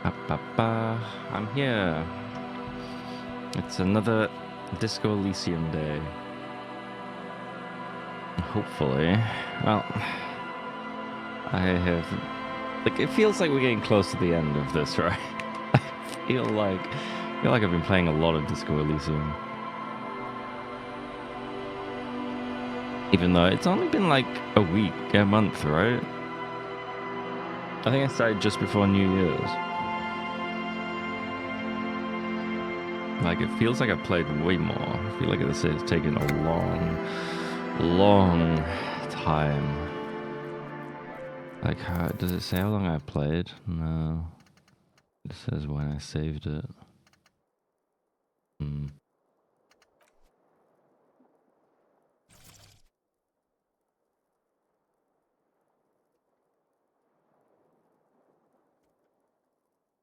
I'm here. It's another Disco Elysium day. Hopefully. Well, I have... Like, it feels like we're getting close to the end of this, right? I feel like I've been playing a lot of Disco Elysium. Even though it's only been like a week, a month, right? I think I started just before New Year's. Like, it feels like I've played way more. I feel like this has taken a long time. Like, how, does it say how long I played? No. It says when I saved it.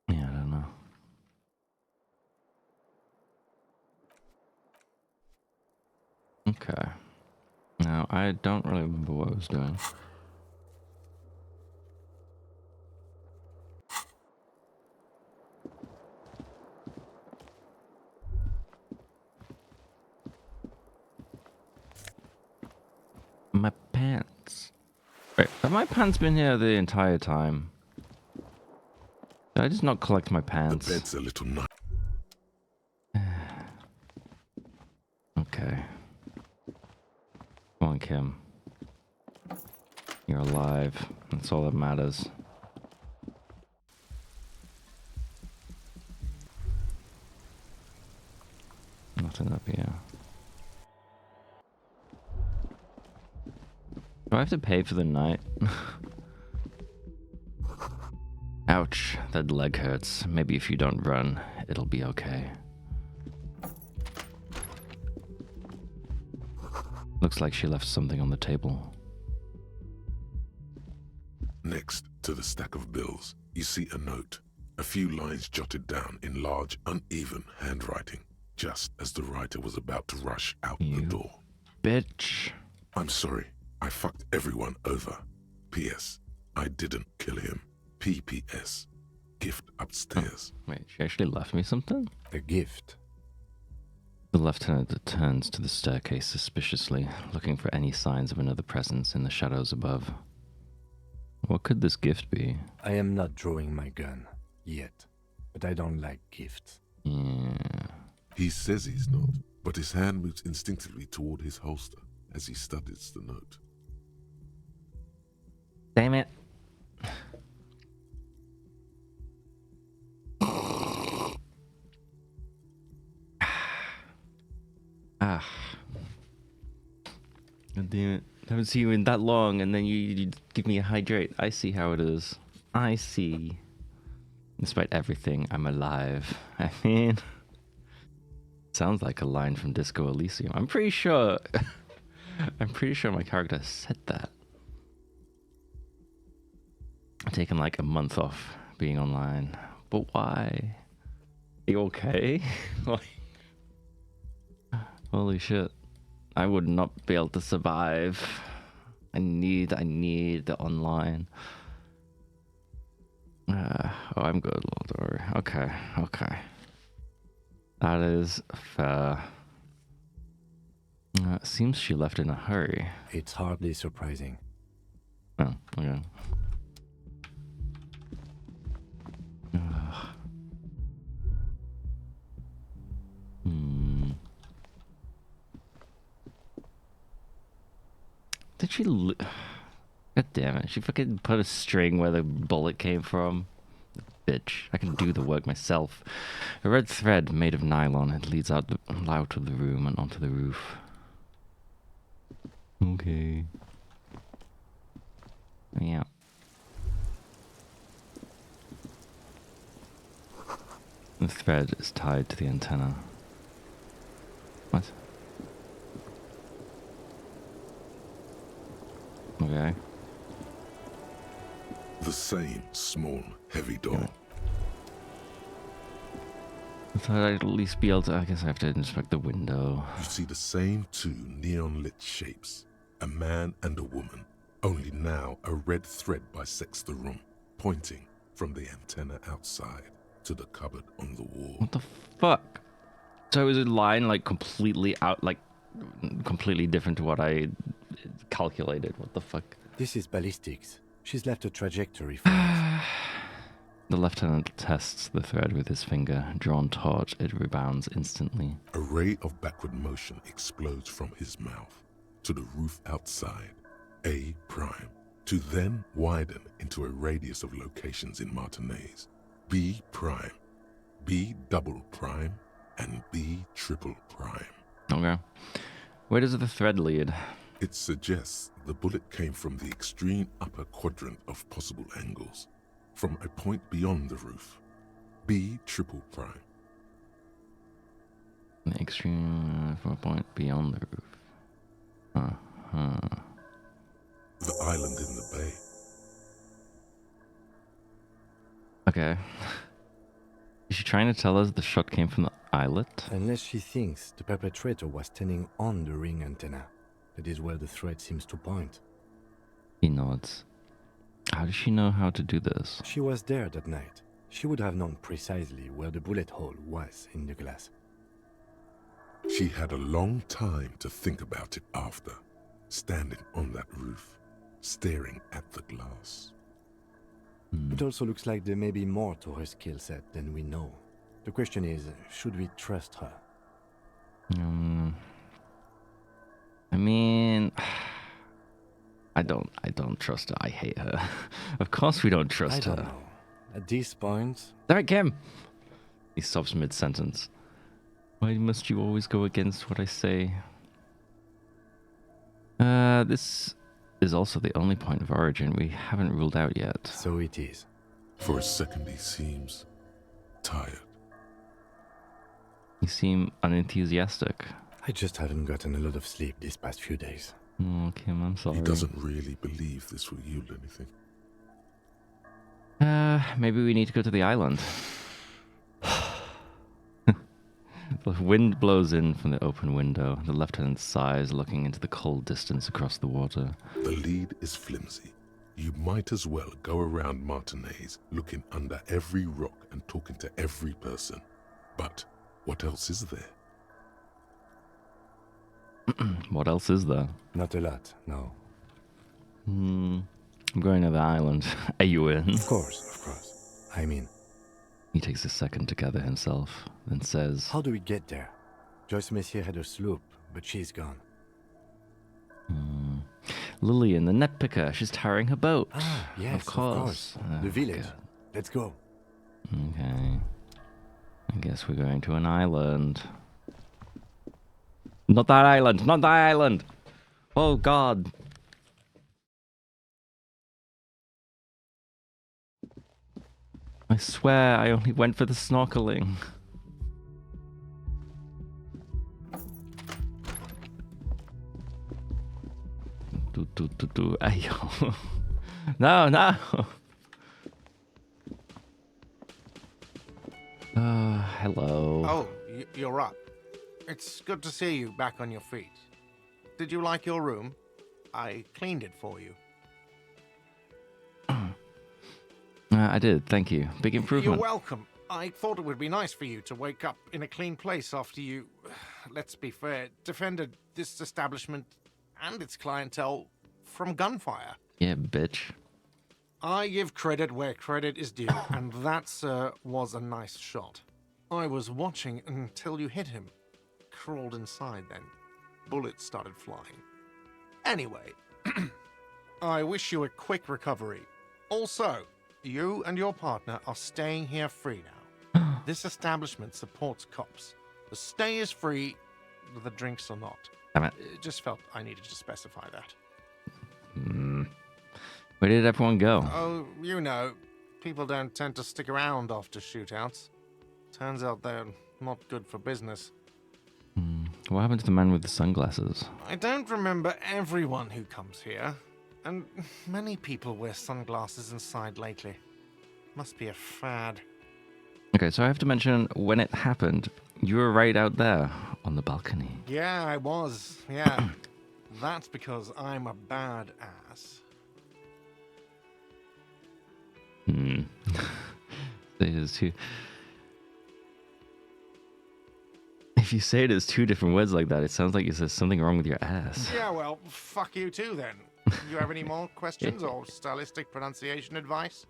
Yeah, I don't know. Okay. Now, I don't really remember what I was doing. My pants. Wait, have my pants been here the entire time? Did I just not collect my pants? The bed's a little nice. Okay. Come on, Kim. You're alive. That's all that matters. Nothing up here. Do I have to pay for the night? Ouch, that leg hurts. Maybe if you don't run, it'll be okay. Looks like she left something on the table. Next to the stack of bills, you see a note. A few lines jotted down in large, uneven handwriting, just as the writer was about to rush out the door. Bitch. I'm sorry. I fucked everyone over. P.S. I didn't kill him. P.P.S. Gift upstairs. Oh, wait, she actually left me something? A gift. The lieutenant turns to the staircase suspiciously, looking for any signs of another presence in the shadows above. What could this gift be? I am not drawing my gun. Yet. But I don't like gifts. Yeah. He says he's not, but his hand moves instinctively toward his holster as he studies the note. Damn it. Ah. God damn it. I haven't seen you in that long, and then you give me a hydrate. I see how it is. I see. Despite everything, I'm alive. I mean... Sounds like a line from Disco Elysium. I'm pretty sure... I'm pretty sure my character said that. I've taken like a month off being online. But why? Are you okay? Like... Holy shit. I would not be able to survive. I need the online. Oh, I'm good, Lord. Okay. That is fair. It seems she left in a hurry. It's hardly surprising. Oh, okay. Did she... God damn it. She fucking put a string where the bullet came from. Bitch. I can do the work myself. A red thread made of nylon. It leads out of the room and onto the roof. Okay. Yeah. The thread is tied to the antenna. What? Okay. The same small, heavy door. I thought I'd at least be able to... I guess I have to inspect the window. You see the same two neon-lit shapes. A man and a woman. Only now a red thread bisects the room, pointing from the antenna outside to the cupboard on the wall. What the fuck? So is a line like completely out, like completely different to what I calculated? What the fuck? This is ballistics. She's left a trajectory for us. The lieutenant tests the thread with his finger. Drawn taut, it rebounds instantly. A ray of backward motion explodes from his mouth to the roof outside, A prime, to then widen into a radius of locations in Martinez, B prime, B double prime, and B triple prime. Okay. Where does the thread lead? It suggests the bullet came from the extreme upper quadrant of possible angles, from a point beyond the roof, B triple prime. The extreme point beyond the roof. The island in the bay. Okay. Is she trying to tell us the shot came from the islet? Unless she thinks the perpetrator was standing on the ring antenna. That is where the thread seems to point. He nods. How does she know how to do this? She was there that night. She would have known precisely where the bullet hole was in the glass. She had a long time to think about it after, standing on that roof, staring at the glass. It also looks like there may be more to her skill set than we know. The question is, should we trust her? I mean, I don't trust her. I hate her. Of course we don't trust I her. don't know. At this point, Derek Kim! He stops mid-sentence. Why must you always go against what I say? This is also the only point of origin we haven't ruled out yet. so it is. For a second he seems tired. You seem unenthusiastic. I just haven't gotten a lot of sleep these past few days. Oh, Kim, I'm sorry. He doesn't really believe this will yield anything. Maybe we need to go to the island. The wind blows in from the open window. The lieutenant sighs, looking into the cold distance across the water. The lead is flimsy. You might as well go around Martinez, looking under every rock and talking to every person. But what else is there? What else is there? Not a lot, no. I'm going to the island. Are you in? Of course. I mean, He takes a second to gather himself, then says, how do we get there? Joyce Messier had a sloop, but she's gone. Lillian, the net picker. She's tarring her boat. Ah, yes, of course. The Oh, village. God. Let's go. Okay. I guess we're going to an island. Not that island! Not that island! Oh, God. I swear I only went for the snorkeling. Ayo. No, no. Hello. Oh, you're up. It's good to see you back on your feet. Did you like your room? I cleaned it for you. I did, thank you. Big improvement. You're welcome. I thought it would be nice for you to wake up in a clean place after you, let's be fair, defended this establishment and its clientele from gunfire. Yeah, bitch. I give credit where credit is due, and that, sir, was a nice shot. I was watching until you hit him. Crawled inside then. Bullets started flying. Anyway, I wish you a quick recovery. Also, you and your partner are staying here free now. This establishment supports cops. The stay is free, the drinks are not. Damn it. Just felt I needed to specify that. Where did everyone go? Oh, you know, people don't tend to stick around after shootouts. Turns out they're not good for business. What happened to the man with the sunglasses? I don't remember everyone who comes here, and many people wear sunglasses inside lately. Must be a fad. Okay, so I have to mention, when it happened, you were right out there on the balcony. Yeah, I was. Yeah. That's because I'm a bad ass. It is two. If you say it as two different words like that, it sounds like it says something wrong with your ass. Yeah, well, fuck you too then. You have any more questions or stylistic pronunciation advice?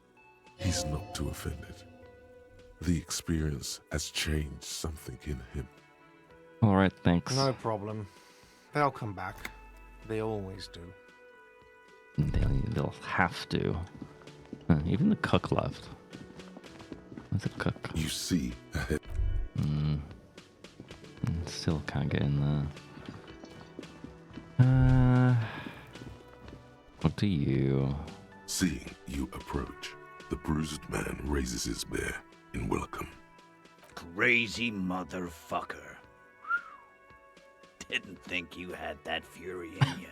He's not too offended. The experience has changed something in him. All right, thanks. No problem. They'll come back. They always do. They'll have to. Even the cook left. Where's the cook? You see ahead. Still can't get in there. What do you? Seeing you approach, the bruised man raises his bear in welcome. Crazy motherfucker. Didn't think you had that fury in you.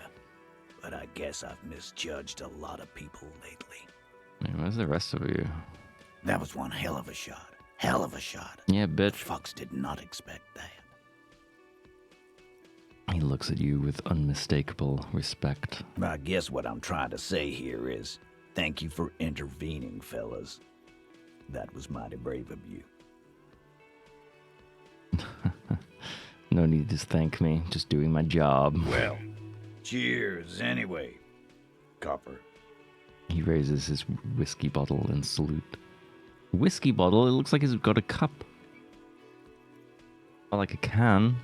But I guess I've misjudged a lot of people lately. Man, where's the rest of you? That was one hell of a shot. Hell of a shot. Yeah, The bitch. fucks did not expect that. He looks at you with unmistakable respect. I guess what I'm trying to say here is, thank you for intervening, fellas. That was mighty brave of you. No need to thank me. Just doing my job. Well, cheers anyway, copper. He raises his whiskey bottle in salute. Whiskey bottle? It looks like he's got a cup. Or like a can.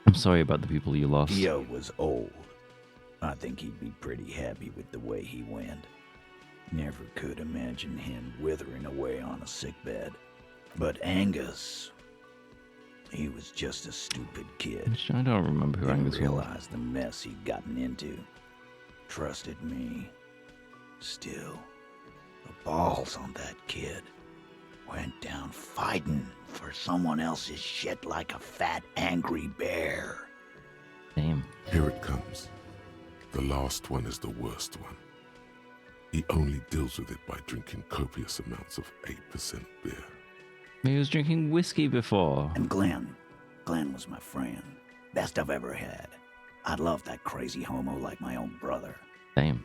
I'm sorry about the people you lost. Theo was old. I think he'd be pretty happy with the way he went. Never could imagine him withering away on a sickbed. But Angus, he was just a stupid kid. I don't remember who Didn't Angus was. realize the mess he'd gotten into. Trusted me. Still, the balls on that kid. Went down fighting for someone else's shit like a fat, angry bear. Damn. Here it comes. The last one is the worst one. He only deals with it by drinking copious amounts of 8% beer. He was drinking whiskey before. And Glenn was my friend. Best I've ever had. I'd love that crazy homo like my own brother. Damn.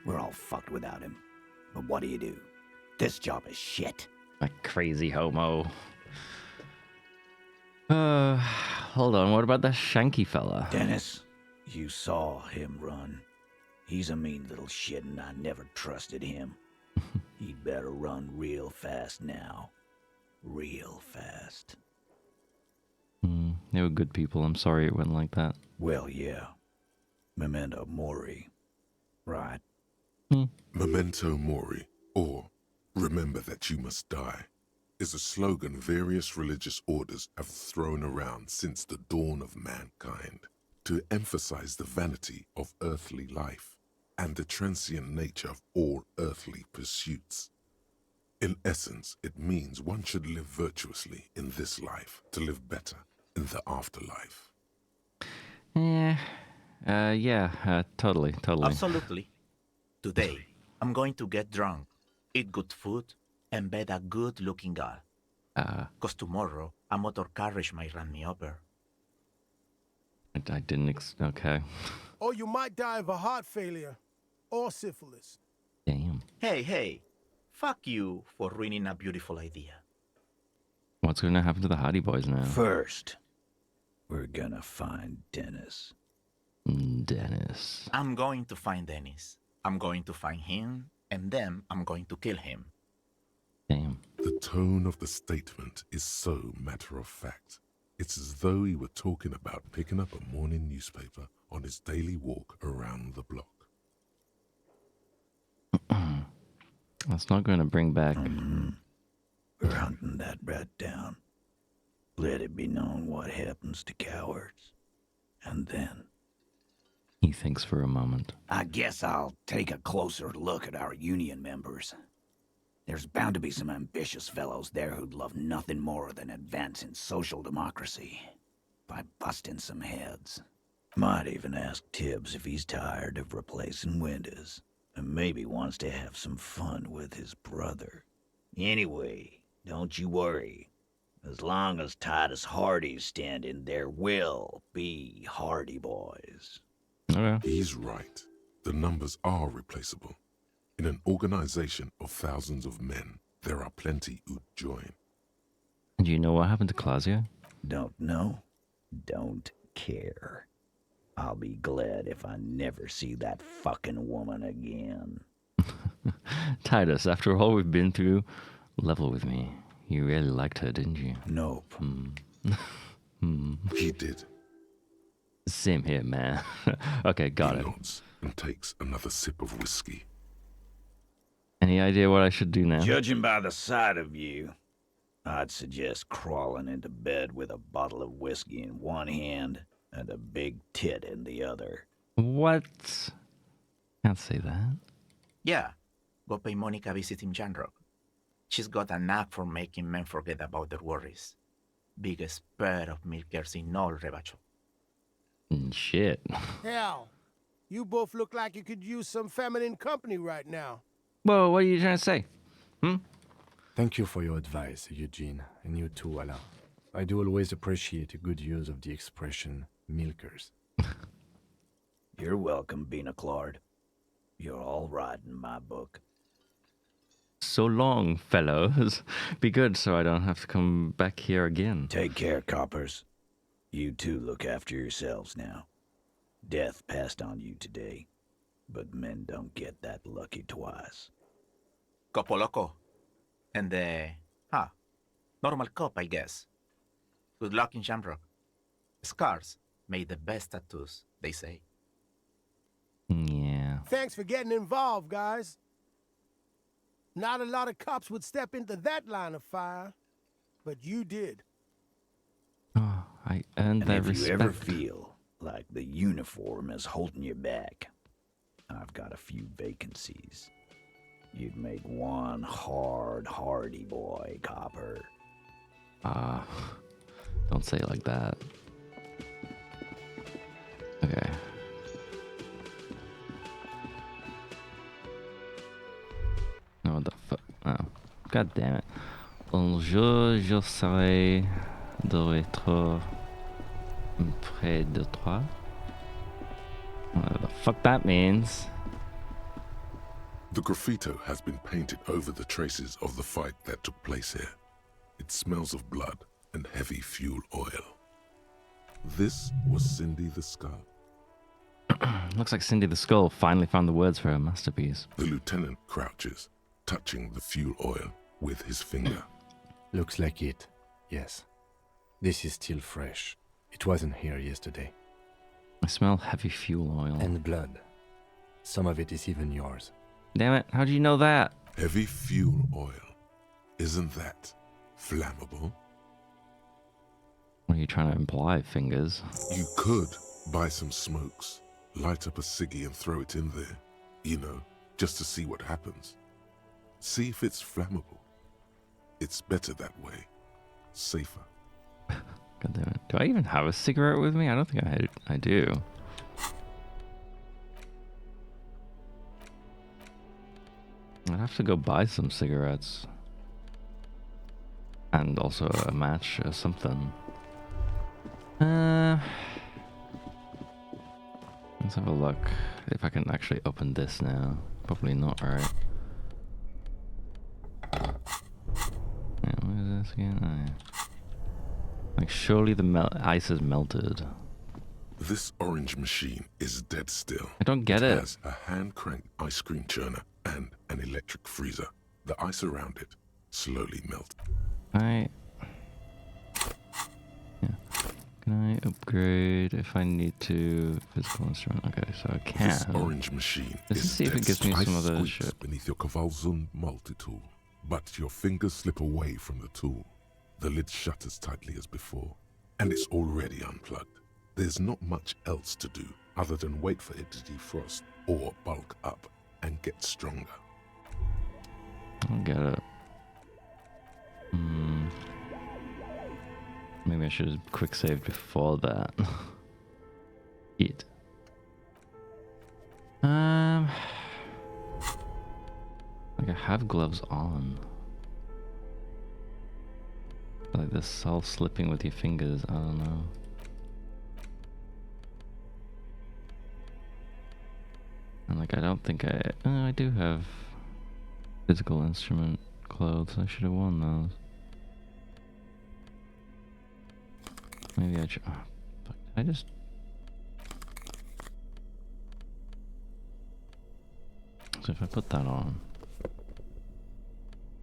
We're all fucked without him. But what do? This job is shit. A crazy homo. Hold on. What about that Shanky fella? Dennis, you saw him run. He's a mean little shit and I never trusted him. He'd better run real fast now. Real fast. They were good people. I'm sorry it went like that. Well, yeah. Memento mori. Right. Memento mori, or remember that you must die, is a slogan various religious orders have thrown around since the dawn of mankind to emphasize the vanity of earthly life and the transient nature of all earthly pursuits. In essence, it means one should live virtuously in this life to live better in the afterlife. Totally. Absolutely. Today, I'm going to get drunk, eat good food, and bed a good-looking girl. 'Cause tomorrow, a motor carriage might run me over. I didn't okay. Or you might die of a heart failure or syphilis. Damn. Hey, fuck you for ruining a beautiful idea. What's going to happen to the Hardy Boys now? First, we're gonna find Dennis. Dennis. I'm going to find Dennis. I'm going to find him, and then I'm going to kill him. Damn. The tone of the statement is so matter-of-fact. It's as though he were talking about picking up a morning newspaper on his daily walk around the block. That's not going to bring back... We're hunting that rat down. Let it be known what happens to cowards. And then, He thinks for a moment. I guess I'll take a closer look at our union members. There's bound to be some ambitious fellows there who'd love nothing more than advancing social democracy by busting some heads. Might even ask Tibbs if he's tired of replacing windows and maybe wants to have some fun with his brother. Anyway, don't you worry. As long as Titus Hardy's standing, there will be Hardy Boys. Okay. He's right. The numbers are replaceable. In an organization of thousands of men, there are plenty who'd join. Do you know what happened to Claudia? Don't know? Don't care. I'll be glad if I never see that fucking woman again. Titus, after all we've been through, level with me. You really liked her, didn't you? Nope. He did. Same here, man. Okay, got He it. nods and takes another sip of whiskey. Any idea what I should do now? Judging by the sight of you, I'd suggest crawling into bed with a bottle of whiskey in one hand and a big tit in the other. What? Can't say that. Yeah, go pay Monica a visit in Janrock. She's got a knack for making men forget about their worries. Biggest pair of milkers in all Rebacho. Shit. Hell, you both look like you could use some feminine company right now. Whoa, what are you trying to say? Thank you for your advice, Eugene, and you too, Alain. I do always appreciate a good use of the expression milkers. You're welcome, Bina Claude. You're all right in my book. So long, fellows. Be good so I don't have to come back here again. Take care, coppers. You two look after yourselves now. Death passed on you today, but men don't get that lucky twice. Copo Loco. And normal cop, I guess. Good luck in Shamrock. Scars made the best tattoos, they say. Yeah. Thanks for getting involved, guys. Not a lot of cops would step into that line of fire, but you did. Oh, I earned And that if respect. you ever feel like the uniform is holding you back, I've got a few vacancies. You'd make one hardy boy, copper. Don't say it like that. Okay. No, what the fuck? Oh. God damn it. Un jour, je serai de retour près de toi. What the fuck that means? The graffito has been painted over the traces of the fight that took place here. It smells of blood and heavy fuel oil. This was Cindy the Skull. Looks like Cindy the Skull finally found the words for her masterpiece. The lieutenant crouches, touching the fuel oil with his finger. Looks like it, yes. This is still fresh. It wasn't here yesterday. I smell heavy fuel oil. And blood. Some of it is even yours. Damn it, how do you know that? Heavy fuel oil. Isn't that flammable? What are you trying to imply, fingers? You could buy some smokes, light up a ciggy and throw it in there. You know, just to see what happens. See if it's flammable. It's better that way. Safer. God damn it. Do I even have a cigarette with me? I don't think I do. I'd have to go buy some cigarettes. And also a match or something. Let's have a look if I can actually open this now. Probably not, right? Yeah, what is this again? Oh, yeah. Like, surely the ice has melted. This orange machine is dead still. I don't get it. It has a hand-cranked ice cream churner and an electric freezer. The ice around it slowly melts. Yeah. Can I upgrade if I need to? Physical instrument. Okay, so I can. This orange machine Let's is see if it dead gives me still. some Ice other squeaks shit. beneath your Kavalzun multi-tool, but your fingers slip away from the tool. The lid shutters tightly as before, and it's already unplugged. There's not much else to do other than wait for it to defrost or bulk up and get stronger. I'll get it. Maybe I should have quick saved before that. Eat. Like I have gloves on. Like this all slipping with your fingers, I don't know. And like, I don't think I do have physical instrument clothes. I should have worn those. Maybe I should. Oh, fuck. I just. So if I put that on.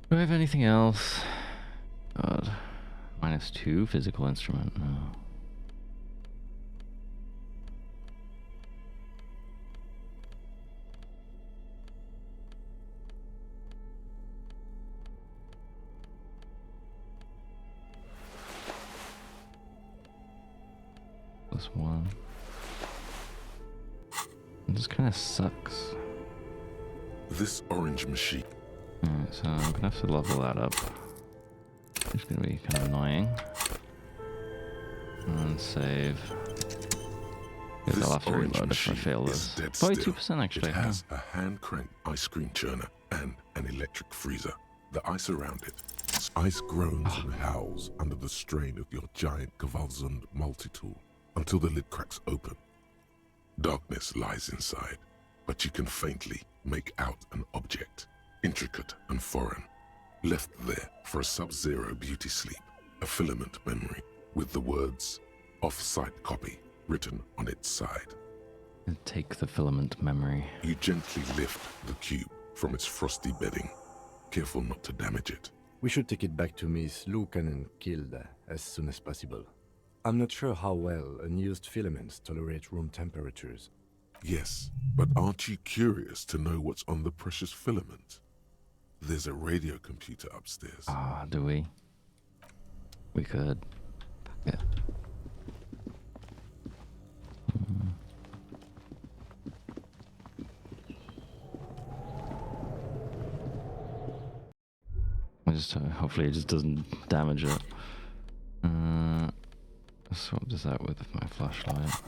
Do I have anything else? God. -2 physical instrument. No. +1. It just kind of sucks. This orange machine. Alright, so I'm gonna have to level that up. It's gonna be kind of annoying. And save. Because I'll have to reload if I fail this. 42% actually. It has a hand-cranked ice cream churner and an electric freezer. The ice around it. Ice groans and howls under the strain of your giant Gewaltsund multi-tool until the lid cracks open. Darkness lies inside, but you can faintly make out an object, intricate and foreign, left there for a sub-zero beauty sleep, a filament memory with the words "off-site copy" written on its side. Take the filament memory. You gently lift the cube from its frosty bedding, careful not to damage it. We should take it back to Miss Lukanen killed as soon as possible. I'm not sure how well unused filaments tolerate room temperatures. Yes, but aren't you curious to know what's on the precious filament? There's a radio computer upstairs. Ah, do we? We could. Yeah. Hopefully it just doesn't damage it. Swap this out with my flashlight.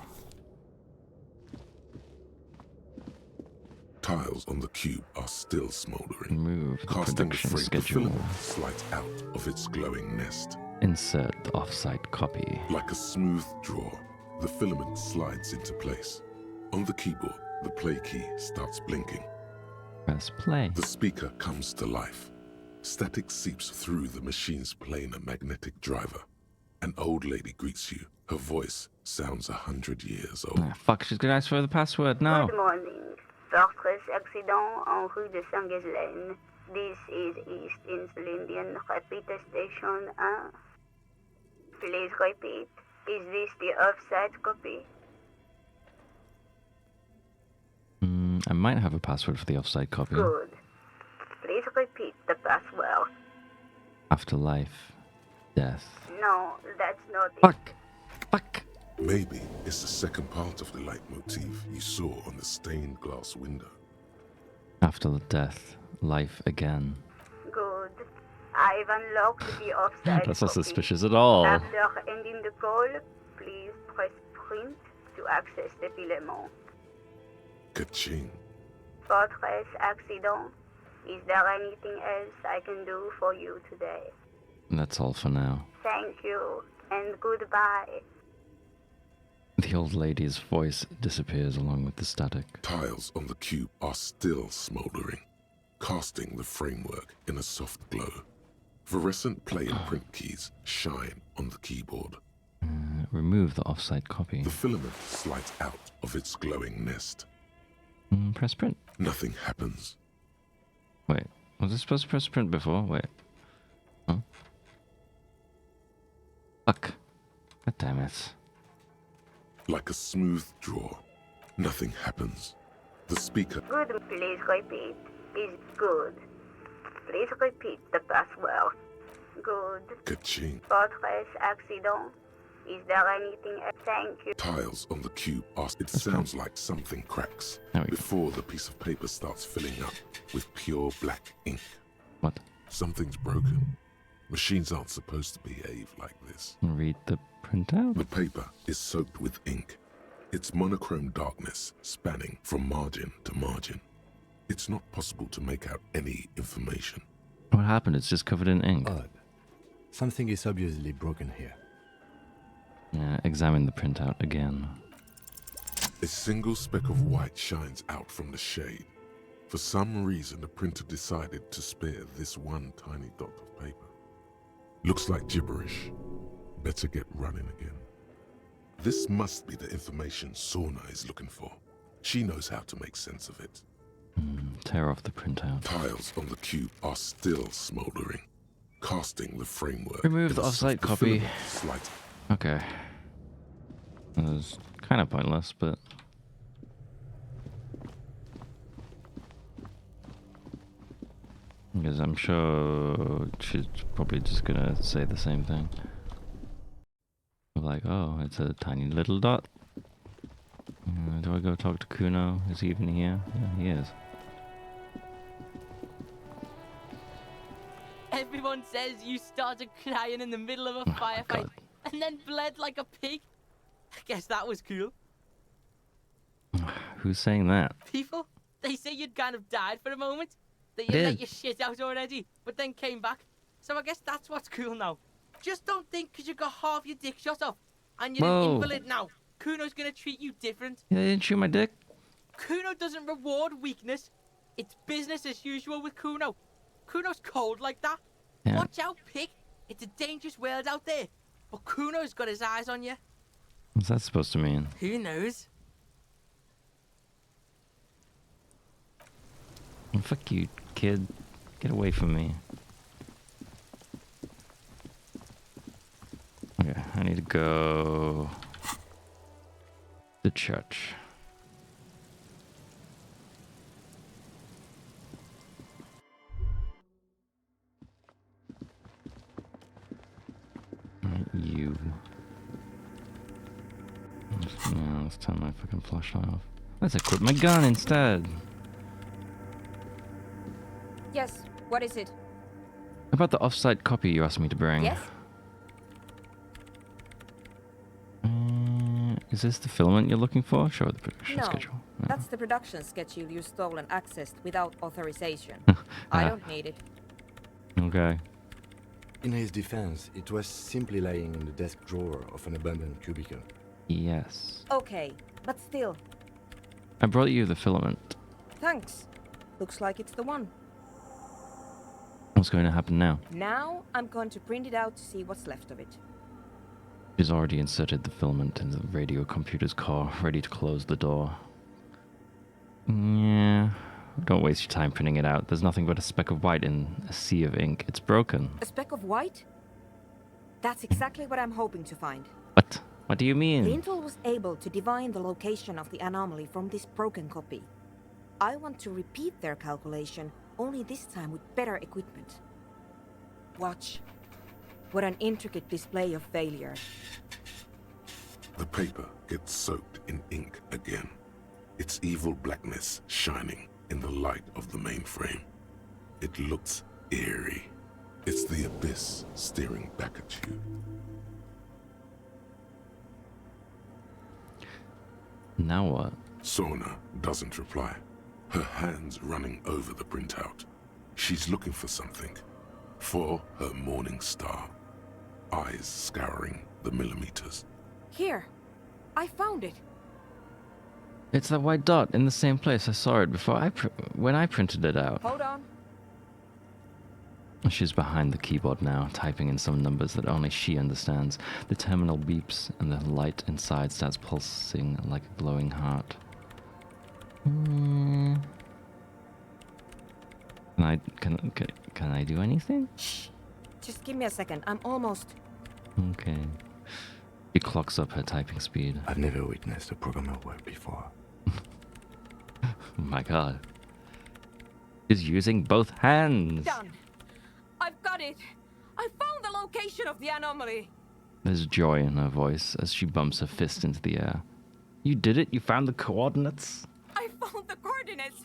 Tiles on the cube are still smoldering. Remove the Casting the production frame, the schedule. filament slides out of its glowing nest. Insert the offsite copy. Like a smooth drawer, the filament slides into place. On the keyboard, the play key starts blinking. Press play. The speaker comes to life. Static seeps through the machine's planar magnetic driver. An old lady greets you. Her voice sounds 100 years old. Ah, fuck, she's gonna ask for the password now. Good morning. Fortress accident en rue de Saint-Ghislaine. This is East Insulindian Repeater Station 1. Please repeat. Is this the offsite copy? I might have a password for the offsite copy. Good. Please repeat the password. Afterlife. Death. No, that's not it. Fuck! Fuck! Maybe it's the second part of the leitmotif you saw on the stained glass window. After death, life again. Good. I've unlocked the offsite That's not copy. suspicious at all. After ending the call, please press print to access the filament. Ka-ching. Fortress accident. Is there anything else I can do for you today? That's all for now. Thank you, and goodbye. The old lady's voice disappears along with the static. Tiles on the cube are still smoldering, casting the framework in a soft glow. Fluorescent play and print keys shine on the keyboard. Remove the offsite copy. The filament slides out of its glowing nest. Press print. Nothing happens. Wait, was I supposed to press print before? Wait. Huh? Fuck. God damn it. Like a smooth drawer, nothing happens. The speaker. Good, please repeat. Is good. Please repeat the password. Good. Ka-ching. Fortress accident. Is there anything else? Thank you. Tiles on the cube are. It sounds like something cracks There we go. before the piece of paper starts filling up with pure black ink. What? Something's broken. Machines aren't supposed to behave like this. Read the printout? The paper is soaked with ink, its monochrome darkness spanning from margin to margin. It's not possible to make out any information. What happened? It's just covered in ink. Odd. Something is obviously broken here. Yeah, examine the printout again. A single speck of white shines out from the shade. For some reason, the printer decided to spare this one tiny dot of paper. Looks like gibberish. Better get running again. This must be the information Sorna is looking for. She knows how to make sense of it. Tear off the printout. Tiles on the cube are still smoldering, casting the framework. Remove the in a offsite soft copy. filament slight. Okay. That was kind of pointless, but... Because I'm sure she's probably just gonna say the same thing. Like, oh, it's a tiny little dot. Do I go talk to Kuno? Is he even here? Yeah, he is. Everyone says you started crying in the middle of a Oh, firefight God. and then bled like a pig. I guess that was cool. Who's saying that? People, they say you'd kind of died for a moment. That I you let did. your shit out already, but then came back. So I guess that's what's cool now. Just don't think because you got half your dick shot off and you're Whoa. an invalid now, Kuno's gonna treat you different. Yeah, they didn't shoot my dick? Kuno doesn't reward weakness. It's business as usual with Kuno. Kuno's cold like that. Yeah. Watch out, pig. It's a dangerous world out there. But Kuno's got his eyes on you. What's that supposed to mean? Who knows? Well, fuck you, kid. Get away from me. Okay, I need to go... to church. Alright, you. Let's turn my fucking flashlight off. Let's equip my gun instead. Yes, what is it? About the off-site copy you asked me to bring. Yes? Is this the filament you're looking for? Show the production No, schedule. that's the production schedule you stole and accessed without authorization. I don't need it. Okay. In his defense, it was simply lying in the desk drawer of an abandoned cubicle. Yes. Okay, but still, I brought you the filament. thanks. Looks like it's the one. What's going to happen now? Now I'm going to print it out to see what's left of it. She's already inserted the filament in the radio computer's core, ready to close the door. Yeah. Don't waste your time printing it out. There's nothing but a speck of white in a sea of ink. It's broken. A speck of white? That's exactly what I'm hoping to find. What? What do you mean? Lintel was able to divine the location of the anomaly from this broken copy. I want to repeat their calculation, only this time with better equipment. Watch. What an intricate display of failure. The paper gets soaked in ink again, its evil blackness shining in the light of the mainframe. It looks eerie. It's the abyss staring back at you. Now what? Sorna doesn't reply, her hands running over the printout. She's looking for something. For her morning star. Eyes scouring the millimeters. Here, I found it. It's that white dot in the same place I saw it before when I printed it out. Hold on. She's behind the keyboard now, typing in some numbers that only she understands. The terminal beeps and the light inside starts pulsing like a glowing heart. Can I do anything? Shh. Just give me a second. I'm almost... Okay. She clocks up her typing speed. I've never witnessed a programmer work before. Oh my god. She's using both hands. Done. I've got it. I found the location of the anomaly. There's joy in her voice as she bumps her fist into the air. You did it? You found the coordinates? I found the coordinates.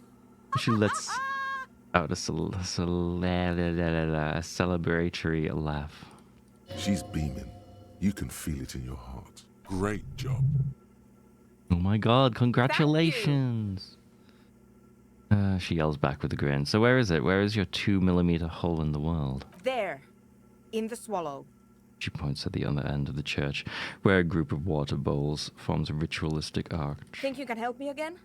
She lets out a celebratory laugh. She's beaming. You can feel it in your heart. Great job. Oh my god, congratulations! She yells back with a grin. So where is it? Where is your 2mm hole in the world? There. In the swallow. She points at the other end of the church, where a group of water bowls forms a ritualistic arch. Think you can help me again?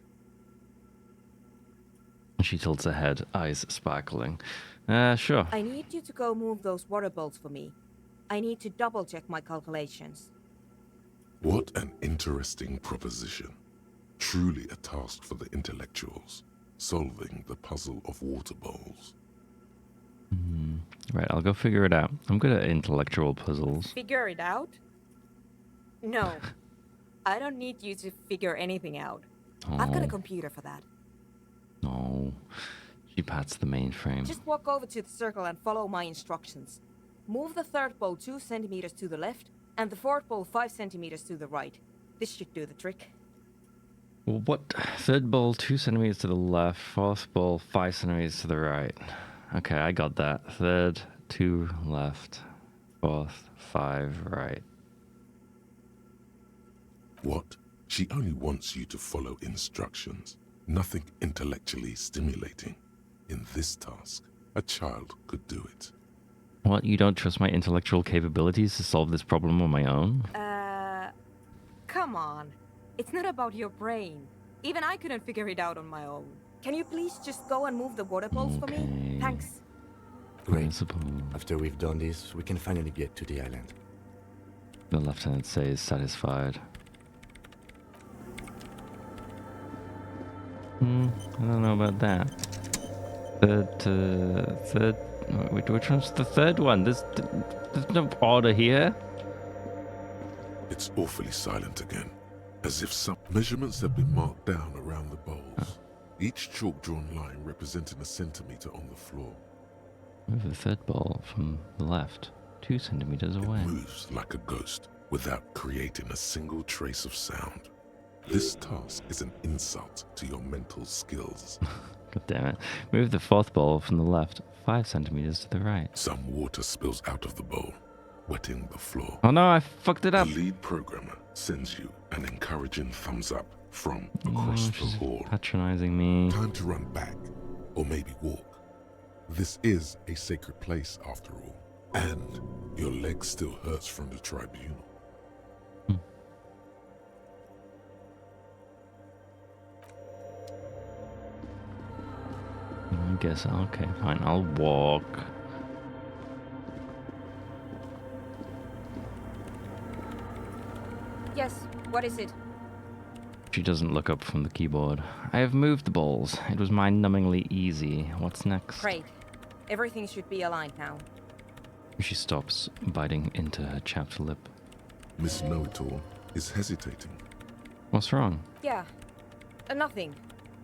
She tilts her head, eyes sparkling. Sure. I need you to go move those water bowls for me. I need to double-check my calculations. What an interesting proposition. Truly a task for the intellectuals, solving the puzzle of water bowls. Right, I'll go figure it out. I'm good at intellectual puzzles. Figure it out? No. I don't need you to figure anything out. I've got a computer for that. No. She pats the mainframe. Just walk over to the circle and follow my instructions. Move the third bowl 2 centimeters to the left, and the fourth bowl 5 centimeters to the right. This should do the trick. Well, what? Third bowl 2 centimeters to the left, fourth bowl 5 centimeters to the right. Okay, I got that. Third, 2 left, fourth, 5 right. What? She only wants you to follow instructions. Nothing intellectually stimulating. In this task, a child could do it. What? You don't trust my intellectual capabilities to solve this problem on my own? Come on. It's not about your brain. Even I couldn't figure it out on my own. Can you please just go and move the water bowls for me? Thanks. Great. After we've done this, we can finally get to the island. The lieutenant says, satisfied. I don't know about that. Third. Which one's the third one? There's no order here. It's awfully silent again, as if some measurements have been marked down around the bowls. Each chalk-drawn line representing a centimeter on the floor. Move the third ball from the left, 2 centimeters away. It moves like a ghost without creating a single trace of sound. This task is an insult to your mental skills. God damn it. Move the fourth ball from the left, 5 centimeters to the right. Some water spills out of the bowl, wetting the floor. Oh no, I fucked it up. The lead programmer sends you an encouraging thumbs up from across the hall. Patronizing me. Time to run back, or maybe walk. This is a sacred place after all, and your leg still hurts from the tribunal. I guess, okay, fine, I'll walk. Yes, what is it? She doesn't look up from the keyboard. I have moved the balls. It was mind-numbingly easy. What's next? Great. Everything should be aligned now. She stops, biting into her chapped lip. Miss Know-It-All is hesitating. What's wrong? Yeah, nothing.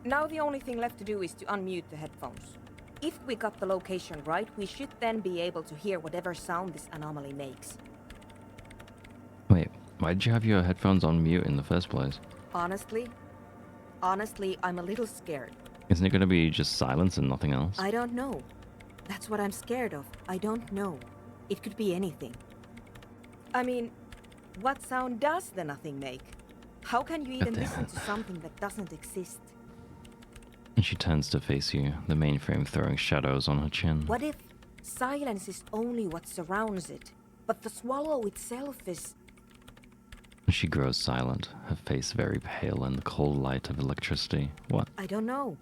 Now the only thing left to do is to unmute the headphones. If we got the location right, we should then be able to hear whatever sound this anomaly makes. Wait, why did you have your headphones on mute in the first place? Honestly, I'm a little scared. Isn't it going to be just silence and nothing else? I don't know. That's what I'm scared of. I don't know. It could be anything. I mean, what sound does the nothing make? How can you even listen to something that doesn't exist? And she turns to face you, the mainframe throwing shadows on her chin. What if silence is only what surrounds it, but the swallow itself is... She grows silent, her face very pale in the cold light of electricity. What? I don't know.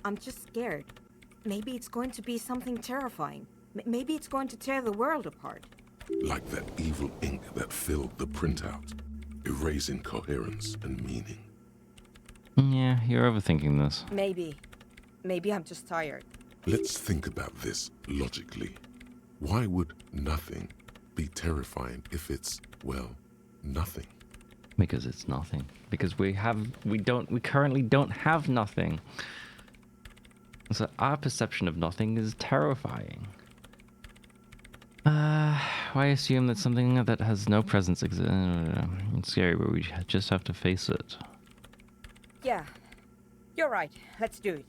I'm just scared. Maybe it's going to be something terrifying. Maybe it's going to tear the world apart. Like that evil ink that filled the printout, erasing coherence and meaning. Yeah, you're overthinking this. Maybe. Maybe I'm just tired. Let's think about this logically. Why would nothing be terrifying if it's, well, nothing? Because it's nothing. Because we currently don't have nothing. So our perception of nothing is terrifying. Why assume that something that has no presence exists? It's scary, but we just have to face it. Yeah, you're right. Let's do it.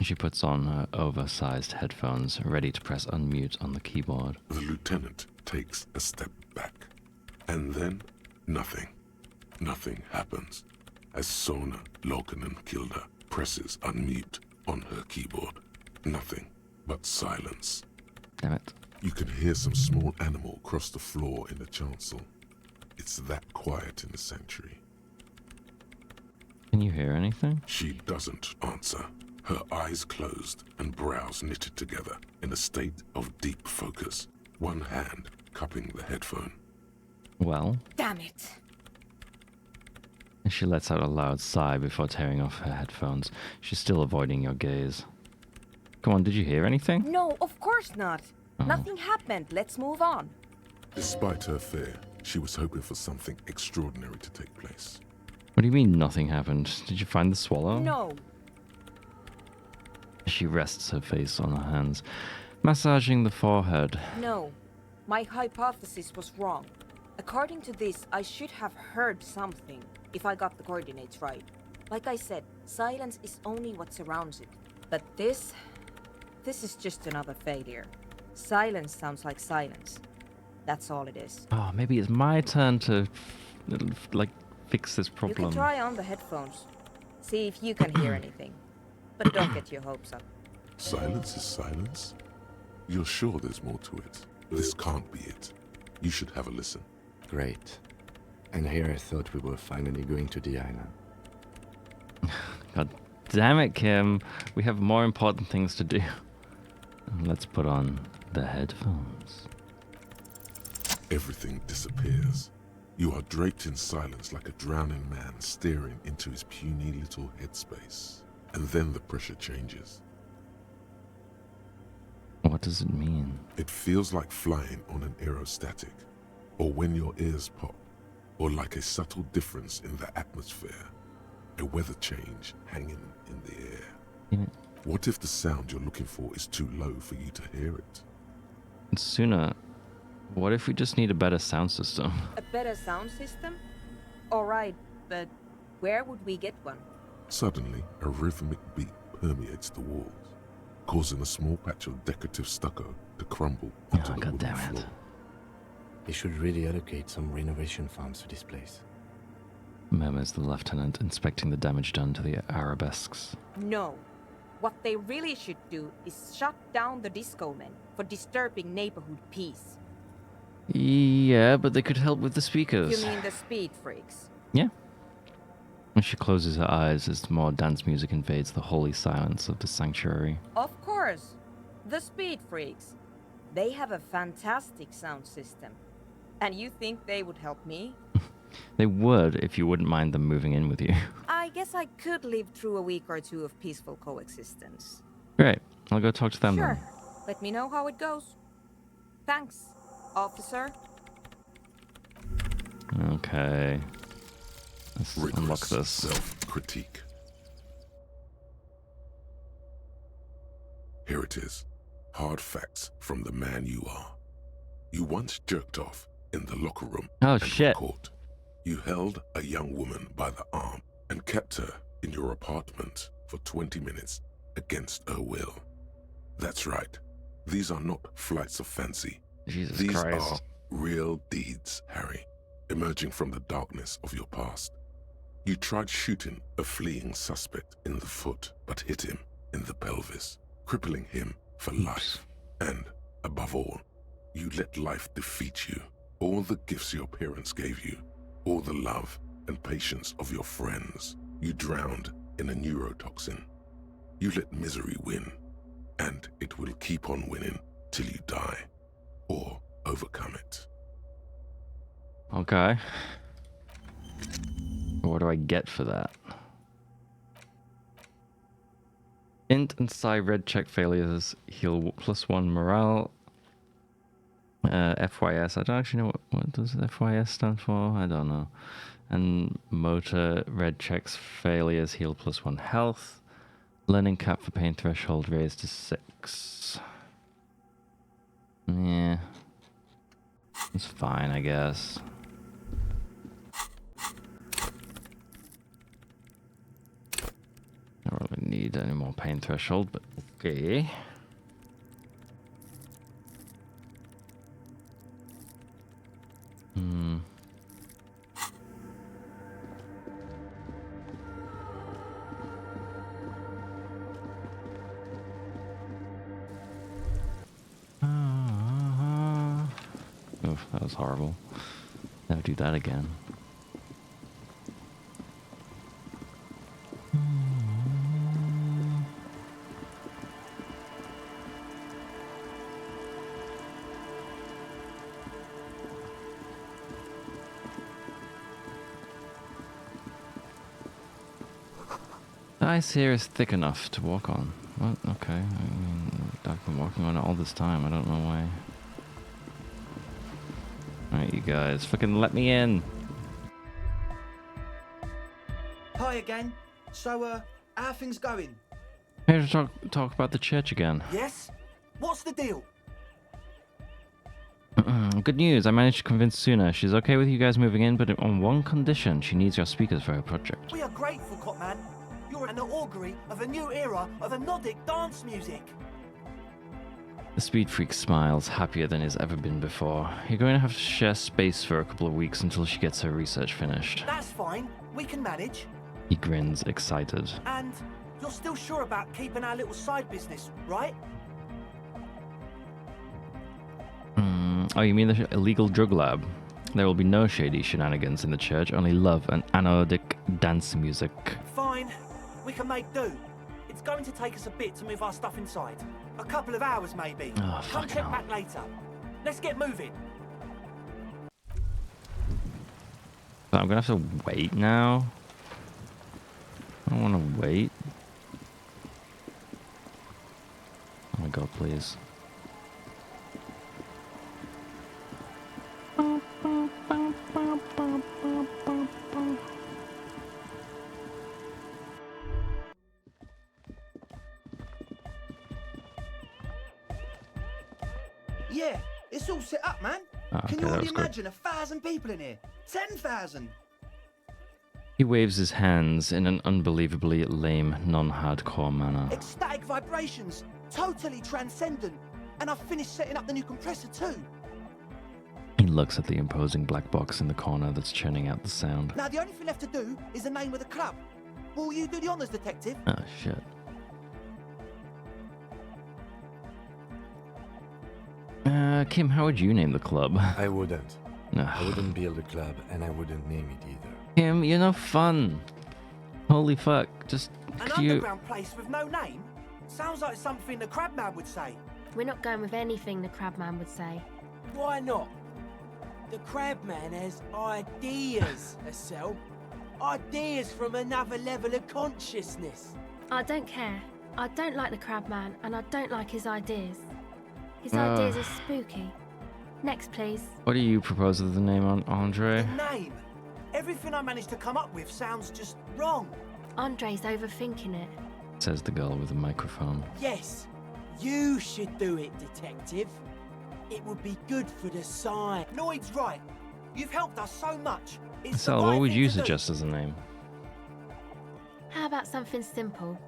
She puts on her oversized headphones, ready to press unmute on the keyboard. The lieutenant takes a step back. And then, nothing. Nothing happens. As Sona Lokanen-Kilda presses unmute on her keyboard. Nothing but silence. Damn it. You can hear some small animal cross the floor in the chancel. It's that quiet in the sanctuary. Can you hear anything? She doesn't answer. Her eyes closed and brows knitted together in a state of deep focus, one hand cupping the headphone. Well, Damn it. she lets out a loud sigh before tearing off her headphones. She's still avoiding your gaze. Come on, did you hear anything? No, of course not. Oh. Nothing happened. Let's move on. Despite her fear, she was hoping for something extraordinary to take place. What do you mean nothing happened? Did you find the swallow? No. She rests her face on her hands, massaging the forehead. No. My hypothesis was wrong. According to this, I should have heard something, if I got the coordinates right. Like I said, silence is only what surrounds it. But this is just another failure. Silence sounds like silence. That's all it is. Oh, maybe it's my turn to, like, fix this You problem. can try on the headphones. See if you can hear anything. But don't get your hopes up. Silence is silence? You're sure there's more to it? This can't be it. You should have a listen. Great. And here I thought we were finally going to the island. God damn it, Kim. We have more important things to do. Let's put on the headphones. Everything disappears. You are draped in silence like a drowning man staring into his puny little headspace. And then the pressure changes. What does it mean? It feels like flying on an aerostatic, or when your ears pop, or like a subtle difference in the atmosphere, a weather change hanging in the air. Yeah. What if the sound you're looking for is too low for you to hear it? Sooner, what if we just need a better sound system? A better sound system? Alright, but where would we get one? Suddenly, a rhythmic beat permeates the walls, causing a small patch of decorative stucco to crumble onto the God wooden damn it. floor. They should really allocate some renovation funds to this place. Murmurs the lieutenant, inspecting the damage done to the arabesques. No. What they really should do is shut down the disco men for disturbing neighborhood peace. Yeah, but they could help with the You speakers. mean the speed freaks? Yeah. When she closes her eyes as more dance music invades the holy silence of the sanctuary. Of course. The speed freaks. They have a fantastic sound system. And you think they would help me? They would if you wouldn't mind them moving in with you. I guess I could live through a week or two of peaceful coexistence. Great. I'll go talk to them Sure. then. Let me know how it goes. Thanks, officer. Okay. Let's unlock Rigorous this. self-critique. Here it is. Hard facts from the man you are. You once jerked off in the locker room Oh, and were shit. caught. You held a young woman by the arm and kept her in your apartment for 20 minutes against her will. That's right. These are not flights of fancy. Jesus These Christ. are real deeds, Harry, emerging from the darkness of your past. You tried shooting a fleeing suspect in the foot, but hit him in the pelvis, crippling him for life. And, above all, you let life defeat you. All the gifts your parents gave you, all the love and patience of your friends, you drowned in a neurotoxin. You let misery win, and it will keep on winning till you die, or overcome it. Okay. What do I get for that? Int and Psi red check failures heal +1 morale. FYS, I don't actually know what does FYS stand for? I don't know. And motor red checks failures heal +1 health. Learning cap for pain threshold raised to 6. Yeah. It's fine, I guess. Don't really need any more pain threshold, but okay. Hmm. Oof, that was horrible. Never do that again. The ice here is thick enough to walk on. What? Okay. I mean, I've been walking on it all this time. I don't know why. Alright, you guys. Fucking let me in. Hi again. So, how are things going? Here to talk about the church again. Yes? What's the deal? Good news. I managed to convince Suna. She's okay with you guys moving in, but on one condition. She needs your speakers for her project. We are grateful, Copman. You're an augury of a new era of Anodic dance music. The speed freak smiles, happier than he's ever been before. You're going to have to share space for a couple of weeks until she gets her research finished. That's fine. We can manage. He grins, excited. And you're still sure about keeping our little side business, right? Oh, you mean the illegal drug lab? There will be no shady shenanigans in the church, only love and anodic dance music. Fine. We can make do. It's going to take us a bit to move our stuff inside. A couple of hours, maybe. Oh, come check back later. Let's get moving. So I'm gonna have to wait now. I don't want to wait. Oh my god, please. Yeah, it's all set up, man. Oh, okay, Can you already that was imagine 1,000 people in here? 10,000. He waves his hands in an unbelievably lame, non-hardcore manner. Ecstatic vibrations, totally transcendent. And I've finished setting up the new compressor too. He looks at the imposing black box in the corner that's churning out the sound. Now the only thing left to do is the name of the club. Will you do the honors, detective? Oh, shit. Kim, how would you name the club? I wouldn't. No. I wouldn't build a club, and I wouldn't name it either. Kim, you're no fun. Holy fuck, just... An underground place with no name? Sounds like something the Crabman would say. We're not going with anything the Crabman would say. Why not? The Crabman has ideas, Estelle. Ideas from another level of consciousness. I don't care. I don't like the Crabman, and I don't like his ideas. His ideas are spooky. Next, please. What do you propose as the name, Andre? The name? Everything I managed to come up with sounds just wrong. Andre's overthinking it. Says the girl with the microphone. Yes, you should do it, detective. It would be good for the sign. Noid's right. You've helped us so much. It's So, what would you suggest as a name? How about something simple?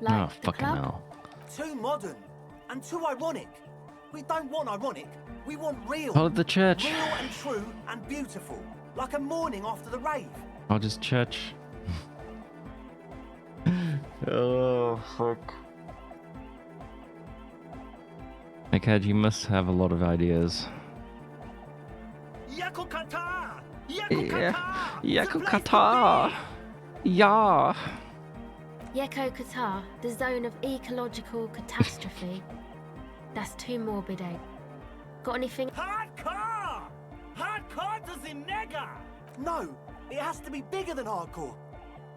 Like Oh, the fucking club? hell. Too modern and too ironic. We don't want ironic. We want real. Call it the church. Real and true and beautiful. Like a morning after the rave. I'll just church. Oh, fuck. Egghead, you must have a lot of ideas. Yakukata! Yakukata! Yeah! Yeko Qatar, the zone of ecological catastrophe. That's too morbid, eh? Got anything? Hardcore! Hardcore to the mega! No, it has to be bigger than hardcore.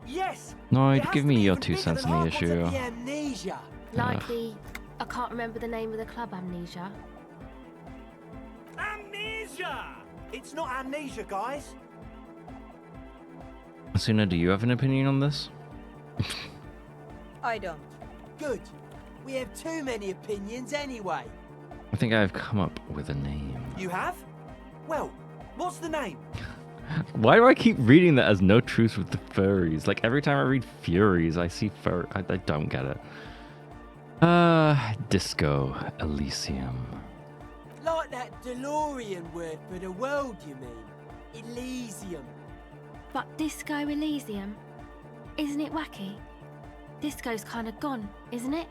Yes! No, it has give to me be your even 2 bigger cents than on the hardcore to issue. The amnesia. Like the... I can't remember the name of the club, Amnesia. Amnesia! It's not amnesia, guys. Asuna, do you have an opinion on this? I don't. Good. We have too many opinions anyway. I think I've come up with a name. You have? Well, what's the name? Why do I keep reading that as no truce with the furries? Like, every time I read Furies, I see fur... I don't get it. Disco Elysium. Like that DeLorean word for the world, you mean? Elysium. But Disco Elysium? Isn't it wacky? Disco's kind of gone, isn't it?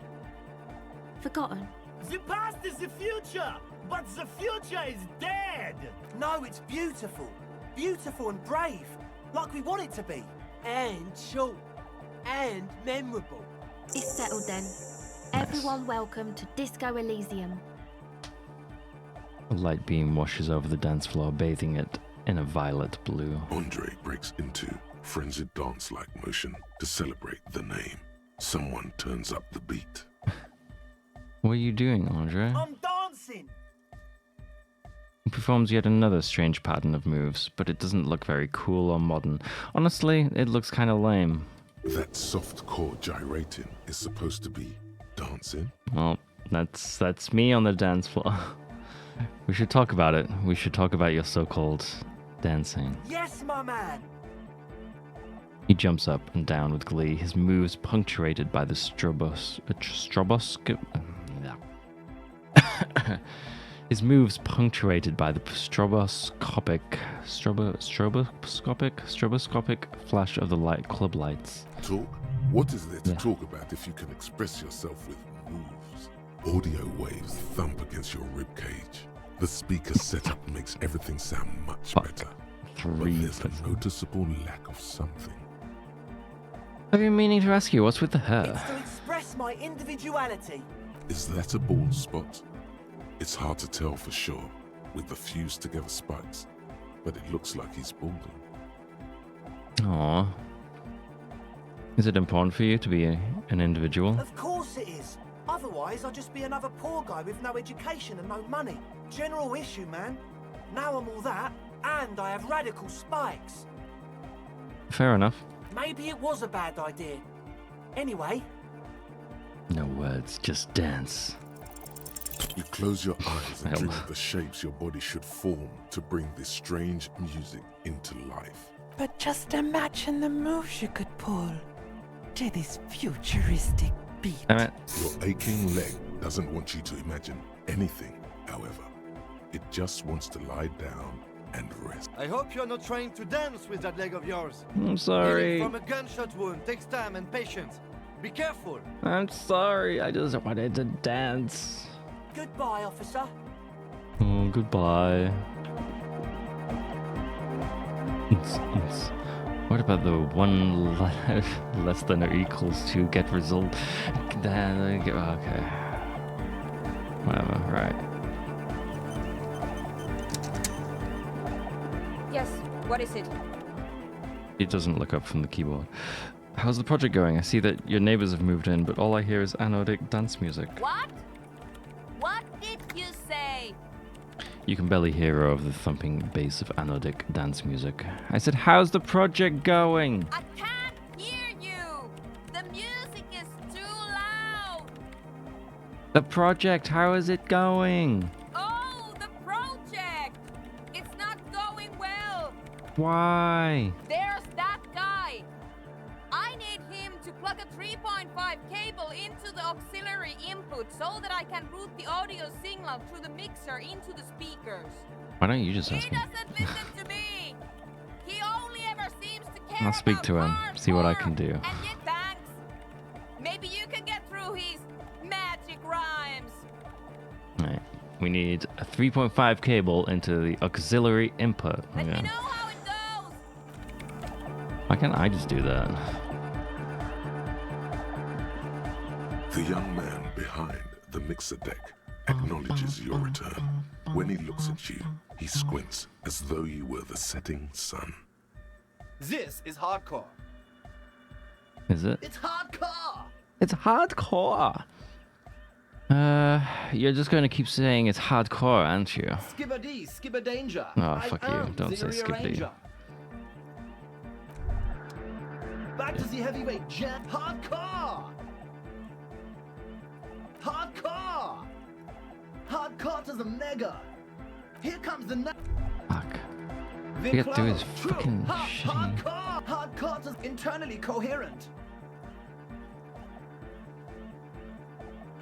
Forgotten. The past is the future, but the future is dead. No, it's beautiful. Beautiful and brave. Like we want it to be. And short. And memorable. It's settled then. Everyone welcome to Disco Elysium. A light beam washes over the dance floor, bathing it in a violet blue. Andre breaks into frenzied dance-like motion to celebrate the name. Someone turns up the beat. What are you doing, Andre? I'm dancing! He performs yet another strange pattern of moves, but it doesn't look very cool or modern. Honestly, it looks kind of lame. That soft core gyrating is supposed to be dancing? Well, that's me on the dance floor. We should talk about it. We should talk about your so-called dancing. Yes, my man! He jumps up and down with glee, his moves punctuated by the his moves punctuated by the stroboscopic flash of the club lights. Talk? What is there to talk about if you can express yourself with moves? Audio waves thump against your ribcage. The speaker setup makes everything sound much better. But there's a noticeable lack of something. I've been meaning to ask you, what's with the hair? It's to express my individuality. Is that a bald spot? It's hard to tell for sure with the fused together spikes, but it looks like he's balding. Aww. Is it important for you to be an individual? Of course it is. Otherwise, I'd just be another poor guy with no education and no money. General issue, man. Now I'm all that, and I have radical spikes. Fair enough. Maybe it was a bad idea. Anyway. No words, just dance. You close your eyes and dream of the shapes your body should form to bring this strange music into life. But just imagine the moves you could pull to this futuristic beat. Your aching leg doesn't want you to imagine anything, however. It just wants to lie down and rest. I hope you're not trying to dance with that leg of yours. I'm sorry. Healing from a gunshot wound takes time and patience. Be careful. I'm sorry, I just wanted to dance. Goodbye, officer. Oh, goodbye. What about the one less than or equals to get result? Okay. Whatever, right. Yes, what is it? It doesn't look up from the keyboard. How's the project going? I see that your neighbors have moved in, but all I hear is anodic dance music. What? What did you say? You can barely hear over the thumping bass of anodic dance music. I said, how's the project going? I can't hear you. The music is too loud. The project, how is it going? Oh, the project. It's not going well. Why? There's that guy. I need him to plug a 3.5 cable into the auxiliary input so that I can route the audio signal through the mixer into the speakers. Why don't you just ask He him? doesn't listen to me. He only ever seems to care I'll speak to him, see what I can do. and get banks. Maybe you can get through his magic rhymes. Alright. We need a 3.5 cable into the auxiliary input. Let Okay. me know how it goes. Why can't I just do that? The young man behind the mixer deck acknowledges your return. When he looks at you, he squints as though you were the setting sun. This is hardcore. Is it? It's hardcore! It's hardcore! You're just going to keep saying it's hardcore, aren't you? Skibba-dee, skibba-danger. Oh, fuck you. am Don't the say skibba-dee. rearranger. Back to the heavyweight jam. Hardcore! Hardcore! Hardcore to the mega! Here comes the Fuck. We got to do his fucking shitty... Hardcore! Hardcore to internally coherent.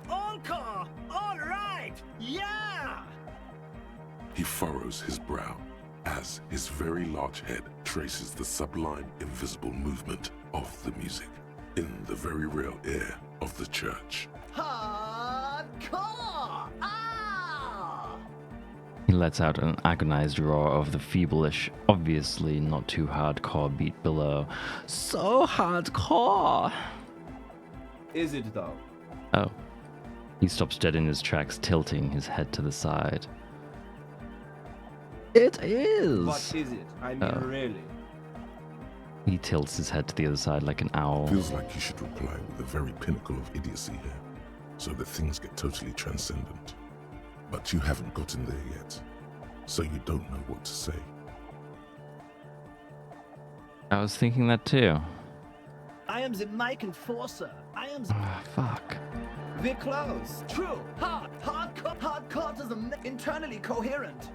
Encore! All right! Yeah! He furrows his brow as his very large head traces the sublime invisible movement of the music in the very real air of the church. Hardcore! Ah! He lets out an agonized roar of the feeblish, obviously not too hardcore beat below. So hardcore! Is it though? Oh. He stops dead in his tracks, tilting his head to the side. It is! What is it? I mean, really? He tilts his head to the other side like an owl. Feels like you should reply with the very pinnacle of idiocy here, so that things get totally transcendent. But you haven't gotten there yet, so you don't know what to say. I was thinking that too. I am the mic enforcer. I am the... Fuck. We're close. True. Hardcore to the internally coherent.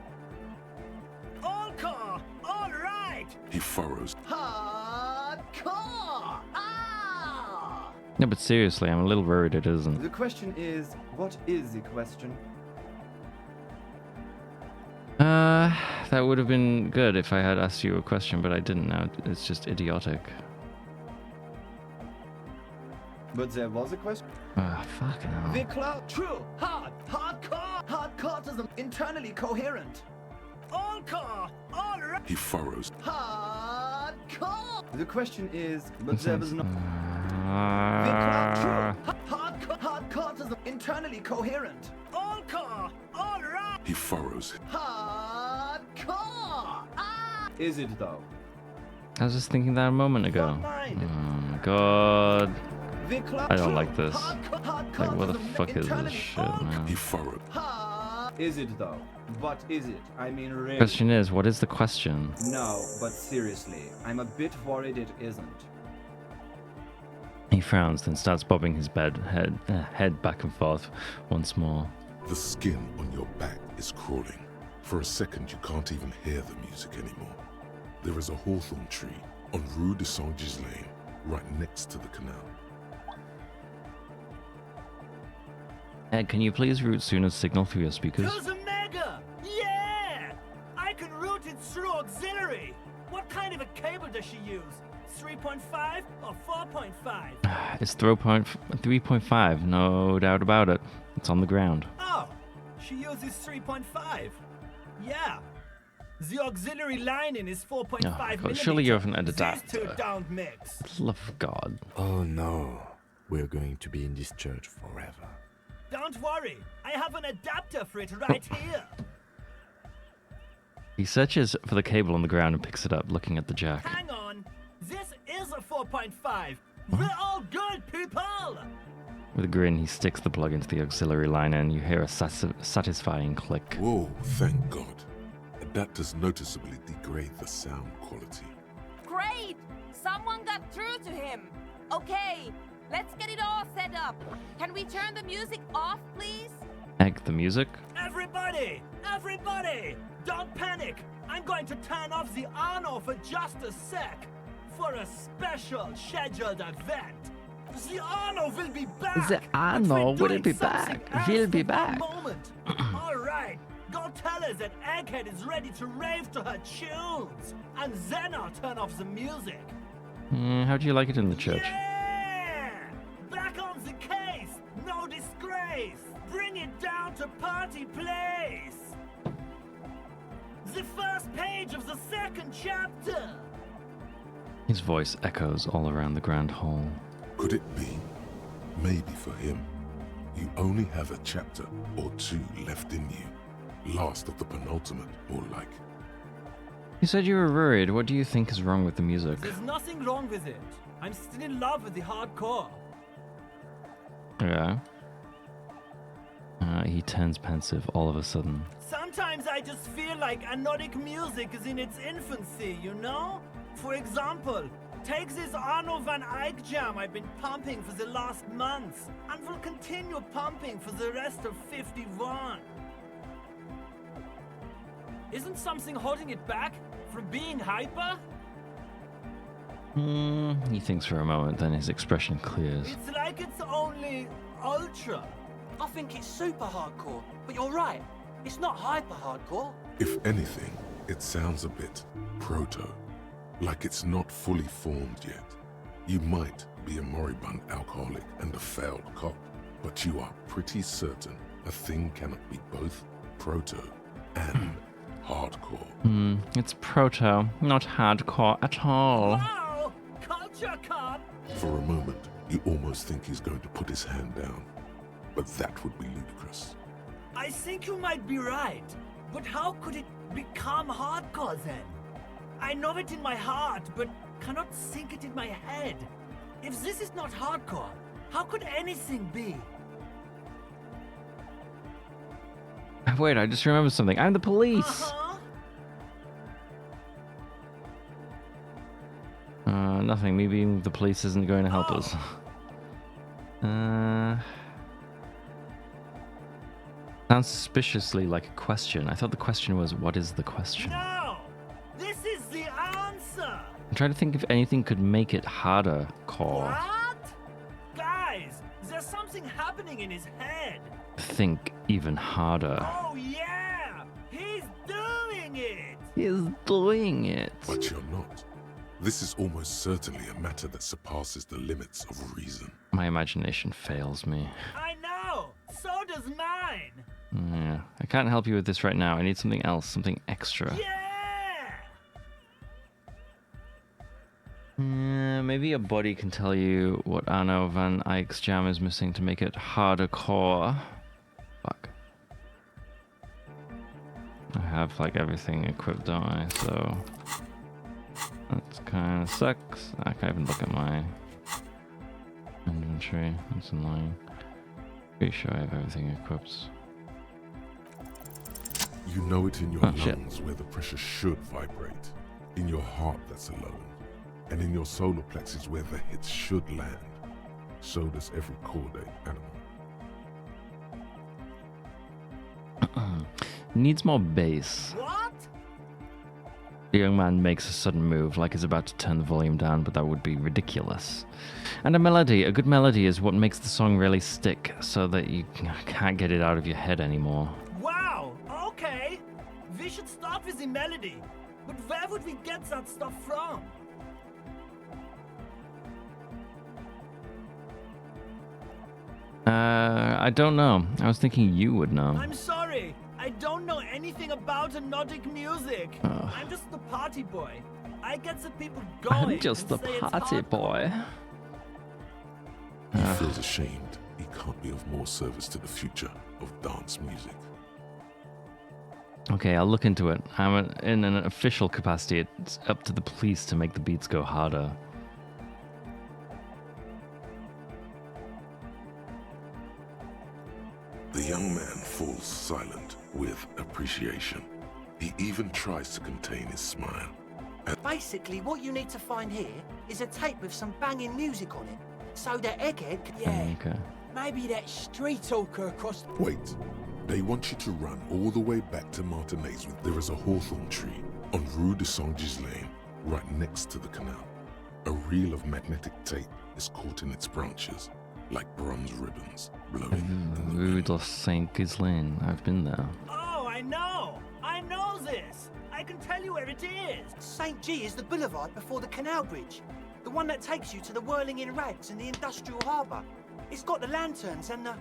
All core. All right. He furrows. Hardcore. Ah! No, but seriously, I'm a little worried it isn't. The question is, what is the question? That would have been good if I had asked you a question, but I didn't know. It's just idiotic. But there was a question. Fucking hell. We're close. True. Hardcore to the internally coherent. All core. All right. He furrows. Hardcore. The question is, but there was no... Hardcore to the internally coherent. All core. All right. He furrows. Hardcore. Ah! Is it though? I was just thinking that a moment ago. Oh my god. I don't like this. Like, what the fuck is this shit, man? He furrowed. Is it though? What is it? I mean, really? Question is, what is the question? No, but seriously, I'm a bit worried it isn't. He frowns, then starts bobbing his head back and forth once more. The skin on your back is crawling. For a second, you can't even hear the music anymore. There is a hawthorn tree on Rue de Saint-Gislain, right next to the canal. Ed, can you please route Suna's signal through your speakers? To the mega! Yeah! I can route it through auxiliary. What kind of a cable does she use? 3.5 or 4.5? It's 3.5, no doubt about it. It's on the ground. Oh, she uses 3.5. Yeah. The auxiliary lining is 4.5 millimeters. Surely you haven't an adapter. These two don't mix. Love of God. Oh no, we're going to be in this church forever. Don't worry, I have an adapter for it right here. He searches for the cable on the ground and picks it up, looking at the jack. Hang on, this is a 4.5. We're all good people. With a grin, he sticks the plug into the auxiliary line and you hear a satisfying click. Whoa, thank God. Adapters noticeably degrade the sound quality. Great! Someone got through to him. Okay, let's get it all set up. Can we turn the music off, please? Egg the music? Everybody! Everybody! Don't panic! I'm going to turn off the Arno for just a sec. For a special scheduled event. The Arno will be back! The Arno will be back. Will be back. Alright, go tell her that Egghead is ready to rave to her tunes. And then I'll turn off the music. How do you like it in the church? Yeah! Back on the case! No disgrace! Bring it down to party place! The first page of the second chapter! His voice echoes all around the grand hall. Could it be? Maybe for him, you only have a chapter or two left in you. Last of the penultimate, more like. You said you were worried. What do you think is wrong with the music? There's nothing wrong with it. I'm still in love with the hardcore. Yeah. He turns pensive all of a sudden. Sometimes I just feel like anodic music is in its infancy, you know? For example, take this Arno van Eyck jam I've been pumping for the last months, and will continue pumping for the rest of 51. Isn't something holding it back from being hyper? He thinks for a moment, then his expression clears. It's like it's only ultra. I think it's super hardcore, but you're right. It's not hyper hardcore. If anything, it sounds a bit proto. Like it's not fully formed yet. You might be a moribund alcoholic and a failed cop, but you are pretty certain a thing cannot be both proto and hardcore. It's proto, not hardcore at all. Wow! Culture cop! For a moment, you almost think he's going to put his hand down, but that would be ludicrous. I think you might be right, but how could it become hardcore then? I know it in my heart, but cannot think it in my head. If this is not hardcore, how could anything be? Wait, I just remembered something. I'm the police! Nothing. Me being the police isn't going to help us. Sounds suspiciously like a question. I thought the question was, what is the question? No! This is the answer! I'm trying to think if anything could make it harder core. What? Guys, there's something happening in his head. Think even harder. Oh yeah! He's doing it! He's doing it. But you're not. This is almost certainly a matter that surpasses the limits of reason. My imagination fails me. I know! So does mine! Yeah, I can't help you with this right now. I need something else, something extra. Yeah! Maybe a body can tell you what Arno van Eyck's jam is missing to make it harder core. Fuck. I have like everything equipped, don't I? So that kind of sucks. I can't even look at my inventory. That's annoying. Pretty sure I have everything equipped. You know it in your lungs where the pressure should vibrate, in your heart that's alone, and in your solar plexus where the hits should land. So does every chordate animal. Needs more bass. What? The young man makes a sudden move, like he's about to turn the volume down, but that would be ridiculous. And a good melody is what makes the song really stick, so that you can't get it out of your head anymore. Wow! Okay! We should start with the melody. But where would we get that stuff from? I don't know. I was thinking you would know. I'm sorry. I don't know anything about Nordic music. I'm just the party boy. I get the people going. I'm just the party boy. He feels ashamed he can't be of more service to the future of dance music. Okay, I'll look into it. In an official capacity. It's up to the police to make the beats go harder. The young man falls silent with appreciation. He even tries to contain his smile. Basically, what you need to find here is a tape with some banging music on it, so that Egghead can... Yeah, Okay. maybe that street talker across... Wait. They want you to run all the way back to Martinez. There is a hawthorn tree on Rue de Saint-Ghislain, right next to the canal. A reel of magnetic tape is caught in its branches, like bronze ribbons, blowing in the Rue wind. de Saint-Ghislain. I've been there. Oh, I know! I know this! I can tell you where it is! St. G is the boulevard before the canal bridge. The one that takes you to the whirling in rags and the industrial harbour. It's got the lanterns and the...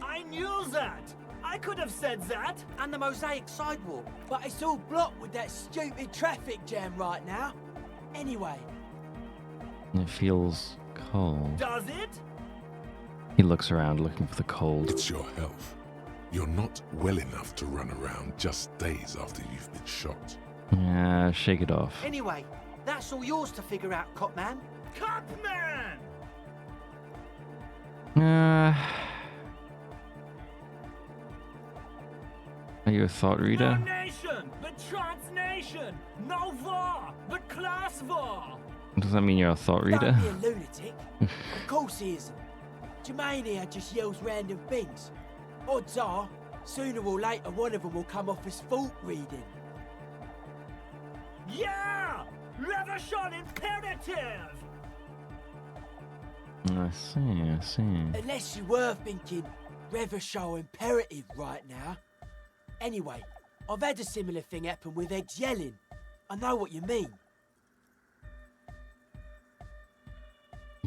I knew that! I could have said that! And the mosaic sidewalk. But it's all blocked with that stupid traffic jam right now. Anyway. It feels cold. Does it? He looks around looking for the cold. It's your health. You're not well enough to run around just days after you've been shot. Yeah, shake it off. Anyway, that's all yours to figure out, Copman. Copman! Are you a thought reader? No nation, but transnation! No war, but class war! Does that mean you're a thought reader? Don't be a lunatic. Of course he isn't. Jermaine here just yells random things. Odds are, sooner or later one of them will come off as thought reading. Yeah! Revolution imperative! I see. Unless you were thinking Revershaw imperative right now. Anyway, I've had a similar thing happen with Eggs yelling. I know what you mean.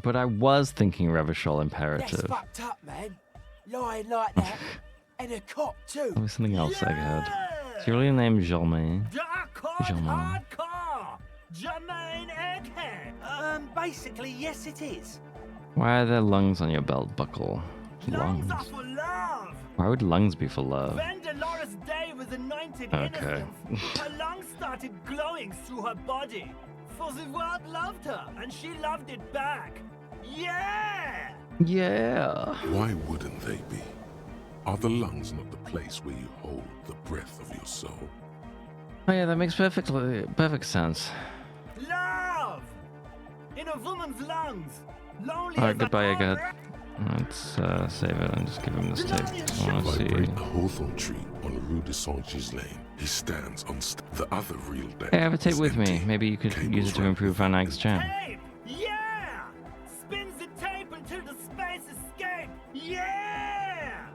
But I was thinking Revachol That's imperative. fucked up, man. Lying like that. And a cop too. There was something else I heard. Is your real name Germain? Hardcore! Jermaine Egghead! Basically, yes it is. Why are there lungs on your belt buckle? Lungs? Are for love! Why would lungs be for love? When Dolores Day was anointed Okay. innocence, her lungs started glowing through her body. For the world loved her, and she loved it back. Yeah! Yeah. Why wouldn't they be? Are the lungs not the place where you hold the breath of your soul? Oh yeah, that makes perfect sense. Love! In a woman's lungs. Lonely Alright, as a goodbye, cobra. Egghead. Let's save it and just give him this tape. I want to see. Vibrate a hawthorn tree on Rue de Saint-Gislain. He stands on the other real deck. Hey, I have a tape is with me. empty. Maybe you could use it to improve Van Eyck's jam. Tape! Yeah! Spins the tape until the space escape. Yeah!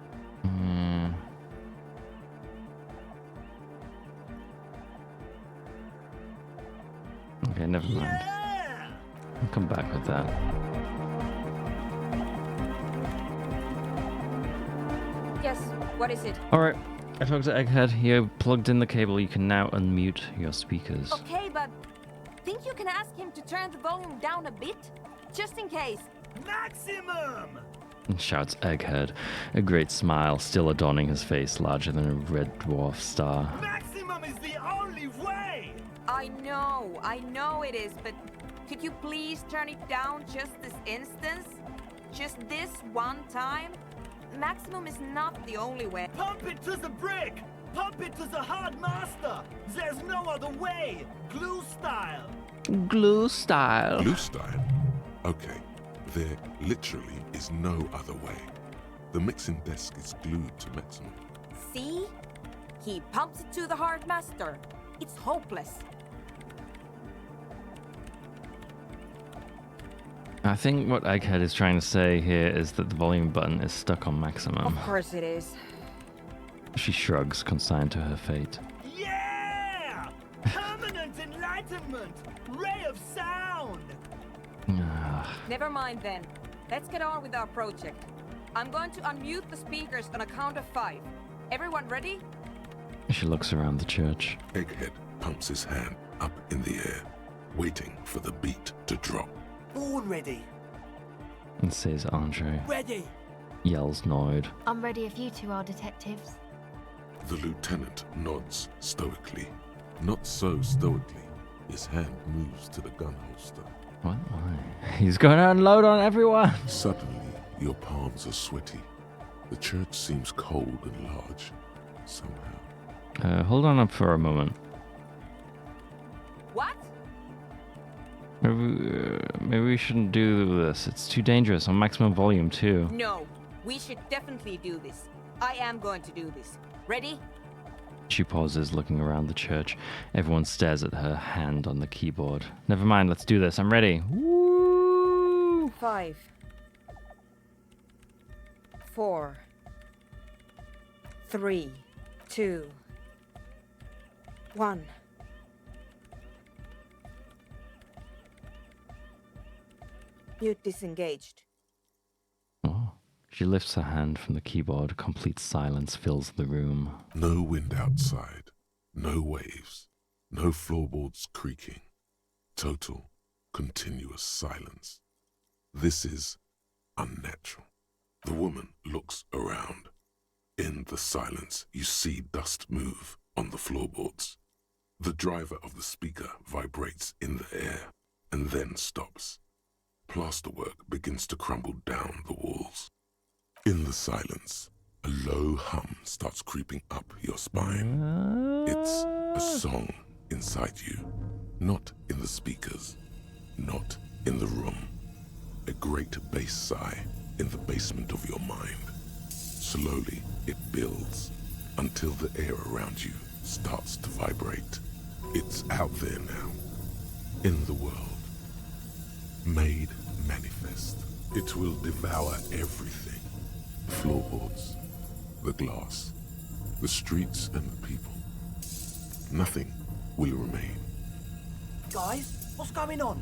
Okay, never mind. Yeah! I'll come back with that. Yes, what is it? Alright, I talked to Egghead. You plugged in the cable. You can now unmute your speakers. Okay, but think you can ask him to turn the volume down a bit? Just in case. Maximum! Shouts Egghead, a great smile still adorning his face larger than a red dwarf star. Maximum is the only way! I know it is, but could you please turn it down just this instance? Just this one time? Maximum is not the only way. Pump it to the brick! Pump it to the hard master! There's no other way! Glue style! Glue style. Glue style? Okay, there literally is no other way. The mixing desk is glued to maximum. See? He pumps it to the hard master. It's hopeless. I think what Egghead is trying to say here is that the volume button is stuck on maximum. Of course it is. She shrugs, consigned to her fate. Yeah! Permanent enlightenment! Ray of sound! Never mind then. Let's get on with our project. I'm going to unmute the speakers on a count of 5. Everyone ready? She looks around the church. Egghead pumps his hand up in the air, waiting for the beat to drop. Born ready. And says Andre. Ready. Yells Noid. I'm ready if you two are detectives. The lieutenant nods stoically. Not so stoically. His hand moves to the gun holster. What? Why? He's going to unload on everyone! Suddenly, your palms are sweaty. The church seems cold and large, somehow. Hold on up for a moment. What? Maybe we shouldn't do this. It's too dangerous on maximum volume too. No, we should definitely do this. I am going to do this. Ready? She pauses, looking around the church. Everyone stares at her hand on the keyboard. Never mind, let's do this. I'm ready. Woo! 5, 4, 3, 2, 1. Mute disengaged. Oh. She lifts her hand from the keyboard. Complete silence fills the room. No wind outside, no waves, no floorboards creaking. Total, continuous silence. This is unnatural. The woman looks around. In the silence, you see dust move on the floorboards. The driver of the speaker vibrates in the air and then stops. Plasterwork begins to crumble down the walls. In the silence, a low hum starts creeping up your spine. It's a song inside you, not in the speakers, not in the room. A great bass sigh in the basement of your mind. Slowly, it builds until the air around you starts to vibrate. It's out there now, in the world. Made manifest. It will devour everything. The floorboards, the glass, the streets and the people. Nothing will remain. Guys, what's going on?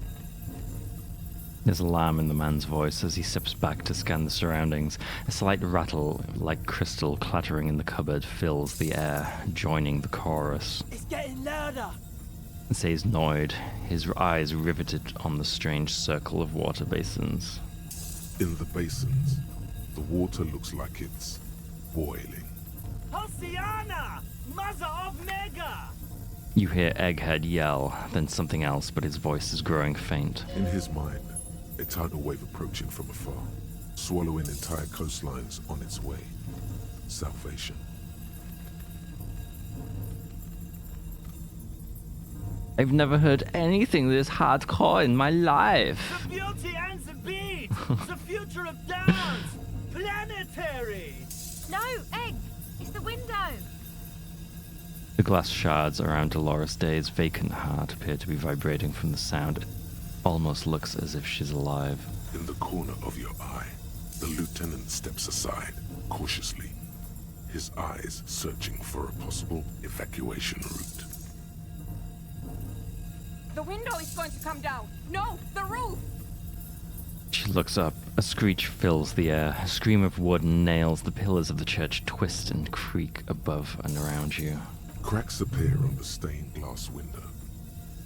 There's alarm in the man's voice as he steps back to scan the surroundings. A slight rattle, like crystal clattering in the cupboard, fills the air, joining the chorus. It's getting louder. Says Noid, his eyes riveted on the strange circle of water basins. In the basins, the water looks like it's boiling. Hosiana! Mother of Mega! You hear Egghead yell, then something else, but his voice is growing faint. In his mind, a tidal wave approaching from afar, swallowing entire coastlines on its way. Salvation. I've never heard anything this hardcore in my life. The beauty and the beat! The future of dance! Planetary! No, Egg! It's the window! The glass shards around Dolores Day's vacant heart appear to be vibrating from the sound. It almost looks as if she's alive. In the corner of your eye, the lieutenant steps aside, cautiously, his eyes searching for a possible evacuation route. The window is going to come down! No, the roof! She looks up. A screech fills the air. A scream of wood and nails. The pillars of the church twist and creak above and around you. Cracks appear on the stained glass window.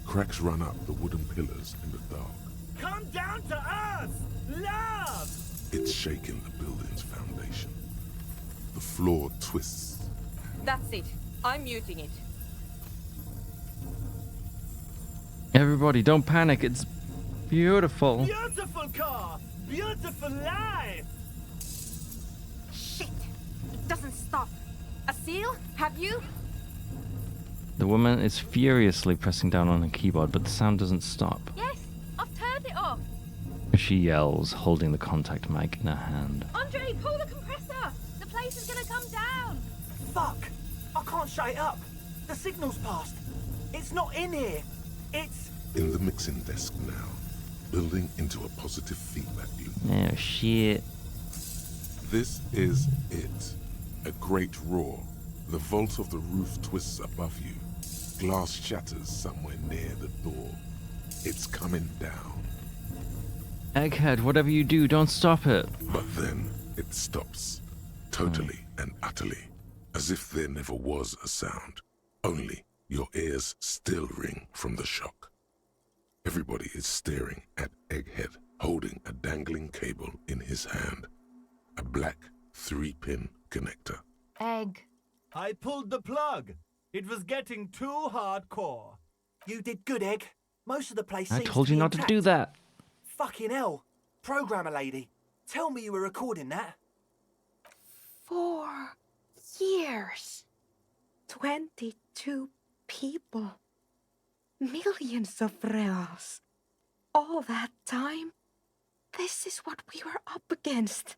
Cracks run up the wooden pillars in the dark. Come down to us! Love! It's shaking the building's foundation. The floor twists. That's it. I'm muting it. Everybody, don't panic. It's beautiful. Beautiful car! Beautiful life! Shit! It doesn't stop. A seal? Have you? The woman is furiously pressing down on her keyboard, but the sound doesn't stop. Yes, I've turned it off. She yells, holding the contact mic in her hand. Andre, pull the compressor! The place is gonna come down! Fuck! I can't shut it up. The signal's passed. It's not in here. It's... In the mixing desk now, building into a positive feedback loop. Oh, shit. This is it. A great roar. The vault of the roof twists above you. Glass shatters somewhere near the door. It's coming down. Egghead, whatever you do, don't stop it. But then it stops. Totally and utterly. As if there never was a sound. Only your ears still ring from the shock. Everybody is staring at Egghead, holding a dangling cable in his hand. A black 3-pin connector. Egg. I pulled the plug. It was getting too hardcore. You did good, Egg. Most of the place I seems told to you be not to intact. do that. Fucking hell. Programmer lady, tell me you were recording that. 4 years. 22 people. Millions of reals. All that time? This is what we were up against.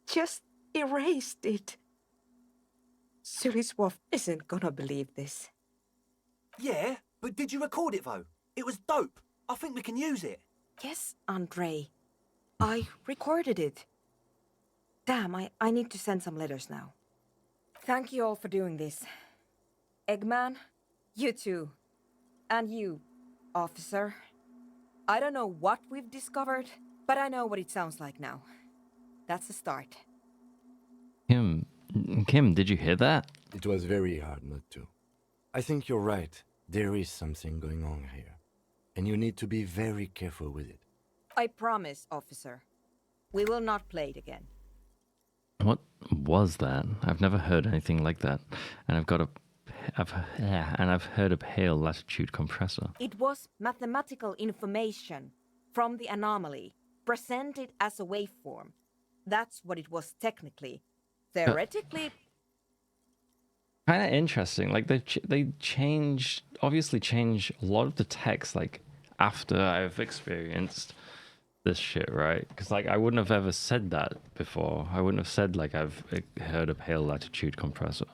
Just erased it. Suliswolf isn't gonna believe this. Yeah, but did you record it though? It was dope. I think we can use it. Yes, Andre. I recorded it. Damn, I need to send some letters now. Thank you all for doing this. Eggman, you too. And you, officer. I don't know what we've discovered, but I know what it sounds like now. That's a start. Kim, did you hear that? It was very hard not to. I think you're right. There is something going on here. And you need to be very careful with it. I promise, officer. We will not play it again. What was that? I've never heard anything like that. And I've heard a pale latitude compressor. It was mathematical information from the anomaly, presented as a waveform. That's what it was technically. Theoretically... Kind of interesting. Like they obviously change a lot of the text like after I've experienced this shit, right? Because like I wouldn't have ever said that before. I wouldn't have said like I've heard a pale latitude compressor.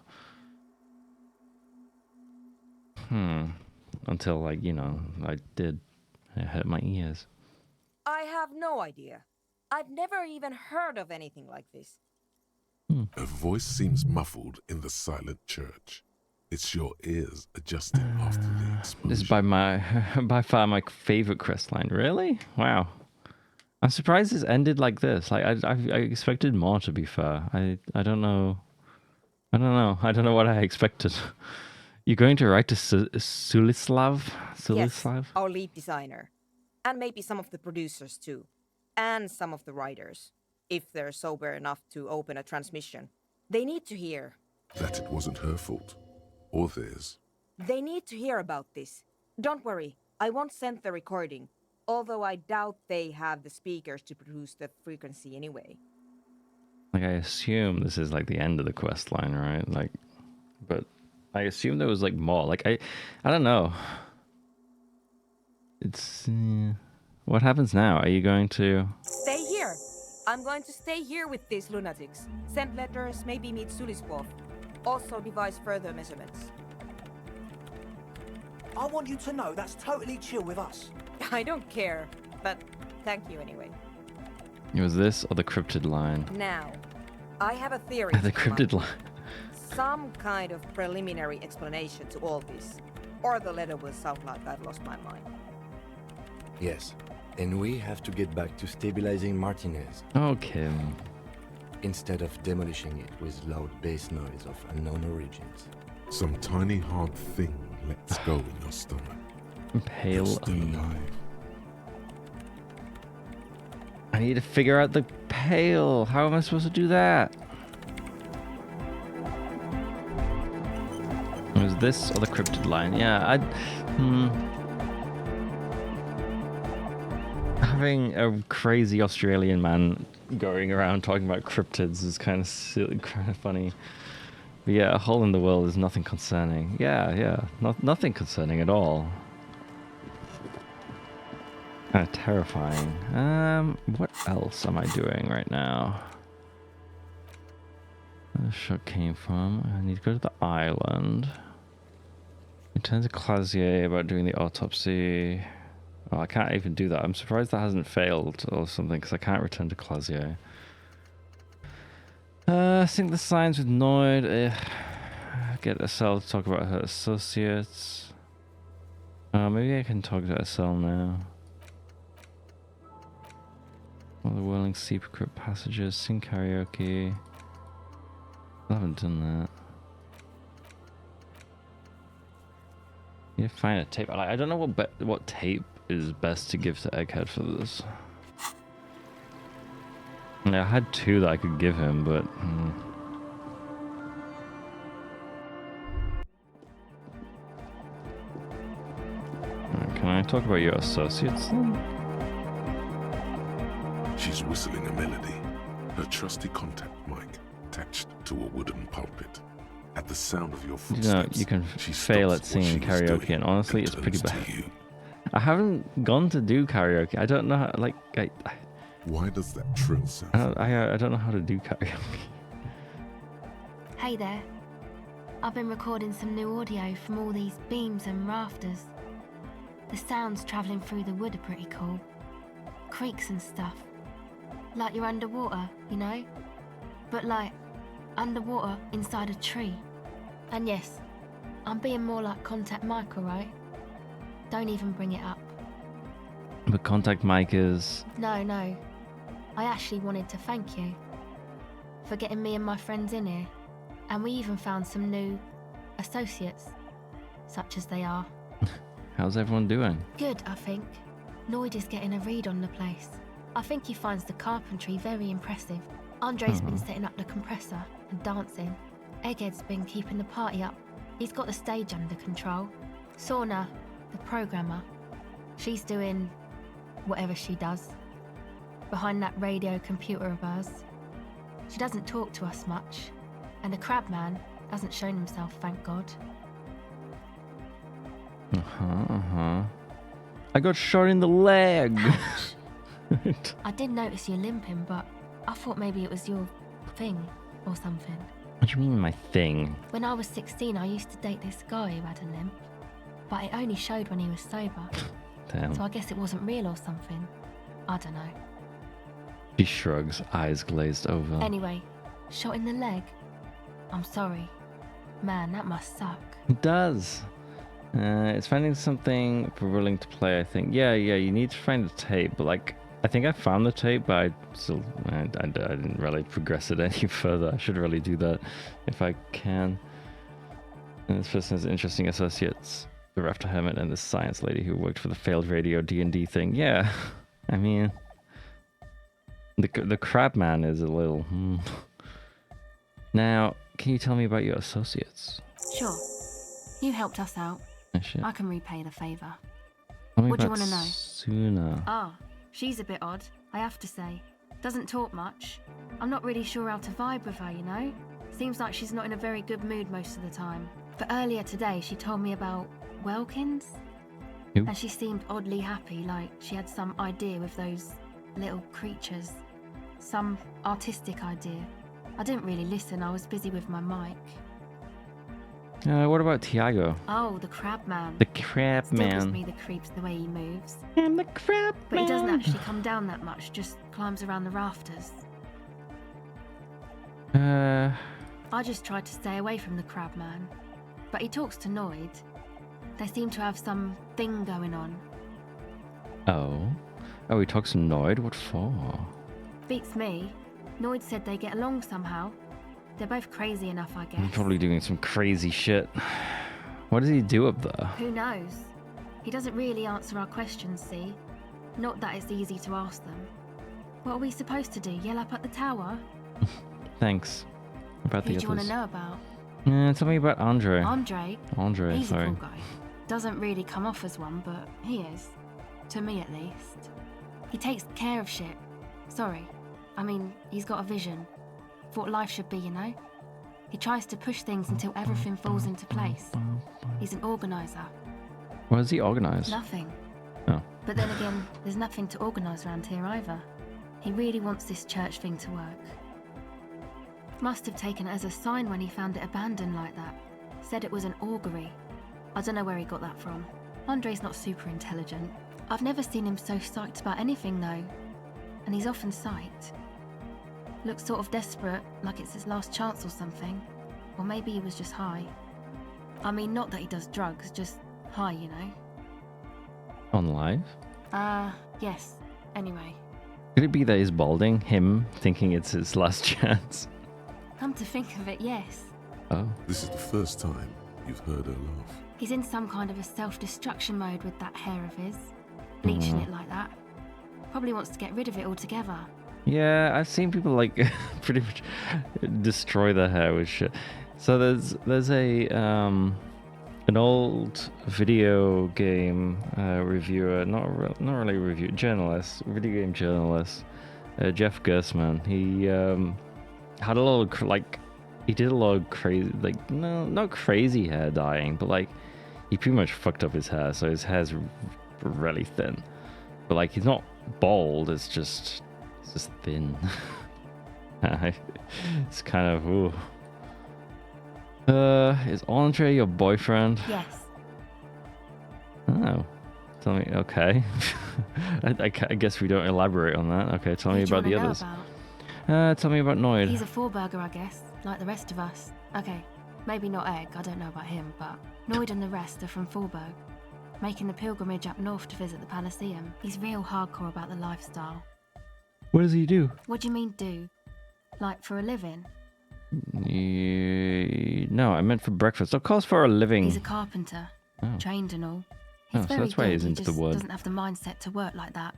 Until like, you know, I did. It hurt my ears. I have no idea. I've never even heard of anything like this. A voice seems muffled in the silent church. It's your ears adjusting after the exposure. This is by far my favorite quest line. Really? Wow. I'm surprised this ended like this. Like I expected more, to be fair. I don't know. I don't know what I expected. You're going to write to Sulislav? Yes, our lead designer. And maybe some of the producers too. And some of the writers. If they're sober enough to open a transmission. They need to hear. That it wasn't her fault. Or theirs. They need to hear about this. Don't worry, I won't send the recording. Although I doubt they have the speakers to produce the frequency anyway. Like, I assume this is like the end of the quest line, right? Like, but I assume there was like more. Like, I don't know. It's what happens now? Are you going to stay here? I'm going to stay here with these lunatics. Send letters, maybe meet Sulispov. Also devise further measurements. I want you to know that's totally chill with us. I don't care, but thank you anyway. It was this or the cryptid line? Now, I have a theory. The cryptid line. Some kind of preliminary explanation to all this. Or the letter will sound like I've lost my mind. Yes, and we have to get back to stabilizing Martinez. Okay. Instead of demolishing it with loud bass noise of unknown origins. Some tiny hard thing lets go in your stomach. Pale. You're still alive. I need to figure out the pale. How am I supposed to do that? Was this or the cryptid line? Yeah, having a crazy Australian man going around talking about cryptids is kind of silly, kind of funny. But yeah, a hole in the world is nothing concerning. Yeah, nothing concerning at all. Kind of terrifying. What else am I doing right now? Where the shot came from? I need to go to the island. Return to Clasier about doing the autopsy. Oh, I can't even do that. I'm surprised that hasn't failed or something, because I can't return to Clasier. Sync the signs with Noid. Get Estelle to talk about her associates. Maybe I can talk to Estelle now. All the whirling secret passages. Sing karaoke. I haven't done that. You find a tape. I don't know what tape is best to give to Egghead for this. Yeah, I had two that I could give him, but Can I talk about your associates then? She's whistling a melody, her trusty contact mic attached to a wooden pulpit. At the sound of your footsteps, you can fail at singing karaoke, and honestly, it's pretty bad. I haven't gone to do karaoke. I don't know how, Why does that trill sound? I don't know how to do karaoke. Hey there. I've been recording some new audio from all these beams and rafters. The sounds travelling through the wood are pretty cool. Creaks and stuff. Like you're underwater, you know? But like, underwater inside a tree. And yes, I'm being more like Contact Mike, alright? Don't even bring it up. But Contact Mike is... No. I actually wanted to thank you for getting me and my friends in here. And we even found some new associates, such as they are. How's everyone doing? Good, I think. Noid is getting a read on the place. I think he finds the carpentry very impressive. Andre's been setting up the compressor and dancing. Egghead's been keeping the party up. He's got the stage under control. Sorna, the programmer, she's doing whatever she does behind that radio computer of hers. She doesn't talk to us much, and the crabman hasn't shown himself, thank God. I got shot in the leg. I did notice you limping, but I thought maybe it was your thing or something. What do you mean, my thing? When I was 16, I used to date this guy who had a limp, but it only showed when he was sober. Damn. So I guess it wasn't real or something. I don't know. She shrugs, eyes glazed over. Anyway, shot in the leg. I'm sorry. Man, that must suck. It does. It's finding something for willing to play, I think. Yeah, you need to find the tape, but like, I think I found the tape, but I didn't really progress it any further. I should really do that if I can. And this person has interesting associates. The Rafter Hermit and the science lady who worked for the failed radio D&D thing. Yeah, I mean, the crab man is a little... Now, can you tell me about your associates? Sure. You helped us out. Oh, shit. I can repay the favour. What do you want to know? Suna. Ah, she's a bit odd, I have to say. Doesn't talk much. I'm not really sure how to vibe with her, you know? Seems like she's not in a very good mood most of the time. But earlier today, she told me about Welkins. Who? And she seemed oddly happy, like she had some idea with those little creatures. Some artistic idea. I didn't really listen, I was busy with my mic. What about Tiago? Oh, the crab man. The crab Still gives man. me the creeps the way he moves. I'm the crab But he doesn't man. actually come down that much, just climbs around the rafters. I just tried to stay away from the crab man. But he talks to Noid. They seem to have some thing going on. Oh, he talks to Noid? What for? Beats me. Noid said they get along somehow. They're both crazy enough, I guess. He's probably doing some crazy shit. What does he do up there? Who knows? He doesn't really answer our questions, see? Not that it's easy to ask them. What are we supposed to do? Yell up at the tower? Thanks. About Who the do you want others. to know about? Tell me about Andre. Andre? He's Sorry. a cool guy. Doesn't really come off as one, but he is. To me, at least. He takes care of shit. Sorry. I mean, he's got a vision. For what life should be, you know? He tries to push things until everything falls into place. He's an organizer. What does he organize? Nothing. Oh. But then again, there's nothing to organise around here either. He really wants this church thing to work. Must have taken it as a sign when he found it abandoned like that. Said it was an augury. I don't know where he got that from. Andre's not super intelligent. I've never seen him so psyched about anything though. And he's often psyched. Looks sort of desperate, like it's his last chance or something. Or maybe he was just high. I mean, not that he does drugs, just high, you know? On live? Yes. Anyway. Could it be that he's balding? Him thinking it's his last chance? Come to think of it, yes. Oh. This is the first time you've heard her laugh. He's in some kind of a self-destruction mode with that hair of his. Bleaching it like that. Probably wants to get rid of it altogether. Yeah, I've seen people like pretty much destroy their hair with shit. So there's a an old video game reviewer, not really review journalist, video game journalist, Jeff Gersman. He had a lot of he did a lot of crazy, like, no, not crazy hair dyeing, but like he pretty much fucked up his hair, so his hair's really thin. But like he's not bald, it's just thin. It's kind of, ooh. Is Andre your boyfriend? Yes. Oh. Tell me, okay. I guess we don't elaborate on that. Okay, tell me about the others. Tell me about Noid. He's a four-burger, I guess, like the rest of us. Okay, maybe not Egg, I don't know about him, but Noid and the rest are from Forberg, making the pilgrimage up north to visit the Elysium. He's real hardcore about the lifestyle. What does he do? What do you mean do? Like for a living? No, I meant for breakfast. Of course, for a living. He's a carpenter, trained and all. He's so very that's why good. he's into he the just wood. doesn't have the mindset to work like that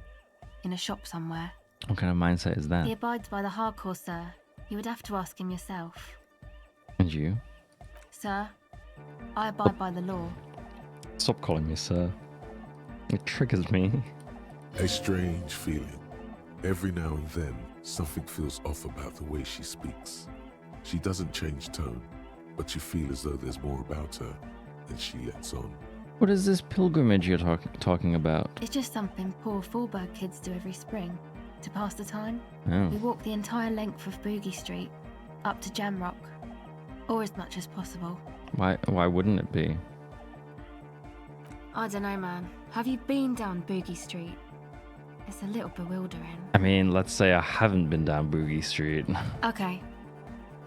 in a shop somewhere. What kind of mindset is that? He abides by the hardcore, sir. You would have to ask him yourself. And you? Sir, I abide by the law. Stop calling me sir. It triggers me. A strange feeling. Every now and then, something feels off about the way she speaks. She doesn't change tone, but you feel as though there's more about her than she lets on. What is this pilgrimage you're talking about? It's just something poor Forberg kids do every spring to pass the time. Oh. We walk the entire length of Boogie Street up to Jamrock, or as much as possible. Why wouldn't it be? I don't know, man. Have you been down Boogie Street? It's a little bewildering. I mean, let's say I haven't been down Boogie Street. Okay.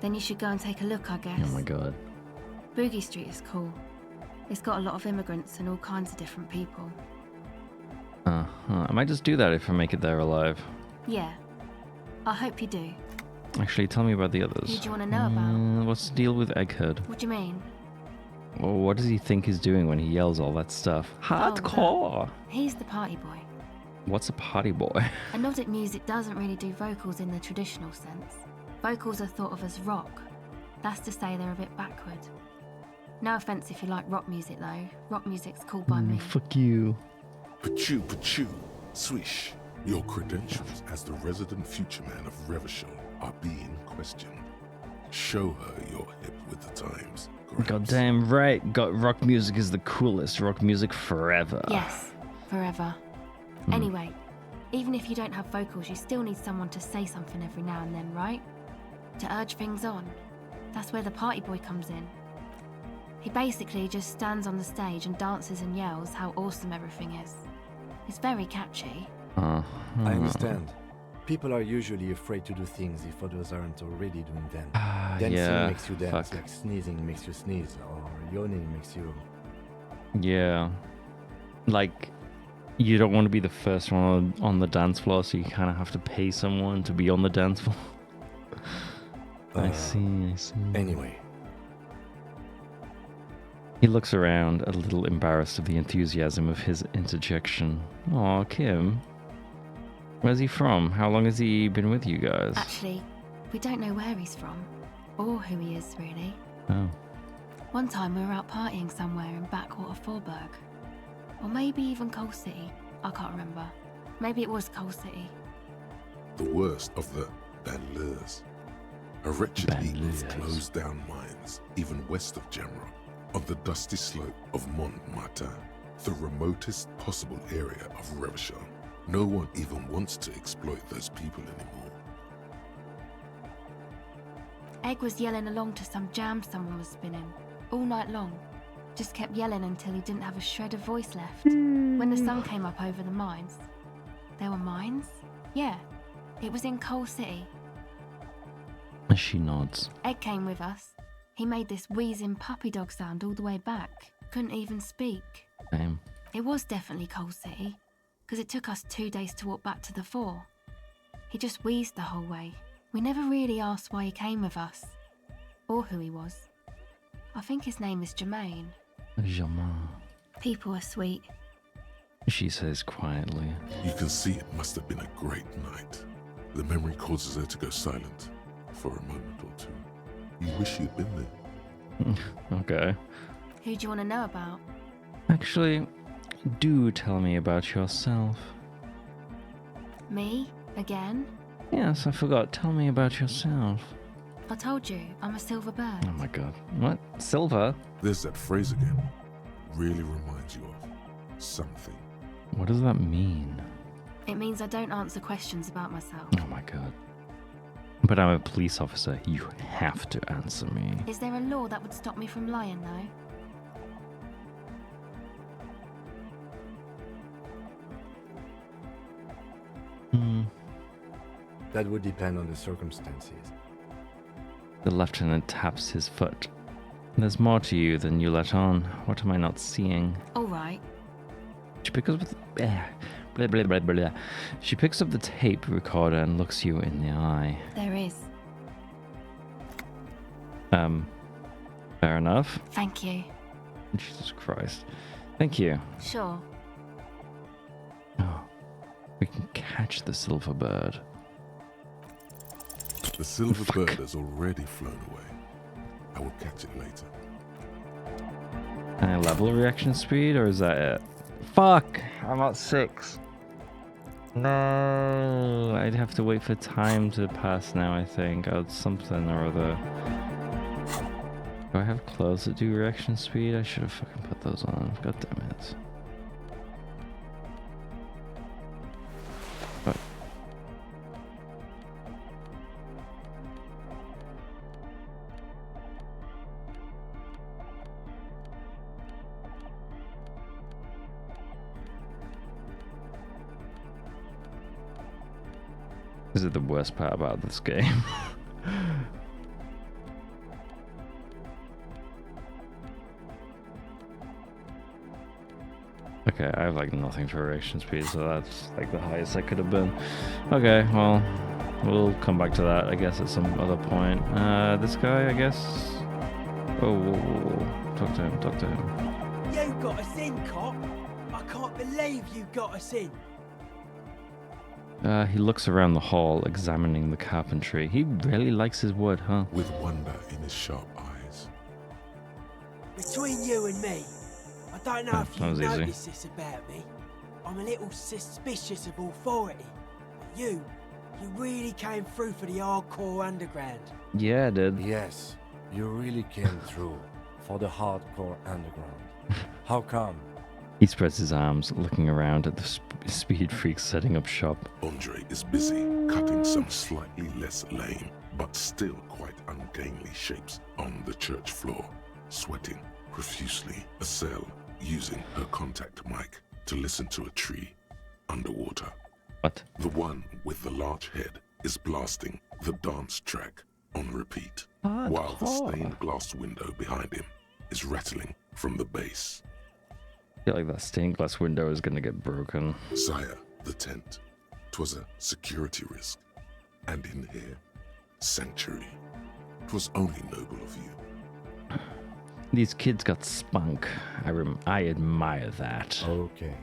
Then you should go and take a look, I guess. Oh my god. Boogie Street is cool. It's got a lot of immigrants and all kinds of different people. Uh-huh. I might just do that if I make it there alive. Yeah. I hope you do. Actually, tell me about the others. Who do you want to know about? What's the deal with Egghead? What do you mean? Well, what does he think he's doing when he yells all that stuff? Hardcore! He's the party boy. What's a party boy? And Nordic music doesn't really do vocals in the traditional sense. Vocals are thought of as rock. That's to say they're a bit backward. No offense if you like rock music though. Rock music's called by me. Fuck you. Pachoo, swish. Your credentials as the resident future man of Revachol are being questioned. Show her you're hip with the times. Goddamn right. Rock music is the coolest. Rock music forever. Yes, forever. Anyway, even if you don't have vocals, you still need someone to say something every now and then, right? To urge things on. That's where the party boy comes in. He basically just stands on the stage and dances and yells how awesome everything is. It's very catchy. I understand. People are usually afraid to do things if others aren't already doing them. Dancing makes you dance, like sneezing makes you sneeze, or yawning makes you... Yeah. Like, you don't want to be the first one on the dance floor, so you kind of have to pay someone to be on the dance floor. I see. Anyway. He looks around, a little embarrassed of the enthusiasm of his interjection. Aw, Kim. Where's he from? How long has he been with you guys? Actually, we don't know where he's from, or who he is, really. Oh. One time we were out partying somewhere in backwater Forburg. Or maybe even Coal City. I can't remember. Maybe it was Coal City. The worst of the banlieues. A wretched heap of closed down mines, even west of Jamrock, on the dusty slope of Montmartin, the remotest possible area of Revachol. No one even wants to exploit those people anymore. Egg was yelling along to some jam someone was spinning, all night long. Just kept yelling until he didn't have a shred of voice left. When the sun came up over the mines. There were mines? Yeah, it was in Coal City. She nods. Egg came with us. He made this wheezing puppy dog sound all the way back. Couldn't even speak. Same. It was definitely Coal City, because it took us 2 days to walk back to the fort. He just wheezed the whole way. We never really asked why he came with us, or who he was. I think his name is Jermaine. Germain. People are sweet. She says quietly. You can see it must have been a great night. The memory causes her to go silent for a moment or two. You wish you'd been there. Okay. Who do you want to know about? Actually, do tell me about yourself. Me? Again? Yes, I forgot. Tell me about yourself. I told you, I'm a silver bird. Oh my god. What? Silver? There's that phrase again. Really reminds you of something. What does that mean? It means I don't answer questions about myself. Oh my god. But I'm a police officer. You have to answer me. Is there a law that would stop me from lying, though? That would depend on the circumstances. The lieutenant taps his foot. There's more to you than you let on. What am I not seeing? All right. She picks up blah, blah, blah, blah. She picks up the tape recorder and looks you in the eye. There is. Fair enough. Thank you. Jesus Christ. Thank you. Sure. Oh, we can catch the silver bird. The silver bird has already flown away. I will catch it later. Can I level reaction speed, or is that it? Fuck! I'm at 6. No, I'd have to wait for time to pass now, I think. Or something or other. Do I have clothes that do reaction speed? I should have fucking put those on. God damn it. But this is the worst part about this game. Okay, I have like nothing for reaction speed, so that's like the highest I could have been. Okay, well, we'll come back to that, I guess, at some other point. This guy, I guess. Oh, whoa, whoa, whoa. Talk to him. Talk to him. You got us in, cop. I can't believe you got us in. He looks around the hall, examining the carpentry. He really likes his wood, huh? With wonder in his sharp eyes. Between you and me, I don't know if you easy. noticed this about me. I'm a little suspicious of authority. But you really came through for the hardcore underground. Yeah, I did. Yes, you really came through for the hardcore underground. How come? He spreads his arms, looking around at the speed freaks setting up shop. Andre is busy cutting some slightly less lame, but still quite ungainly shapes on the church floor, sweating profusely. Estelle using her contact mic to listen to a tree underwater. What? The one with the large head is blasting the dance track on repeat, while the stained glass window behind him is rattling from the bass. I feel like that stained glass window is gonna get broken. Sire, the tent. 'Twas a security risk. And in here, sanctuary. 'Twas only noble of you. These kids got spunk. I admire that. Okay.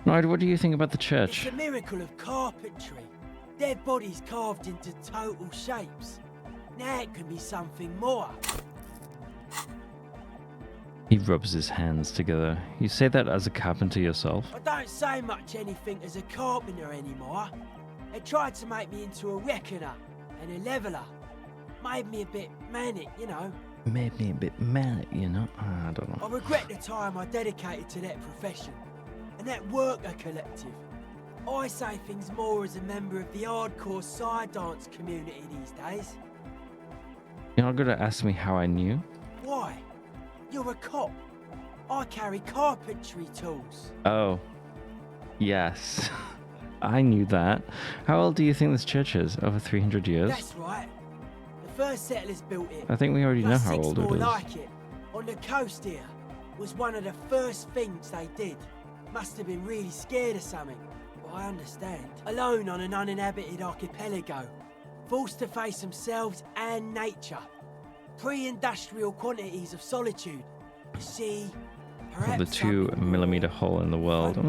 Nard, what do you think about the church? It's a miracle of carpentry. Their bodies carved into total shapes. Now it can be something more. He rubs his hands together. You say that as a carpenter yourself? I don't say much anything as a carpenter anymore. They tried to make me into a reckoner and a leveler. Made me a bit manic, you know. Made me a bit manic, you know? I don't know. I regret the time I dedicated to that profession and that worker collective. I say things more as a member of the hardcore side dance community these days. You're not gonna ask me how I knew? Why? You're a cop. I carry carpentry tools. Oh. Yes. I knew that. How old do you think this church is? Over 300 years? That's right. The first settlers built it. I think we already know Plus how six old more it is. like it. On the coast here was one of the first things they did. Must have been really scared of something. But I understand. Alone on an uninhabited archipelago. Forced to face themselves and nature. Pre-industrial quantities of solitude. You see, perhaps The 2mm hole in the world. I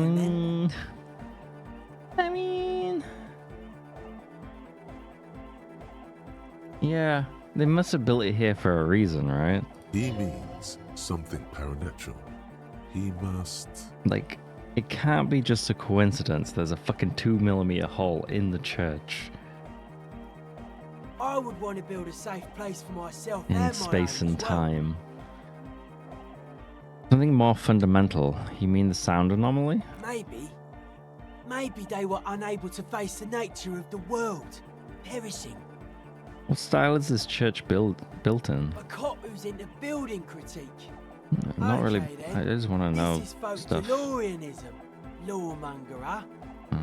mean... Yeah, they must have built it here for a reason, right? He means something paranatural. He must... Like, it can't be just a coincidence there's a fucking 2mm hole in the church. I would want to build a safe place for myself In and my space own and as well. time. Something more fundamental. You mean the sound anomaly? Maybe they were unable to face the nature of the world, perishing. What style is this church built in? A cop who's into building critique. Not really. then. I just want to know This is folk stuff. DeLoreanism, lawmongerer.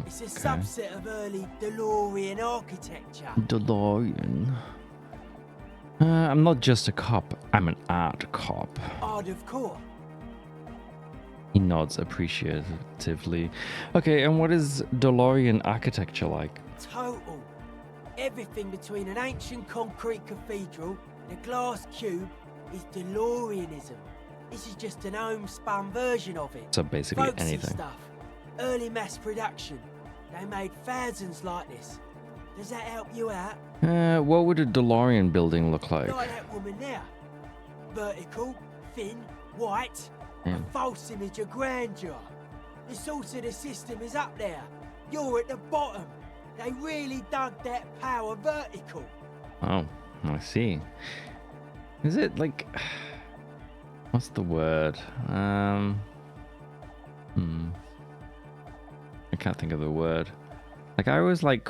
It's a subset of early DeLorean architecture. DeLorean. I'm not just a cop. I'm an art cop. Art of core. He nods appreciatively. Okay, and what is DeLorean architecture like? Total. Everything between an ancient concrete cathedral and a glass cube is DeLoreanism. This is just an homespun version of it. So basically Folksy anything. stuff. Early mass production. They made thousands like this. Does that help you out? What would a DeLorean building look like? Like that woman there. Vertical, thin, white, Yeah. a false image of grandeur. The source of the system is up there. You're at the bottom. They really dug that power vertical. Oh, I see. Is it like... What's the word? I can't think of the word. Like, I always like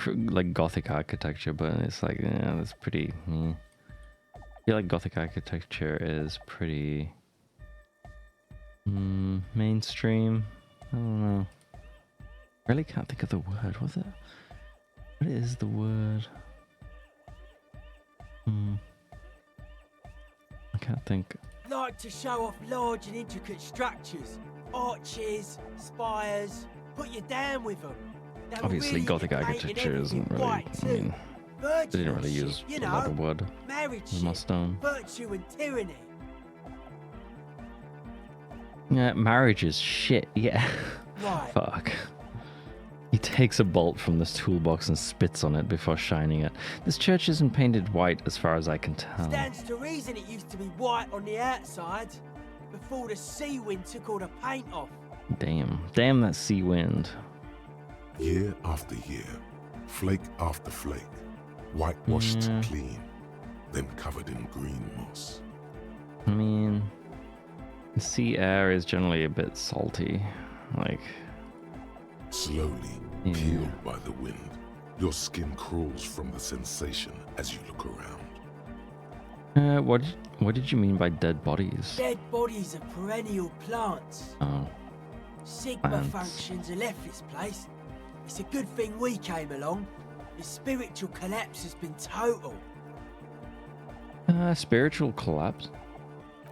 Gothic architecture, but it's like, yeah, that's pretty... I feel like Gothic architecture is pretty... mainstream? I don't know. Really can't think of the word, was it? What is the word? I can't think. Like to show off large and intricate structures. Arches, spires, put you down with them. They were Obviously, really Gothic into architecture painting isn't everything really. white I mean, too. they didn't really Virtue use shit, you a know, lot of wood. marriage More shit, stone. virtue and tyranny. Yeah, marriage is shit. Yeah. Right. Fuck. He takes a bolt from this toolbox and spits on it before shining it. This church isn't painted white as far as I can tell. Stands to reason it used to be white on the outside before the sea wind took all the paint off. Damn. Damn that sea wind. Year after year, flake after flake, whitewashed clean, then covered in green moss. I mean, the sea air is generally a bit salty. Like, slowly peeled by the wind, your skin crawls from the sensation as you look around. What did you mean by dead bodies? Dead bodies are perennial plants. Oh. Sigma Plants. functions have left this place. It's a good thing we came along. The spiritual collapse has been total. Spiritual collapse?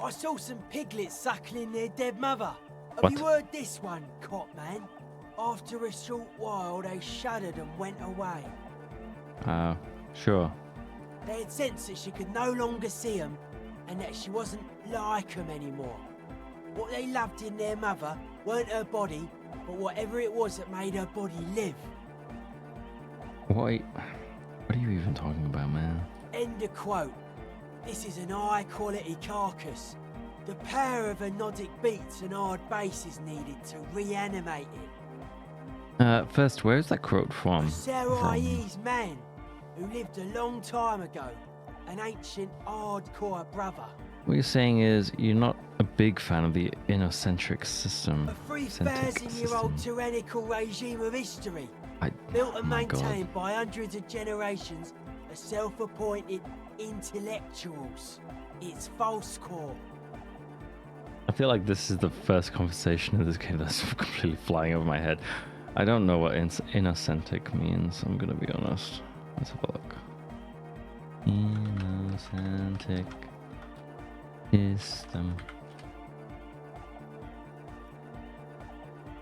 I saw some piglets suckling their dead mother. Have What? you heard this one, cop man? After a short while, they shuddered and went away. Sure. They had sensed that she could no longer see them, and that she wasn't like them anymore. What they loved in their mother weren't her body, but whatever it was that made her body live. What are you even talking about, man? End of quote. This is an high-quality carcass. The power of anodic beats and hard bass is needed to reanimate it. First, where's that quote from? Sarai-E's man, who lived a long time ago. An ancient, hardcore brother. What you're saying is you're not a big fan of the inocentric system. A 3,000-year-old tyrannical regime of history. Built and maintained by hundreds of generations of self-appointed intellectuals. It's false core. I feel like this is the first conversation in this game that's completely flying over my head. I don't know what inocentric means, I'm gonna be honest. Let's have a look. Inocentric system.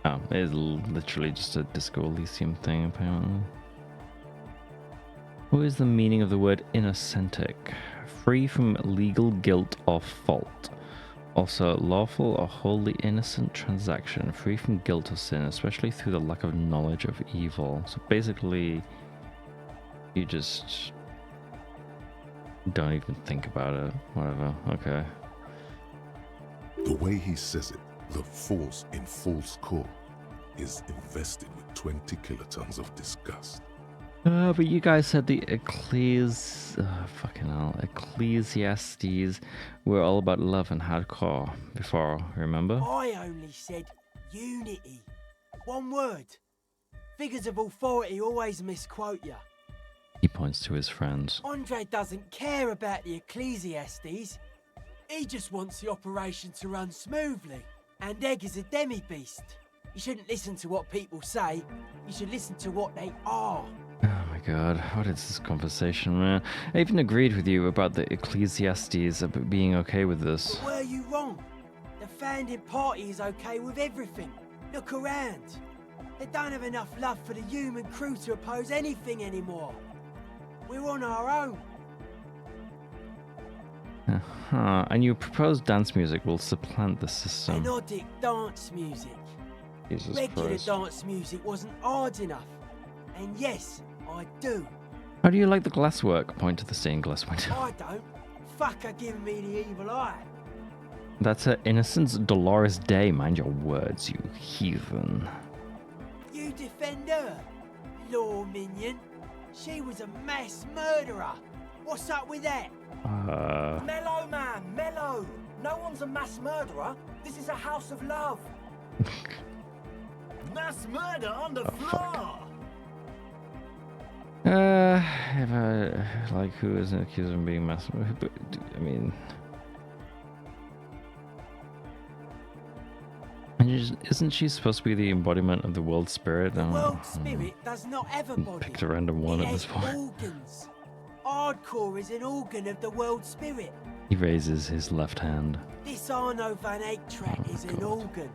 Oh, it is literally just a Disco Elysium thing, apparently. What is the meaning of the word inocentric? Free from legal guilt or fault. Also, lawful or wholly innocent transaction, free from guilt or sin, especially through the lack of knowledge of evil. So basically, you just don't even think about it. Whatever, okay. The way he says it, the force in false core is invested with 20 kilotons of disgust. But you guys said the Ecclesiastes were all about love and hardcore before, remember? I only said unity. One word. Figures of authority always misquote you. He points to his friends. Andre doesn't care about the Ecclesiastes. He just wants the operation to run smoothly. And Egg is a demi-beast. You shouldn't listen to what people say. You should listen to what they are. Oh my god, what is this conversation, man? I even agreed with you about the Ecclesiastes about being okay with this. But were you wrong? The founding party is okay with everything. Look around. They don't have enough love for the human crew to oppose anything anymore. We're on our own. And your proposed dance music will supplant the system. Melodic dance music. Jesus Regular Christ. dance music wasn't hard enough. And yes, I do. How do you like the glasswork? Point to the stained glass window. I don't. Fucker giving me the evil eye. That's her innocence Dolores Day. Mind your words, you heathen. You defend her, law minion. She was a mass murderer. What's up with that? Mellow, man, mellow. No one's a mass murderer. This is a house of love. Mass murder on the floor. Like, who isn't accused of being mass? But I mean, isn't she supposed to be the embodiment of the world spirit? The world spirit does not have a body. Picked a random one It at this has point. organs. Hardcore is an organ of the world spirit. He raises his left hand. This Arno van Eyck track is an organ.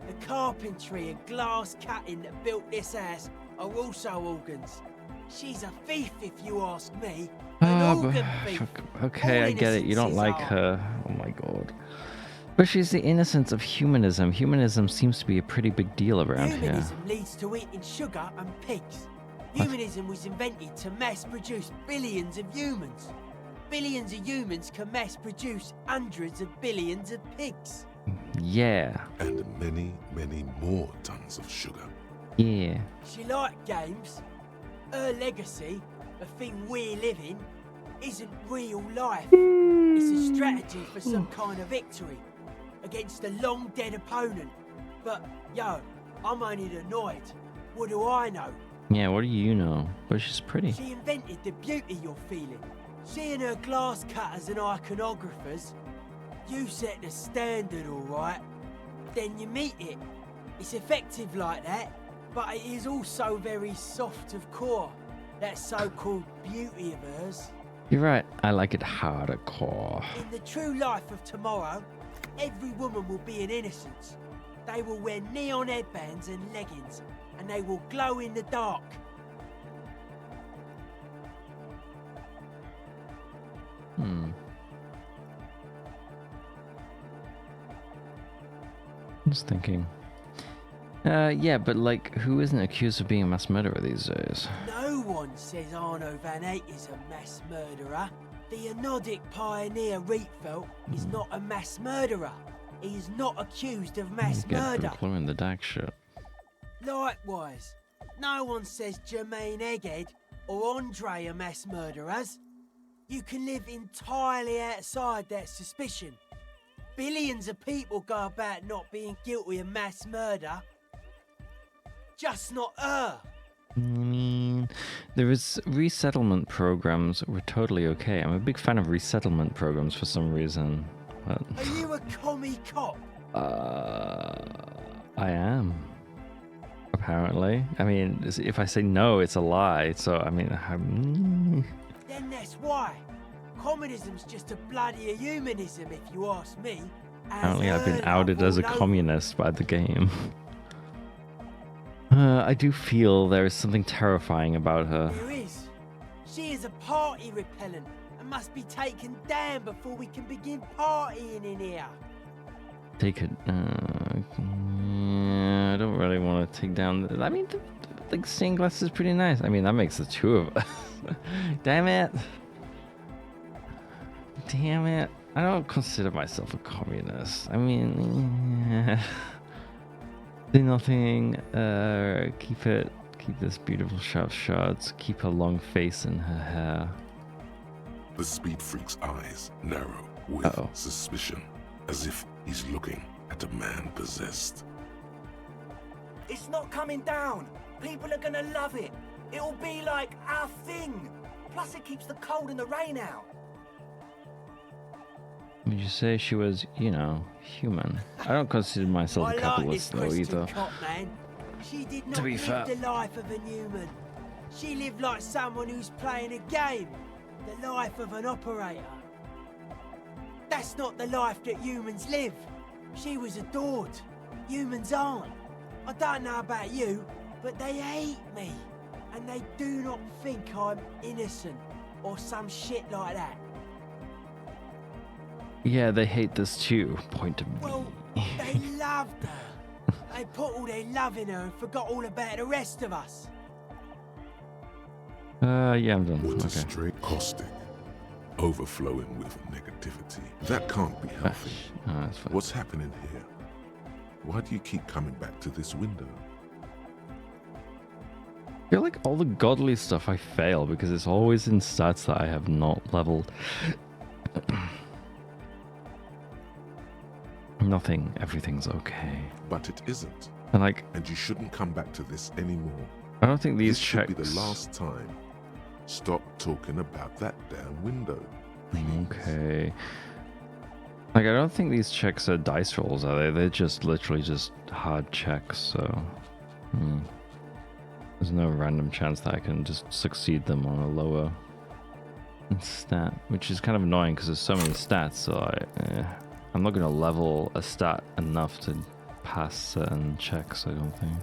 The carpentry and glass cutting that built this house are also organs. She's a thief, if you ask me. An organ thief. Okay, I get it. You don't like her. Oh my god. But she's the innocence of humanism. Humanism seems to be a pretty big deal around here. Humanism leads to eating sugar and pigs. Humanism was invented to mass produce billions of humans. Billions of humans can mass produce hundreds of billions of pigs. Yeah. And many, many more tons of sugar. Yeah. She liked games. Her legacy, the thing we live in, isn't real life. It's a strategy for some kind of victory against a long dead opponent. But, yo, I'm only annoyed. What do I know? Yeah, what do you know? But she's pretty. She invented the beauty you're feeling. She and her glass cutters and iconographers. You set the standard, alright. Then you meet it. It's effective like that, but it is also very soft of core. That so-called beauty of hers. You're right. I like it hardcore. In the true life of tomorrow, every woman will be an innocence. They will wear neon headbands and leggings, and they will glow in the dark. Just thinking. Yeah, but like, who isn't accused of being a mass murderer these days? No one says Arno van Eyck is a mass murderer. The Anodic pioneer Rietveld is not a mass murderer. He is not accused of mass murder. Get in the dark shit. Likewise, no one says Jermaine Egghead or Andre are mass murderers. You can live entirely outside that suspicion. Billions of people go about not being guilty of mass murder. Just not her. I mean, there is resettlement programs were totally okay. I'm a big fan of resettlement programs for some reason. But... Are you a commie cop? I am. Apparently. I mean, if I say no, it's a lie. So, I mean, Then that's why. Communism's just a bloody humanism, if you ask me. Apparently, I've been outed as a communist by the game. I do feel there is something terrifying about her. There is. She is a party repellent and must be taken down before we can begin partying in here. Take it. I don't really want to take down. I mean, the stained glass is pretty nice. I mean, that makes the two of us. Damn it. Damn it. I don't consider myself a communist. I mean, do nothing. Keep this beautiful sharp shots. Keep her long face and her hair. The speed freak's eyes narrow with suspicion, as if he's looking at a man possessed. It's not coming down. People are gonna love it. It'll be like our thing. Plus it keeps the cold and the rain out. Would you say she was, you know, human? I don't consider myself a capitalist though either. Cop, man. She did not To be live fair. the life of a human. She lived like someone who's playing a game. The life of an operator. That's not the life that humans live. She was adored. Humans aren't. I don't know about you, but they hate me. And they do not think I'm innocent or some shit like that. Yeah, they hate this too. Point to me. Well, they loved her. They put all their love in her and forgot all about the rest of us. Yeah, I'm done. What a Okay. straight caustic, overflowing with negativity. That can't be healthy. Oh, that's fine. What's happening here? Why do you keep coming back to this window? I feel like all the godly stuff I fail because it's always in stats that I have not leveled. Nothing, everything's okay. But it isn't. And like, and you shouldn't come back to this anymore. I don't think these this should be checks. the last time. Stop talking about that damn window. Okay. Like, I don't think these checks are dice rolls, are they? They're just literally just hard checks, so... There's no random chance that I can just succeed them on a lower stat, which is kind of annoying because there's so many stats, so I'm not going to level a stat enough to pass certain checks, I don't think.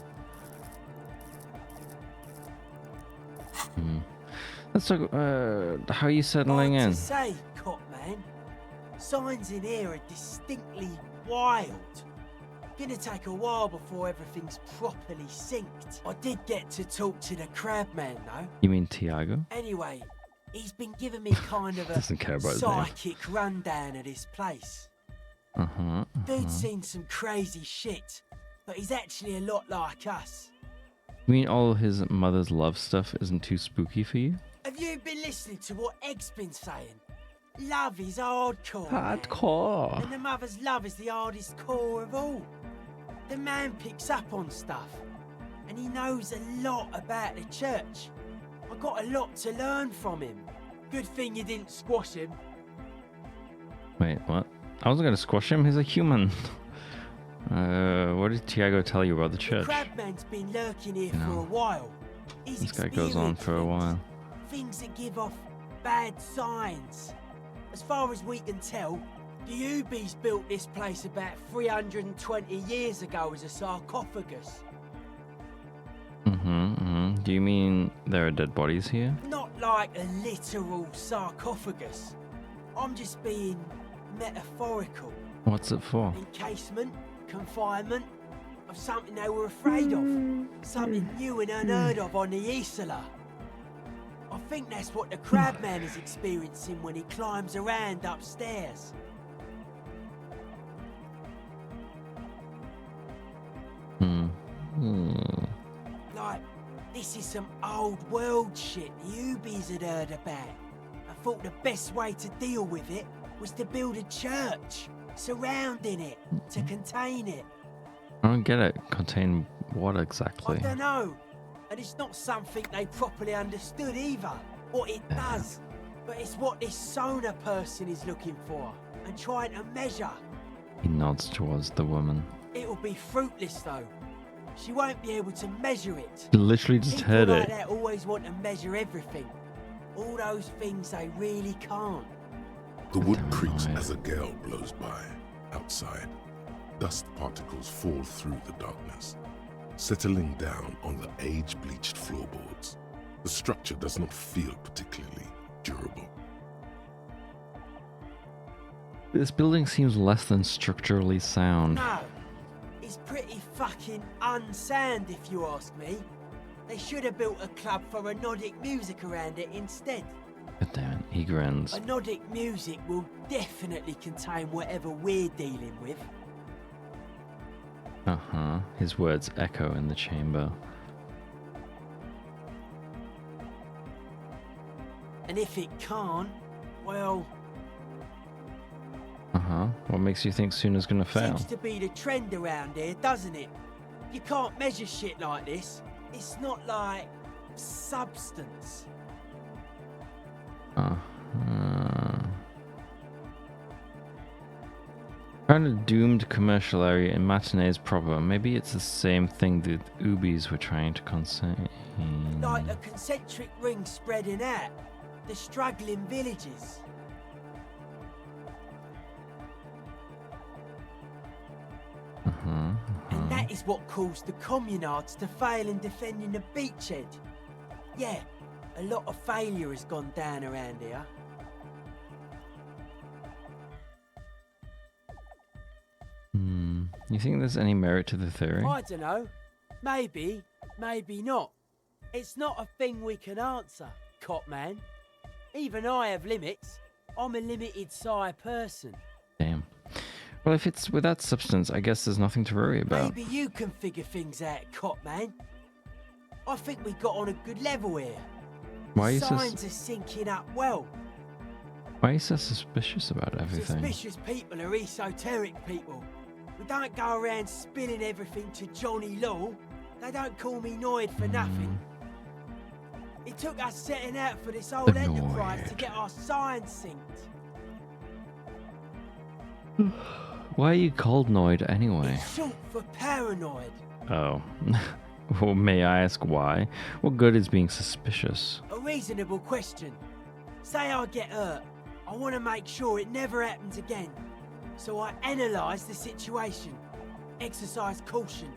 Let's talk. How are you settling in? To say, Cop Man, signs in here are distinctly wild. Gonna take a while before everything's properly synced. I did get to talk to the Crabman though. You mean Tiago? Anyway, he's been giving me kind of a Doesn't care about his name. psychic rundown of this place. Dude's seen some crazy shit, but he's actually a lot like us. You mean all his mother's love stuff isn't too spooky for you? Have you been listening to what Egg's been saying? Love is hardcore. Hardcore. Man. And the mother's love is the hardest core of all. The man picks up on stuff, and he knows a lot about the church. I got a lot to learn from him. Good thing you didn't squash him. Wait, what? I wasn't gonna squash him. He's a human. What did Tiago tell you about the church? The Crabman's been lurking here for a while. This guy goes on for a while. Things that give off bad signs. As far as we can tell, the Ubies built this place about 320 years ago as a sarcophagus. Do you mean there are dead bodies here? Not like a literal sarcophagus. I'm just being metaphorical. What's it for? Encasement, confinement of something they were afraid of. Something new and unheard of on the Isla. I think that's what the Crabman is experiencing when he climbs around upstairs. Like, this is some old world shit the Ubies had heard about. I thought the best way to deal with it was to build a church surrounding it, to contain it. I don't get it. Contain what exactly? I don't know. And it's not something they properly understood either, what it does. But it's what this Sona person is looking for and trying to measure. He nods towards the woman. It'll be fruitless though. She won't be able to measure it. You literally just People heard like it. that always want to measure everything. All those things they really can't. The wood creaks as a gale blows by. Outside, dust particles fall through the darkness, settling down on the age-bleached floorboards. The structure does not feel particularly durable. This building seems less than structurally sound. No, it's pretty fucking unsound if you ask me. They should have built a club for Nordic music around it instead. God damn it, he grins. Nordic music will definitely contain whatever we're dealing with. His words echo in the chamber. And if it can't, well... What makes you think Suna's gonna fail? Seems to be the trend around here, doesn't it? You can't measure shit like this. It's not like... substance. Found a doomed commercial area in Matinees proper. Maybe it's the same thing the Ubies were trying to contain. Like a concentric ring spreading out. The struggling villages. And that is what caused the communards to fail in defending the beachhead. Yeah, a lot of failure has gone down around here. You think there's any merit to the theory? I don't know. Maybe, maybe not. It's not a thing we can answer, Cop Man. Even I have limits. I'm a limited psi person. Damn. Well, if it's without substance, I guess there's nothing to worry about. Maybe you can figure things out, Cop Man. I think we got on a good level here. Why are you Signs are syncing up well. Why are you so suspicious about everything? Suspicious people are esoteric people. We don't go around spilling everything to Johnny Law. They don't call me Noid for nothing. It took us setting out for this old enterprise to get our signs synced. Why are you called Noid anyway? It's short for paranoid. Oh. Well, may I ask why? What good is being suspicious? A reasonable question. Say I get hurt. I want to make sure it never happens again. So I analyse the situation. Exercise caution.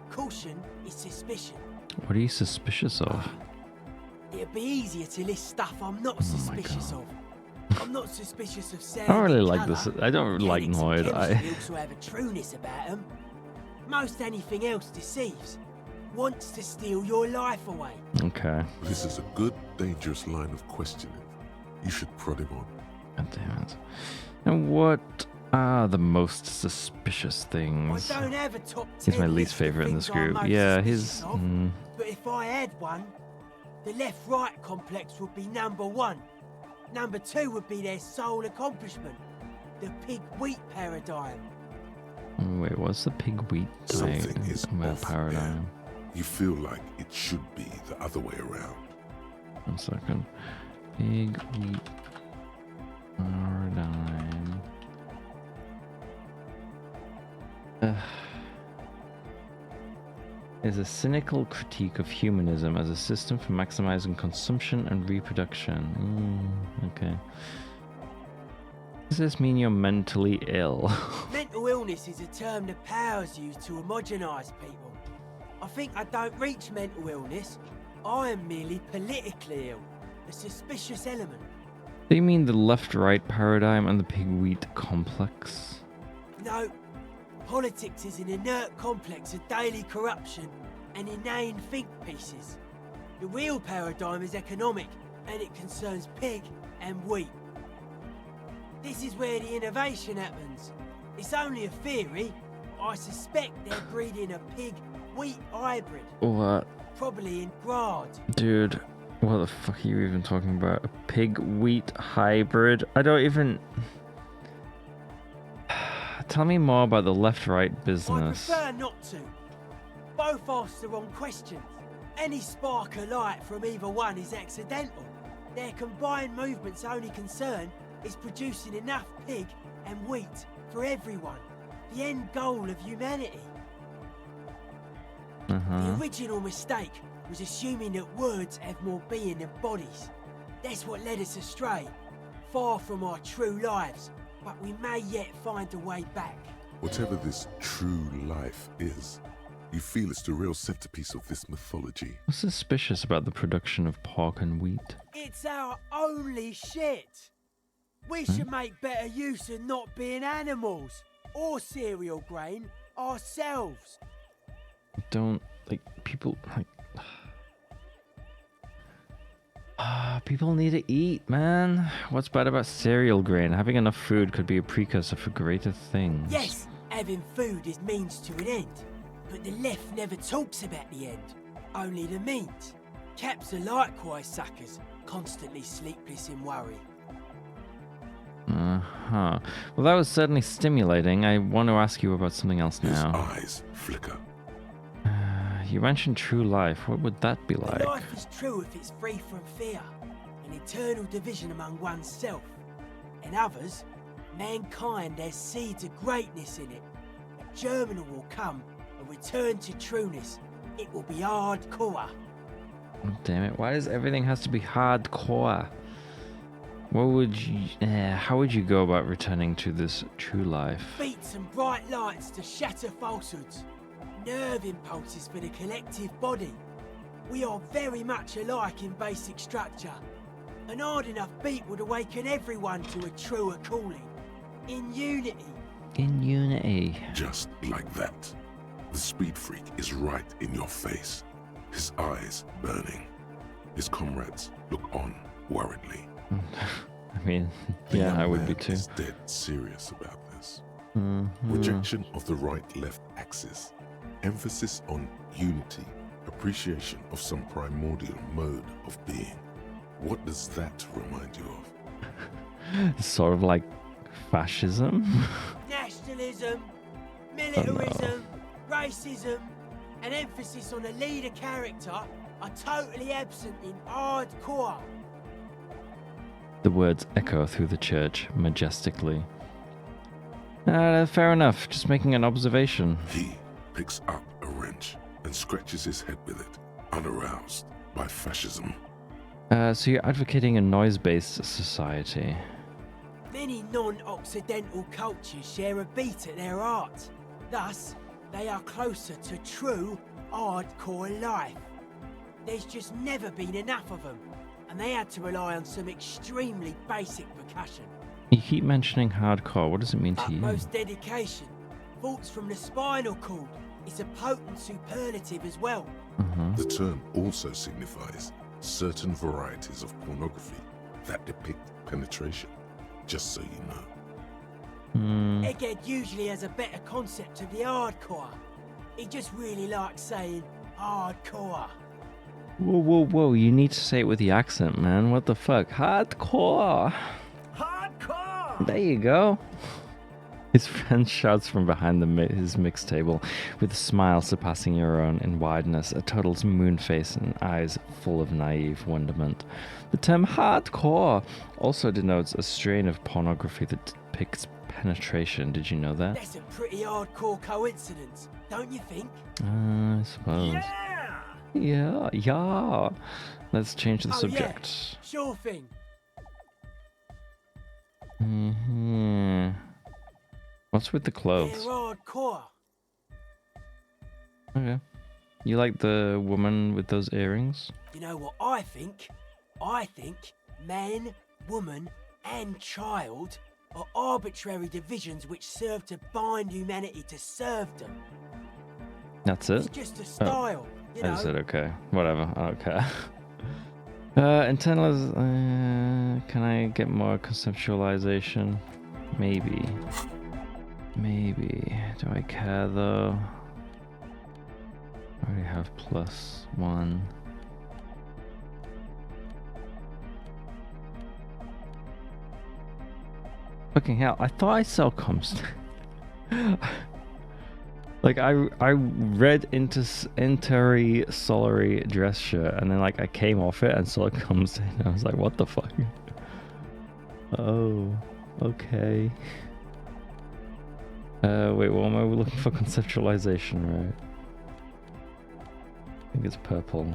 Caution is suspicion. What are you suspicious of? It'd be easier to list stuff I'm not suspicious of. I'm not suspicious of sound. I don't really like this. I don't like Noid. They also have a trueness about them. Most anything else deceives. Wants to steal your life away. Okay. This is a good, dangerous line of questioning. You should prod him on. God damn it. And what are the most suspicious things? I don't have a top 10. He's my least favorite in this group. Yeah, he's... But if I had one, the left-right complex would be number 1. Number 2 would be their sole accomplishment, the pig-wheat paradigm. Wait, what's the pig-wheat paradigm? You feel like it should be the other way around. 1 second. Pig-wheat paradigm. Is a cynical critique of humanism as a system for maximizing consumption and reproduction. Okay. Does this mean you're mentally ill? Mental illness is a term the powers use to homogenize people. I think I don't reach mental illness. I am merely politically ill, a suspicious element. Do you mean the left-right paradigm and the pig-wheat complex? No. Politics is an inert complex of daily corruption and inane think pieces. The real paradigm is economic, and it concerns pig and wheat. This is where the innovation happens. It's only a theory, but I suspect they're breeding a pig-wheat hybrid. What? Probably in Grad. Dude, what the fuck are you even talking about? A pig-wheat hybrid? I don't even... Tell me more about the left-right business. I prefer not to. Both ask the wrong questions. Any spark of light from either one is accidental. Their combined movement's only concern is producing enough pig and wheat for everyone. The end goal of humanity. The original mistake was assuming that words have more being than bodies. That's what led us astray. Far from our true lives. But we may yet find a way back. Whatever this true life is, you feel it's the real centerpiece of this mythology. What's suspicious about the production of pork and wheat? It's our only shit. We should make better use of not being animals or cereal grain ourselves. Don't, like, people, like... people need to eat, man. What's bad about cereal grain? Having enough food could be a precursor for greater things. Yes, having food is means to an end. But the left never talks about the end, only the means. Caps are likewise suckers, constantly sleepless in worry. Well, that was certainly stimulating. I want to ask you about something else now. His eyes flicker. You mentioned true life. What would that be like? Life is true if it's free from fear, an eternal division among oneself. And others, mankind has seeds of greatness in it. A germinal will come, a return to trueness. It will be hardcore. Oh, damn it. Why does everything has to be hardcore? What would you... how would you go about returning to this true life? Beats and bright lights to shatter falsehoods. Nerve impulses for the collective body. We are very much alike in basic structure. An hard enough beat would awaken everyone to a truer calling. In unity. In unity. Just like that. The speed freak is right in your face. His eyes burning. His comrades look on worriedly. I mean, yeah, I would be too. Is dead serious about this. Rejection of the right-left axis. Emphasis on unity, appreciation of some primordial mode of being. What does that remind you of? Sort of like fascism? Nationalism, militarism, racism, and emphasis on a leader character are totally absent in hardcore. The words echo through the church majestically. Fair enough, just making an observation. He picks up a wrench and scratches his head with it, unaroused by fascism. So you're advocating a noise-based society? Many non-Occidental cultures share a beat at their art. Thus, they are closer to true hardcore life. There's just never been enough of them, and they had to rely on some extremely basic percussion. You keep mentioning hardcore. What does it mean to you? Utmost dedication, thoughts from the spinal cord. It's a potent superlative as well. The term also signifies certain varieties of pornography that depict penetration, just so you know. Egghead usually has a better concept of the hardcore. He just really likes saying hardcore. Whoa, whoa, whoa. You need to say it with the accent, man. What the fuck? Hardcore. Hardcore! There you go. His friend shouts from behind his mix table, with a smile surpassing your own in wideness, a total moon face and eyes full of naive wonderment. The term hardcore also denotes a strain of pornography that depicts penetration. Did you know that? That's a pretty hardcore coincidence, don't you think? I suppose. Yeah. Let's change the subject. Yeah. Sure thing. What's with the clothes? They're hardcore. Okay. You like the woman with those earrings? You know what I think? I think man, woman, and child are arbitrary divisions which serve to bind humanity to serfdom. That's it? It's just a style, you know? I just said okay. Whatever, I don't care. Internalize... can I get more conceptualization? Maybe. Do I care though? I already have +1. Fucking hell, I thought I saw comms. Like I read into Enteri Solary dress shirt and then like I came off it and saw it comes in. I was like, what the fuck? Oh, okay. Wait, what am I looking for? Conceptualization, right? I think it's purple.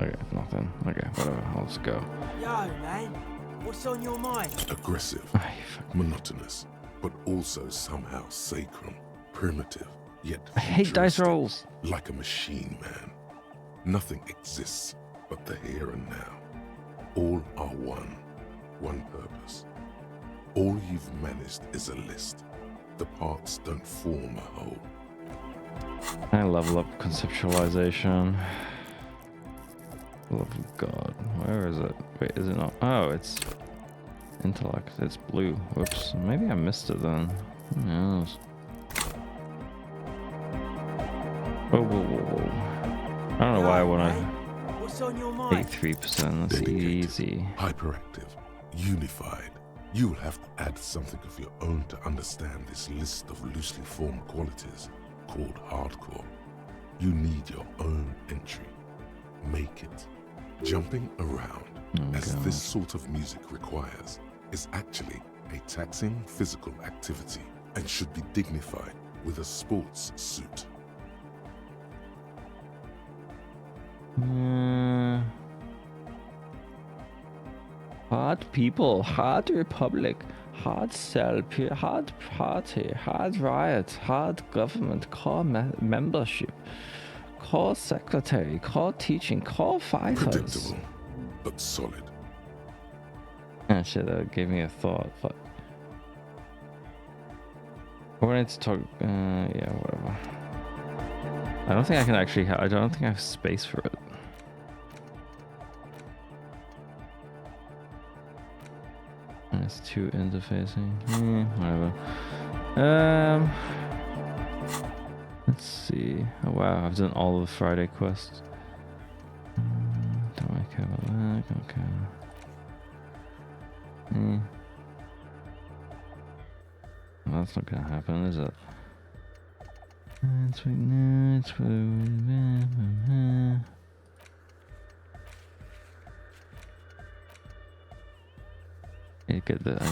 Okay, nothing. Okay, whatever. Let's go. Yo, man, what's on your mind? Aggressive, monotonous, but also somehow sacred, primitive, yet I hate dice rolls. Like a machine, man. Nothing exists but the here and now. All are one purpose. All you've managed is a list. The parts don't form a whole. I level up conceptualization. Love of God. Where is it? Wait, is it not? Oh, it's intellect. It's blue. Whoops. Maybe I missed it then. Who knows? Whoa. I don't know why I want to. What's on your mind? 83%. That's easy. Hyperactive, unified. You will have to add something of your own to understand this list of loosely formed qualities called hardcore. You need your own entry. Make it. Jumping around, as this sort of music requires, is actually a taxing physical activity and should be dignified with a sports suit. Hard people, hard republic, hard cell, hard party, hard riot, hard government, core membership, core secretary, core teaching, core fighters. Predictable, but solid. Ah, shit, that gave me a thought. Fuck. I wanted to talk. Yeah, whatever. I don't think I can actually. I don't think I have space for it. It's too interfacing. Whatever. Let's see. Oh wow, I've done all of the Friday quests. Don't I care about that? Okay. Well, that's not gonna happen, is it? I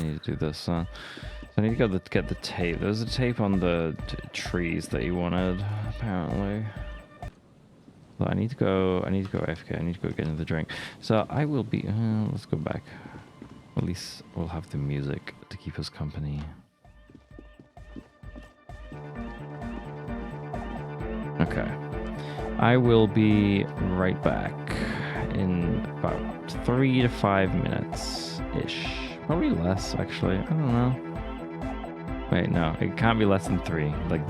need to do this. I need to go get the tape. There's a tape on the trees that you wanted, apparently. Well, I need to go AFK. I need to go get another drink. So I will be. Let's go back. At least we'll have the music to keep us company. Okay. I will be right back in about 3 to 5 minutes ish. Probably less, actually. I don't know. Wait, no, it can't be less than 3. Like,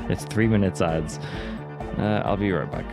it's 3 minutes ads. I'll be right back.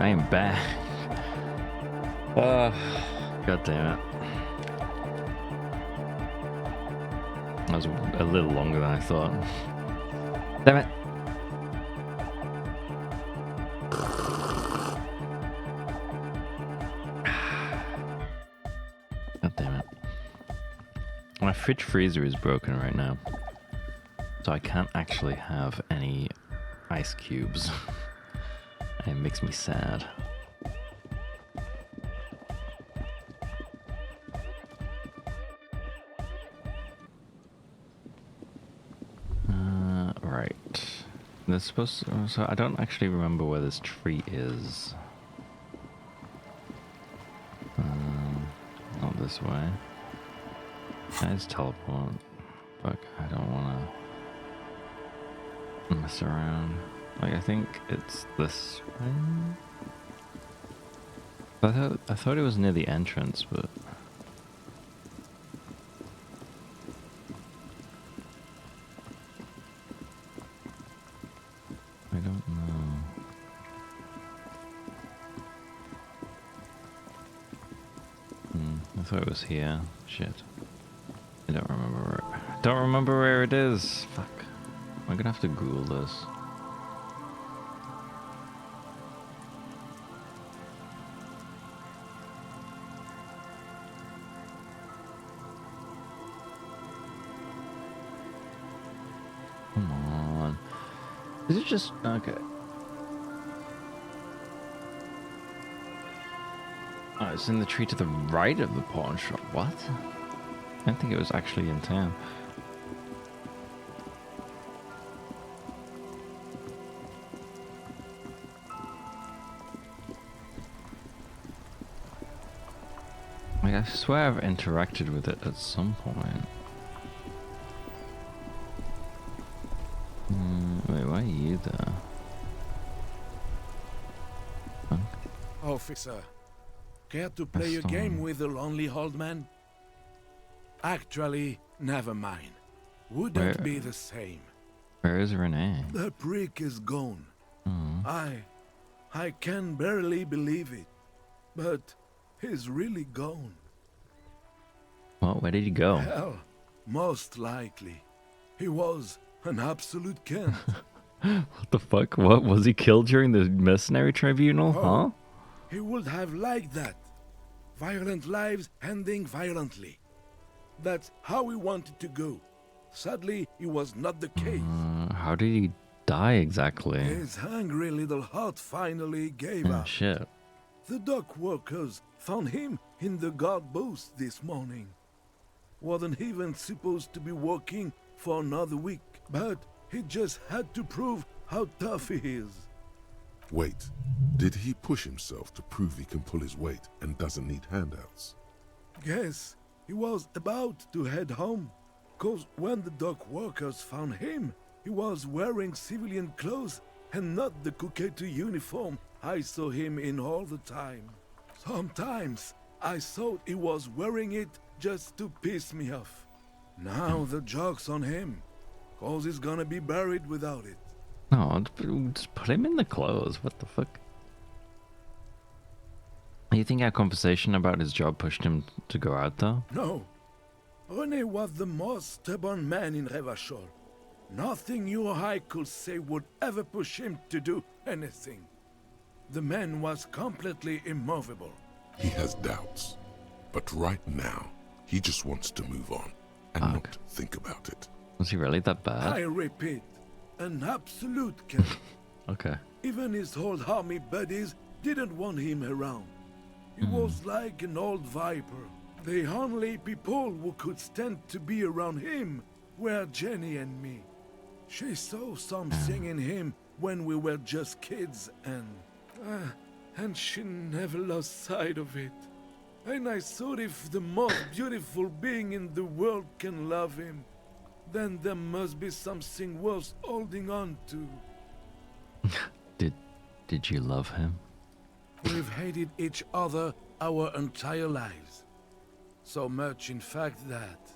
I am back. God damn it. That was a little longer than I thought. Damn it. God damn it. My fridge freezer is broken right now, so I can't actually have any ice cubes. It makes me sad. Right. There's supposed to, so I don't actually remember where this tree is. Not this way. Guys, teleport. Fuck, I don't wanna mess around. Like, I think it's this way. I thought it was near the entrance, but I don't know. I thought it was here. Shit. I don't remember where it is. Fuck. I'm gonna have to Google this. Come on. Is it just okay? Oh, it's in the tree to the right of the pawn shop. What? I didn't think it was actually in town. Like, I swear I've interacted with it at some point. Wait, why are you there? Huh? Officer, care to play a game with the lonely old man? Actually, never mind. Wouldn't be the same. Where is Renee? The prick is gone. Oh. I can barely believe it, but he's really gone. Well, where did he go? Hell, most likely. He was an absolute Kent. What the fuck? What? Was he killed during the mercenary tribunal? Huh? He would have liked that. Violent lives ending violently. That's how he wanted to go. Sadly, it was not the case. How did he die exactly? His hungry little heart finally gave up. Shit. The dock workers found him in the guard booth this morning. Wasn't even supposed to be working for another week, but he just had to prove how tough he is. Wait, did he push himself to prove he can pull his weight and doesn't need handouts? Yes, he was about to head home, cause when the dock workers found him, he was wearing civilian clothes and not the Kuketu uniform I saw him in all the time. Sometimes I thought he was wearing it just to piss me off. Now the joke's on him, cause he's gonna be buried without it. No, just put him in the clothes. What the fuck? You think our conversation about his job pushed him to go out though? No. René was the most stubborn man in Revachol. Nothing you or I could say would ever push him to do anything. The man was completely immovable. He has doubts, but right now, he just wants to move on and not think about it. Was he really that bad? I repeat, an absolute cat. Okay. Even his old army buddies didn't want him around. He was like an old viper. The only people who could stand to be around him were Jenny and me. She saw something in him when we were just kids, and she never lost sight of it. And I thought if the most beautiful being in the world can love him, then there must be something worth holding on to. Did you love him? We've hated each other our entire lives. So much, in fact, that...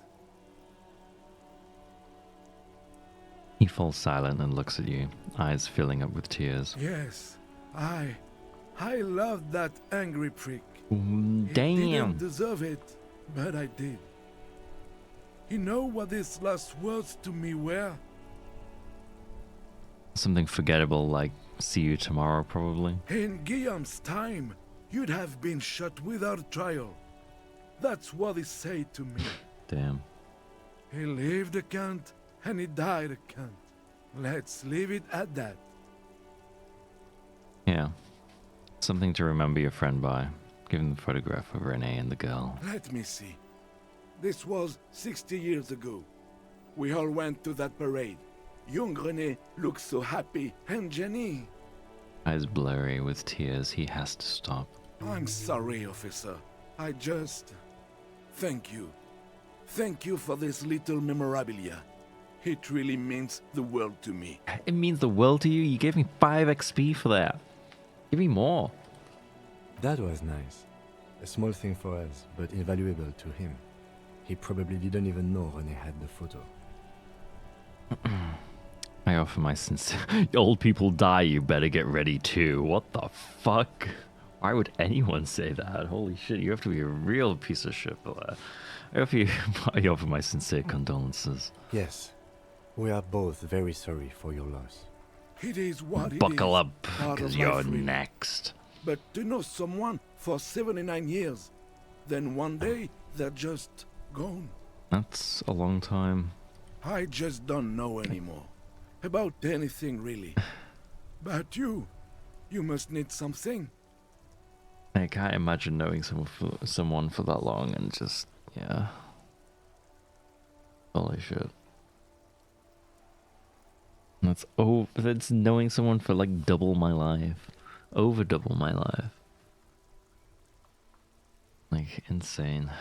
He falls silent and looks at you, eyes filling up with tears. Yes, I loved that angry prick. Damn. He didn't deserve it, but I did. You know what his last words to me were? Something forgettable like see you tomorrow, probably. In Guillaume's time, you'd have been shot without trial. That's what he said to me. Damn. He lived a cunt, and he died a cunt. Let's leave it at that. Yeah. Something to remember your friend by. Given the photograph of Renee and the girl. Let me see. This was 60 years ago. We all went to that parade. Young Renee looked so happy, and Jenny... Eyes blurry with tears, he has to stop. I'm sorry, officer. I just... Thank you. Thank you for this little memorabilia. It really means the world to me. It means the world to you? You gave me 5 XP for that. Give me more. That was nice. A small thing for us, but invaluable to him. He probably didn't even know René had the photo. I offer my sincere... Old people die, you better get ready too. What the fuck? Why would anyone say that? Holy shit, you have to be a real piece of shit for that. I offer my sincere condolences. Yes, we are both very sorry for your loss. It is what it is. Buckle up, Part because of my you're freedom. next. But to know someone for 79 years, then one day they're just gone. That's a long time. I just don't know anymore. About anything, really. But you must need something. I can't imagine knowing someone for that long and just, yeah. Holy shit. That's knowing someone for like double my life. Over double my life. Like, insane.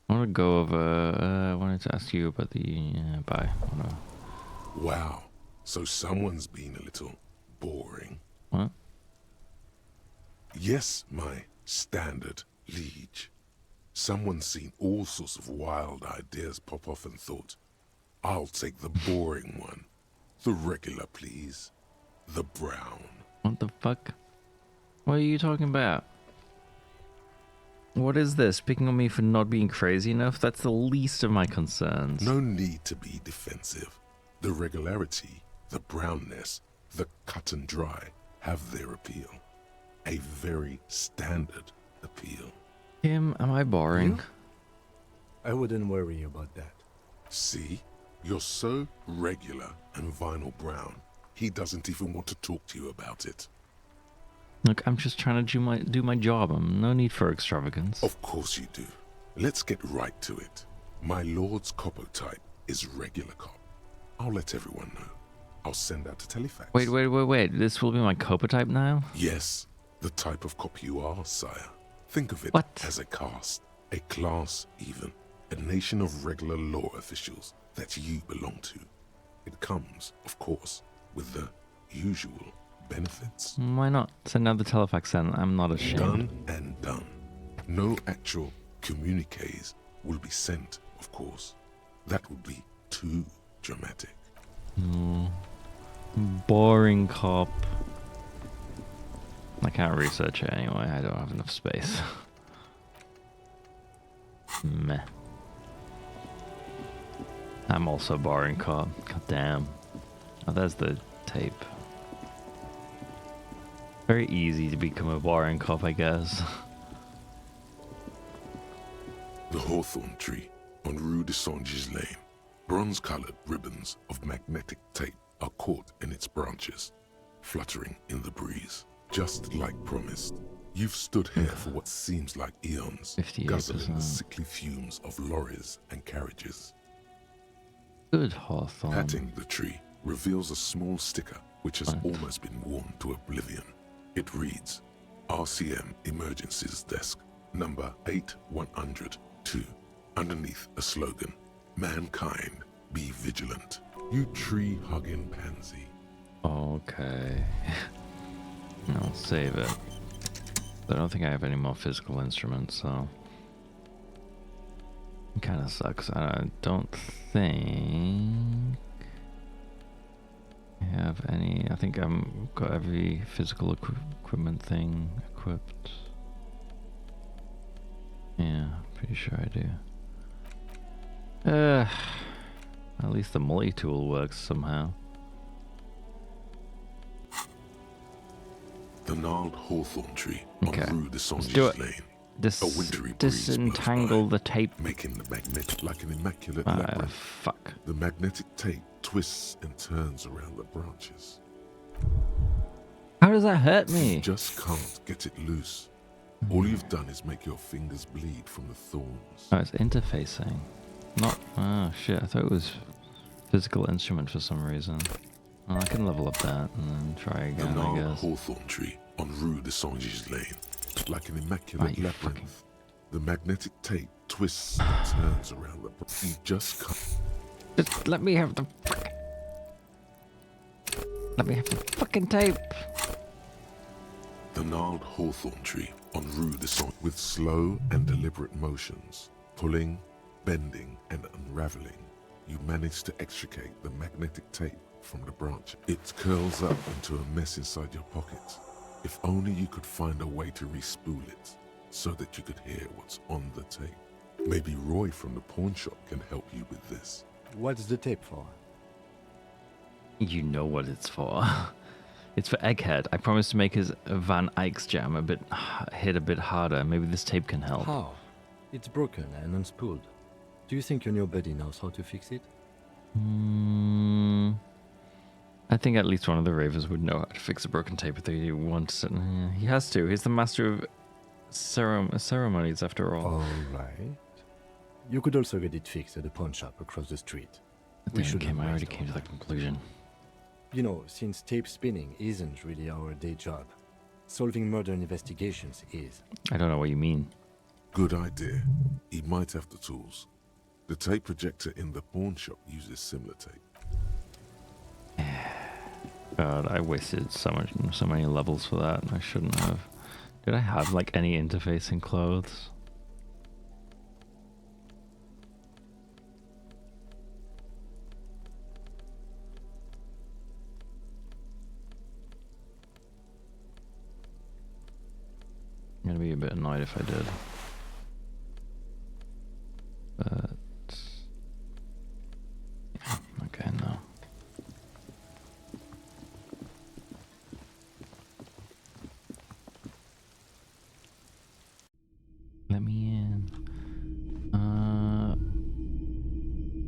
I want to go over, I wanted to ask you about the, bye. Wow, so someone's been a little boring. What? Yes, my standard liege. Someone's seen all sorts of wild ideas pop off and thought, I'll take the boring one. The regular, please. The brown. What the fuck? What are you talking about? What is this? Picking on me for not being crazy enough? That's the least of my concerns. No need to be defensive. The regularity, the brownness, the cut and dry have their appeal. A very standard appeal. Kim, am I boring? You? I wouldn't worry about that. See? You're so regular and vinyl brown, he doesn't even want to talk to you about it. Look, I'm just trying to do my job. No need for extravagance. Of course you do. Let's get right to it. My lord's coppo type is regular cop. I'll let everyone know. I'll send out a telefax. Wait. This will be my copa type now? Yes, the type of cop you are, sire. Think of it as a caste, a class even, a nation of regular law officials that you belong to. It comes, of course, with the usual benefits. Why not? Send out the telefax then. I'm not ashamed. Done and done. No actual communiques will be sent, of course. That would be too dramatic. Boring cop. I can't research it anyway. I don't have enough space. Meh. I'm also boring cop. God damn. Oh, there's the tape. Very easy to become a boring cop, I guess. The hawthorn tree on Rue de Saint-Gislain. Bronze-colored ribbons of magnetic tape are caught in its branches, fluttering in the breeze. Just like promised, you've stood here for what seems like eons, guzzling the sickly fumes of lorries and carriages. Good hawthorn. Patting the tree reveals a small sticker which has almost been worn to oblivion. It reads, RCM Emergencies Desk, number 8102, underneath a slogan, Mankind, be vigilant. You tree-hugging pansy. Okay. I'll save it. I don't think I have any more physical instruments, so... It kind of sucks. I don't think... have any? I think I've got every physical equipment thing equipped. Yeah, pretty sure I do. At least the multi-tool works somehow. The gnarled hawthorn tree on Rue de Songe's Lane. A wintry breeze Disentangle blows by, the tape. making the magnet like an immaculate Ah, labyrinth. fuck. The magnetic tape twists and turns around the branches. How does that hurt me? You just can't get it loose. All you've done is make your fingers bleed from the thorns. Oh, it's interfacing. Not. Oh, shit. I thought it was physical instrument for some reason. Well, I can level up that and then try again, The I gnarled guess. hawthorn tree on Rue de Songe's Lane. Like an immaculate labyrinth. The magnetic tape twists and turns around the branches. You just can't. Just let me have the. Let me have the fucking tape. The gnarled hawthorn tree on Rue de Songe with slow and deliberate motions, pulling, bending, and unraveling, you manage to extricate the magnetic tape from the branch. It curls up into a mess inside your pocket. If only you could find a way to re-spool it, so that you could hear what's on the tape. Maybe Roy from the pawn shop can help you with this. What's the tape for? You know what it's for. It's for Egghead. I promised to make his Van Eyck's jam hit a bit harder. Maybe this tape can help. How? It's broken and unspooled. Do you think your new buddy knows how to fix it? I think at least one of the Ravers would know how to fix a broken tape if they want it. He has to. He's the master of ceremonies, after all. All right. You could also get it fixed at the pawn shop across the street. I already came to that conclusion. You know, since tape spinning isn't really our day job, solving murder investigations is. I don't know what you mean. Good idea. He might have the tools. The tape projector in the pawn shop uses similar tape. God, I wasted so many levels for that. I shouldn't have. Did I have like any interfacing clothes? I'm gonna be a bit annoyed if I did. But okay, no. Let me in.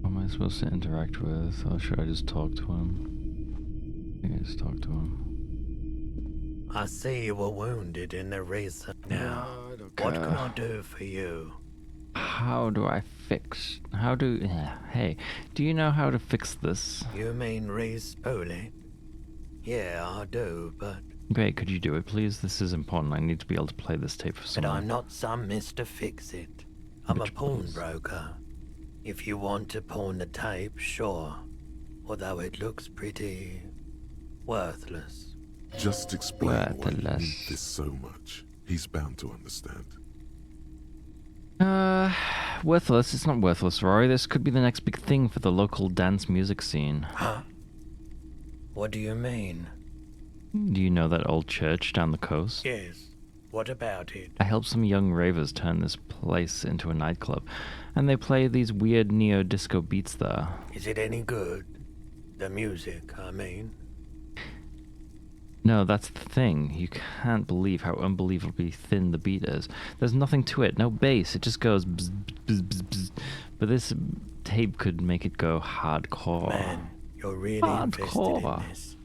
Who am I supposed to interact with? Or should I just talk to him? I think I just talk to him. I see you were wounded in the race. Now, what can I do for you? How do I fix? Hey, do you know how to fix this? You mean re-spool it? Yeah, I do, but... Great, could you do it, please? This is important. I need to be able to play this tape for But someone. I'm not some Mr. Fix-It. I'm a pawnbroker. If you want to pawn the tape, sure. Although it looks pretty... worthless. Just explain why you need this so much. He's bound to understand. Worthless? It's not worthless, Rory. This could be the next big thing for the local dance music scene. Huh? What do you mean? Do you know that old church down the coast? Yes. What about it? I helped some young ravers turn this place into a nightclub, and they play these weird neo-disco beats there. Is it any good? The music, I mean. No, that's the thing. You can't believe how unbelievably thin the beat is. There's nothing to it, no bass. It just goes bzz, bzz, bzz, bzz. But this tape could make it go hardcore. Man, you're really invested in this.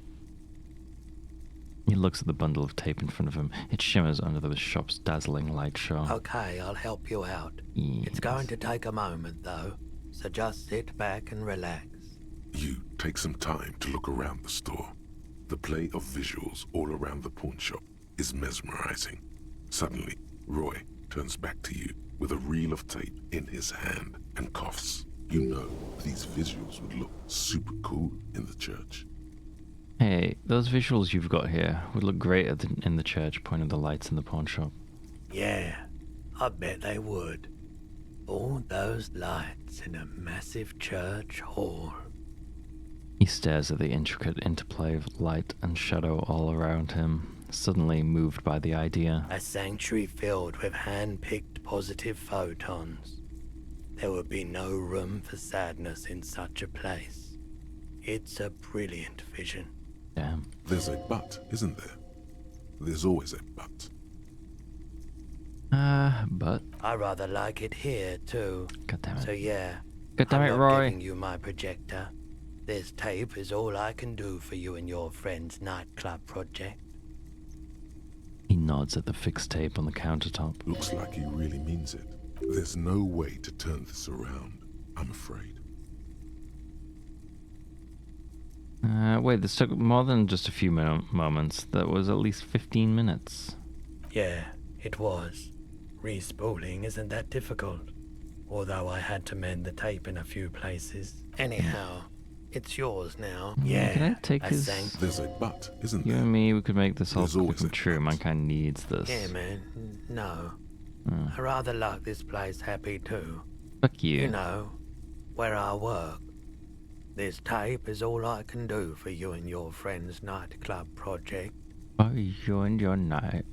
He looks at the bundle of tape in front of him. It shimmers under the shop's dazzling light show. Okay, I'll help you out. Yes. It's going to take a moment, though, so just sit back and relax. You take some time to look around the store. The play of visuals all around the pawn shop is mesmerizing. Suddenly, Roy turns back to you with a reel of tape in his hand and coughs. You know these visuals would look super cool in the church. Hey, those visuals you've got here would look great in the church, pointing the lights in the pawn shop. Yeah, I bet they would. All those lights in a massive church hall. He stares at the intricate interplay of light and shadow all around him, suddenly moved by the idea. A sanctuary filled with hand-picked positive photons. There would be no room for sadness in such a place. It's a brilliant vision. Damn. There's a but, isn't there? There's always a but. But? I rather like it here, too. God damn it. So yeah, God damn it, I'm not Roy. giving you my projector. This tape is all I can do for you and your friend's nightclub project. He nods at the fixed tape on the countertop. Looks like he really means it. There's no way to turn this around, I'm afraid. Wait, this took more than just a few moments. That was at least 15 minutes. Yeah, it was. Respooling isn't that difficult. Although I had to mend the tape in a few places. Anyhow, it's yours now. Yeah, Can I take his... There's a but, isn't You there? and me, we could make this all There's always become true. Mankind needs this. Yeah, man. No. I rather like this place happy too. Fuck you. You know, where I work. This tape is all I can do for you and your friend's nightclub project. Oh, you and your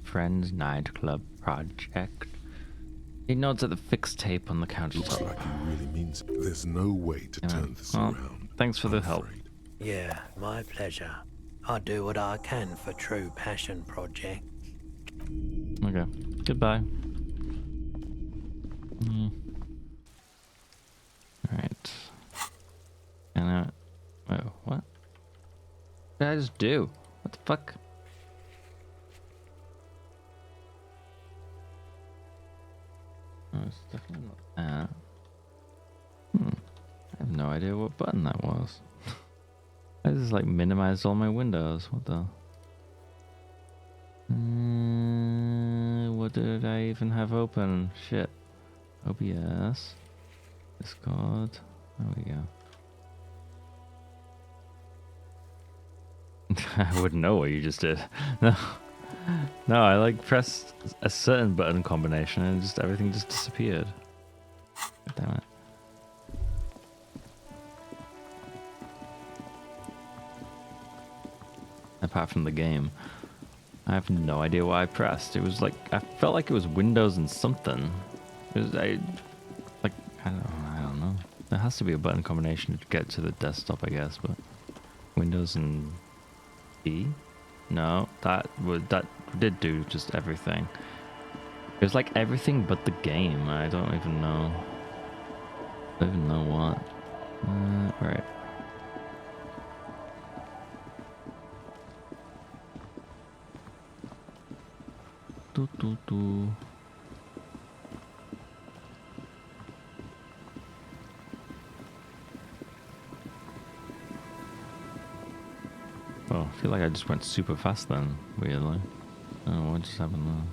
friend's nightclub project. He nods at the fixed tape on the countertop. Looks like he really means it. There's no way to turn this around. Thanks for the help. Yeah, my pleasure. I do what I can for true passion projects. Okay. Goodbye. Alright. And oh, what? What did I just do? What the fuck? Oh, it's definitely not that. I have no idea what button that was. I just like minimized all my windows. What the? What did I even have open? Shit. OBS. Discord. There we go. I wouldn't know what you just did. No. No, I like pressed a certain button combination and just everything just disappeared. God damn it. Apart from the game, I have no idea what I pressed. It was like, I felt like it was Windows and something. It was, I don't know. There has to be a button combination to get to the desktop, I guess, but Windows and E? No, that did do just everything. It was like everything but the game. I don't even know. I don't even know what. Right. Oh, I feel like I just went super fast then, weirdly. I don't know what just happened there.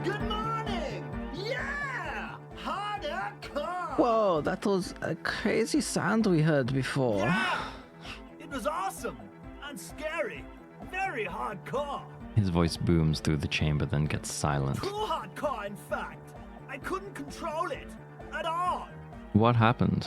Good morning! Yeah! Hardcore! Whoa, that was a crazy sound we heard before. Yeah! It was awesome and scary. Very hardcore. His voice booms through the chamber, then gets silent. Too hardcore, in fact. I couldn't control it at all. What happened?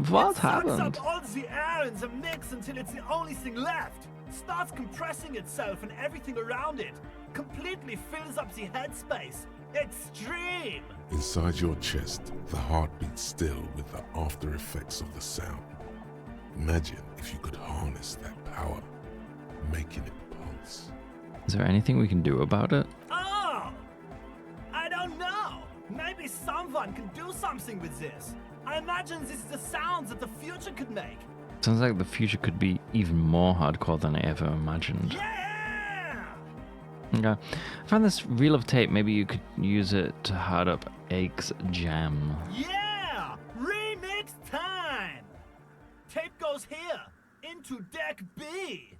What It happened? sucks up all the air in the mix until it's the only thing left. Starts compressing itself and everything around it. Completely fills up the headspace. Extreme! Inside your chest, the heart beats still with the after effects of the sound. Imagine if you could harness that power, making it pulse. Is there anything we can do about it? Oh! I don't know. Maybe someone can do something with this. I imagine this is the sounds that the future could make. Sounds like the future could be even more hardcore than I ever imagined. Yeah! Okay. I found this reel of tape. Maybe you could use it to hard up Egg's jam. Yeah! Remix time! Tape goes here, into deck B.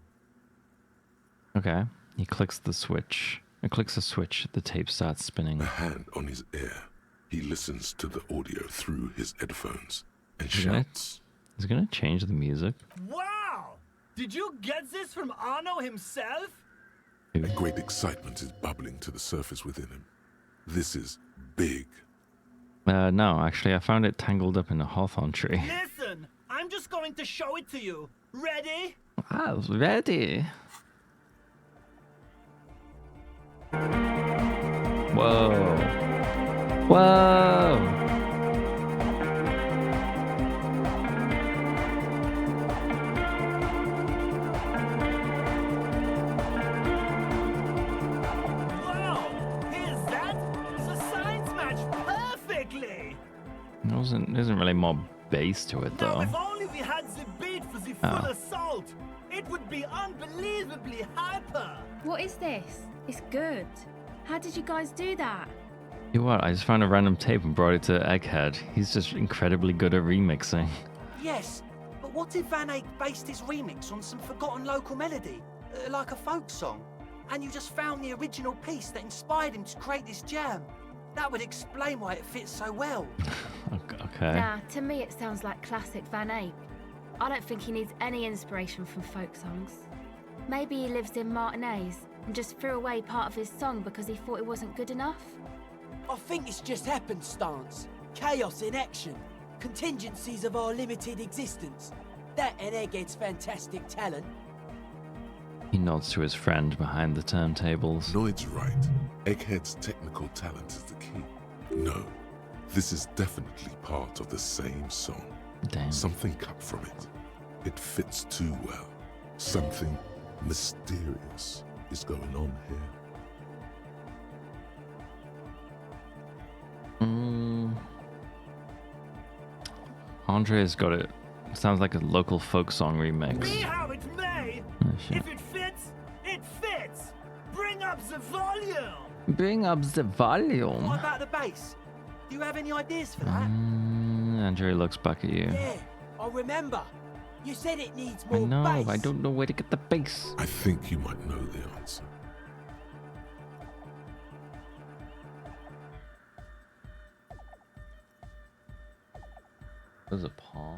Okay. He clicks the switch. It clicks the switch. The tape starts spinning. A hand on his ear. He listens to the audio through his headphones and Is it gonna- shouts. Is it gonna change the music? Wow! Did you get this from Arno himself? A great excitement is bubbling to the surface within him. This is big. No, actually, I found it tangled up in a hawthorn tree. Listen, I'm just going to show it to you. Ready? I was ready. Whoa. Whoa. There isn't really more bass to it, though. Now, if only we had the beat for the full assault, it would be unbelievably hyper. What is this? It's good. How did you guys do that? You know what? I just found a random tape and brought it to Egghead. He's just incredibly good at remixing. Yes, but what if Van Eyck based his remix on some forgotten local melody, like a folk song, and you just found the original piece that inspired him to create this jam? That would explain why it fits so well. Okay. Nah, to me it sounds like classic Van Eyck. I don't think he needs any inspiration from folk songs. Maybe he lives in Martinez and just threw away part of his song because he thought it wasn't good enough. I think it's just happenstance. Chaos in action. Contingencies of our limited existence. That and Egghead's fantastic talent. He nods to his friend behind the turntables. Noid's right. Egghead's technical talent is the key. No, this is definitely part of the same song. Damn. Something cut from it. It fits too well. Something mysterious is going on here. Andre's got it. Sounds like a local folk song remix. Be how it may. Oh, if it fits, it fits. Bring up the volume. Bring up the volume. What about the bass? Do you have any ideas for that? Andrew looks back at you. Yeah, I remember. You said it needs more bass. bass. I don't know where to get the bass. I think you might know the answer. There's a paw.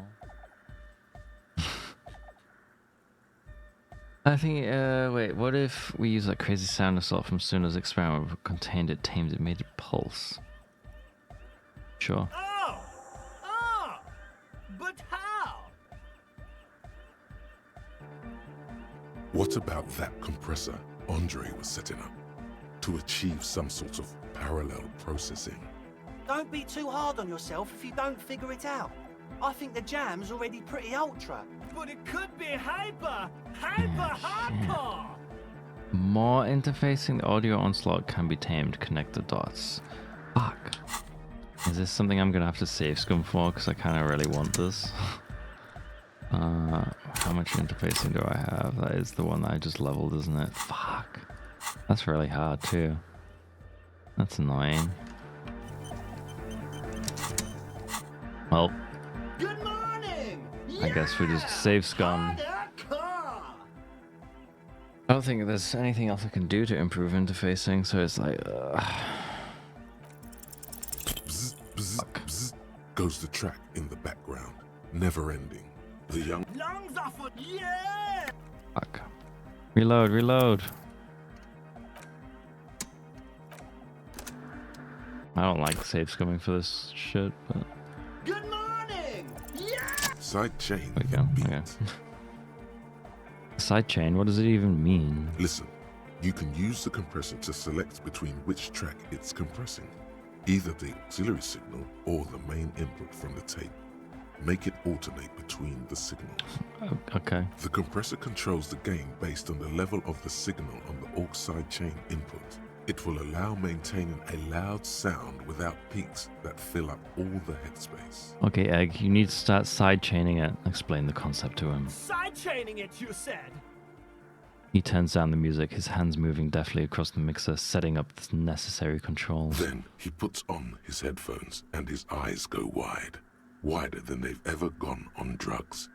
I think, wait, what if we use that crazy sound assault from Suna's experiment contained it, tamed it, made it pulse? Sure. But how? What about that compressor Andre was setting up to achieve some sort of parallel processing? Don't be too hard on yourself if you don't figure it out. I think the jam's already pretty ultra. But it could be hyper hardcore. More interfacing. The audio onslaught can be tamed. Connect the dots. Fuck. Is this something I'm gonna have to save scum for? Because I kind of really want this. How much interfacing do I have? That is the one that I just leveled, isn't it? Fuck. That's really hard too. That's annoying. Well. Good morning. I guess we just save scum. I don't think there's anything else I can do to improve interfacing, so it's like, Bzz, bzz, bzz, goes the track in the background, never ending. The young lungs off it, yeah. Fuck. Reload. I don't like save scumming for this shit, but. Good morning. Yeah. Side chain. There we go. Okay. Sidechain, what does it even mean? Listen, you can use the compressor to select between which track it's compressing, either the auxiliary signal or the main input from the tape. Make it alternate between the signals. Okay. The compressor controls the gain based on the level of the signal on the aux sidechain input. It will allow maintaining a loud sound without peaks that fill up all the headspace. Okay, Egg, you need to start sidechaining it. Explain the concept to him. Sidechaining it, you said? He turns down the music, his hands moving deftly across the mixer, setting up the necessary controls. Then he puts on his headphones and his eyes go wide. Wider than they've ever gone on drugs.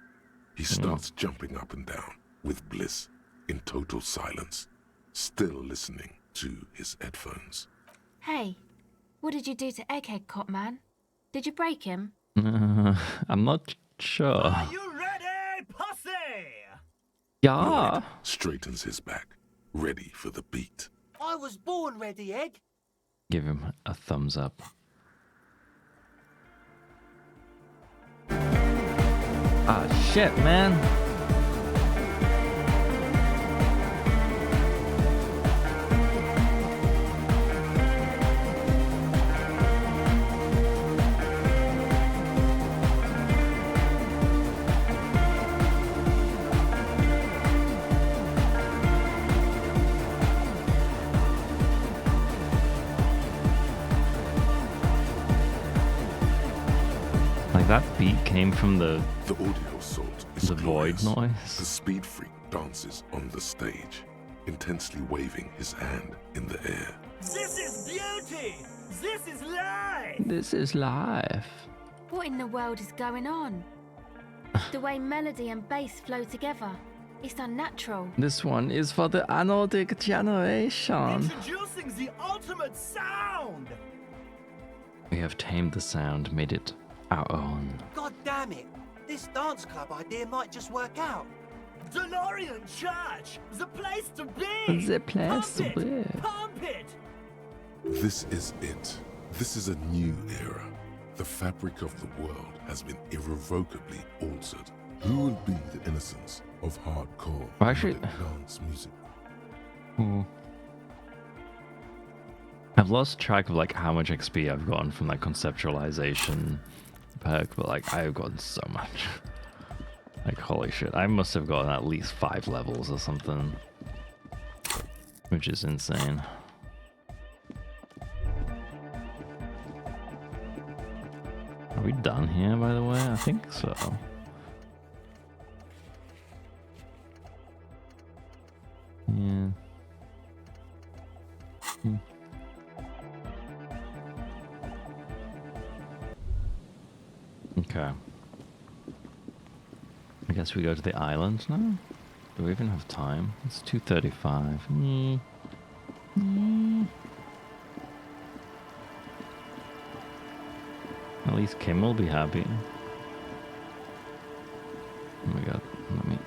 He starts jumping up and down with bliss in total silence, still listening to his headphones. Hey, what did you do to Egghead, Cop Man? Did you break him? I'm not sure. Are you ready, pussy? Yeah. Lloyd straightens his back, ready for the beat. I was born ready, Egg. Give him a thumbs up. Ah, shit, man. That beat came from the audio assault is the void noise. The speed freak dances on the stage, intensely waving his hand in the air. This is beauty! This is life! This is life. What in the world is going on? The way melody and bass flow together. It's unnatural. This one is for the anodic generation. Introducing the ultimate sound! We have tamed the sound, made it our own. God damn it! This dance club idea might just work out. DeLorean Church! The place to be! The place to be. Pump it! This is it. This is a new era. The fabric of the world has been irrevocably altered. Who will be the innocence of hardcore dance music? I've lost track of like how much XP I've gotten from that conceptualization perk, but like I've gotten so much. Like holy shit, I must have gotten at least 5 levels or something, which is insane. Are we done here, by the way? I think so. Yeah. Okay. I guess we go to the island now? Do we even have time? It's 2:35. At least Kim will be happy. Oh my god, let me...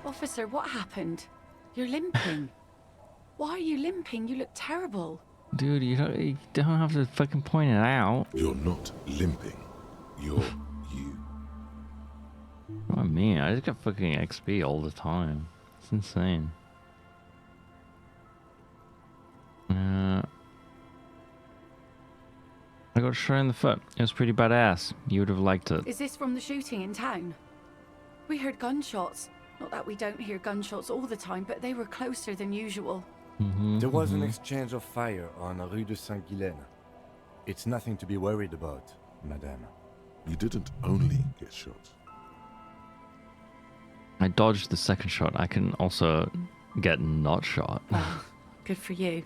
Officer, what happened? You're limping. Why are you limping? You look terrible. Dude, you don't have to fucking point it out. You're not limping. You're you. What do I mean? I just got fucking XP all the time. It's insane. I got shot in the foot. It was pretty badass. You would have liked it. Is this from the shooting in town? We heard gunshots. Not that we don't hear gunshots all the time, but they were closer than usual. There was an exchange of fire on Rue de Saint-Guylaine. It's nothing to be worried about, madame. You didn't only get shot. I dodged the second shot. I can also get not shot. Well, good for you.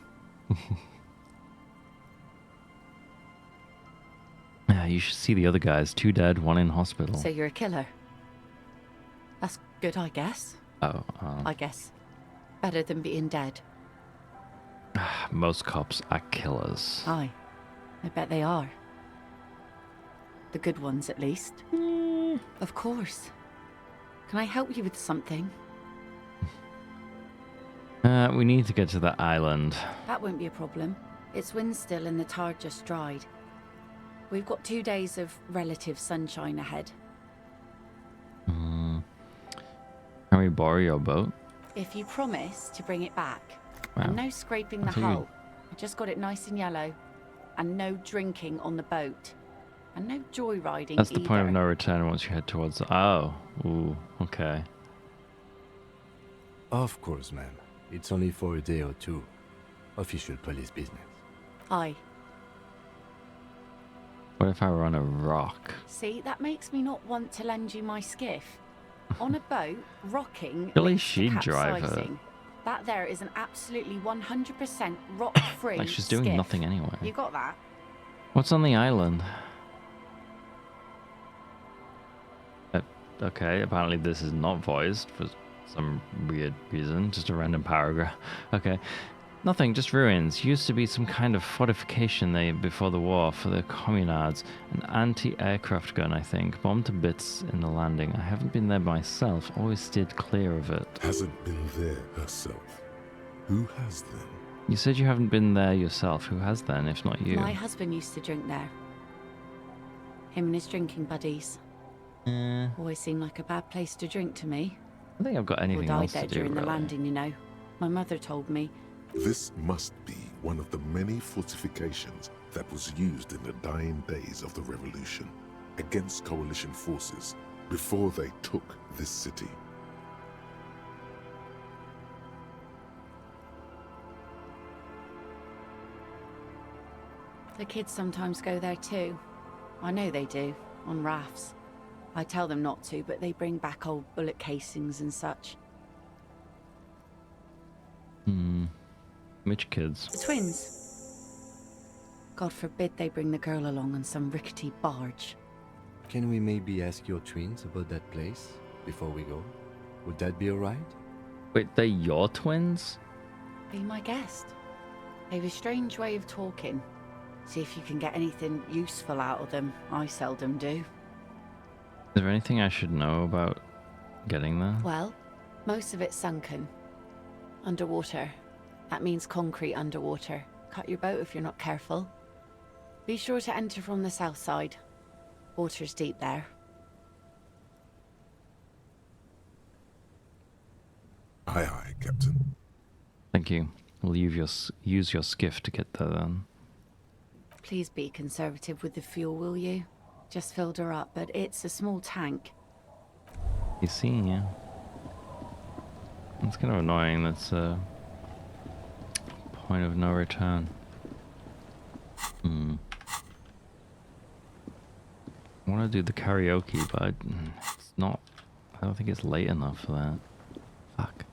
Yeah, you should see the other guys. 2 dead, 1 in hospital. So you're a killer? That's good, I guess. Oh. I guess. Better than being dead. Most cops are killers. Aye. I bet they are. The good ones, at least. Of course. Can I help you with something? We need to get to the island. That won't be a problem. It's wind still and the tar just dried. We've got 2 days of relative sunshine ahead. Can we borrow your boat? If you promise to bring it back. Wow. And no scraping the hull. I just got it nice and yellow. And no drinking on the boat. And no joyriding That's the either. point of no return once you head towards the... Oh. Ooh, okay. Of course, ma'am. It's only for a day or 2. Official police business. Aye. What if I were on a rock? See, that makes me not want to lend you my skiff. On a boat, rocking, Surely leads to she'd drive it. capsizing. That there is an absolutely 100% rock-free Like she's doing skiff. nothing anyway. You got that? What's on the island? Okay, apparently this is not voiced for some weird reason. Just a random paragraph. Okay. Nothing, just ruins. Used to be some kind of fortification there before the war for the communards. An anti-aircraft gun, I think. Bombed to bits in the landing. I haven't been there myself. Always steered clear of it. Hasn't been there herself. Who has then? You said you haven't been there yourself. Who has then, if not you? My husband used to drink there. Him and his drinking buddies. Always seemed like a bad place to drink to me. I think I've got anything else to do. Died there during the landing, you know. My mother told me. This must be one of the many fortifications that was used in the dying days of the revolution against coalition forces before they took this city. The kids sometimes go there too. I know they do, on rafts. I tell them not to, but they bring back old bullet casings and such. Which kids? The twins. God forbid they bring the girl along on some rickety barge. Can we maybe ask your twins about that place before we go? Would that be alright? Wait, they're your twins? Be my guest. They have a strange way of talking. See if you can get anything useful out of them. I seldom do. Is there anything I should know about getting there? Well, most of it's sunken. Underwater. That means concrete underwater. Cut your boat if you're not careful. Be sure to enter from the south side. Water's deep there. Aye, aye, Captain. Thank you. We'll use your skiff to get there then. Please be conservative with the fuel, will you? Just filled her up, but it's a small tank. You see, yeah. It's kind of annoying. That's a point of no return. I want to do the karaoke, but it's not. I don't think it's late enough for that. Fuck.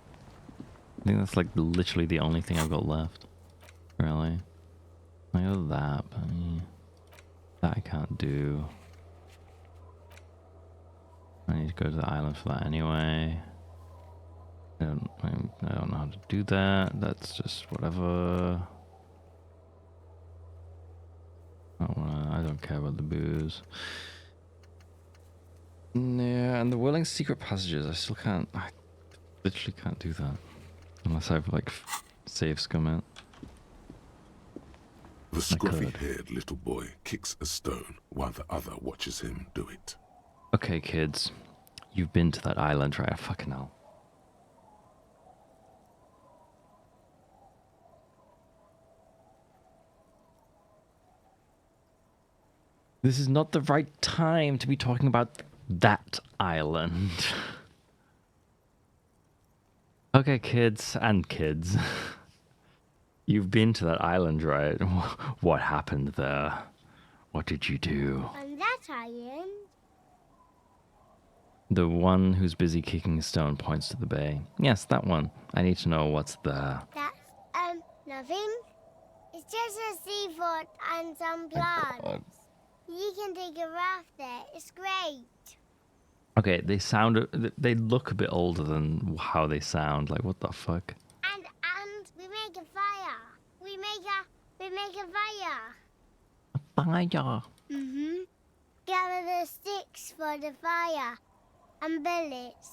I think that's like literally the only thing I've got left. Really. I got that, but that I can't do. I need to go to the island for that anyway. I don't know how to do that. That's just whatever. I don't care about the booze. Yeah, and the willing secret passages, I still can't. I literally can't do that unless I've like save scum it. The scruffy-haired little boy kicks a stone while the other watches him do it. Okay, kids, you've been to that island, right? Fucking hell. This is not the right time to be talking about that island. Okay, kids and kids. You've been to that island, right? What happened there? What did you do? On that island? The one who's busy kicking a stone points to the bay. Yes, that one. I need to know what's there. That's, nothing. It's just a seafort and some plants. You can take a raft there. It's great. Okay, they look a bit older than how they sound. Like, what the fuck? And we make a fire. We make a fire. A fire? Mm-hmm. Gather the sticks for the fire. And bullets.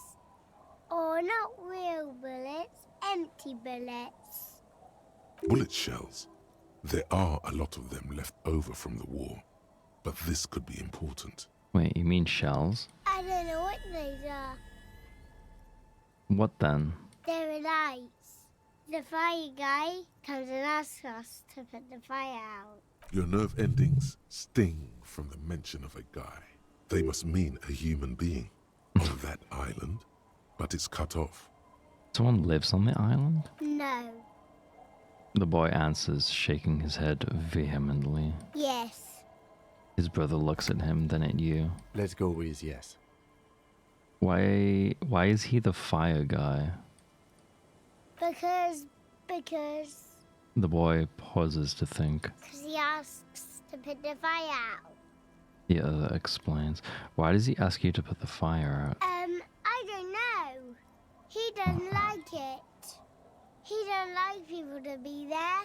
Or not real bullets, empty bullets. Bullet shells. There are a lot of them left over from the war. But this could be important. Wait, you mean shells? I don't know what these are. What then? They're lights. The fire guy comes and asks us to put the fire out. Your nerve endings sting from the mention of a guy. They must mean a human being on that island, but it's cut off. Someone lives on the island? No. The boy answers, shaking his head vehemently. Yes. His brother looks at him, then at you. Let's go with yes. Why is he the fire guy? Because... The boy pauses to think. Because he asks to put the fire out. The other explains. Why does he ask you to put the fire out? I don't know. He doesn't like it. He don't like people to be there.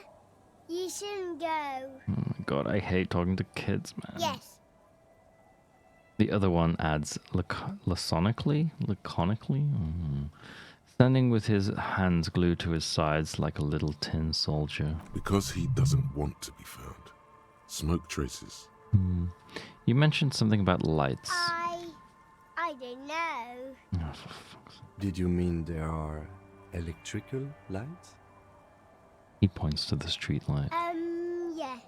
You shouldn't go. Oh my god, I hate talking to kids, man. Yes. The other one adds laconically? Standing with his hands glued to his sides like a little tin soldier. Because he doesn't want to be found. Smoke traces. You mentioned something about lights. I don't know. Oh, for fuck's sake. Did you mean there are electrical lights? He points to the street light. Yes.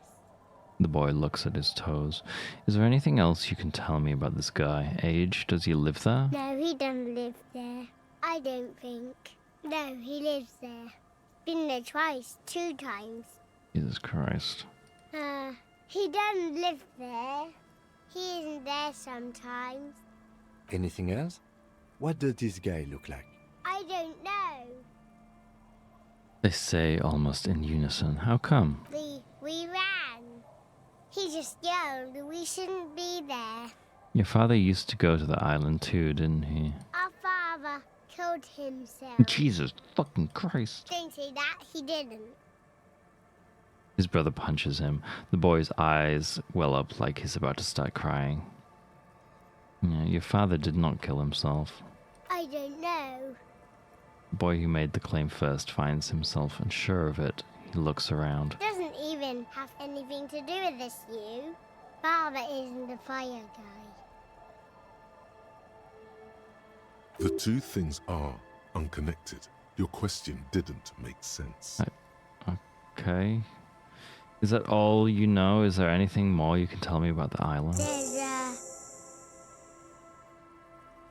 The boy looks at his toes. Is there anything else you can tell me about this guy? Age? Does he live there? No, he doesn't live there. I don't think. No, he lives there. Been there twice, 2 times. Jesus Christ. He doesn't live there. He isn't there sometimes. Anything else? What does this guy look like? I don't know. They say almost in unison. How come? We ran. He just yelled we shouldn't be there. Your father used to go to the island too, didn't he? Our father killed himself. Jesus fucking Christ. Don't say that, he didn't. His brother punches him. The boy's eyes well up like he's about to start crying. Yeah, your father did not kill himself. I don't know. The boy who made the claim first finds himself unsure of it. He looks around. Doesn't even have anything to do with this, you. Father isn't the fire guy. The two things are unconnected. Your question didn't make sense. Okay. Is that all you know? Is there anything more you can tell me about the island?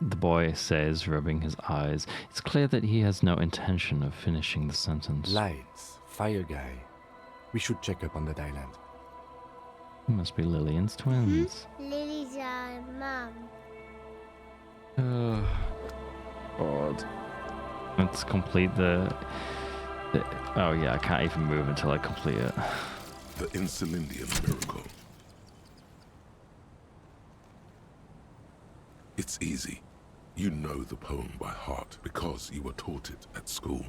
The boy says, rubbing his eyes. It's clear that he has no intention of finishing the sentence. Lights, fire guy. We should check up on that island. He must be Lillian's twins. Lily's mum. Oh, God. Let's complete the... Oh yeah, I can't even move until I complete it. The Insulindian miracle. It's easy. You know the poem by heart because you were taught it at school.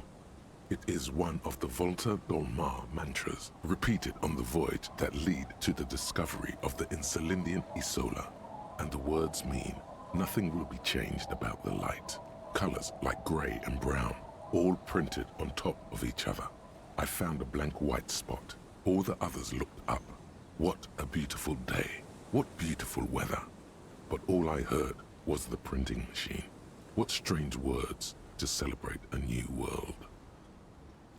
It is one of the Volta Dolmar mantras, repeated on the voyage that lead to the discovery of the Insulindian Isola. And the words mean, nothing will be changed about the light. Colors like grey and brown, all printed on top of each other. I found a blank white spot. All the others looked up. What a beautiful day. What beautiful weather. But all I heard was the printing machine. What strange words to celebrate a new world.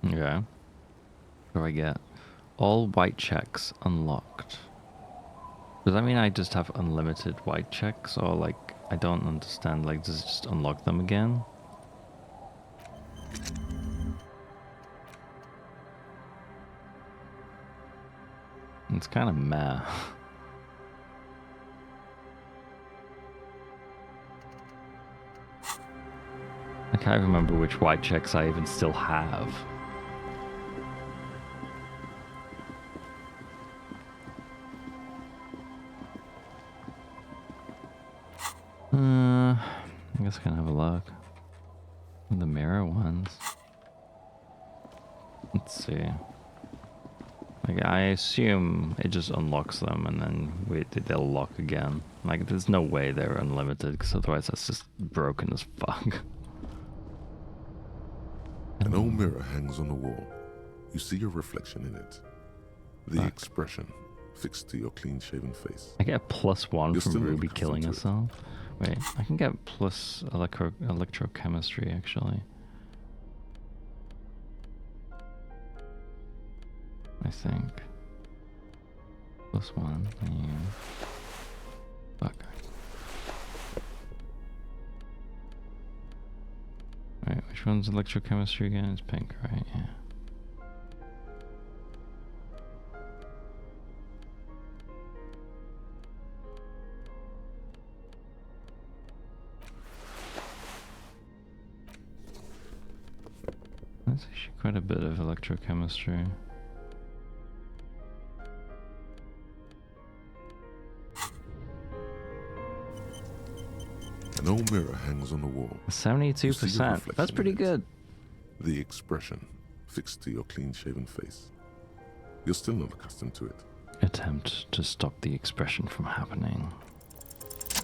Okay. What do I get? All white checks unlocked. Does that mean I just have unlimited white checks? Or like, I don't understand, like, does it just unlock them again? It's kind of meh. I can't remember which white checks I even still have. I guess I can have a look. The mirror ones. Let's see. Like, I assume it just unlocks them and then they'll lock again. Like, there's no way they're unlimited, because otherwise that's just broken as fuck. An old mirror hangs on the wall. You see your reflection in it. The expression fixed to your clean-shaven face. I get +1 You're from still Ruby not killing accustomed herself. Wait, I can get plus electrochemistry, actually. I think. +1. Yeah. Fuck. Wait, which one's electrochemistry again? It's pink, right? Yeah. That's actually quite a bit of electrochemistry. An old mirror hangs on the wall. 72%. That's pretty good. The expression fixed to your clean-shaven face. You're still not accustomed to it. Attempt to stop the expression from happening.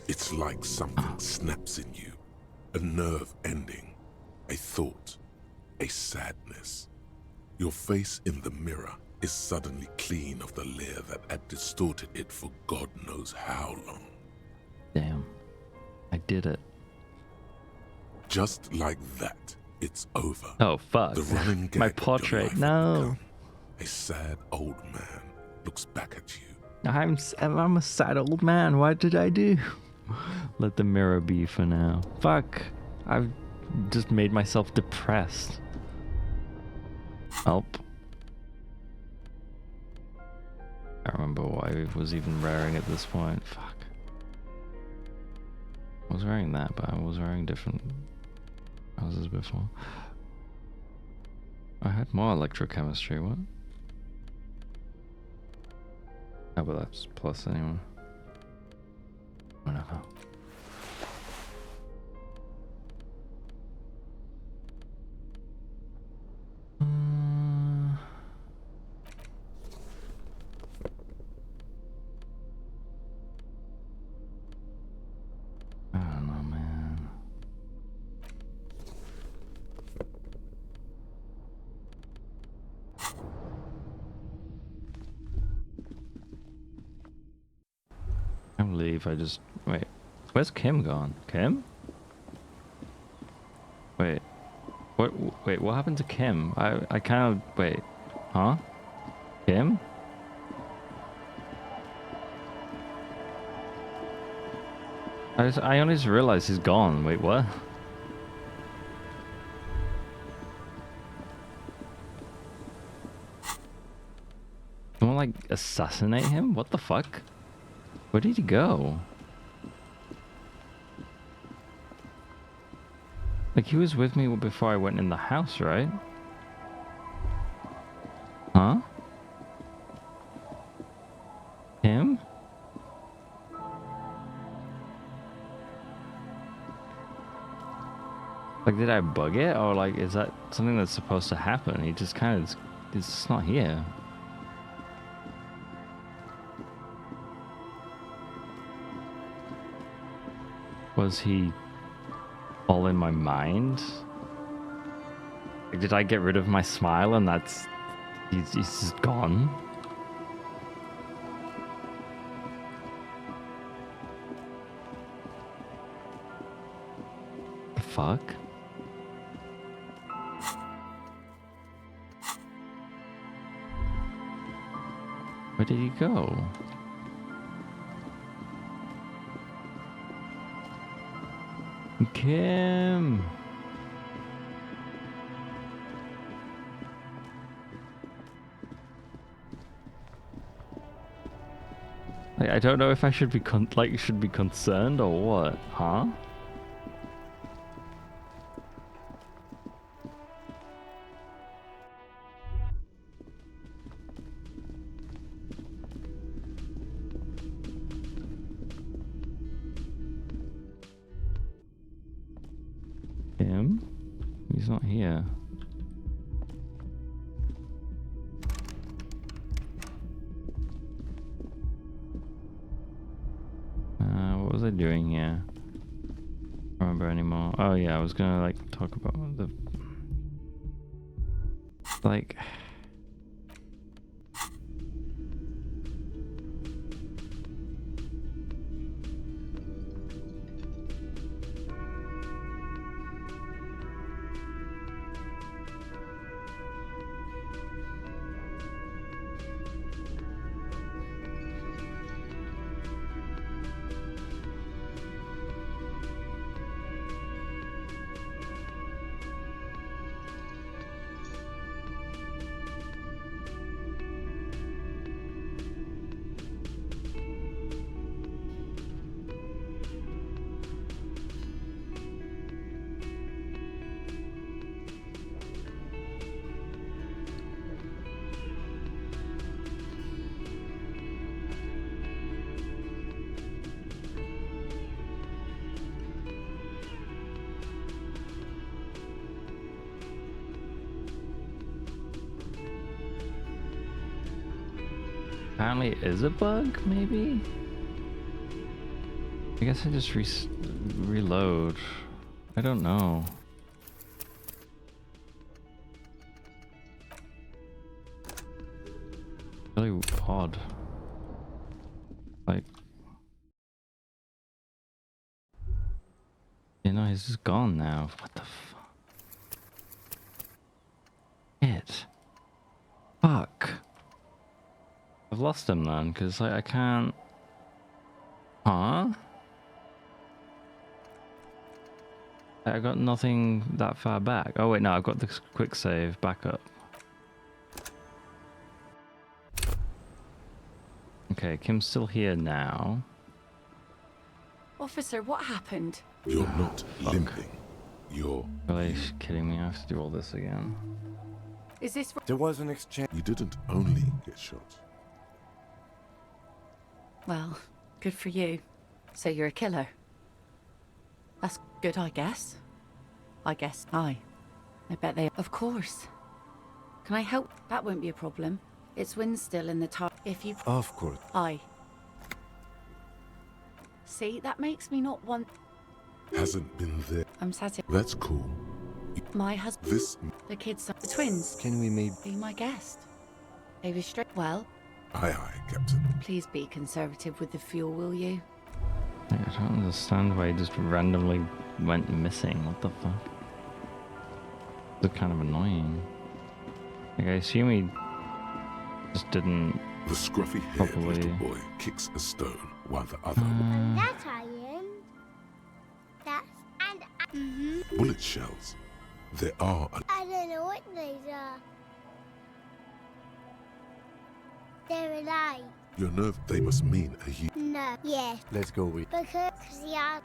It's like something snaps in you. A nerve ending. A thought. A sadness. Your face in the mirror is suddenly clean of the layer that had distorted it for God knows how long. Damn. I did it. Just like that, it's over. Oh, fuck. The running gag My of your portrait, life had no. begun. A sad old man looks back at you. I'm a sad old man. What did I do? Let the mirror be for now. Fuck. I've just made myself depressed. Help. I remember why I was even wearing at this point. Fuck. I was wearing that, but I was wearing different houses before. I had more electrochemistry, what? Oh, but that's plus anyway. Whatever. I don't know, man. I believe I just... Wait. Where's Kim gone? Kim? Wait. What? Wait, what happened to Kim? I kind of... Wait. Huh? Kim? I only just realized he's gone. Wait, what? Someone like assassinate him? What the fuck? Where did he go? Like, he was with me before I went in the house, right? Huh? Him? Like, did I bug it? Or, like, is that something that's supposed to happen? He just kind of... He's just not here. Was he all in my mind? Like, did I get rid of my smile and that's... He's just gone? The fuck? Where did he go? Kim! Like, I don't know if I should be concerned or what, huh? Him? He's not here. What was I doing here? I don't remember anymore. Oh yeah, I was gonna like talk about the like Apparently it is a bug, maybe? I guess I just reload. I don't know. Really odd. Like, you know, he's just gone now. What the fuck? It. Fuck. I've lost him then, because like, I can't. Huh? I got nothing that far back. Oh wait, no, I've got the quick save backup. Okay, Kim's still here now. Officer, what happened? You're not limping. You're... Really kidding me? I have to do all this again. Is this... There was an exchange. You didn't only get shot. Well, good for you. So you're a killer. That's good, I guess. I bet they... Of course. Can I help? That won't be a problem. It's wind still in the tire. If you... Of course. See, that makes me not want... Hasn't been there. I'm satisfied. That's cool. My husband... This... The kids... The twins. Can we maybe... Be my guest. They were straight... Well... Aye, aye, Captain. Please be conservative with the fuel, will you? I don't understand why he just randomly went missing. What the fuck? It's kind of annoying. Like, I assume he just didn't... The scruffy-haired little boy kicks a stone while the other... That's iron. That's... and... Bullet shells. There are... I don't know what those are. They're alive. Your nerve, they must mean a huge... No. Yes. Let's go with... Because yeah.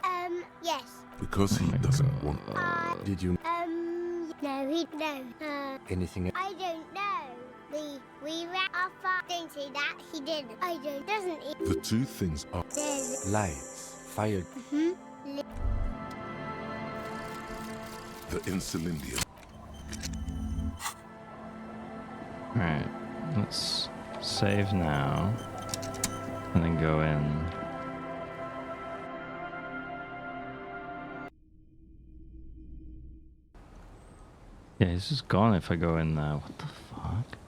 Yes. Because he doesn't want... Did you... No, no. Anything... I don't know. We ran off into that. He didn't. I don't. Doesn't he? The two things are... There's... Lights. Fire... The Insulindian. Alright, let's save now. And then go in. Yeah, he's just gone if I go in there. What the fuck?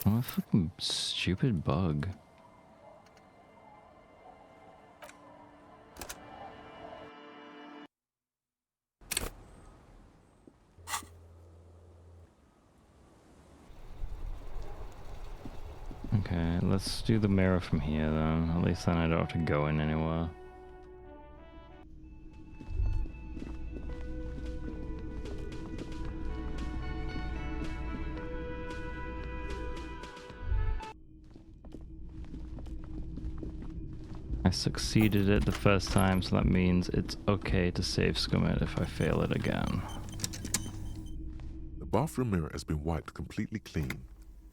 What a fucking stupid bug. Okay, let's do the mirror from here then. At least then I don't have to go in anywhere. I succeeded it the first time, so that means it's okay to save scum it if I fail it again. The bathroom mirror has been wiped completely clean.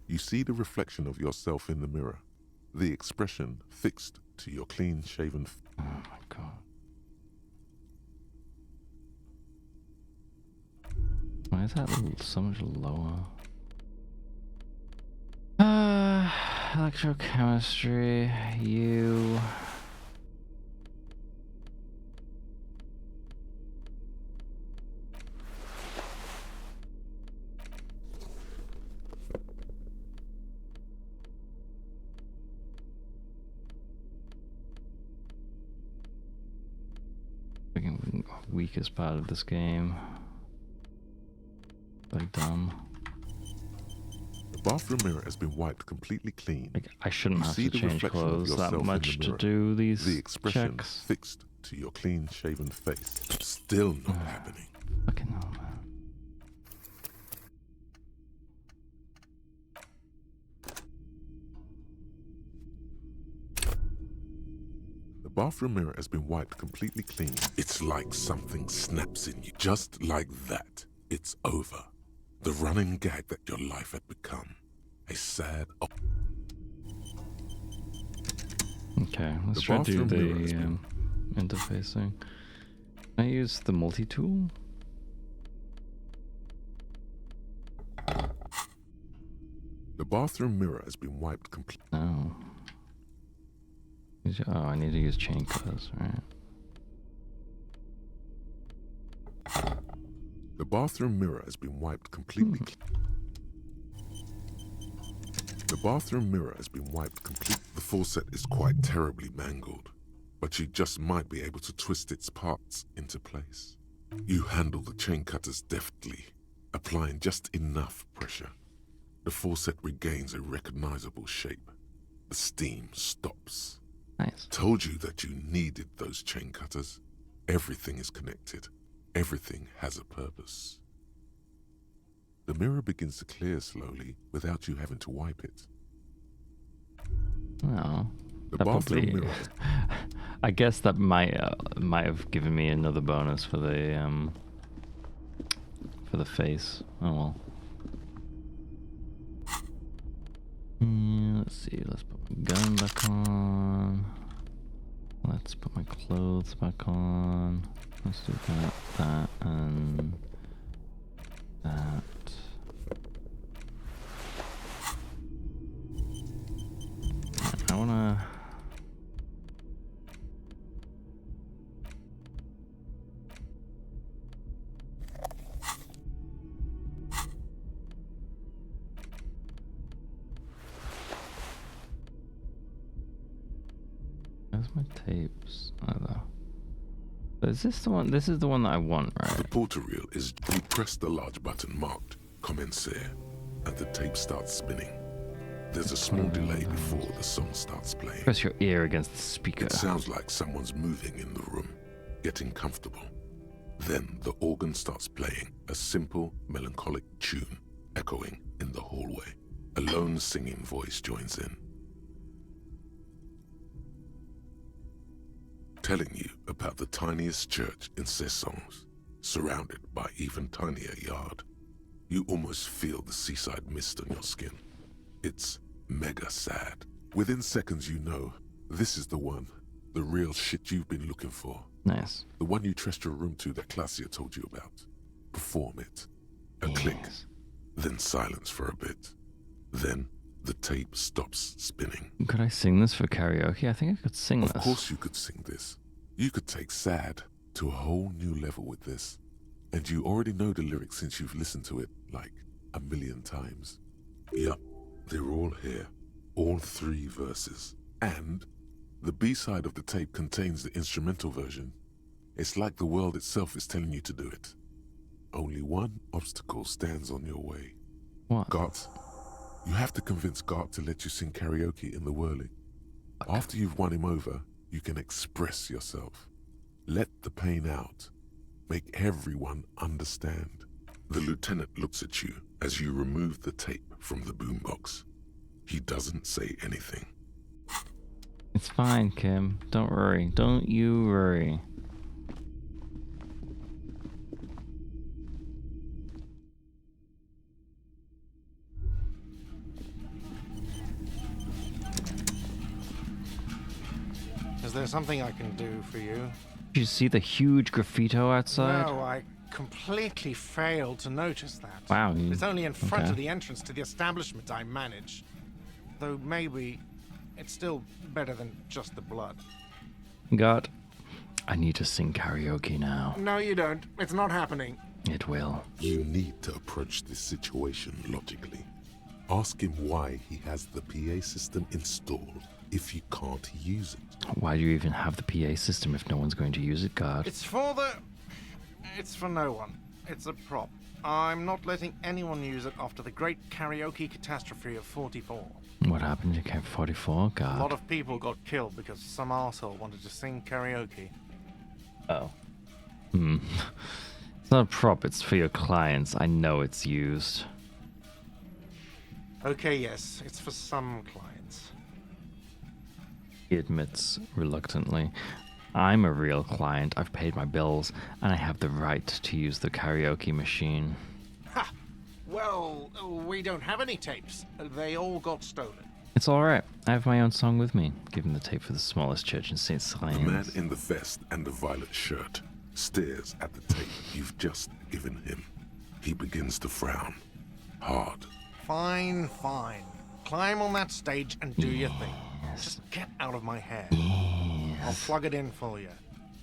You see the reflection of yourself in the mirror. The expression fixed to your clean-shaven... Oh my god. Why is that so much lower? Electrochemistry, you... Weakest part of this game. Like dumb. The bathroom mirror has been wiped completely clean. Like, I shouldn't have to change clothes that much to do these The expression checks. fixed to your clean-shaven face. Still not happening. Fucking hell, man. The bathroom mirror has been wiped completely clean. It's like something snaps in you. Just like that, it's over. The running gag that your life had become. A sad... Okay, let's try to do the interfacing. Can I use the multi-tool? The bathroom mirror has been wiped completely. Oh. Oh, I need to use chain cutters, right? The bathroom mirror has been wiped completely. The bathroom mirror has been wiped completely. The faucet is quite terribly mangled, but you just might be able to twist its parts into place. You handle the chain cutters deftly, applying just enough pressure. The faucet regains a recognizable shape. The steam stops. Nice. Told you that you needed those chain cutters. Everything is connected. Everything has a purpose. The mirror begins to clear slowly without you having to wipe it. Oh, The that bathroom probably. mirror. I guess that might have given me another bonus for the face. Oh well. Let's see. Let's put my gun back on. Let's put my clothes back on. Let's do that, and that. I wanna. Where's my tapes? Is this the one? This is the one that I want, right? The portal reel is. You press the large button marked Commencer, and the tape starts spinning. There's a small delay before the song starts playing. Press your ear against the speaker. It sounds like someone's moving in the room, getting comfortable. Then the organ starts playing a simple, melancholic tune, echoing in the hallway. A lone singing voice joins in, telling you about the tiniest church in Cessons, surrounded by even tinier yard. You almost feel the seaside mist on your skin. It's mega sad. Within seconds you know, this is the one, the real shit you've been looking for. Nice. The one you trashed your room to that Claudia told you about. Perform it. A click, then silence for a bit. Then the tape stops spinning. Could I sing this for karaoke? I think I could sing this. Of course you could sing this. You could take sad to a whole new level with this. And you already know the lyrics since you've listened to it like 1,000,000 times. Yup, they're all here. All 3 verses. And the B-side of the tape contains the instrumental version. It's like the world itself is telling you to do it. Only one obstacle stands on your way. What? Gart. You have to convince Gart to let you sing karaoke in the whirling. After you've won him over, you can express yourself. Let the pain out. Make everyone understand. The lieutenant looks at you as you remove the tape from the boombox. He doesn't say anything. It's fine, Kim. Don't worry. Don't you worry. Is there something I can do for you? Did you see the huge graffito outside? No, I completely failed to notice that. Wow. It's only in front of the entrance to the establishment I manage. Though maybe it's still better than just the blood. God, I need to sing karaoke now. No, you don't. It's not happening. It will. You need to approach this situation logically. Ask him why he has the PA system installed if you can't use it. Why do you even have the PA system if no one's going to use it, God? It's for no one. It's a prop. I'm not letting anyone use it after the great karaoke catastrophe of 44. What happened to Camp 44, God? A lot of people got killed because some arsehole wanted to sing karaoke. Oh. It's not a prop, it's for your clients. I know it's used. Okay, yes, it's for some clients. He admits reluctantly. I'm a real client. I've paid my bills, and I have the right to use the karaoke machine. Ha! Well, we don't have any tapes. They all got stolen. It's alright. I have my own song with me. Give him the tape for the smallest church in St. Sylvain. The man in the vest and the violet shirt stares at the tape you've just given him. He begins to frown. Hard, Fine, fine. Climb on that stage and do your thing. Just get out of my hair. I'll plug it in for you.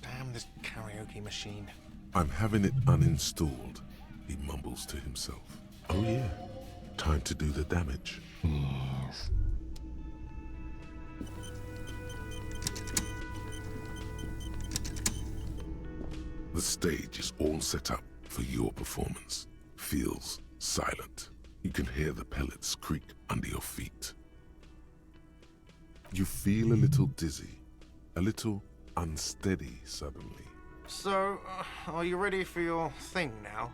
Damn this karaoke machine. I'm having it uninstalled, he mumbles to himself. Oh yeah, time to do the damage. Yes. The stage is all set up for your performance. Feels silent. You can hear the pellets creak under your feet. You feel a little dizzy, a little unsteady suddenly. So, are you ready for your thing now?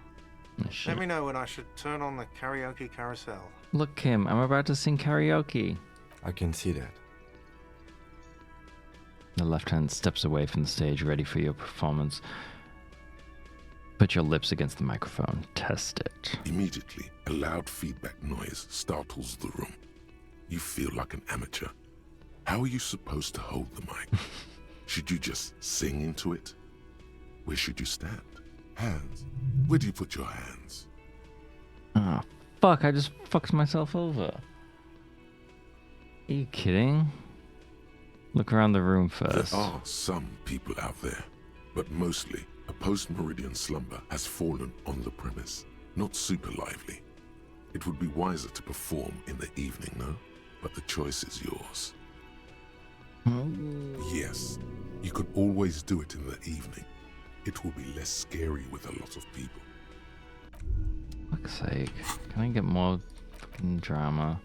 Let me know when I should turn on the karaoke carousel. Look, Kim, I'm about to sing karaoke. I can see that. The left hand steps away from the stage, ready for your performance. Put your lips against the microphone. Test it. Immediately, a loud feedback noise startles the room. You feel like an amateur. How are you supposed to hold the mic? Should you just sing into it? Where should you stand? Hands. Where do you put your hands? Oh, fuck, I just fucked myself over. Are you kidding? Look around the room first. There are some people out there, but mostly a post-meridian slumber has fallen on the premise. Not super lively. It would be wiser to perform in the evening, no? But the choice is yours. Yes, you could always do it in the evening. It will be less scary with a lot of people. Fuck's sake. Can I get more fucking drama?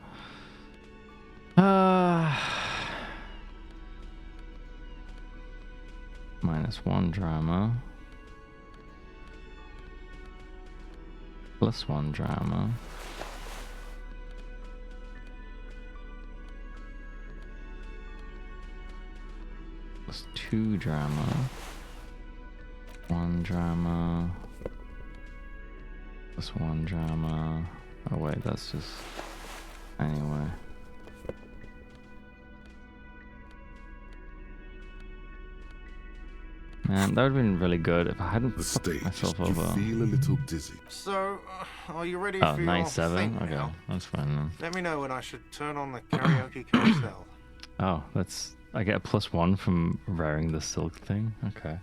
-1 drama. +1 drama. +2 drama. 1 drama. +1 drama. Oh wait, that's just... Anyway. Man, that would have been really good if I hadn't fucked myself over. You feel a little dizzy. So, are you ready Oh, for your 97? thing Okay, now? that's fine then. Let me know when I should turn on the karaoke carousel. Oh, that's... I get a +1 from wearing the silk thing? Okay.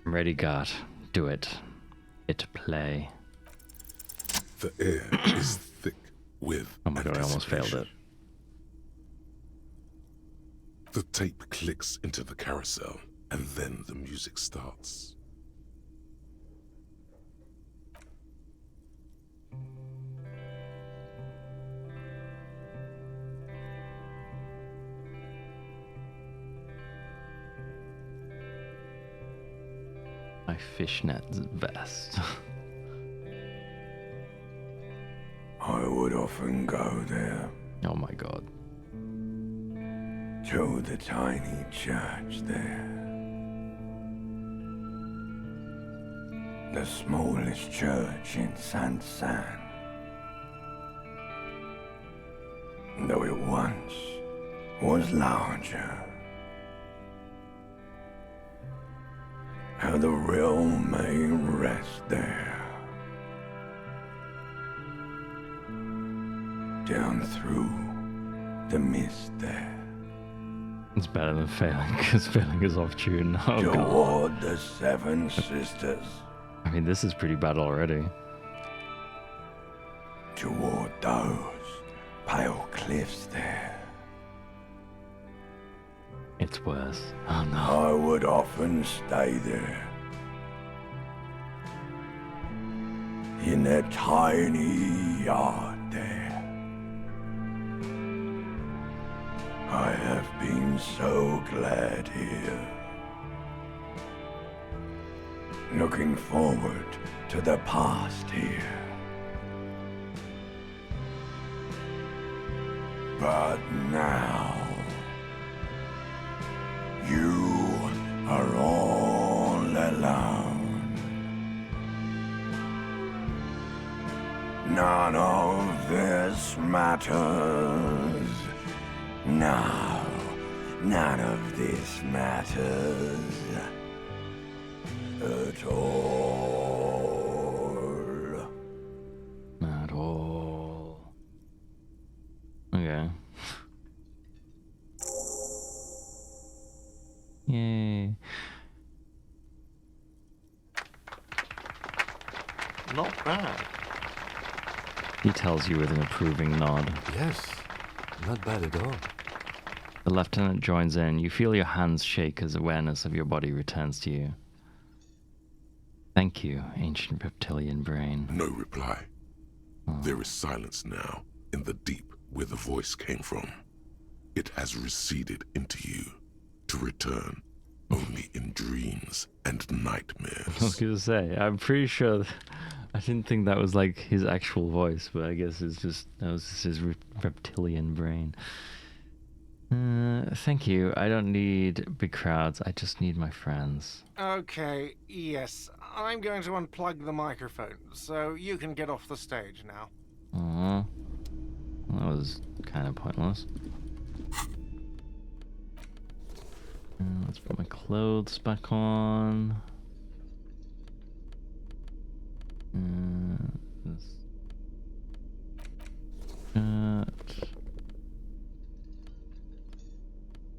I'm ready, God. Do it. Hit play. The air is thick with Oh my god, I almost failed it. The tape clicks into the carousel, and then the music starts. My fishnet vest. I would often go there. Oh my god. To the tiny church there. The smallest church in Saint-Saëns. Though it once was larger. How the realm may rest there. Down through the mist there. It's better than failing, because failing is off tune. Oh god. Toward the Seven Sisters. I mean, this is pretty bad already. Toward those pale cliffs there. It's worse. Oh no. I would often stay there. In that tiny yard there. I have been so glad here. Looking forward to the past here. But now, you are all alone. None of this matters. No, none of this matters at all. At all. Okay. Yay. Not bad. He tells you with an approving nod. Yes, not bad at all. The lieutenant joins in. You feel your hands shake as awareness of your body returns to you. Thank you, ancient reptilian brain. No reply. There is silence now in the deep where the voice came from. It has receded into you to return only in dreams and nightmares. I was gonna say, I'm pretty sure. I didn't think that was like his actual voice, but I guess that was just his reptilian brain. Thank you. I don't need big crowds. I just need my friends. Okay, yes. I'm going to unplug the microphone, so you can get off the stage now. Aww. That was kind of pointless. Let's put my clothes back on. This shirt.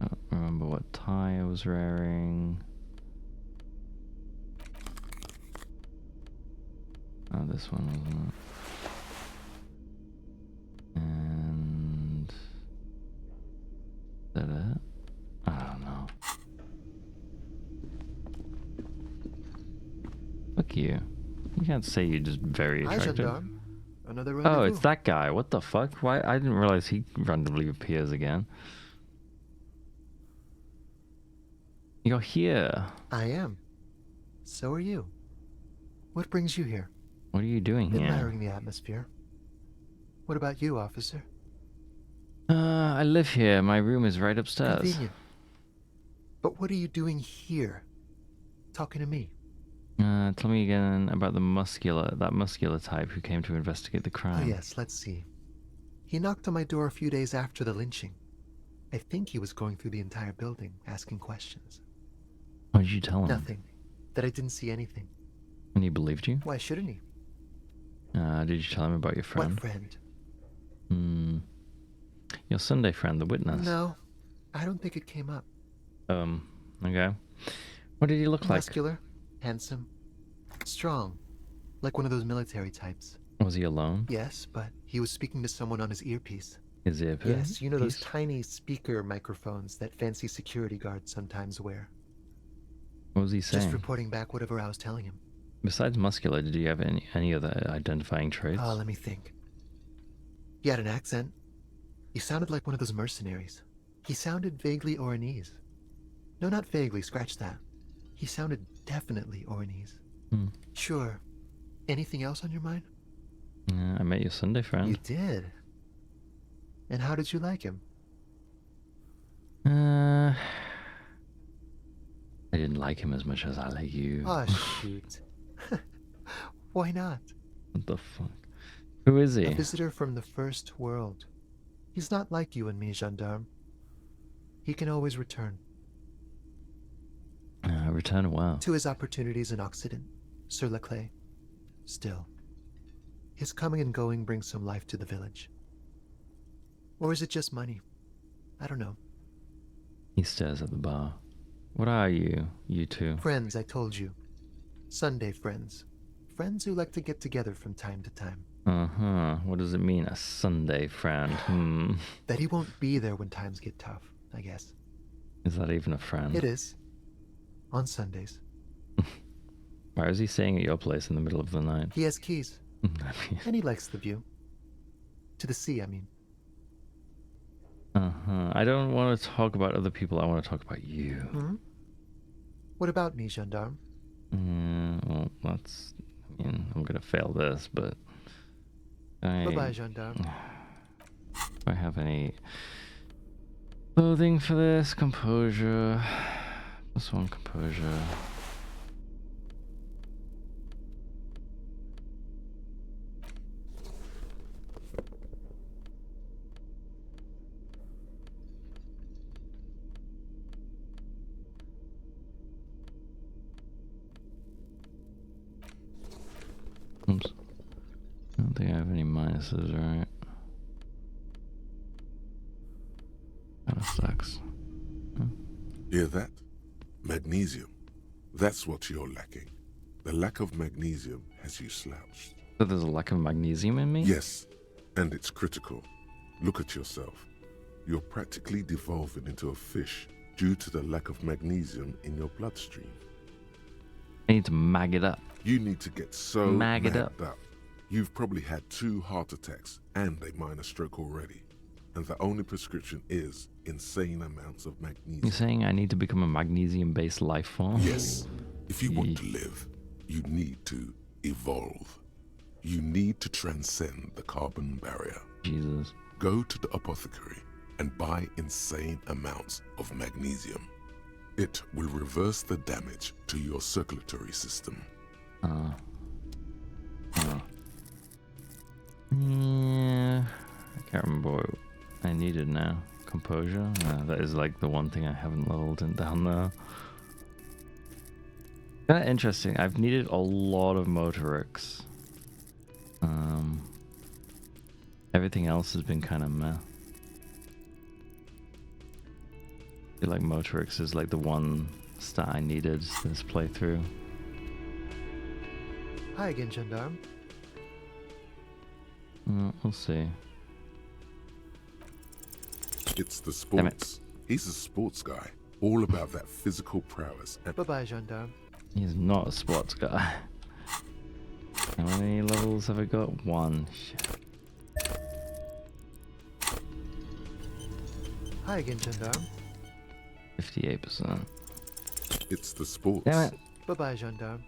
I don't remember what tie I was wearing. Oh, this one wasn't it? And is that it? I don't know. Fuck you. You can't say you're just very attractive. Hi, gendarme. Another rendezvous. Oh, it's that guy. What the fuck? Why? I didn't realize he randomly appears again. You're here. I am. So are you. What brings you here? What are you doing here? Admiring the atmosphere. What about you, officer? I live here. My room is right upstairs. Convenient. But what are you doing here? Talking to me? Tell me again about that muscular type who came to investigate the crime. Oh yes, let's see. He knocked on my door a few days after the lynching. I think he was going through the entire building, asking questions. What did you tell him? Nothing. That I didn't see anything. And he believed you? Why shouldn't he? Did you tell him about your friend? What friend? Your Sunday friend, the witness. No, I don't think it came up. Okay. What did he look like? Muscular, handsome, strong, like one of those military types. Was he alone? Yes, but he was speaking to someone on his earpiece. His earpiece? Yes, you know those tiny speaker microphones that fancy security guards sometimes wear. What was he saying? Just reporting back whatever I was telling him. Besides muscular, did he have any other identifying traits? Let me think. He had an accent. He sounded like one of those mercenaries. He sounded vaguely Oranese. No, not vaguely, scratch that. He sounded definitely Oranese. Sure. Anything else on your mind? I met your Sunday friend. You did? And how did you like him? I didn't like him as much as I like you. Oh, shoot. Why not? What the fuck? Who is he? A visitor from the first world. He's not like you and me, gendarme. He can always return. Return well. To his opportunities in Occident, sur la clé. Still, his coming and going brings some life to the village. Or is it just money? I don't know. He stares at the bar. What are you two? Friends, I told you. Sunday friends. Friends who like to get together from time to time. What does it mean, a Sunday friend? That he won't be there when times get tough, I guess. Is that even a friend? It is. On Sundays. Why is he staying at your place in the middle of the night? He has keys. And he likes the view. To the sea, I mean. I don't want to talk about other people. I want to talk about you. What about me, gendarme? Well, that's... I mean, I'm going to fail this, but... Bye-bye, gendarme. Do I have any clothing for this? Composure. This one, composure. Oops. I don't think I have any minuses, right? Hear that? Magnesium. That's what you're lacking. The lack of magnesium has you slouched. So there's a lack of magnesium in me? Yes, and it's critical. Look at yourself. You're practically devolving into a fish due to the lack of magnesium in your bloodstream. I need to mag it up. You need to get so mag it magged up. You've probably had 2 heart attacks and a minor stroke already. And the only prescription is insane amounts of magnesium. You're saying I need to become a magnesium-based life form? Yes. If you want to live, you need to evolve. You need to transcend the carbon barrier. Jesus. Go to the apothecary and buy insane amounts of magnesium. It will reverse the damage to your circulatory system. Yeah, I can't remember what I needed now. Composure? That is like the one thing I haven't leveled in down there. Kind of interesting. I've needed a lot of motorics. Everything else has been kind of meh. I feel like motorics is like the one stat I needed this playthrough. Hi again, Gendarme. We'll see. It's the sports. He's a sports guy. All about that physical prowess. Bye-bye, Gendarme. He's not a sports guy. How many levels have I got? 1. Shit. Hi again, Gendarme. 58%. It's the sports. Damn it. Bye-bye, Gendarme.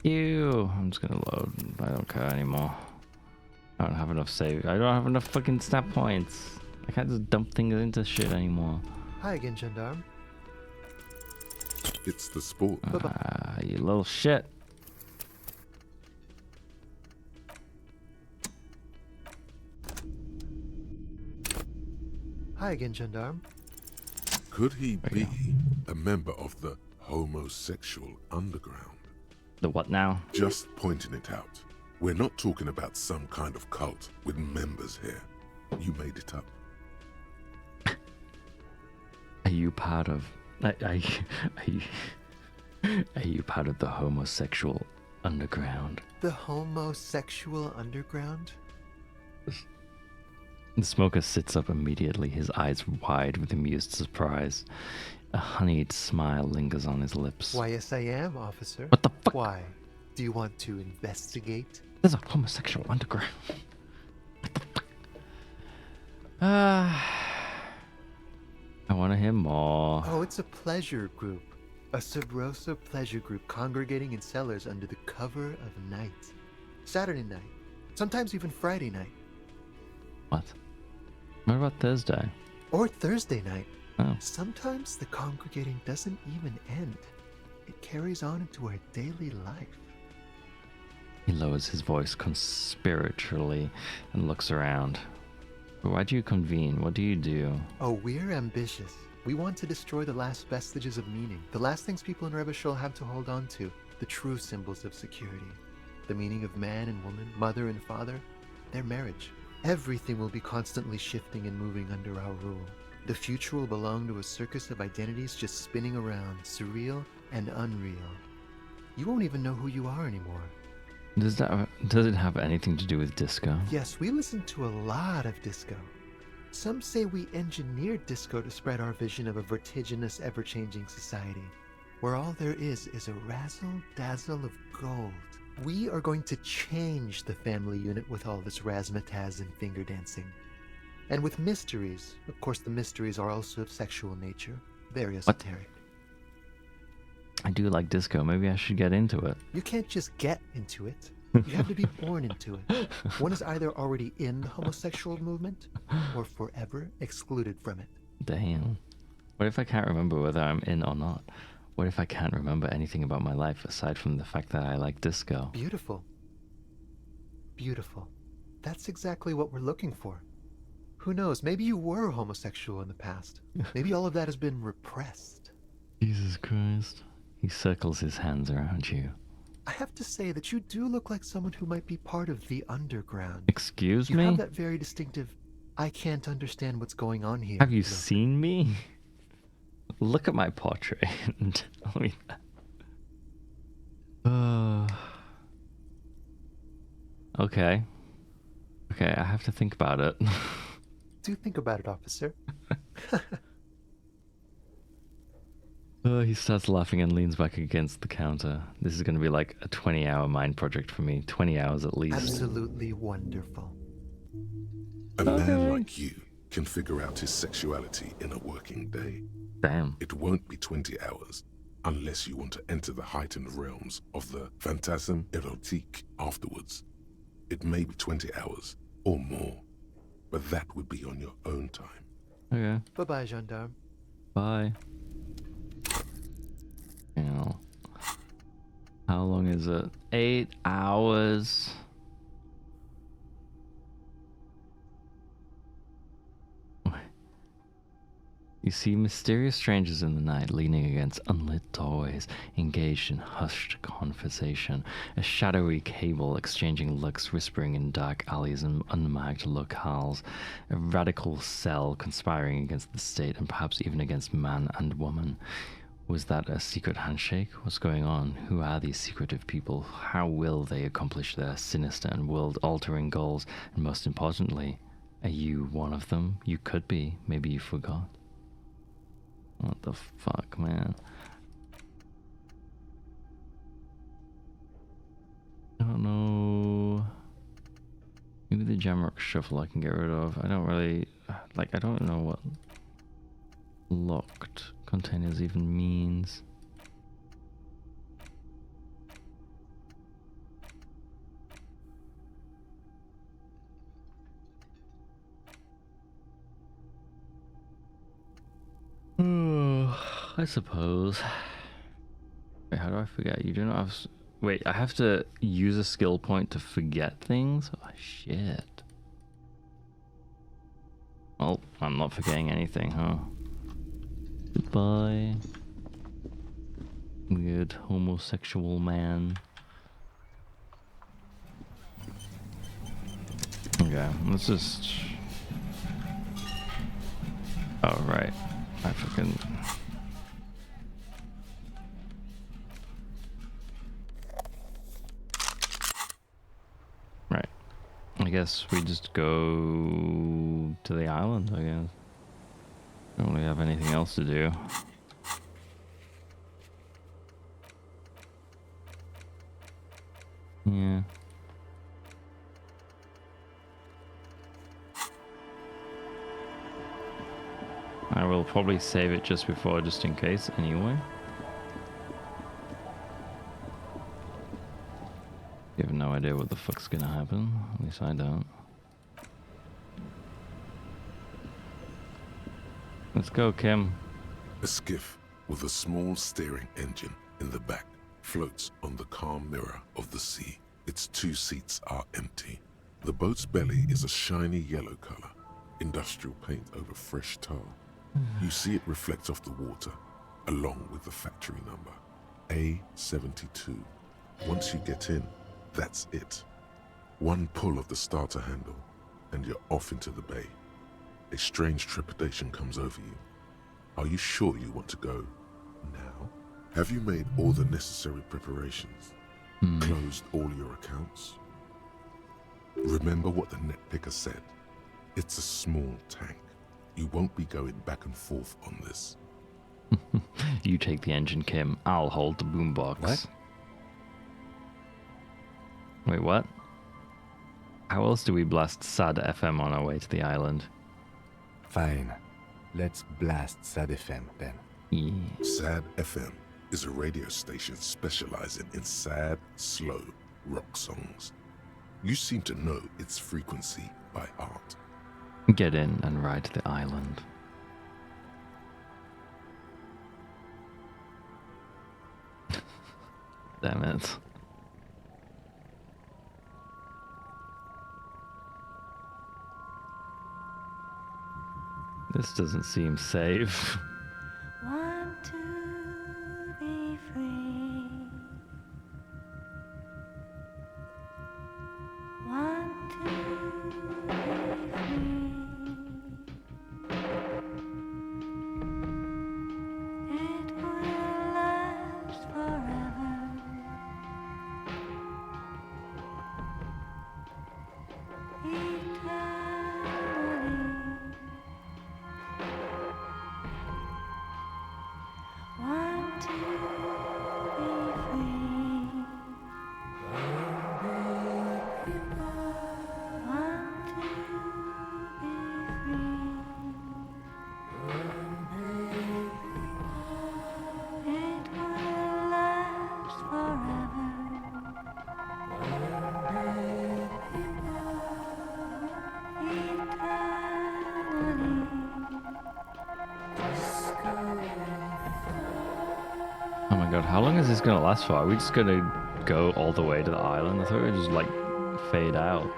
Ew. I'm just gonna load. I don't care anymore. I don't have enough save. I don't have enough fucking stat points. I can't just dump things into shit anymore. Hi again, Gendarme. It's the sport. You little shit. Hi again, Gendarme. Could he be a member of the homosexual underground? The what now? Just pointing it out. We're not talking about some kind of cult with members here. You made it up. Are you part of... Are you part of the homosexual underground? The homosexual underground? The smoker sits up immediately, his eyes wide with amused surprise. A honeyed smile lingers on his lips. Why, yes, I am, officer. What the fuck? Why? Do you want to investigate? There's a homosexual underground. What the fuck? I want to hear more. Oh, it's a pleasure group. A Sub Rosa pleasure group congregating in cellars under the cover of night. Saturday night. Sometimes even Friday night. What? What about Thursday? Or Thursday night. Oh. Sometimes the congregating doesn't even end. It carries on into our daily life. He lowers his voice conspiratorially and looks around. Why do you convene? What do you do? Oh, we're ambitious. We want to destroy the last vestiges of meaning, the last things people in Rebishul have to hold on to, the true symbols of security. The meaning of man and woman, mother and father, their marriage. Everything will be constantly shifting and moving under our rule. The future will belong to a circus of identities just spinning around, surreal and unreal. You won't even know who you are anymore. Does it have anything to do with disco? Yes, we listen to a lot of disco. Some say we engineered disco to spread our vision of a vertiginous, ever-changing society, where all there is a razzle-dazzle of gold. We are going to change the family unit with all this razzmatazz and finger dancing. And with mysteries. Of course, the mysteries are also of sexual nature. Very esoteric. I do like disco. Maybe I should get into it. You can't just get into it. You have to be born into it. One is either already in the homosexual movement or forever excluded from it. Damn. What if I can't remember whether I'm in or not? What if I can't remember anything about my life aside from the fact that I like disco? Beautiful. Beautiful. That's exactly what we're looking for. Who knows? Maybe you were homosexual in the past. Maybe all of that has been repressed. Jesus Christ. He circles his hands around you. I have to say that you do look like someone who might be part of the underground. Excuse me? You have that very distinctive, I can't understand what's going on here. Have you seen me? Look at my portrait and tell me that. Okay. Okay, I have to think about it. Do think about it, officer. He starts laughing and leans back against the counter. This is going to be like a 20-hour mind project for me. 20 hours at least. Absolutely wonderful. A man like you can figure out his sexuality in a working day. Damn. It won't be 20 hours unless you want to enter the heightened realms of the phantasme erotique afterwards. It may be 20 hours or more, but that would be on your own time. Okay. Bye-bye, gendarme. Bye. You know, how long is it? 8 hours. You see mysterious strangers in the night leaning against unlit doorways, engaged in hushed conversation, a shadowy cable exchanging looks, whispering in dark alleys and unmarked locales, a radical cell conspiring against the state and perhaps even against man and woman. Was that a secret handshake? What's going on? Who are these secretive people? How will they accomplish their sinister and world-altering goals? And most importantly, are you one of them? You could be. Maybe you forgot. What the fuck, man? I don't know. Maybe the Jamrock Shuffle I can get rid of. I don't really... Like, I don't know what locked containers even means. I suppose. Wait, how do I forget? You do not have... Wait, I have to use a skill point to forget things? Oh, shit. Well, I'm not forgetting anything, huh? Goodbye. Weird homosexual man. Okay, let's just... Oh, right. I fucking... Right. I guess we just go to the island, I guess. Don't really have anything else to do. Yeah. I will probably save it just before, just in case, anyway. You have no idea what the fuck's gonna happen. At least I don't. Let's go, Kim. A skiff with a small steering engine in the back floats on the calm mirror of the sea. Its 2 seats are empty. The boat's belly is a shiny yellow color, industrial paint over fresh tar. You see it reflect off the water, along with the factory number, A72. Once you get in, that's it. One pull of the starter handle, and you're off into the bay. A strange trepidation comes over you. Are you sure you want to go now? Have you made all the necessary preparations? Closed all your accounts? Remember what the net picker said. It's a small tank. You won't be going back and forth on this. You take the engine, Kim. I'll hold the boombox. What? Wait, what? How else do we blast SAD FM on our way to the island? Fine. Let's blast SAD FM then. Yeah. SAD FM is a radio station specializing in sad, slow rock songs. You seem to know its frequency by heart. Get in and ride to the island. Damn it. This doesn't seem safe. Want to be free. Want to be free. my god, how long is this gonna last for? Are we just gonna go all the way to the island? I thought it would just like fade out.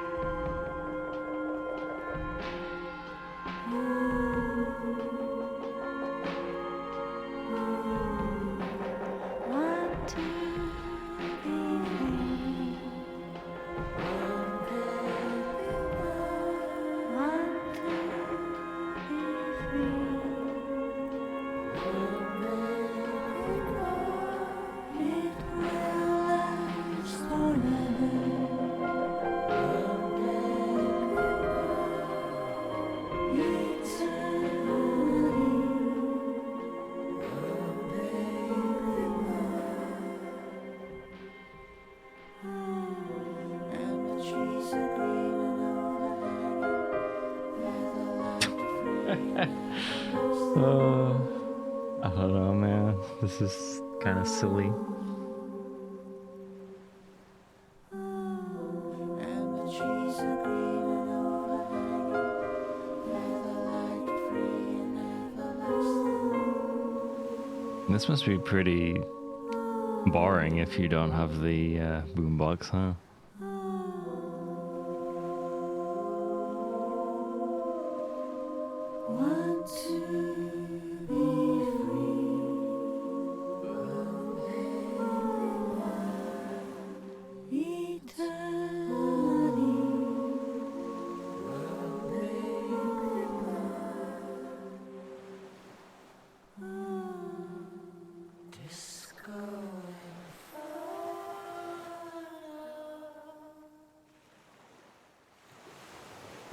I don't know, man. This is kind of silly. This must be pretty boring if you don't have the boombox, huh?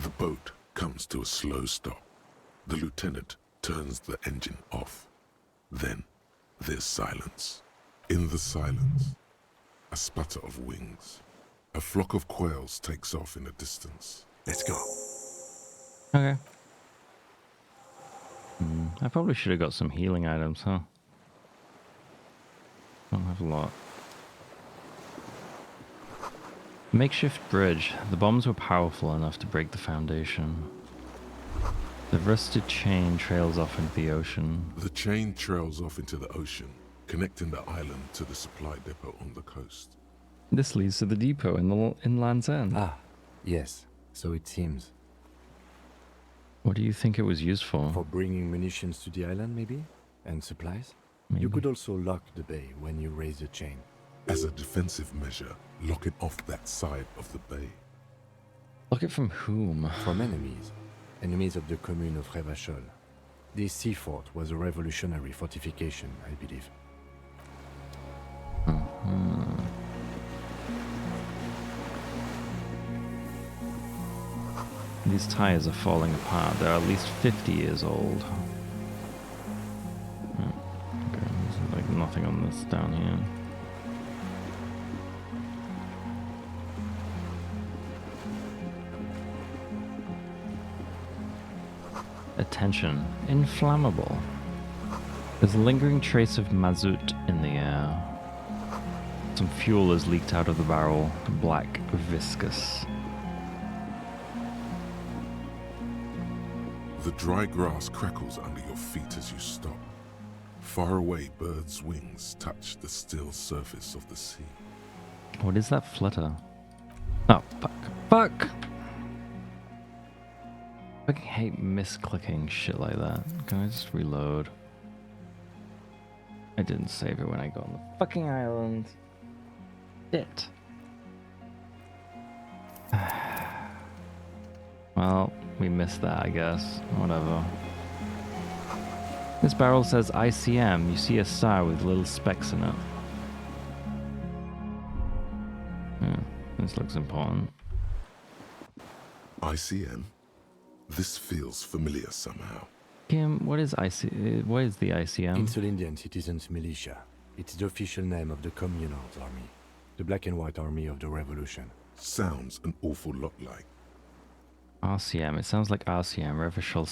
The boat comes to a slow stop. The lieutenant turns the engine off. Then there's silence. In the silence, a sputter of wings. A flock of quails takes off in the distance. Let's go. Okay. I probably should have got some healing items, huh? Don't have a lot. Makeshift bridge. The bombs were powerful enough to break the foundation. The rusted chain trails off into the ocean. The chain trails off into the ocean, connecting the island to the supply depot on the coast. This leads to the depot in Land's End. Ah, yes. So it seems. What do you think it was used for? For bringing munitions to the island, maybe? And supplies? Maybe. You could also lock the bay when you raise the chain. As a defensive measure, lock it off that side of the bay. Lock it from whom? From enemies. Enemies of the commune of Revachol. This sea fort was a revolutionary fortification, I believe. These tires are falling apart. They're at least 50 years old. Okay, there's like nothing on this down here. Attention, inflammable. There's a lingering trace of mazout in the air. Some fuel has leaked out of the barrel, black, viscous. The dry grass crackles under your feet as you stop. Far away, birds' wings touch the still surface of the sea. What is that flutter? Oh, fuck. Fuck! I fucking hate misclicking shit like that. Can I just reload? I didn't save it when I got on the fucking island. Shit. Well, we missed that, I guess. Whatever. This barrel says ICM. You see a star with little specks in it. This looks important. ICM? This feels familiar somehow. Kim, what is the ICM? Insulindian Citizens Militia. It's the official name of the Communards Army. The black and white army of the revolution. Sounds an awful lot like RCM. It sounds like RCM, Revachol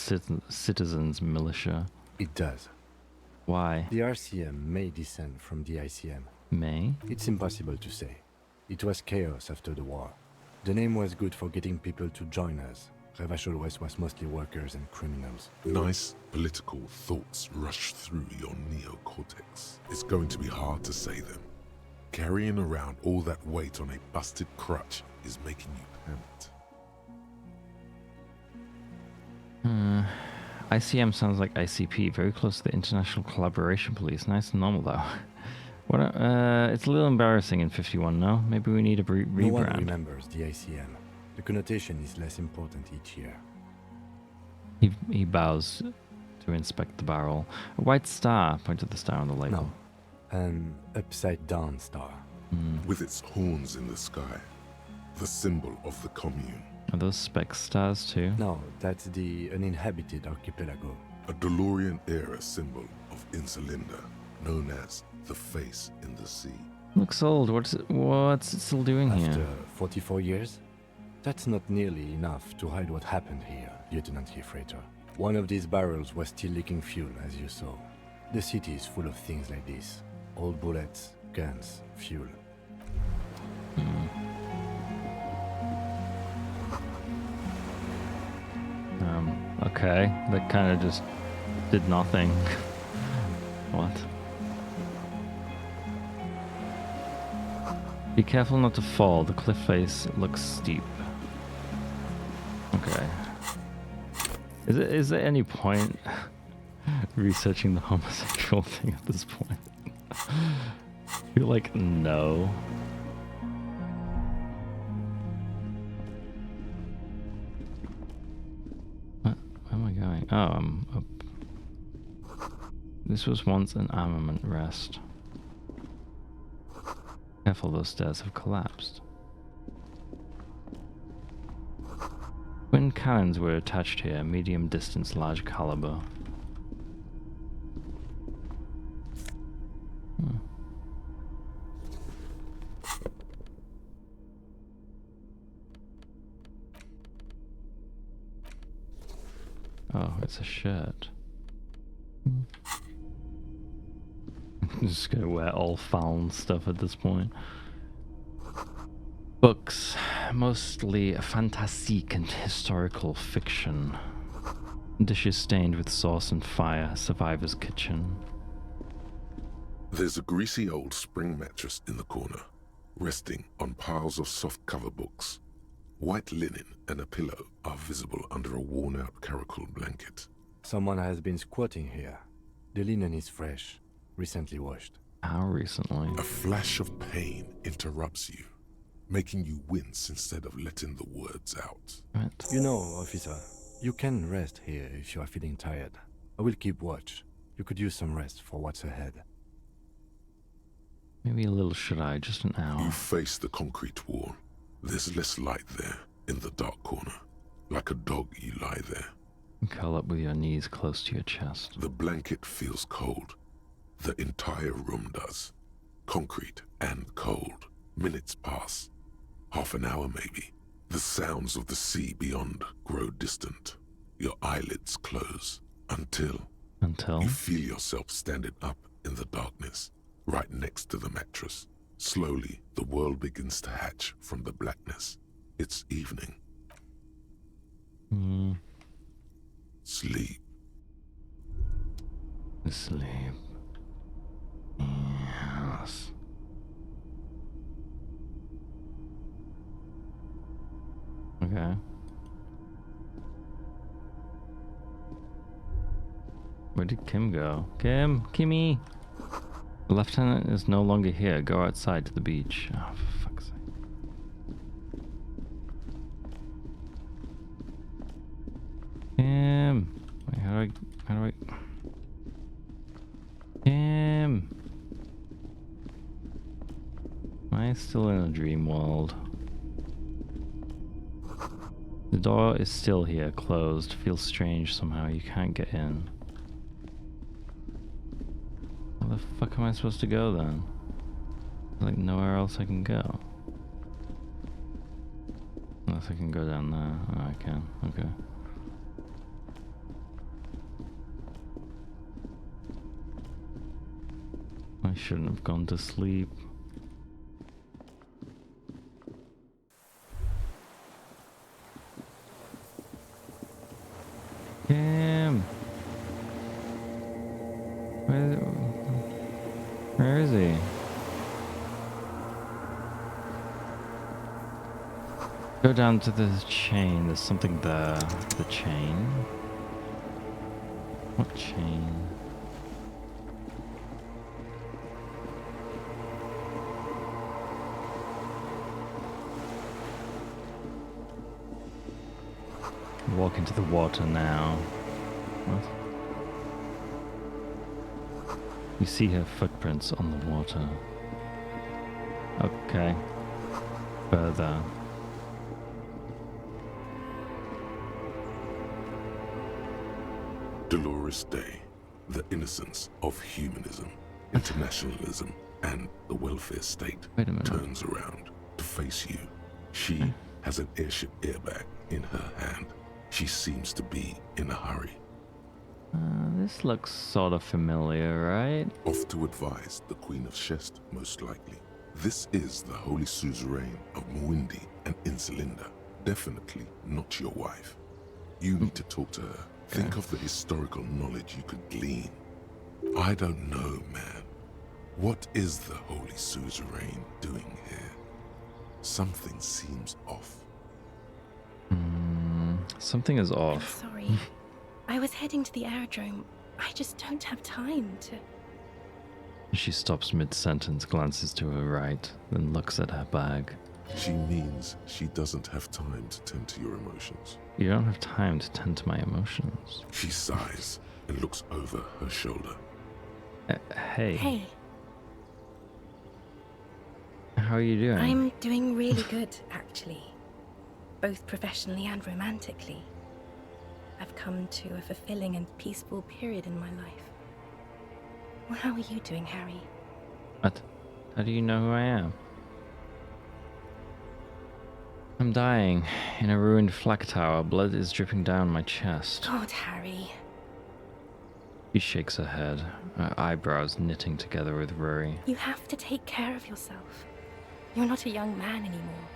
Citizens Militia. It does. Why? The RCM may descend from the ICM. May? It's impossible to say. It was chaos after the war. The name was good for getting people to join us. Revachol West was mostly workers and criminals. Nice political thoughts rush through your neocortex. It's going to be hard to say them. Carrying around all that weight on a busted crutch is making you panicked. ICM sounds like ICP, very close to the International Collaboration Police. Nice and normal though. What? It's a little embarrassing in 51, no? Maybe we need a rebrand. No one remembers the ICM. The connotation is less important each year. He bows to inspect the barrel. A white star. Point to the star on the label. No, an upside-down star. With its horns in the sky. The symbol of the commune. Are those speck stars too? No, that's the uninhabited archipelago. A DeLorean-era symbol of Insulinda, known as the face in the sea. Looks old. What's it still doing here? After 44 years? That's not nearly enough to hide what happened here, Lieutenant Freighter. One of these barrels was still leaking fuel, as you saw. The city is full of things like this. Old bullets, guns, fuel. Okay, that kind of just did nothing. What? Be careful not to fall. The cliff face looks steep. Okay. Is there any point researching the homosexual thing at this point? I feel like no. What? Where am I going? Oh, I'm up. This was once an armament rest. Careful, those stairs have collapsed. Twin cannons were attached here, medium distance, large caliber. Oh, it's a shirt. I'm just gonna wear all found stuff at this point. Books, mostly fantastique and historical fiction. Dishes stained with sauce and fire, survivor's kitchen. There's a greasy old spring mattress in the corner, resting on piles of soft cover books. White linen and a pillow are visible under a worn-out caracol blanket. Someone has been squatting here. The linen is fresh, recently washed. How recently? A flash of pain interrupts you, making you wince instead of letting the words out. What? You know, officer, you can rest here if you are feeling tired. I will keep watch. You could use some rest for what's ahead. Maybe a little should I, just an hour. You face the concrete wall. There's less light there, in the dark corner. Like a dog, you lie there. Curl up with your knees close to your chest. The blanket feels cold. The entire room does. Concrete and cold. Minutes pass. Half an hour maybe. The sounds of the sea beyond grow distant. Your eyelids close. Until you feel yourself standing up in the darkness, right next to the mattress. Slowly, the world begins to hatch from the blackness. It's evening. Sleep. Sleep. Yes. Okay. Where did Kim go? Kimmy! The lieutenant is no longer here. Go outside to the beach. Oh, for fuck's sake. Kim! Wait, how do I... Kim! Am I still in a dream world? The door is still here, closed. Feels strange somehow. You can't get in. Where the fuck am I supposed to go then? Like nowhere else I can go. Unless I can go down there. Oh, I can. Okay. I shouldn't have gone to sleep. Where is he? Go down to the chain. There's something there. The chain? What chain? Walk into the water now. What? You see her footprints on the water. Okay. Further. Dolores Day, the innocence of humanism, internationalism, and the welfare state turns around to face you. She has an airship airbag in her hand. She seems to be in a hurry. This looks sort of familiar, right? Off to advise the Queen of Shest, most likely. This is the Holy Suzerain of Muindi and Insulinda. Definitely not your wife. You need to talk to her. Think of the historical knowledge you could glean. I don't know, man. What is the Holy Suzerain doing here? Something seems off. Something is off. I'm sorry. I was heading to the aerodrome. I just don't have time to... She stops mid-sentence, glances to her right, then looks at her bag. She means she doesn't have time to tend to your emotions. You don't have time to tend to my emotions. She sighs and looks over her shoulder. Hey. Hey. How are you doing? I'm doing really good, actually. Both professionally and romantically. I've come to a fulfilling and peaceful period in my life. Well, how are you doing, Harry? What? How do you know who I am? I'm dying in a ruined flak tower. Blood is dripping down my chest. God, Harry. She shakes her head, her eyebrows knitting together with worry. You have to take care of yourself. You're not a young man anymore.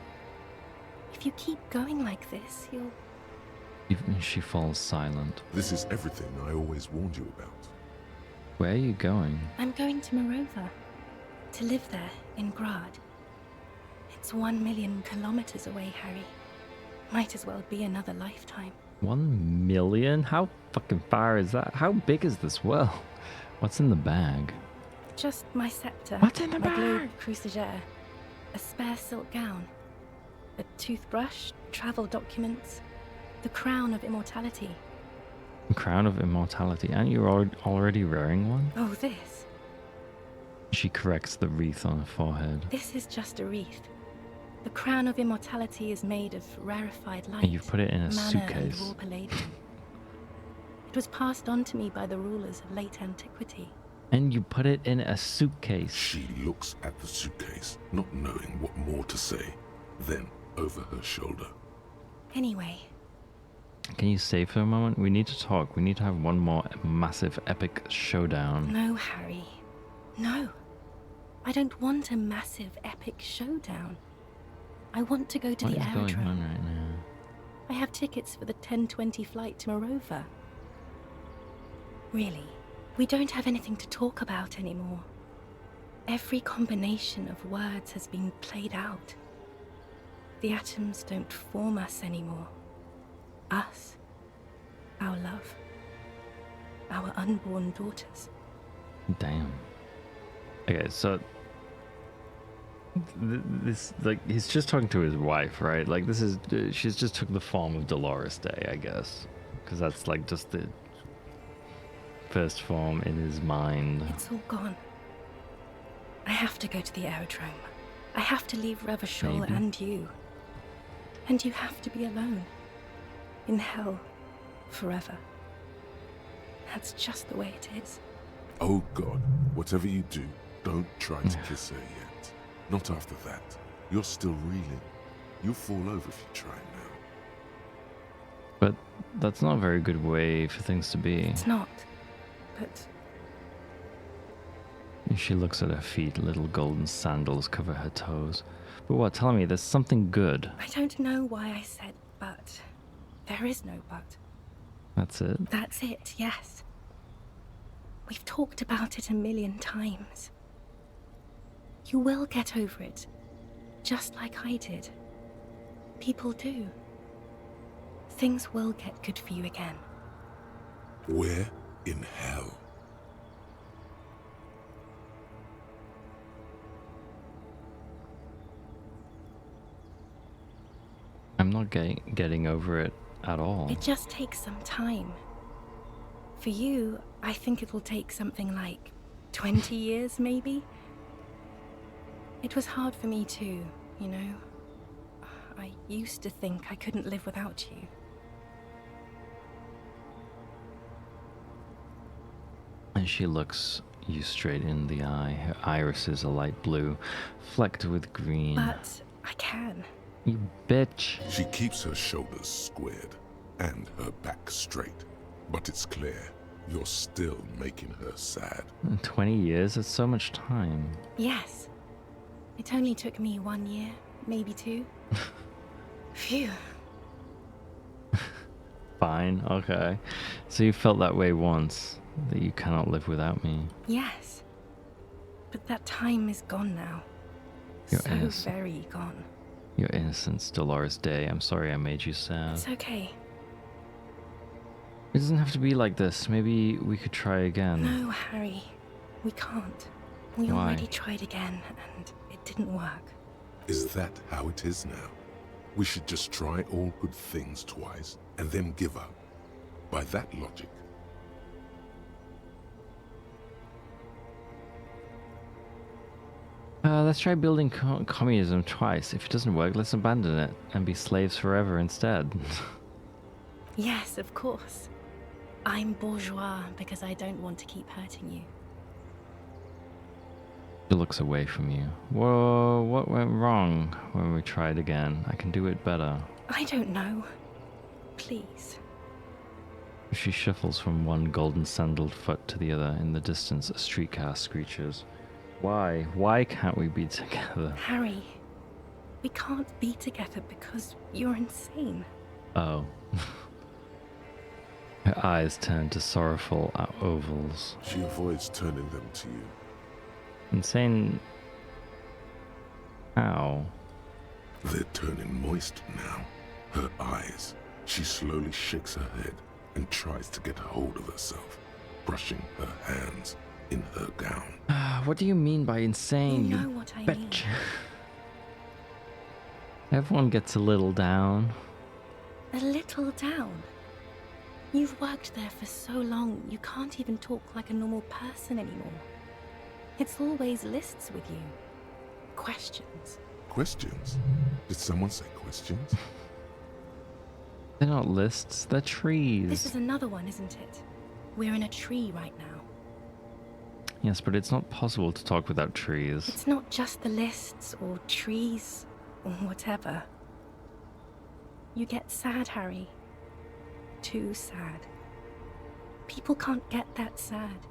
If you keep going like this, you'll... She falls silent. This is everything I always warned you about. Where are you going? I'm going to Morova. To live there, in Grad. It's 1 million kilometers away, Harry. Might as well be another lifetime. 1 million? How fucking far is that? How big is this world? What's in the bag? Just my scepter. What's in the my bag? globe cruciger, a spare silk gown, a toothbrush, travel documents, the crown of immortality. Crown of immortality. Aren't you already wearing one? Oh, this. She corrects the wreath on her forehead. This is just a wreath. The crown of immortality is made of rarefied light. And you've put it in a mana suitcase. And raw palladium. It was passed on to me by the rulers of late antiquity. And you put it in a suitcase. She looks at the suitcase, not knowing what more to say. Then, over her shoulder. Anyway. Can you stay for a moment? We need to talk. We need to have one more massive epic showdown. No, Harry. No. I don't want a massive epic showdown. I want to go to the aerodrome. What is going on right now? I have tickets for the 10:20 flight to Morova. Really, we don't have anything to talk about anymore. Every combination of words has been played out. The atoms don't form us anymore. Us. Our love. Our unborn daughters. Damn. Okay, so this, like, he's just talking to his wife, right? Like, this is, she's just took the form of Dolores Day, I guess, because that's like just the first form in his mind. It's all gone. I have to go to the aerodrome. I have to leave Revachol and you. And you have to be alone. In hell. Forever. That's just the way it is. Oh God, whatever you do, don't try to kiss her yet. Not after that. You're still reeling. You'll fall over if you try now. But that's not a very good way for things to be. It's not. But... She looks at her feet. Little golden sandals cover her toes. But what? Tell me, there's something good. I don't know why I said but. There is no but. That's it? That's it, yes. We've talked about it a million times. You will get over it, just like I did. People do. Things will get good for you again. Where in hell? I'm not getting over it at all. It just takes some time. For you, I think it will take something like 20 years, maybe? It was hard for me too, you know? I used to think I couldn't live without you. And she looks you straight in the eye. Her iris is a light blue, flecked with green. But I can. You bitch. She keeps her shoulders squared and her back straight. But it's clear you're still making her sad. 20 years? That's so much time. Yes. It only took me 1 year, maybe 2. Phew. Fine, okay. So you felt that way once, that you cannot live without me. Yes. But that time is gone now. You're so innocent. very gone. Your innocence, Dolores Day. I'm sorry I made you sad. It's okay. It doesn't have to be like this. Maybe we could try again. No, Harry. We can't. We Why? already tried again, and it didn't work. Is that how it is now? We should just try all good things twice and then give up. By that logic. Let's try building communism twice. If it doesn't work, let's abandon it and be slaves forever instead. Yes, of course. I'm bourgeois because I don't want to keep hurting you. She looks away from you. Whoa, what went wrong when we tried again? I can do it better. I don't know. Please. She shuffles from one golden sandaled foot to the other. In the distance, a streetcar screeches. Why? Why can't we be together? Harry, we can't be together because you're insane. Oh. Her eyes turn to sorrowful ovals. She avoids turning them to you. Insane. How? They're turning moist now. Her eyes. She slowly shakes her head and tries to get hold of herself, brushing her hands in her gown. What do you mean by insane, You know what I mean. bitch? Everyone gets a little down. A little down. You've worked there for so long, you can't even talk like a normal person anymore. It's always lists with you. Questions. Questions? Did someone say questions? They're not lists, they're trees. This is another one, isn't it? We're in a tree right now. Yes, but it's not possible to talk without trees. It's not just the lists or trees or whatever. You get sad, Harry. Too sad. People can't get that sad.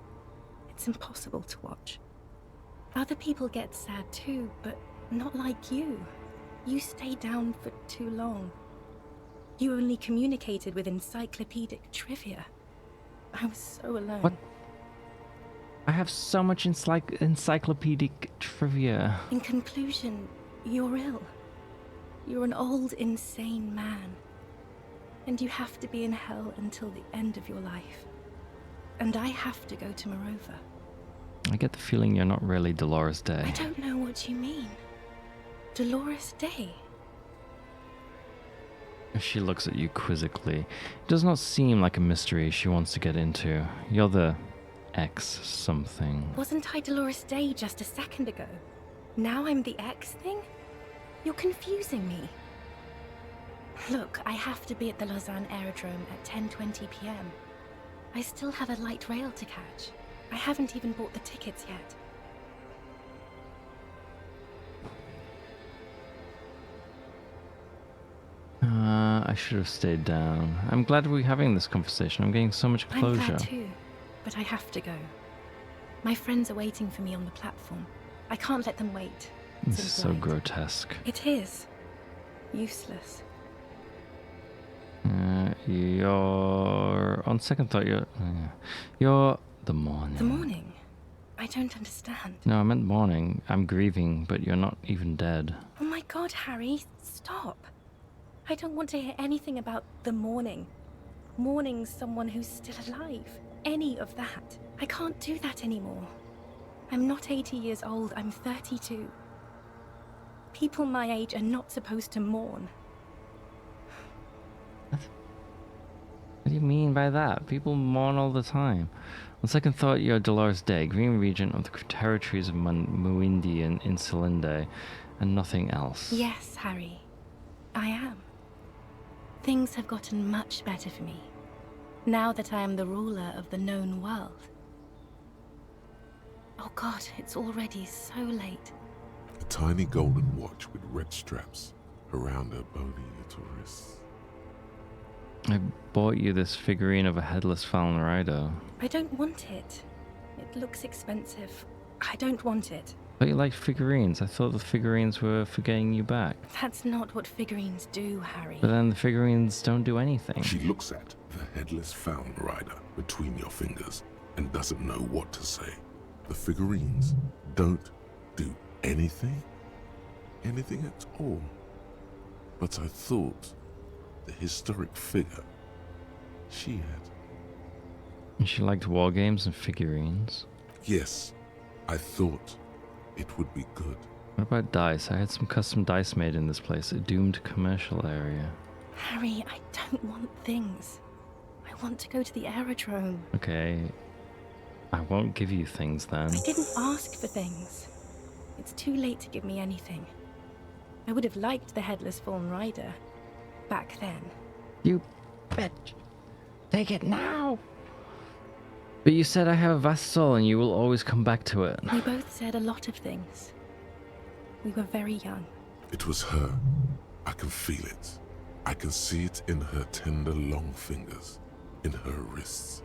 It's impossible to watch. Other people get sad too, but not like you. You stay down for too long. You only communicated with encyclopedic trivia. I was so alone. What? I have so much encyclopedic trivia. In conclusion, you're ill. You're an old, insane man. And you have to be in hell until the end of your life. And I have to go to Morova. I get the feeling you're not really Dolores Day. I don't know what you mean. Dolores Day? She looks at you quizzically. It does not seem like a mystery she wants to get into. You're the X something. Wasn't I Dolores Day just a second ago? Now I'm the X thing? You're confusing me. Look, I have to be at the Lausanne Aerodrome at 10:20 p.m. I still have a light rail to catch. I haven't even bought the tickets yet. I should have stayed down. I'm glad we're having this conversation. I'm getting so much closure. I'm glad too, but I have to go. My friends are waiting for me on the platform. I can't let them wait. This is so grotesque. It is. Useless. You're on second thought. You're The morning. The morning? I don't understand. No, I meant morning. I'm grieving, but you're not even dead. Oh my god, Harry, stop. I don't want to hear anything about the morning. Mourning someone who's still alive. Any of that. I can't do that anymore. I'm not 80 years old, I'm 32. People my age are not supposed to mourn. What do you mean by that? People mourn all the time. On second thought, you're Dolores Day, Green Regent of the territories of Muindi and Insulinde, and nothing else. Yes, Harry. I am. Things have gotten much better for me, now that I am the ruler of the known world. Oh god, it's already so late. A tiny golden watch with red straps around her bony little wrists. I bought you this figurine of a headless Fallen Rider. I don't want it. It looks expensive. I don't want it. But you liked figurines. I thought the figurines were for getting you back. That's not what figurines do, Harry. But then the figurines don't do anything. She looks at the headless Fallen Rider between your fingers and doesn't know what to say. The figurines don't do anything? Anything at all. But I thought the historic figure she had. And she liked war games and figurines. Yes, I thought it would be good. What about dice? I had some custom dice made in this place, a doomed commercial area. Harry, I don't want things. I want to go to the aerodrome. Okay, I won't give you things then. I didn't ask for things. It's too late to give me anything. I would have liked the headless Fallen Rider back then. You bitch. Take it now. But you said I have a vast soul and you will always come back to it. We both said a lot of things. We were very young. It was her. I can feel it. I can see it in her tender long fingers, in her wrists.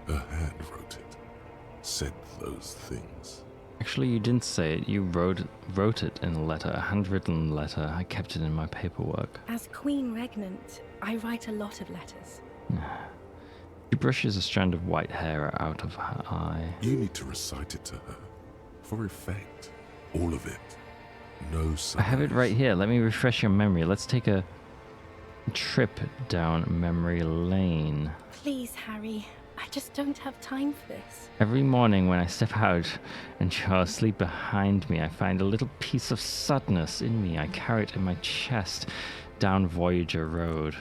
Her hand wrote it, said those things. Actually, you didn't say it. You wrote it in a letter, a handwritten letter. I kept it in my paperwork. As Queen Regnant, I write a lot of letters. She brushes a strand of white hair out of her eye. You need to recite it to her, for effect. All of it. No size. I have it right here. Let me refresh your memory. Let's take a trip down memory lane. Please, Harry. I just don't have time for this. Every morning when I step out and you're asleep behind me, I find a little piece of sadness in me. I carry it in my chest down Voyager Road.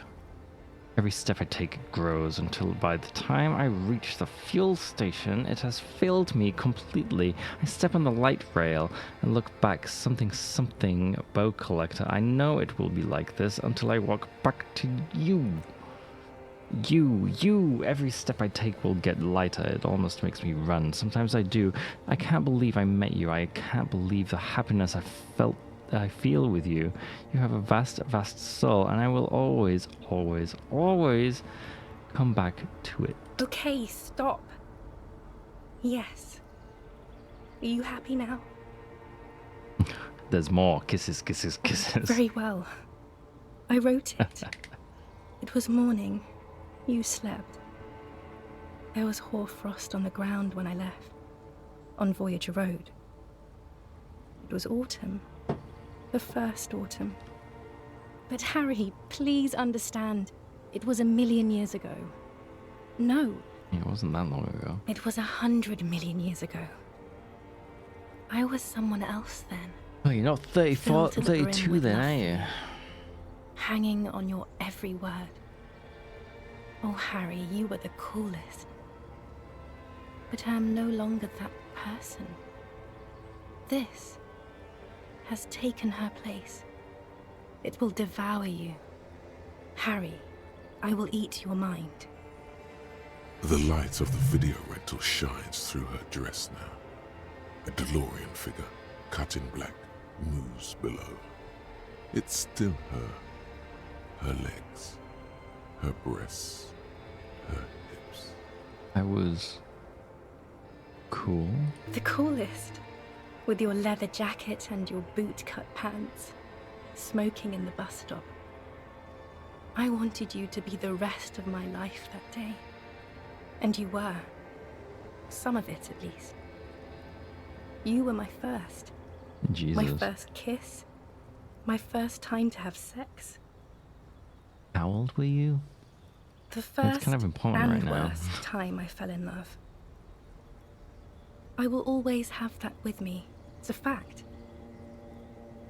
Every step I take grows until by the time I reach the fuel station, it has filled me completely. I step on the light rail and look back, something, bow collector. I know it will be like this until I walk back to you. You. Every step I take will get lighter. It almost makes me run. Sometimes I do. I can't believe I met you. I can't believe the happiness I feel with you. You have a vast, vast soul, and I will always, always, always come back to it. Okay, stop. Yes. Are you happy now? There's more. Kisses, kisses, kisses. Very well. I wrote it. It was morning. You slept. There was hoarfrost on the ground when I left, on Voyager Road. It was autumn. The first autumn. But Harry, please understand, it was 1,000,000 years ago. No. It wasn't that long ago. It was 100 million years ago. I was someone else then. Oh, you're not 34, 32 then, are you? Hanging on your every word. Oh, Harry, you were the coolest. But I am no longer that person. This has taken her place. It will devour you. Harry, I will eat your mind. The light of the video rental shines through her dress now. A DeLorean figure, cut in black, moves below. It's still her. Her legs, her breasts, her hips. I was cool. The coolest. With your leather jacket and your boot-cut pants, smoking in the bus stop. I wanted you to be the rest of my life that day. And you were. some of it at least. You were my first. Jesus. My first kiss. My first time to have sex. How old were you? The first That's kind of important and right now. worst time I fell in love. I will always have that with me. It's a fact.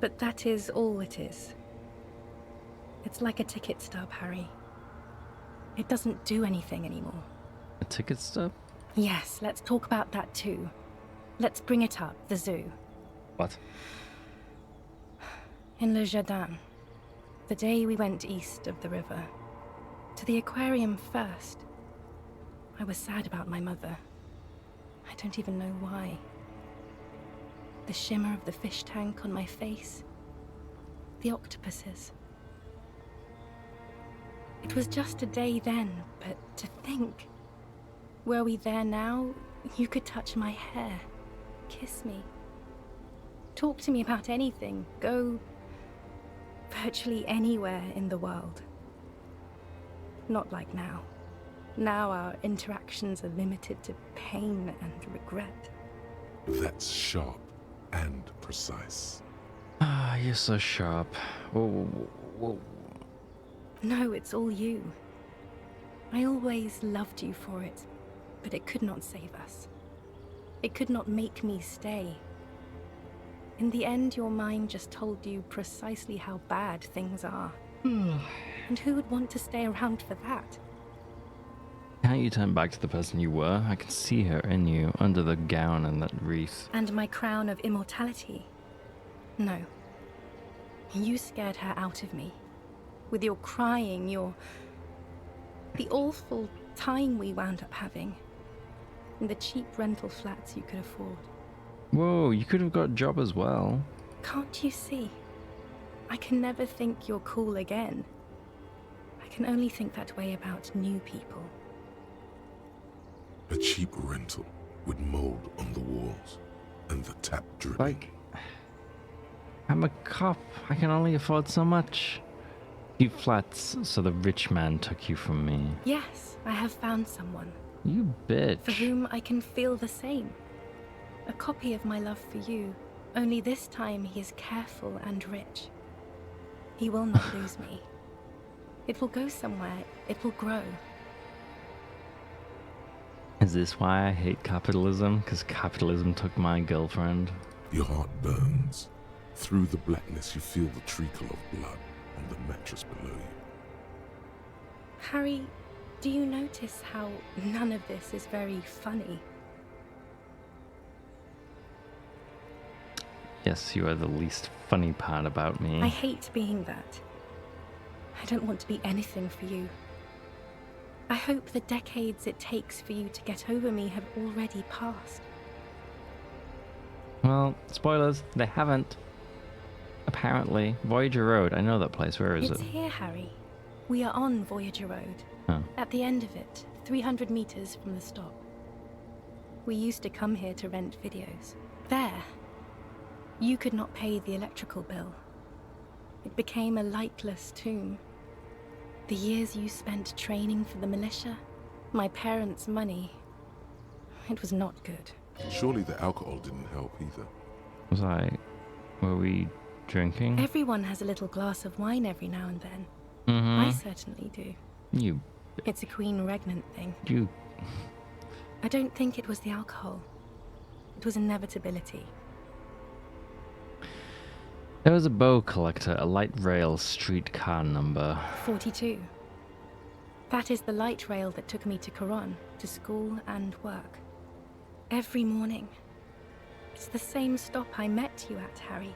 But that is all it is. It's like a ticket stub, Harry. It doesn't do anything anymore. A ticket stub? Yes, let's talk about that too. Let's bring it up, the zoo. What? In Le Jardin, the day we went east of the river, to the aquarium first, I was sad about my mother. I don't even know why. The shimmer of the fish tank on my face, the octopuses. It was just a day then, but to think, were we there now, you could touch my hair, kiss me, talk to me about anything, go virtually anywhere in the world. Not like now. Now our interactions are limited to pain and regret. That's sharp and precise. Ah, you're so sharp. Whoa, whoa. No, it's all you. I always loved you for it, but it could not save us. It could not make me stay. In the end, your mind just told you precisely how bad things are. And who would want to stay around for that? Can't you turn back to the person you were? I can see her in you, under the gown and that wreath. And my crown of immortality? No. You scared her out of me. With your crying, the awful time we wound up having. And the cheap rental flats you could afford. Whoa, you could have got a job as well. Can't you see? I can never think you're cool again. I can only think that way about new people. A cheap rental with mold on the walls and the tap dripping. Like, I'm a cop. I can only afford so much. You flats, so the rich man took you from me. Yes, I have found someone. You bitch. For whom I can feel the same. A copy of my love for you, only this time he is careful and rich. He will not lose me. It will go somewhere. It will grow. Is this why I hate capitalism? Because capitalism took my girlfriend? Your heart burns. Through the blackness you feel the trickle of blood on the mattress below you. Harry, do you notice how none of this is very funny? Yes, you are the least funny part about me. I hate being that. I don't want to be anything for you. I hope the decades it takes for you to get over me have already passed. Well, spoilers, they haven't. Apparently. Voyager Road, I know that place. Where is It's it? here, Harry. We are on Voyager Road. Oh. At the end of it, 300 meters from the stop. We used to come here to rent videos. There. You could not pay the electrical bill. It became a lightless tomb. The years you spent training for the militia, my parents' money, it was not good. Surely the alcohol didn't help either. Were we drinking? Everyone has a little glass of wine every now and then. Mm-hmm. I certainly do. You... It's a Queen Regnant thing. You... I don't think it was the alcohol. It was inevitability. There was a bow collector, a light rail streetcar number. 42. That is the light rail that took me to Coron, to school and work. Every morning. It's the same stop I met you at, Harry.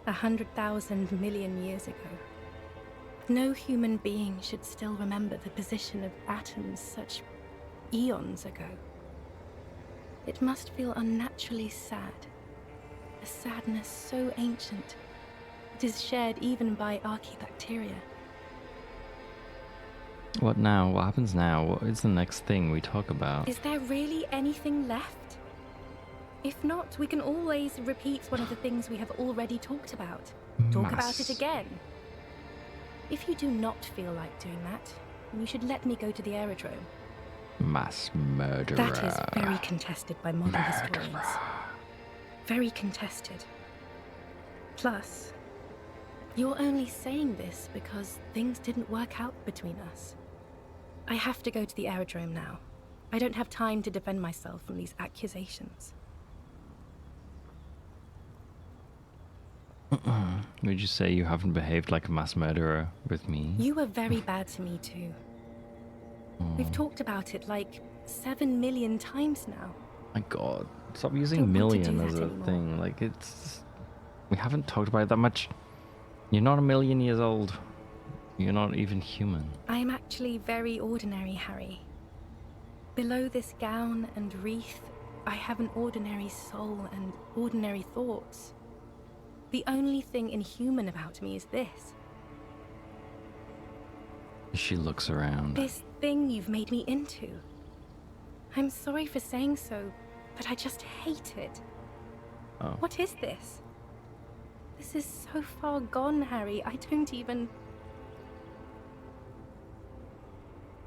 100,000 million years ago. No human being should still remember the position of atoms such eons ago. It must feel unnaturally sad. A sadness so ancient, it is shared even by archaebacteria. What now? What happens now? What is the next thing we talk about? Is there really anything left? If not, we can always repeat one of the things we have already talked about. Talk about it again. If you do not feel like doing that, you should let me go to the aerodrome. Mass murderer. That is very contested by modern historians. Very contested. Plus, you're only saying this because things didn't work out between us. I have to go to the aerodrome now. I don't have time to defend myself from these accusations. Would you say you haven't behaved like a mass murderer with me? You were very bad to me too. We've talked about it like 7 million times now. My God, stop using million as a thing. Like, it's... We haven't talked about it that much. You're not a million years old. You're not even human. I am actually very ordinary, Harry. Below this gown and wreath, I have an ordinary soul and ordinary thoughts. The only thing inhuman about me is this. She looks around. This thing you've made me into. I'm sorry for saying so, but I just hate it. Oh. What is this? This is so far gone, Harry. I don't even...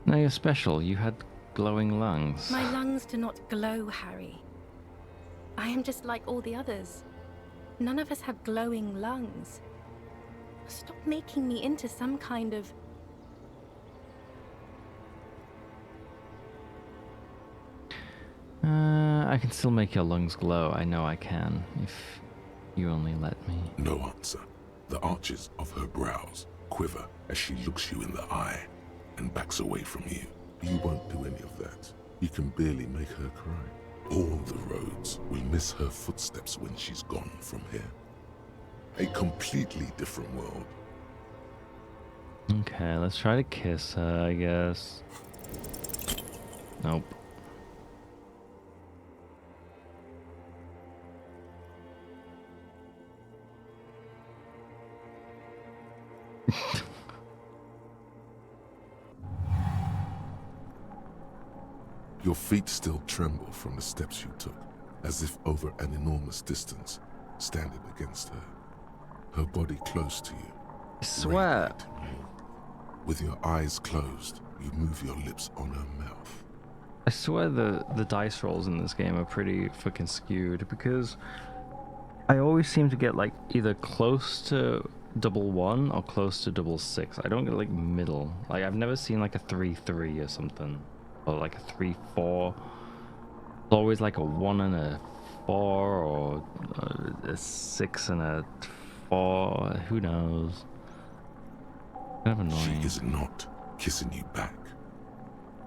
No, you're special. You had glowing lungs. My lungs do not glow, Harry. I am just like all the others. None of us have glowing lungs. Stop making me into some kind of... I can still make your lungs glow. I know I can, if you only let me. No answer. The arches of her brows quiver as she looks you in the eye and backs away from you. You won't do any of that. You can barely make her cry. All the roads will miss her footsteps when she's gone from here. A completely different world. Okay, let's try to kiss her, I guess. Nope. Your feet still tremble from the steps you took, as if over an enormous distance, standing against her. Her body close to you. I swear. With your eyes closed, you move your lips on her mouth. I swear the dice rolls in this game are pretty fucking skewed, because I always seem to get like either close to 1-1 or close to 6-6. I don't get like middle. Like I've never seen like a 3-3 or something, or like a 3-4. It's always like a 1 and a 4, or a 6 and a 4. Who knows? Kind of annoying. She is not kissing you back.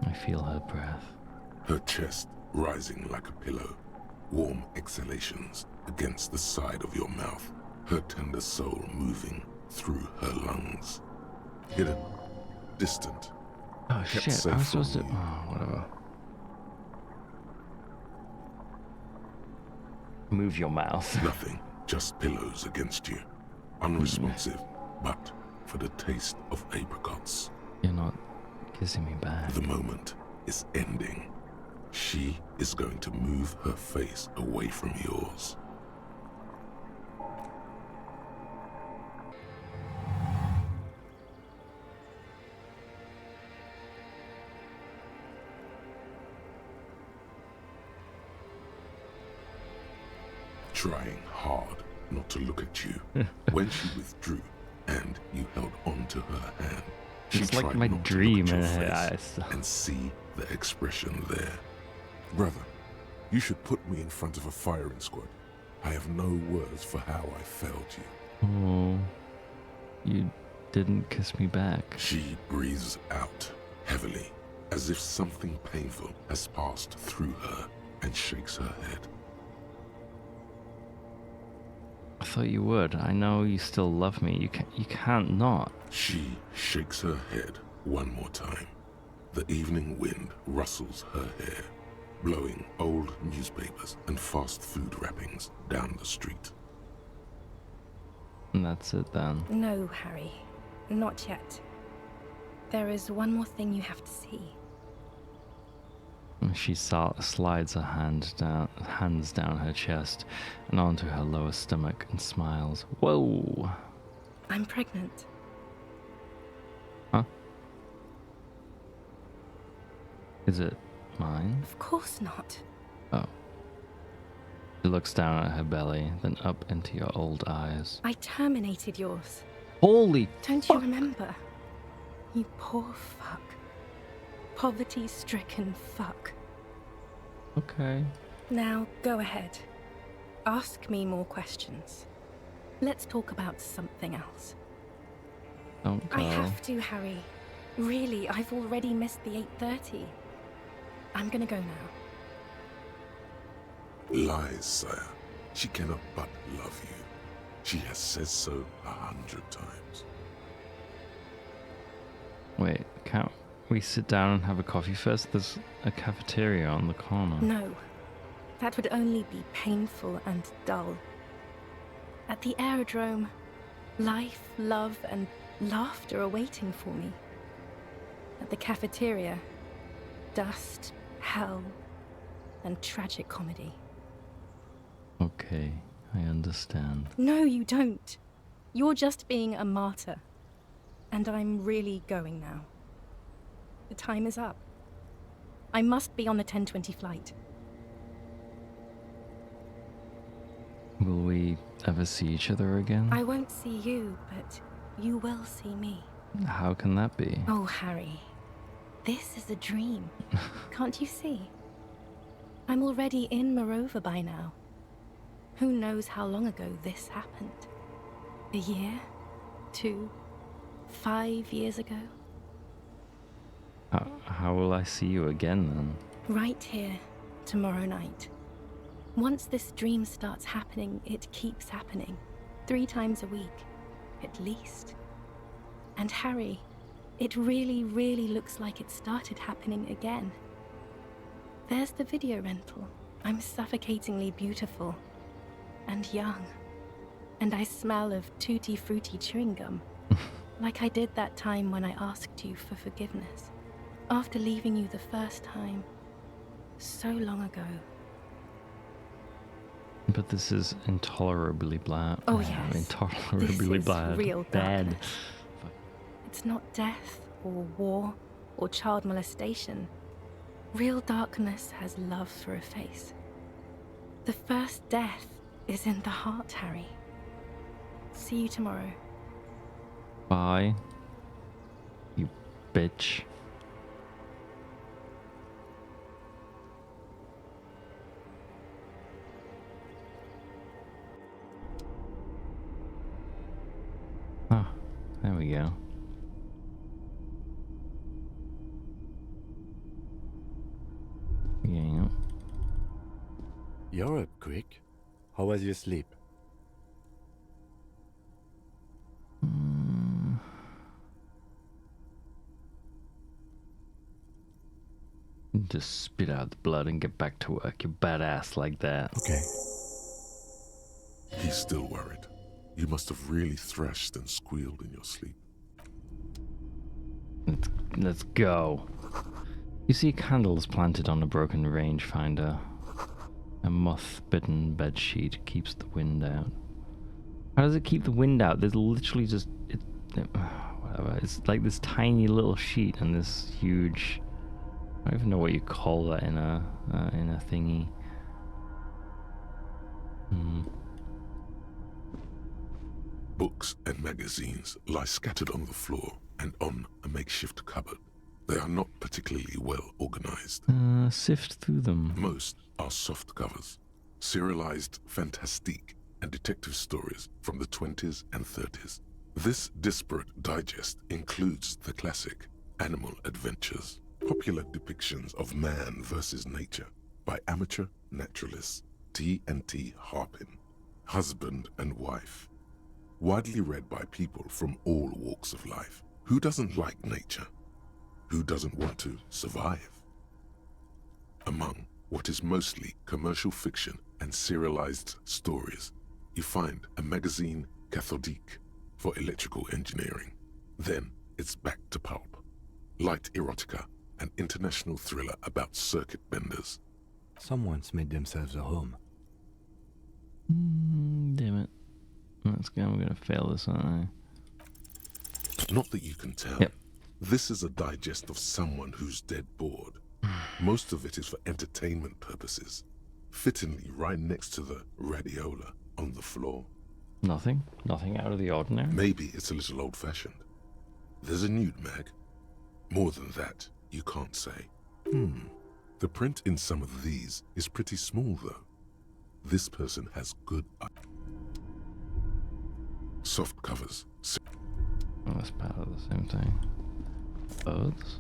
I feel her breath. Her chest rising like a pillow. Warm exhalations against the side of your mouth. Her tender soul moving through her lungs. Hidden, distant. Oh shit, I was supposed to... Oh, whatever. Move your mouth. Nothing, just pillows against you. Unresponsive, but for the taste of apricots. You're not kissing me back. The moment is ending. She is going to move her face away from yours. Trying hard not to look at you. When she withdrew and you held on to her hand, she it's tried like my not dream to in look at her your eyes. face and see the expression there. Brother, you should put me in front of a firing squad. I have no words for how I failed you. Oh, you didn't kiss me back. She breathes out heavily, as if something painful has passed through her, and shakes her head. I thought you would. I know you still love me. You can't not. She shakes her head one more time. The evening wind rustles her hair, blowing old newspapers and fast food wrappings down the street. And that's it then. No, Harry. Not yet. There is one more thing you have to see. She slides her hands down her chest and onto her lower stomach and smiles. Whoa! I'm pregnant. Huh? Is it mine. Of course not. Oh. She looks down at her belly, then up into your old eyes. I terminated yours. Holy Don't fuck. you remember? You poor fuck. Poverty-stricken fuck. Okay. Now, go ahead. Ask me more questions. Let's talk about something else. Don't go. I have to, Harry. Really, I've already missed the 8:30. I'm gonna go now. Lies, sire. She cannot but love you. She has said so 100 times. Wait, can't we sit down and have a coffee first? There's a cafeteria on the corner. No. That would only be painful and dull. At the aerodrome, life, love, and laughter are waiting for me. At the cafeteria, dust, hell, and tragic comedy. Okay, I understand. No, you don't. You're just being a martyr. And I'm really going now. The time is up. I must be on the 10:20 flight. Will we ever see each other again? I won't see you, but you will see me. How can that be? Oh, Harry. This is a dream. Can't you see? I'm already in Morova by now. Who knows how long ago this happened? A year? 2? 5 years ago? How will I see you again then? Right here, tomorrow night. Once this dream starts happening, it keeps happening. 3 times a week, at least. And Harry, it really, really looks like it started happening again. There's the video rental. I'm suffocatingly beautiful. And young. And I smell of tutti frutti chewing gum. Like I did that time when I asked you for forgiveness. After leaving you the first time. So long ago. But this is intolerably bad. Oh yes. Intolerably this bad. Is real bad. Darkness. It's not death or war or child molestation. Real darkness has love for a face. The first death is in the heart, Harry. See you tomorrow. Bye. You bitch. Oh, there we go. Yeah. You're up quick. How was your sleep? Just spit out the blood and get back to work, you badass like that. Okay. He's still worried. You must have really thrashed and squealed in your sleep. Let's go. You see candles planted on a broken rangefinder. A moth-bitten bedsheet keeps the wind out. How does it keep the wind out? There's literally just... whatever. It's like this tiny little sheet and this huge... I don't even know what you call that in a thingy. Books and magazines lie scattered on the floor and on a makeshift cupboard. They are not particularly well organized. Sift through them. Most are soft covers, serialized fantastique and detective stories from the 20s and 30s. This disparate digest includes the classic Animal Adventures, popular depictions of man versus nature by amateur naturalists T&T Harpin, husband and wife. Widely read by people from all walks of life. Who doesn't like nature? Who doesn't want to survive? Among what is mostly commercial fiction and serialized stories, you find a magazine cathodique for electrical engineering. Then it's back to pulp. Light erotica, an international thriller about circuit benders. Someone's made themselves a home. Damn it. Let's go. I'm going to fail this, aren't I? Not that you can tell. Yep. This is a digest of someone who's dead bored. Most of it is for entertainment purposes, fittingly right next to the radiola on the floor. Nothing out of the ordinary. Maybe it's a little old-fashioned. There's a nude mag. More than that, you can't say. The print in some of these is pretty small, though. This person has good soft covers. Oh, that's part of the same thing. Oaths?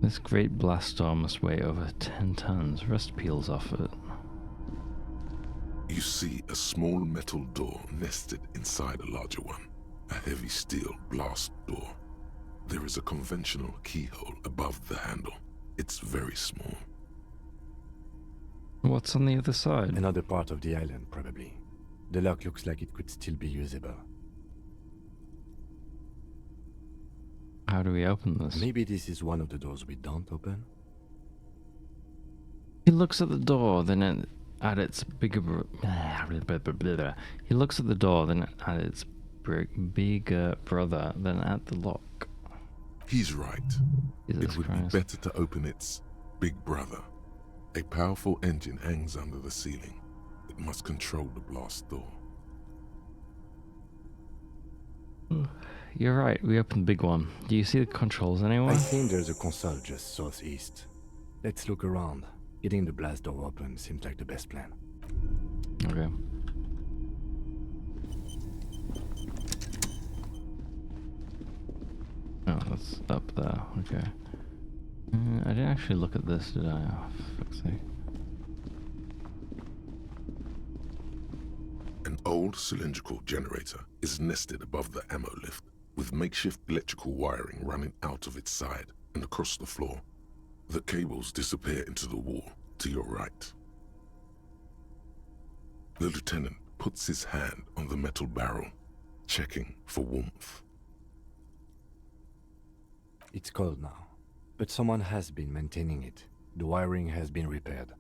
This great blast storm must weigh over 10 tons. Rust peels off it. You see a small metal door nested inside a larger one. A heavy steel blast door. There is a conventional keyhole above the handle. It's very small. What's on the other side? Another part of the island, probably. The lock looks like it could still be usable. How do we open this? Maybe this is one of the doors we don't open? He looks at the door, then at its bigger... He looks at the door, then at its bigger brother, then at the lock. He's right. Jesus it would Christ. be better to open its big brother. A powerful engine hangs under the ceiling. It must control the blast door. You're right, we opened the big one. Do you see the controls anywhere? I think there's a console just southeast. Let's look around. Getting the blast door open seems like the best plan. Okay. Oh, that's up there. Okay. I didn't actually look at this, did I? Oh, for fuck's sake. An old cylindrical generator is nested above the ammo lift, with makeshift electrical wiring running out of its side and across the floor. The cables disappear into the wall to your right. The lieutenant puts his hand on the metal barrel, checking for warmth. It's cold now, but someone has been maintaining it. The wiring has been repaired.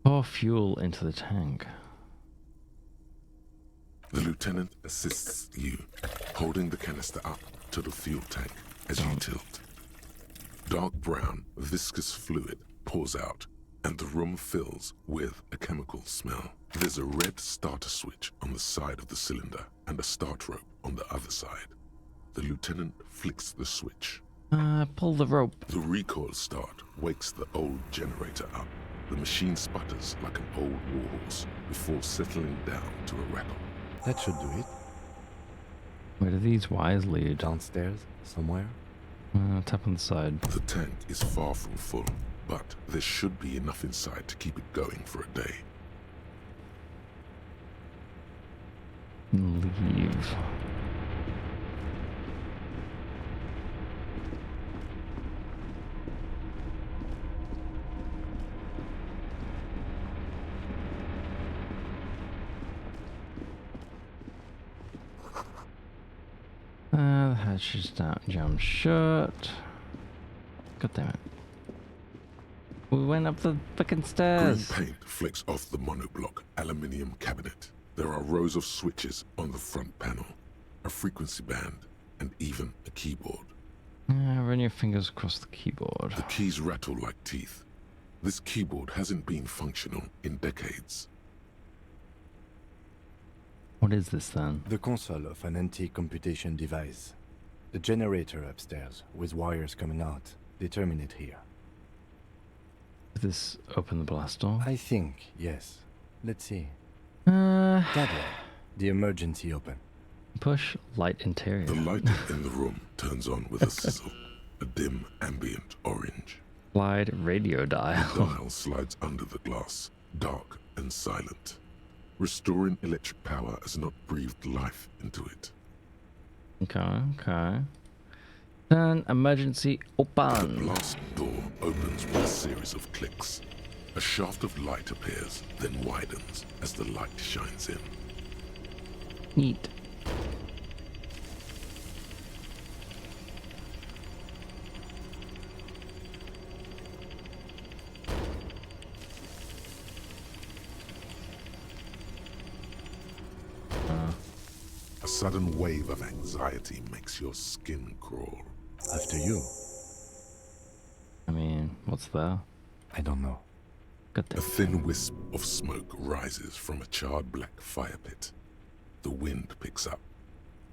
Pour fuel into the tank. The lieutenant assists you, holding the canister up to the fuel tank as you tilt. Dark brown, viscous fluid pours out, and the room fills with a chemical smell. There's a red starter switch on the side of the cylinder and a start rope on the other side. The lieutenant flicks the switch. Pull the rope. The recoil start wakes the old generator up. The machine sputters like an old warhorse before settling down to a rattle. That should do it. Where do these wires lead? Downstairs, somewhere? Tap on the side. The tank is far from full, but there should be enough inside to keep it going for a day. Leave. The hatch is down, jammed shut. God damn it. We went up the fucking stairs. Green paint flicks off the monoblock aluminium cabinet. There are rows of switches on the front panel, a frequency band, and even a keyboard. Run your fingers across the keyboard. The keys rattle like teeth. This keyboard hasn't been functional in decades. What is this then? The console of an anti-computation device. The generator upstairs, with wires coming out. They terminate here. Did this open the blast door? I think, yes. Let's see. That way. The emergency open. Push light interior. The light in the room turns on with a sizzle, a dim ambient orange. Slide radio dial. The dial slides under the glass, dark and silent. Restoring electric power has not breathed life into it. Okay. Then emergency open. The blast door opens with a series of clicks. A shaft of light appears, then widens as the light shines in. Neat. sudden wave of anxiety makes your skin crawl. After you. I mean, what's there? I don't know. A thin wisp of smoke rises from a charred black fire pit. The wind picks up,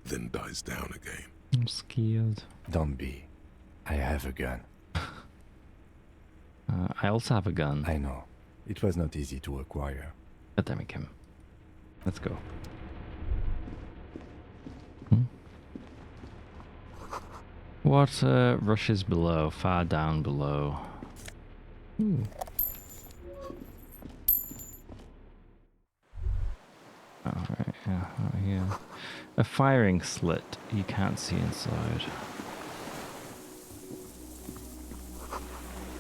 then dies down again. I'm scared. Don't be. I have a gun. I also have a gun. I know. It was not easy to acquire. God damn it, Kim. Let's go. What rushes below? Far down below. Ooh. Alright, yeah, right here. A firing slit. You can't see inside.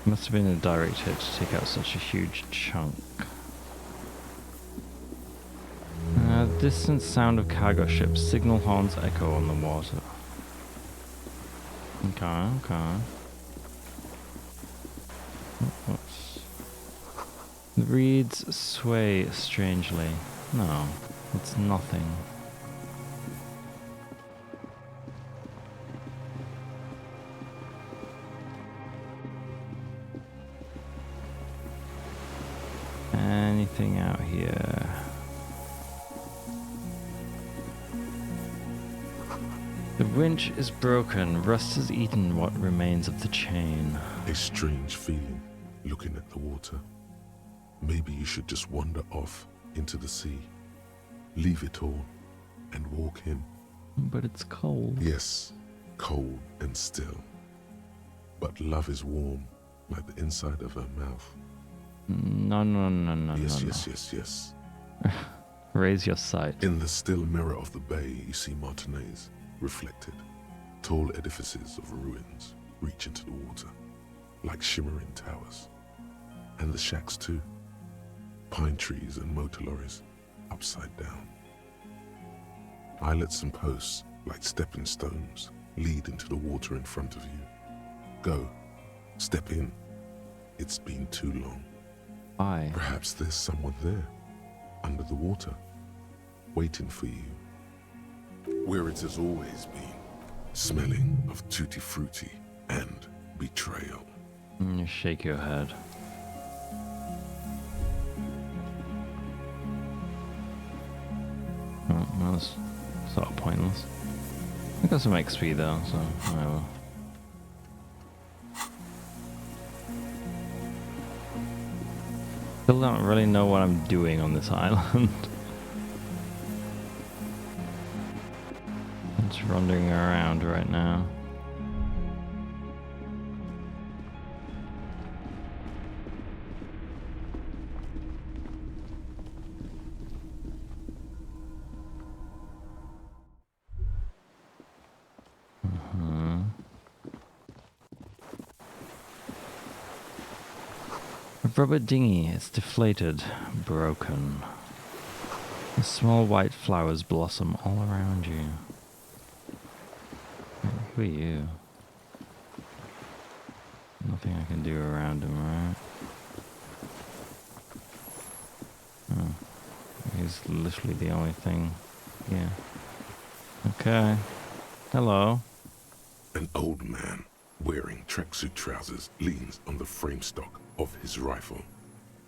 Must have been a direct hit to take out such a huge chunk. Distant sound of cargo ships. Signal horns echo on the water. Okay, okay. Whoops. The reeds sway strangely. No, it's nothing. Anything out here? The winch is broken. Rust has eaten what remains of the chain. A strange feeling, looking at the water. Maybe you should just wander off into the sea. Leave it all and walk in. But it's cold. Yes, cold and still. But love is warm, like the inside of her mouth. No. Yes, no. yes. Raise your sight. In the still mirror of the bay, you see Martinez, reflected. Tall edifices of ruins reach into the water, like shimmering towers. And the shacks too. Pine trees and motor lorries, upside down. Islets and posts, like stepping stones, lead into the water in front of you. Go. Step in. It's been too long. Why? Perhaps there's someone there, under the water, waiting for you. Where it has always been, smelling of tutti frutti and betrayal. You shake your head. Oh, that was sort of pointless. I got some XP though, so whatever. Still don't really know what I'm doing on this island. I'm just wandering around right now. Rubber dinghy, it's deflated, broken. The small white flowers blossom all around you. Who are you? Nothing I can do around him, right? Oh, he's literally the only thing. Yeah. Okay. Hello. An old man, wearing tracksuit trousers, leans on the frame stock of his rifle.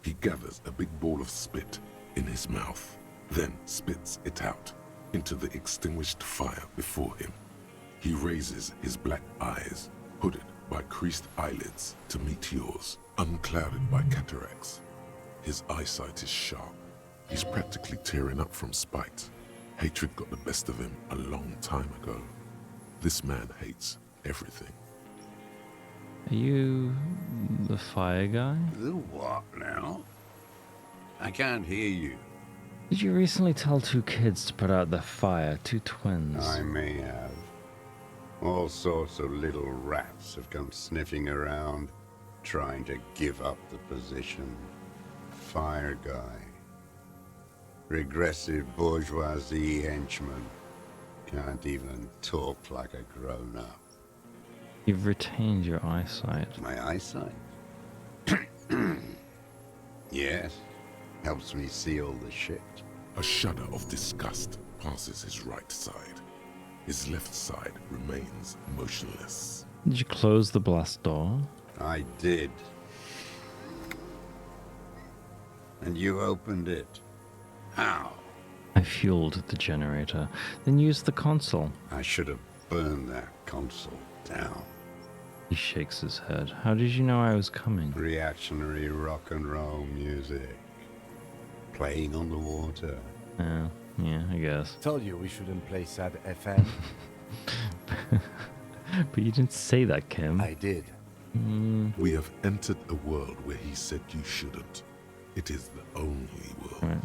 He gathers a big ball of spit in his mouth, then spits it out into the extinguished fire before him. He raises his black eyes, hooded by creased eyelids, to meet yours, unclouded by cataracts. His eyesight is sharp. He's practically tearing up from spite. Hatred got the best of him a long time ago. This man hates everything. Are you the fire guy? The what now? I can't hear you. Did you recently tell two kids to put out their fire? Two twins. I may have. All sorts of little rats have come sniffing around, trying to give up the position. Fire guy. Regressive bourgeoisie henchman. Can't even talk like a grown-up. You've retained your eyesight. My eyesight? Yes. Helps me see all the shit. A shudder of disgust passes his right side. His left side remains motionless. Did you close the blast door? I did. And you opened it. How? I fueled the generator, then used the console. I should have burned that console down. He shakes his head. How did you know I was coming? Reactionary rock and roll music. Playing on the water. Yeah, I guess. Told you we shouldn't play sad FM. But you didn't say that, Kim. I did. We have entered a world where he said you shouldn't. It is the only world. Right.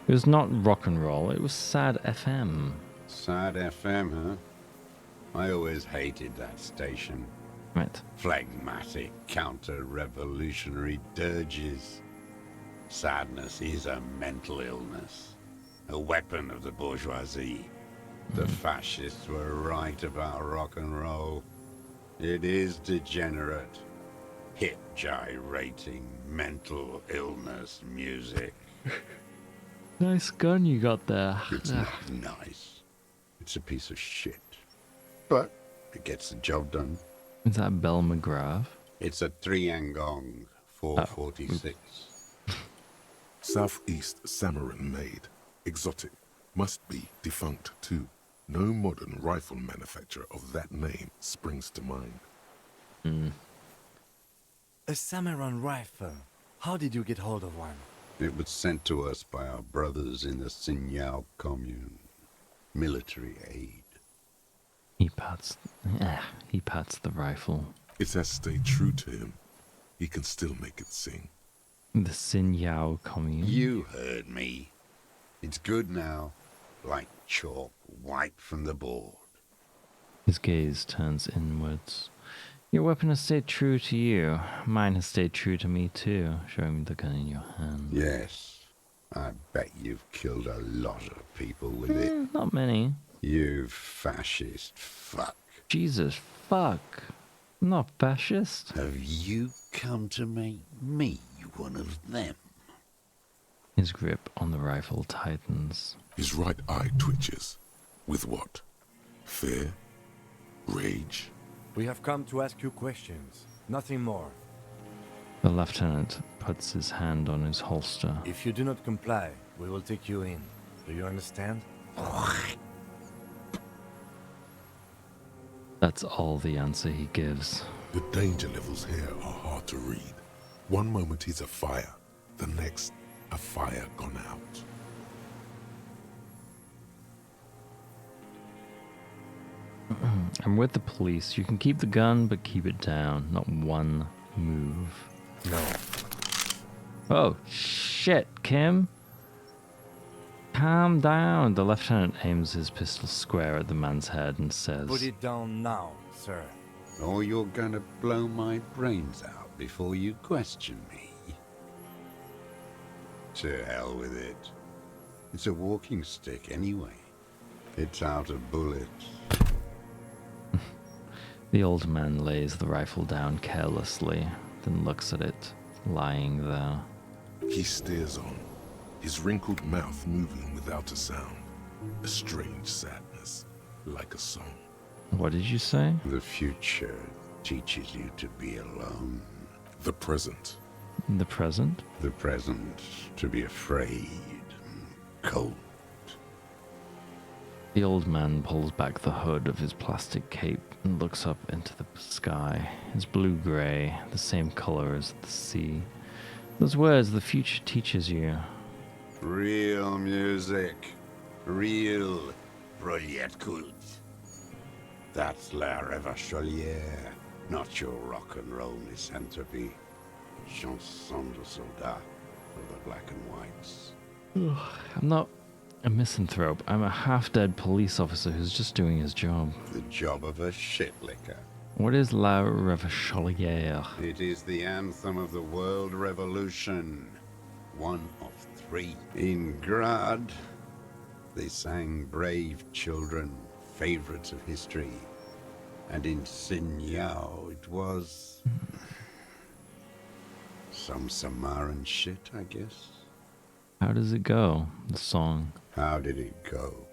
It was not rock and roll, it was sad FM. Sad FM, huh? I always hated that station. Right. Phlegmatic, counter-revolutionary dirges. Sadness is a mental illness. A weapon of the bourgeoisie. The fascists were right about rock and roll. It is degenerate. Hip gyrating, mental illness music. Nice gun you got there. It's not nice. It's a piece of shit. But it gets the job done. Is that Bell McGrath? It's a 3-angong 446. Southeast Samaran made. Exotic. Must be defunct too. No modern rifle manufacturer of that name springs to mind. A Samaran rifle. How did you get hold of one? It was sent to us by our brothers in the Sinyao commune. Military aid. He pats the rifle. It has stayed true to him. He can still make it sing. The Sinyao commune. You heard me. It's good now. Like chalk wiped from the board. His gaze turns inwards. Your weapon has stayed true to you. Mine has stayed true to me too, showing me the gun in your hand. Yes. I bet you've killed a lot of people with it. Not many. You fascist fuck. Jesus, fuck. I'm not fascist. Have you come to make me one of them? His grip on the rifle tightens. His right eye twitches. With what? Fear? Rage? We have come to ask you questions. Nothing more. The lieutenant puts his hand on his holster. If you do not comply, we will take you in. Do you understand? That's all the answer he gives. The danger levels here are hard to read. One moment he's a fire, the next, a fire gone out. I'm with the police. You can keep the gun, but keep it down. Not one move. No. Oh, shit, Kim. Calm down. The lieutenant aims his pistol square at the man's head and says, Put it down now, sir. Or you're gonna blow my brains out before you question me. To hell with it. It's a walking stick anyway. It's out of bullets. The old man lays the rifle down carelessly, then looks at it, lying there. He stares on, his wrinkled mouth moving without a sound. A strange sadness, like a song. What did you say? The future teaches you to be alone. The present. The present? The present to be afraid, cold. The old man pulls back the hood of his plastic cape and looks up into the sky. It's blue-gray, the same color as the sea. Those words, the future teaches you. Real music. Real prolet culte. That's La Révacholière, not your rock and roll misanthropy. Chanson de soldat for the black and whites. I'm not a misanthrope. I'm a half-dead police officer who's just doing his job. The job of a shitlicker. What is La Révacholière? It is the anthem of the world revolution. One of 3. In Grad, they sang Brave Children, favorites of history. And in Sinyao, it was some Samaran shit, I guess. How does it go, the song? How did it go?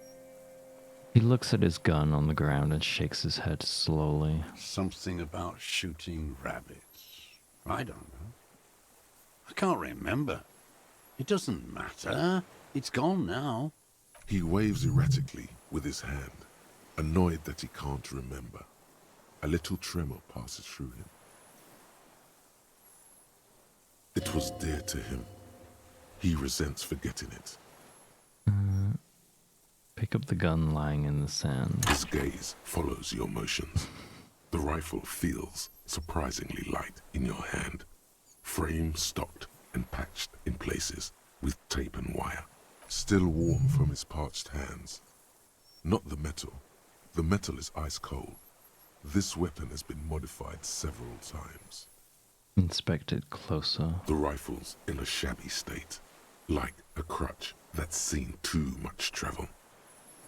He looks at his gun on the ground and shakes his head slowly. Something about shooting rabbits. I don't know. I can't remember. It doesn't matter. It's gone now. He waves erratically with his hand, annoyed that he can't remember. A little tremor passes through him. It was dear to him. He resents forgetting it. Pick up the gun lying in the sand. His gaze follows your motions. The rifle feels surprisingly light in your hand. Frame stocked and patched in places with tape and wire. Still warm from his parched hands. Not the metal. The metal is ice cold. This weapon has been modified several times. Inspect it closer. The rifle's in a shabby state, like a crutch that's seen too much travel.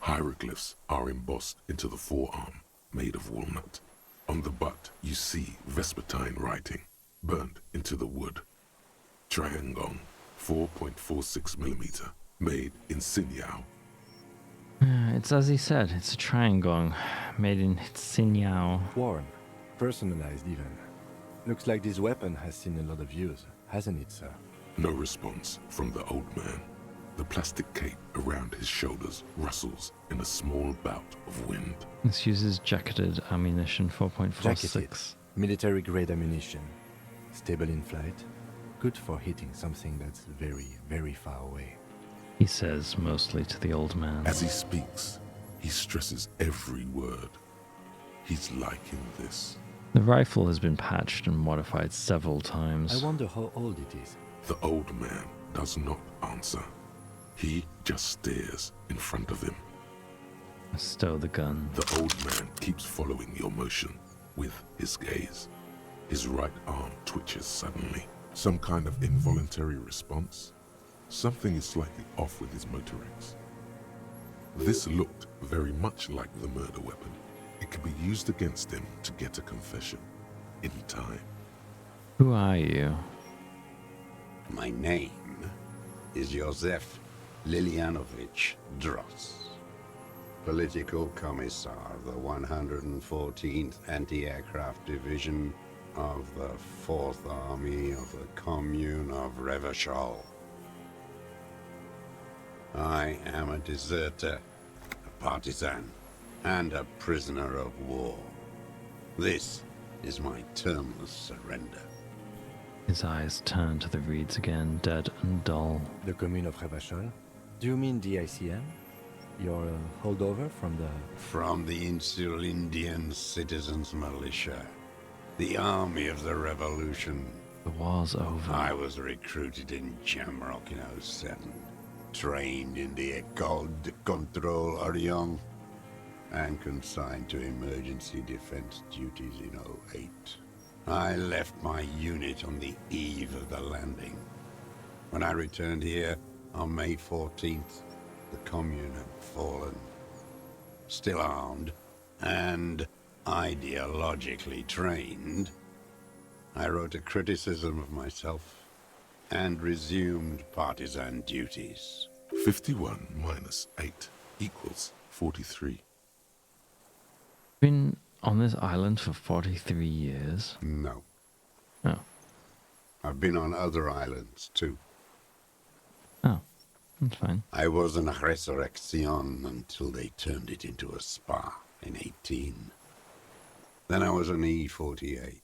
Hieroglyphs are embossed into the forearm, made of walnut. On the butt, you see Vespertine writing, burnt into the wood. Triangong, 4.46mm, made in Sinyao. It's as he said, it's a triangong, made in Sinyao. Warm, personalized even. Looks like this weapon has seen a lot of use, hasn't it, sir? No response from the old man. The plastic cape around his shoulders rustles in a small bout of wind. This uses jacketed ammunition 4.46. Jacketed, military-grade ammunition. Stable in flight. Good for hitting something that's very, very far away. He says mostly to the old man. As he speaks, he stresses every word. He's liking this. The rifle has been patched and modified several times. I wonder how old it is. The old man does not answer. He just stares in front of him. Stow the gun. The old man keeps following your motion with his gaze. His right arm twitches suddenly. Some kind of involuntary response. Something is slightly off with his motorics. This looked very much like the murder weapon. It could be used against him to get a confession. In time. Who are you? My name is Josef Lilianovich Dross, Political Commissar of the 114th Anti-Aircraft Division of the 4th Army of the Commune of Revachol. I am a deserter, a partisan, and a prisoner of war. This is my termless surrender. His eyes turn to the reeds again, dead and dull. The Commune of Revachol? Do you mean the ICM? Your holdover from the... From the Insular Indian Citizens Militia. The Army of the Revolution. The war's over. I was recruited in Jamrock in 07. Trained in the École de Contrôle Orient. And consigned to emergency defense duties in 08. I left my unit on the eve of the landing. When I returned here on May 14th, the Commune had fallen. Still armed and ideologically trained, I wrote a criticism of myself and resumed partisan duties. 51 minus 8 equals 43. Been on this island for 43 years? No. Oh. I've been on other islands, too. Oh, that's fine. I was in Resurrection until they turned it into a spa in 18. Then I was an E-48,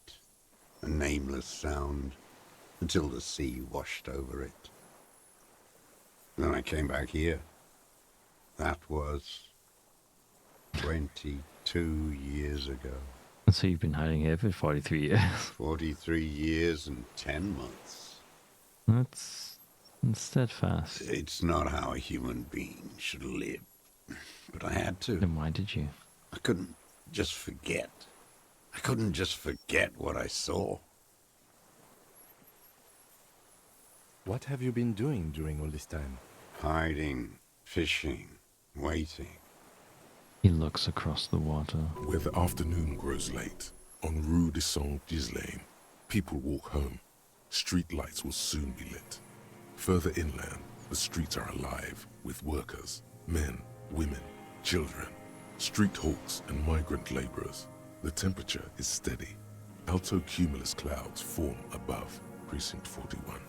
a nameless sound, until the sea washed over it. Then I came back here. That was 22 years ago. So you've been hiding here for 43 years? 43 years and 10 months. That's steadfast. It's not how a human being should live. But I had to. Then why did you? I couldn't just forget. I couldn't just forget what I saw. What have you been doing during all this time? Hiding, fishing, waiting. He looks across the water. Where the afternoon grows late, on Rue de Saint-Ghislain, people walk home. Street lights will soon be lit. Further inland, the streets are alive with workers, men, women, children. Street hawks and migrant laborers. The temperature is steady. Alto cumulus clouds form above Precinct 41.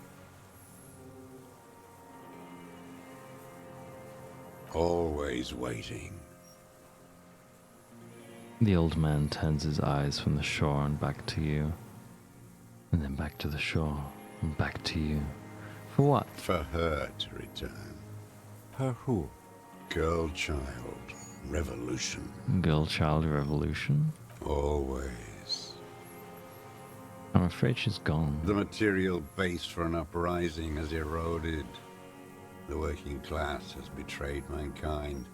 Always waiting. The old man turns his eyes from the shore and back to you. And then back to the shore and back to you. For what? For her to return. Her who? Girl child revolution. Girl child revolution? Always. I'm afraid she's gone. The material base for an uprising has eroded. The working class has betrayed mankind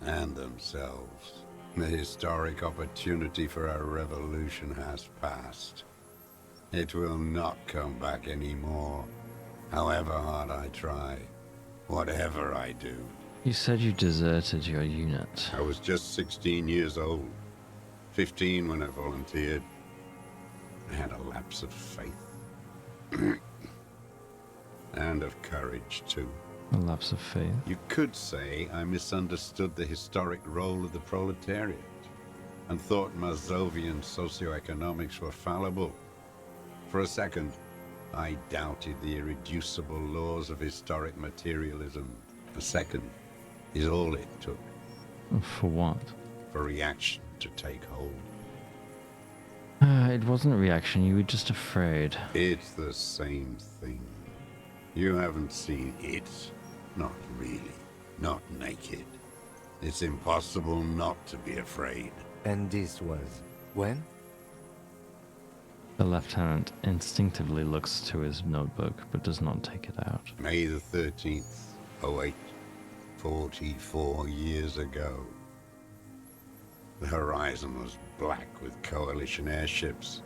and themselves. The historic opportunity for a revolution has passed. It will not come back anymore, however hard I try, whatever I do. You said you deserted your unit. I was just 16 years old, 15 when I volunteered. I had a lapse of faith. And of courage, too. A lapse of faith? You could say I misunderstood the historic role of the proletariat and thought Mazovian socioeconomics were fallible. For a second, I doubted the irreducible laws of historic materialism. A second is all it took. For what? For reaction to take hold. It wasn't a reaction, you were just afraid. It's the same thing. You haven't seen it. Not really. Not naked. It's impossible not to be afraid. And this was when? The lieutenant instinctively looks to his notebook, but does not take it out. May the 13th, 08, 44 years ago. The horizon was black with coalition airships.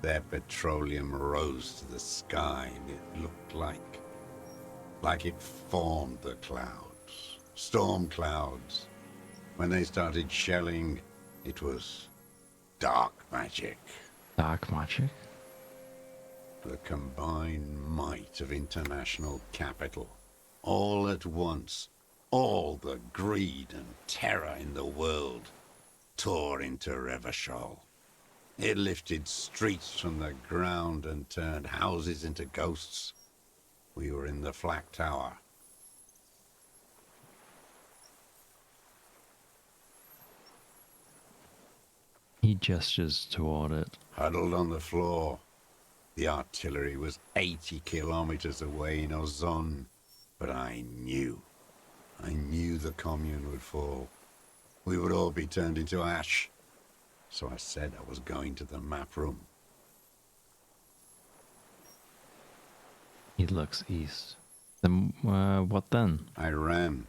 Their petroleum rose to the sky, and it looked like it formed the clouds. Storm clouds. When they started shelling, it was dark magic. Dark magic? The combined might of international capital. All at once, all the greed and terror in the world tore into Revachol. It lifted streets from the ground and turned houses into ghosts. We were in the Flak Tower. He gestures toward it. Huddled on the floor. The artillery was 80 kilometers away in Ozon, but I knew the commune would fall. We would all be turned into ash. So I said I was going to the map room. He looks east. Then, what then? I ran.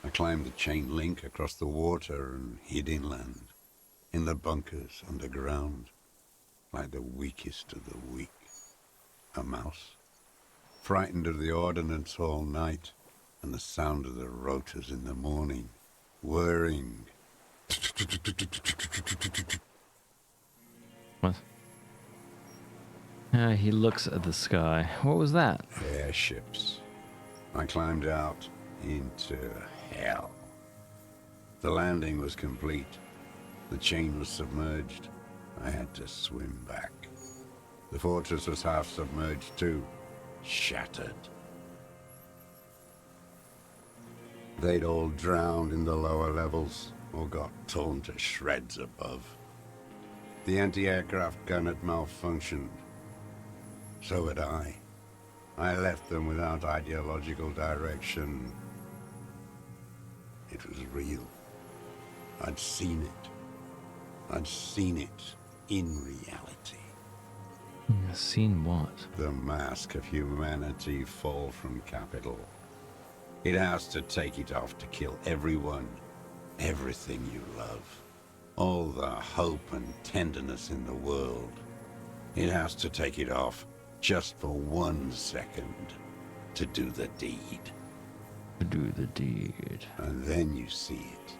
I climbed the chain link across the water and hid inland. In the bunkers underground. Like the weakest of the weak. A mouse. Frightened of the ordnance all night. And the sound of the rotors in the morning. Whirring. What? He looks at the sky. What was that? Airships. I climbed out into hell. The landing was complete. The chain was submerged. I had to swim back. The fortress was half submerged too. Shattered. They'd all drowned in the lower levels, or got torn to shreds above. The anti-aircraft gun had malfunctioned. So had I. I left them without ideological direction. It was real. I'd seen it. I'd seen it in reality. Seen what? The mask of humanity fall from capital. It has to take it off to kill everyone, everything you love. All the hope and tenderness in the world. It has to take it off just for 1 second to do the deed. To do the deed. And then you see it,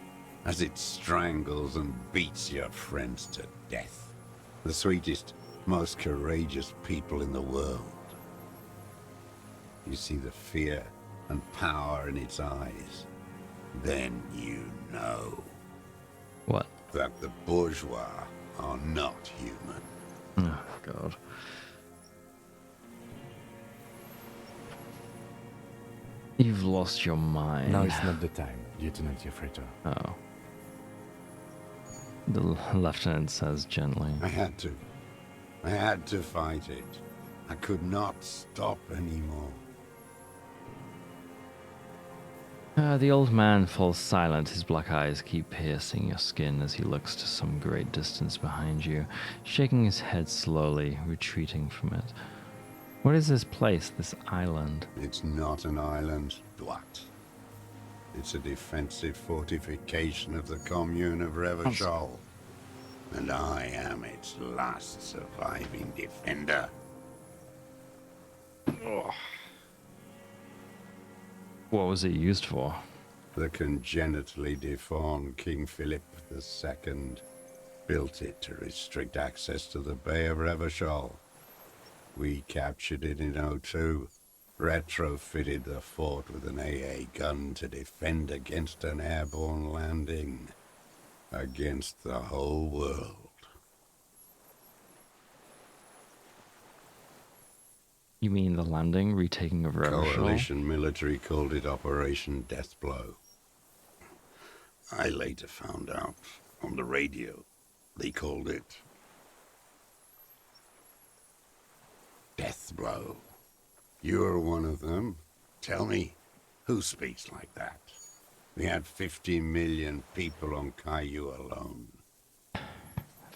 as it strangles and beats your friends to death. The sweetest, most courageous people in the world. You see the fear and power in its eyes. Then you know. that the bourgeois are not human. Oh, God. You've lost your mind. Now is not the time, Lieutenant Jeffreter. Oh. The lieutenant says gently. I had to. I had to fight it. I could not stop anymore. The old man falls silent. His black eyes keep piercing your skin as he looks to some great distance behind you, shaking his head slowly, retreating from it. What is this place, this island? It's not an island, Dwat. It's a defensive fortification of the commune of Revachol. And I am its last surviving defender. Oh. What was it used for? The congenitally deformed King Philip II built it to restrict access to the Bay of Revachol. We captured it in '02, retrofitted the fort with an AA gun to defend against an airborne landing. Against the whole world. You mean the landing, retaking of Revachol? Coalition military called it Operation Deathblow. I later found out on the radio they called it Deathblow. You're one of them. Tell me, who speaks like that? We had 50 million people on Caillou alone.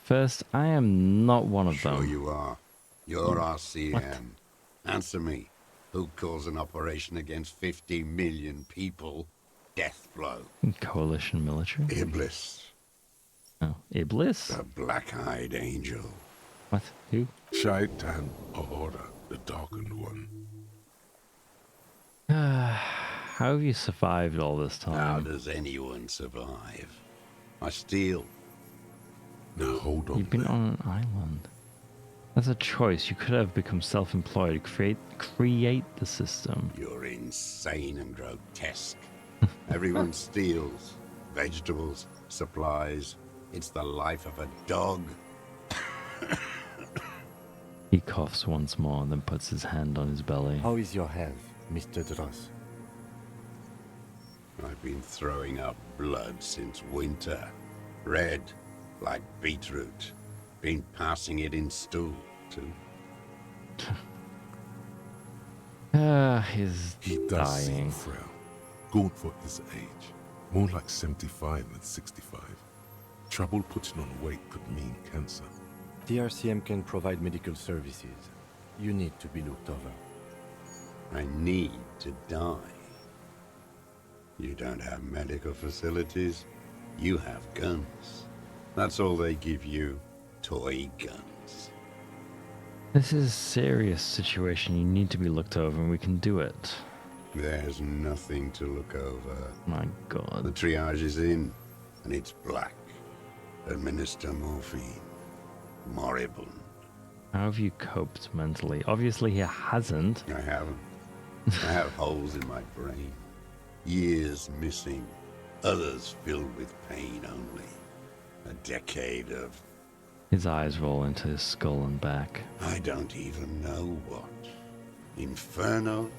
First, I am not one of them. Sure you are. You're RCM. What? Answer me. Who calls an operation against 50 million people Deathblow? Coalition military? Iblis. Oh, Iblis? The black-eyed angel. What? Who? Shaitan Ahura, the darkened one. How have you survived all this time? How does anyone survive? I steal. Now hold on. You've been on an island. That's a choice. You could have become self-employed, create the system. You're insane and grotesque. Everyone steals. Vegetables, supplies. It's the life of a dog. He coughs once more and then puts his hand on his belly. How is your health, Mr. Dross? I've been throwing up blood since winter. Red, like beetroot. Been passing it in stool, too. He's He does dying. seem frail. Gaunt for his age. More like 75 than 65. Trouble putting on weight could mean cancer. The RCM can provide medical services. You need to be looked over. I need to die. You don't have medical facilities. You have guns. That's all they give you. Toy guns. This is a serious situation. You need to be looked over and we can do it. There's nothing to look over. My God. The triage is in, and it's black. Administer morphine. Moribund. How have you coped mentally? Obviously he hasn't. I haven't. I have holes in my brain. Years missing. Others filled with pain only. A decade of... His eyes roll into his skull and back. I don't even know what. Inferno?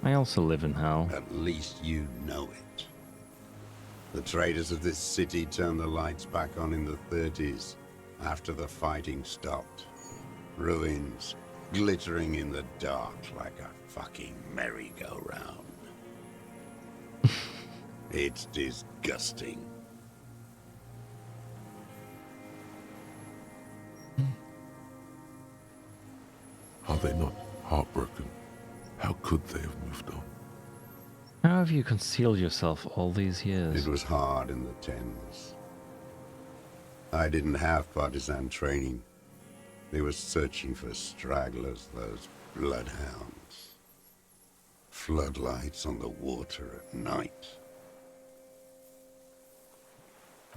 I also live in hell. At least you know it. The traders of this city turned the lights back on in the 30s, after the fighting stopped. Ruins, glittering in the dark like a fucking merry-go-round. It's disgusting. Are they not heartbroken? How could they have moved on? How have you concealed yourself all these years? It was hard in the tens. I didn't have partisan training. They were searching for stragglers, those bloodhounds. Floodlights on the water at night.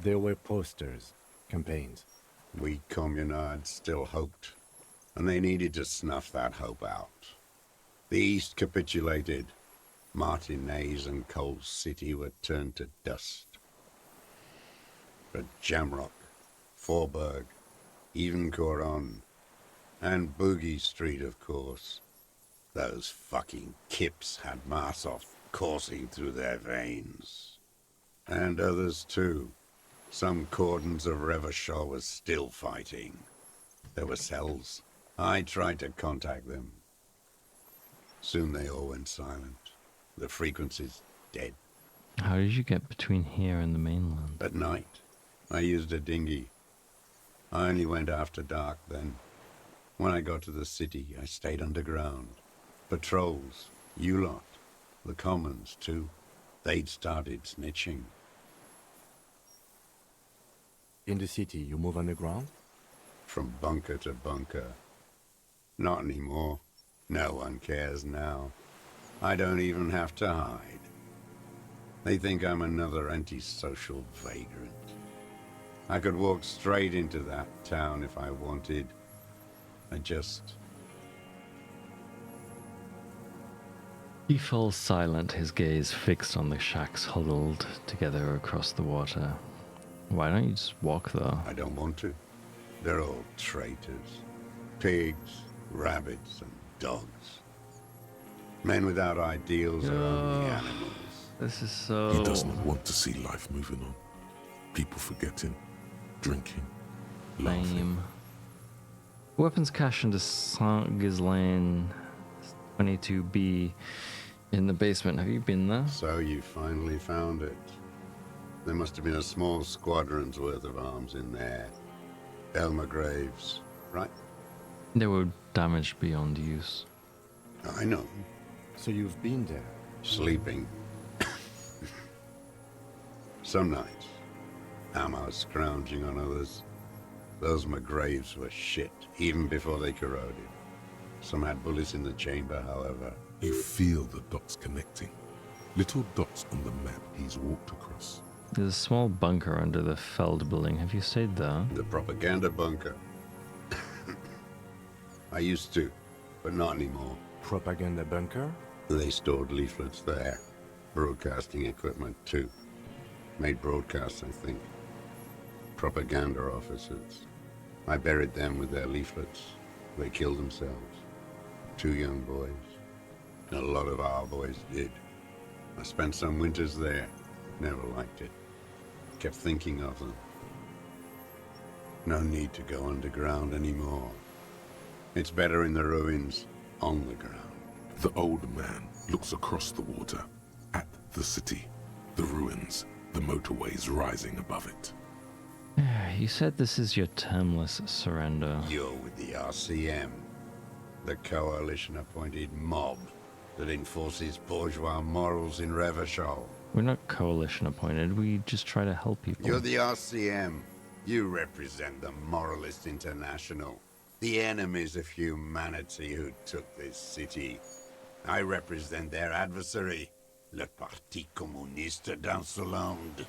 There were posters, campaigns. We communards still hoped, and they needed to snuff that hope out. The East capitulated. Martinez and Coal City were turned to dust. But Jamrock, Forberg, even Coron, and Boogie Street, of course. Those fucking kips had Marsov coursing through their veins. And others too. Some cordons of Revachol was still fighting. There were cells. I tried to contact them. Soon they all went silent. The frequencies dead. How did you get between here and the mainland? At night, I used a dinghy. I only went after dark then. When I got to the city, I stayed underground. Patrols, you lot, the commons too. They'd started snitching. In the city, you move underground? From bunker to bunker. Not anymore. No one cares now. I don't even have to hide. They think I'm another antisocial vagrant. I could walk straight into that town if I wanted. I just... He falls silent, his gaze fixed on the shacks huddled together across the water. Why don't you just walk, though? I don't want to. They're all traitors. Pigs, rabbits, and dogs. Men without ideals are only animals. This is so... He does not want to see life moving on. People forgetting, drinking, laughing. Lame. Weapons cache into Saint-Ghislain 22B in the basement. Have you been there? So you finally found it. There must have been a small squadron's worth of arms in there. Elmer Graves, right? They were damaged beyond use. I know. So you've been there? Sleeping. Some nights. Ammo scrounging on others. Those McGraves were shit, even before they corroded. Some had bullets in the chamber, however. You feel the dots connecting. Little dots on the map he's walked across. There's a small bunker under the Feld building. Have you stayed there? The propaganda bunker. I used to, but not anymore. Propaganda bunker? They stored leaflets there. Broadcasting equipment, too. Made broadcasts, I think. Propaganda officers. I buried them with their leaflets. They killed themselves. 2 young boys. A lot of our boys did. I spent some winters there. Never liked it. Kept thinking of them. No need to go underground anymore. It's better in the ruins, on the ground. The old man looks across the water, at the city, the ruins, the motorways rising above it. You said this is your termless surrender. You're with the RCM, the coalition-appointed mob that enforces bourgeois morals in Revachol. We're not coalition appointed, we just try to help people. You're the RCM. You represent the Moralist International, the enemies of humanity who took this city. I represent their adversary, le Parti Communiste d'Insolande.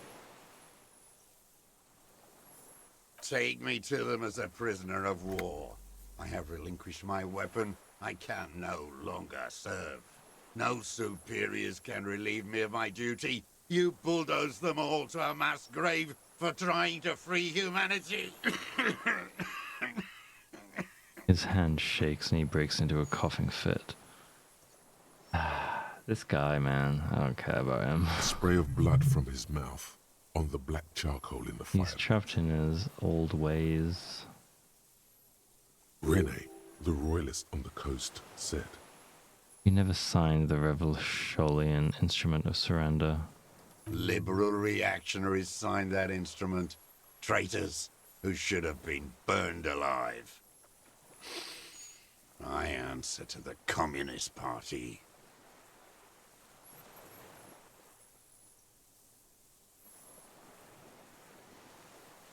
Take me to them as a prisoner of war. I have relinquished my weapon. I can no longer serve. No superiors can relieve me of my duty. You bulldoze them all to a mass grave for trying to free humanity. His hand shakes and he breaks into a coughing fit. This guy, man, I don't care about him. A spray of blood from his mouth on the black charcoal in the fire. He's trapped in his old ways. Rene, the royalist on the coast, said, He never signed the Revolutionary Instrument of Surrender. Liberal reactionaries signed that instrument. Traitors who should have been burned alive. I answer to the Communist Party.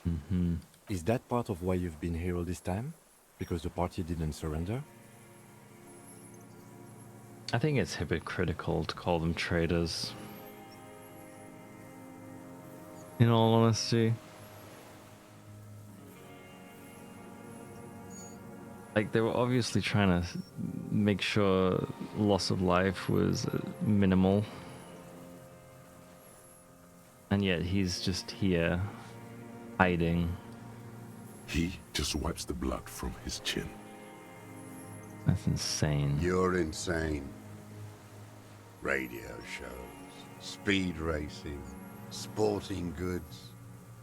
Mm-hmm. Is that part of why you've been here all this time? Because the party didn't surrender? I think it's hypocritical to call them traitors. In all honesty. Like, they were obviously trying to make sure loss of life was minimal. And yet he's just here hiding. He just wipes the blood from his chin. That's insane. You're insane. Radio shows, speed racing, sporting goods.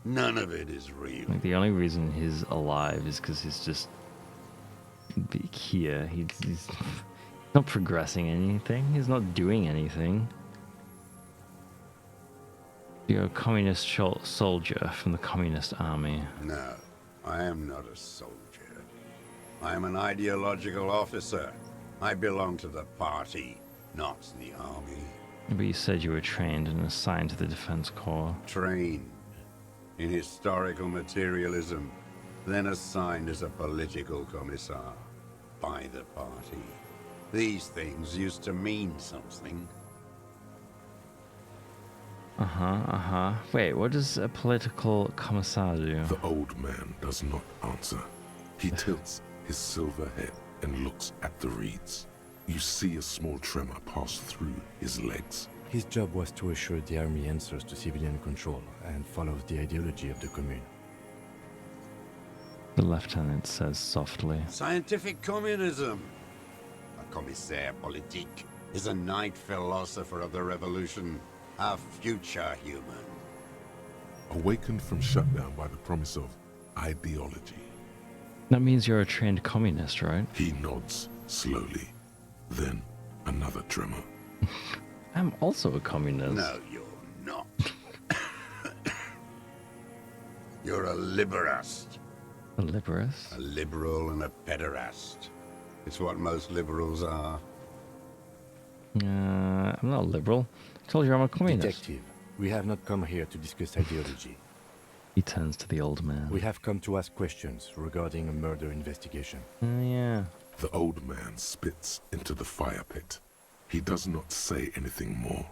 None of it is real. Like, the only reason he's alive is because he's just here. He's not progressing anything. He's not doing anything. You're a communist soldier from the communist army. No, I am not a soldier. I am an ideological officer. I belong to the party, not the army. But you said you were trained and assigned to the Defense Corps. Trained in historical materialism, then assigned as a political commissar by the party. These things used to mean something. Wait, what does a political commissar do? The old man does not answer. He tilts his silver head and looks at the reeds. You see a small tremor pass through his legs. His job was to assure the army answers to civilian control and follows the ideology of the commune. The lieutenant says softly. Scientific communism. A commissaire politique is a night philosopher of the revolution, a future human. Awakened from shutdown by the promise of ideology. That means you're a trained communist, right? He nods slowly. Then another tremor. I'm also a communist. No, you're not. You're a liberast. A liberast? A liberal and a pederast. It's what most liberals are. I'm not a liberal. I told you I'm a communist. Detective, we have not come here to discuss ideology. He turns to the old man. We have come to ask questions regarding a murder investigation. Yeah. The old man spits into the fire pit. He does not say anything more.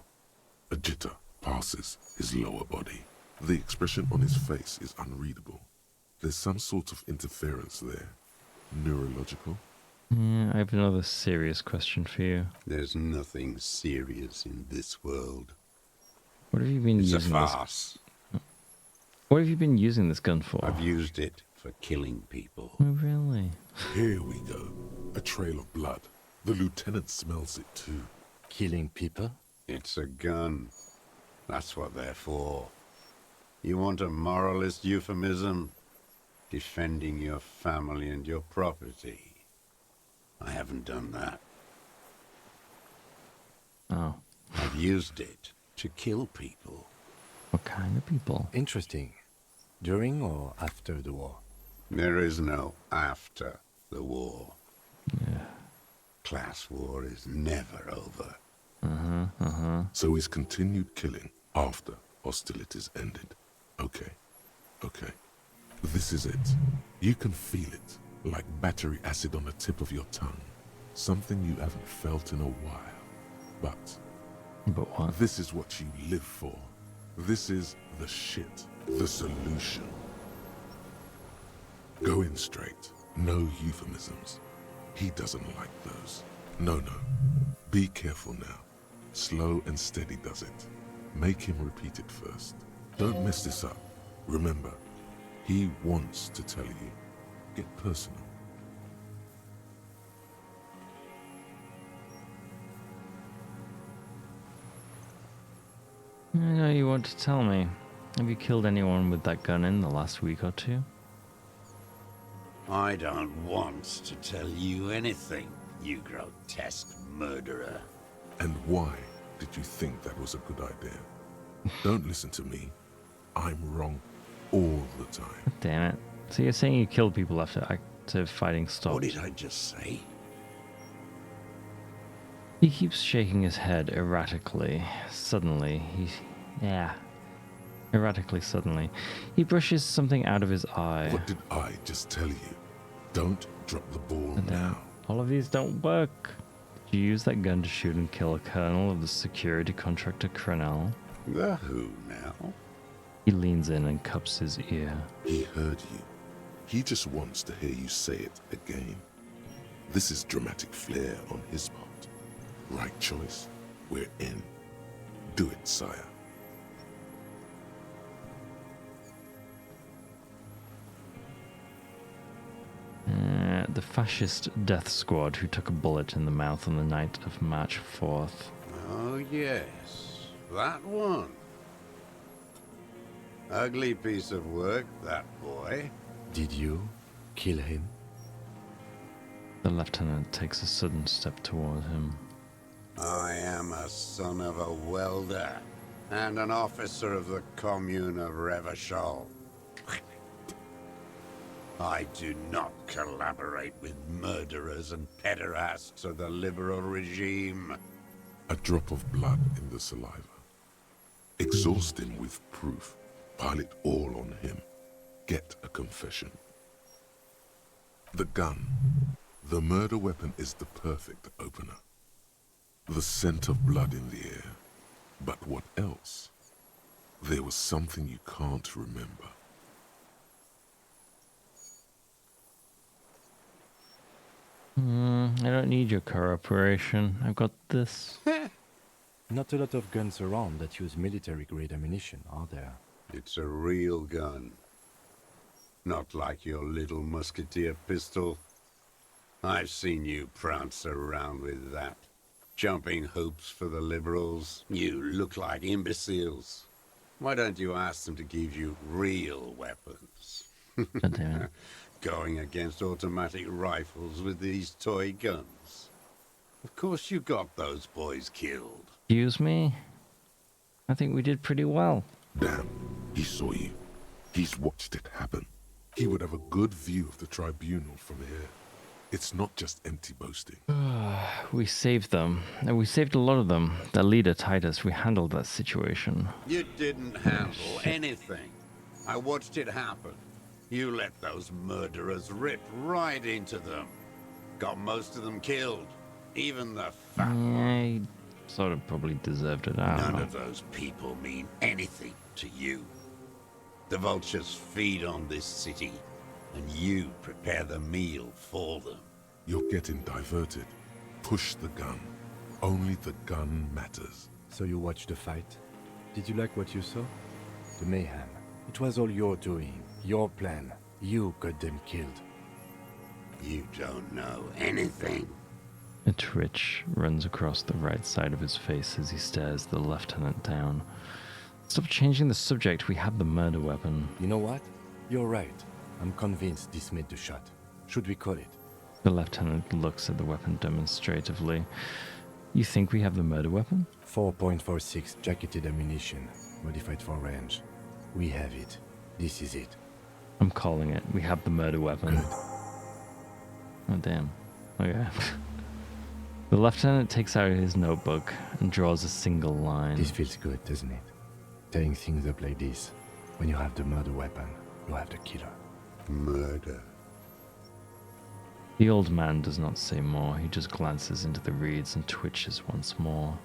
A jitter passes his lower body. The expression on his face is unreadable. There's some sort of interference there. Neurological? Yeah, I have another serious question for you. There's nothing serious in this world. What have you been It's using a farce. What have you been using this gun for? I've used it for killing people. Oh, really? Here we go. A trail of blood. The lieutenant smells it too. Killing people? It's a gun. That's what they're for. You want a moralist euphemism? Defending your family and your property. I haven't done that. Oh. I've used it to kill people. What kind of people? Interesting. During or after the war? There is no after the war. Yeah. Class war is never over. So he's continued killing after hostilities ended. Okay. This is it. You can feel it, like battery acid on the tip of your tongue. Something you haven't felt in a while. But what? This is what you live for. This is the shit. The solution. Go in straight. No euphemisms. He doesn't like those. No. Be careful now. Slow and steady does it. Make him repeat it first. Don't mess this up. Remember, he wants to tell you. Get personal. I know you want to tell me. Have you killed anyone with that gun in the last week or two? I don't want to tell you anything, you grotesque murderer. And why did you think that was a good idea? Don't listen to me. I'm wrong all the time. Damn it. So you're saying you killed people after fighting stopped? What did I just say? He keeps shaking his head erratically. Suddenly. He brushes something out of his eye. What did I just tell you? Don't drop the ball now. All of these don't work. Did you use that gun to shoot and kill a colonel of the security contractor Crenell? The who now? He leans in and cups his ear. He heard you. He just wants to hear you say it again. This is dramatic flair on his part. Right choice. We're in. Do it, sire. the fascist death squad who took a bullet in the mouth on the night of March 4th. Oh, yes. That one. Ugly piece of work, that boy. Did you kill him? The lieutenant takes a sudden step toward him. I am a son of a welder and an officer of the commune of Revachol. I do not collaborate with murderers and pederasts of the liberal regime. A drop of blood in the saliva. Exhaust him with proof. Pile it all on him. Get a confession. The gun. The murder weapon is the perfect opener. The scent of blood in the air. But what else? There was something you can't remember. I don't need your cooperation. I've got this. Not a lot of guns around that use military-grade ammunition, are there? It's a real gun. Not like your little musketeer pistol. I've seen you prance around with that. Jumping hoops for the liberals. You look like imbeciles. Why don't you ask them to give you real weapons? God damn it. Going against automatic rifles with these toy guns. Of course you got those boys killed. Excuse me? I think we did pretty well. Damn, he saw you. He's watched it happen. He would have a good view of the tribunal from here. It's not just empty boasting. We saved them. And we saved a lot of them. Their leader, Titus, we handled that situation. You didn't handle anything. I watched it happen. You let those murderers rip right into them. Got most of them killed. Even the fat I sort of probably deserved it. I don't None know. of those people mean anything to you. The vultures feed on this city, and you prepare the meal for them. You're getting diverted. Push the gun. Only the gun matters. So you watched the fight? Did you like what you saw? The mayhem. It was all your doing, your plan. You got them killed. You don't know anything. A twitch runs across the right side of his face as he stares the lieutenant down. Stop changing the subject. We have the murder weapon. You know what? You're right. I'm convinced this made the shot. Should we call it? The lieutenant looks at the weapon demonstratively. You think we have the murder weapon? 4.46 jacketed ammunition, modified for range. We have it. This is it. I'm calling it. We have the murder weapon. Good. Oh, damn. Okay. The lieutenant takes out his notebook and draws a single line. This feels good, doesn't it? Tearing things up like this. When you have the murder weapon, you have the killer. Murder. The old man does not say more. He just glances into the reeds and twitches once more.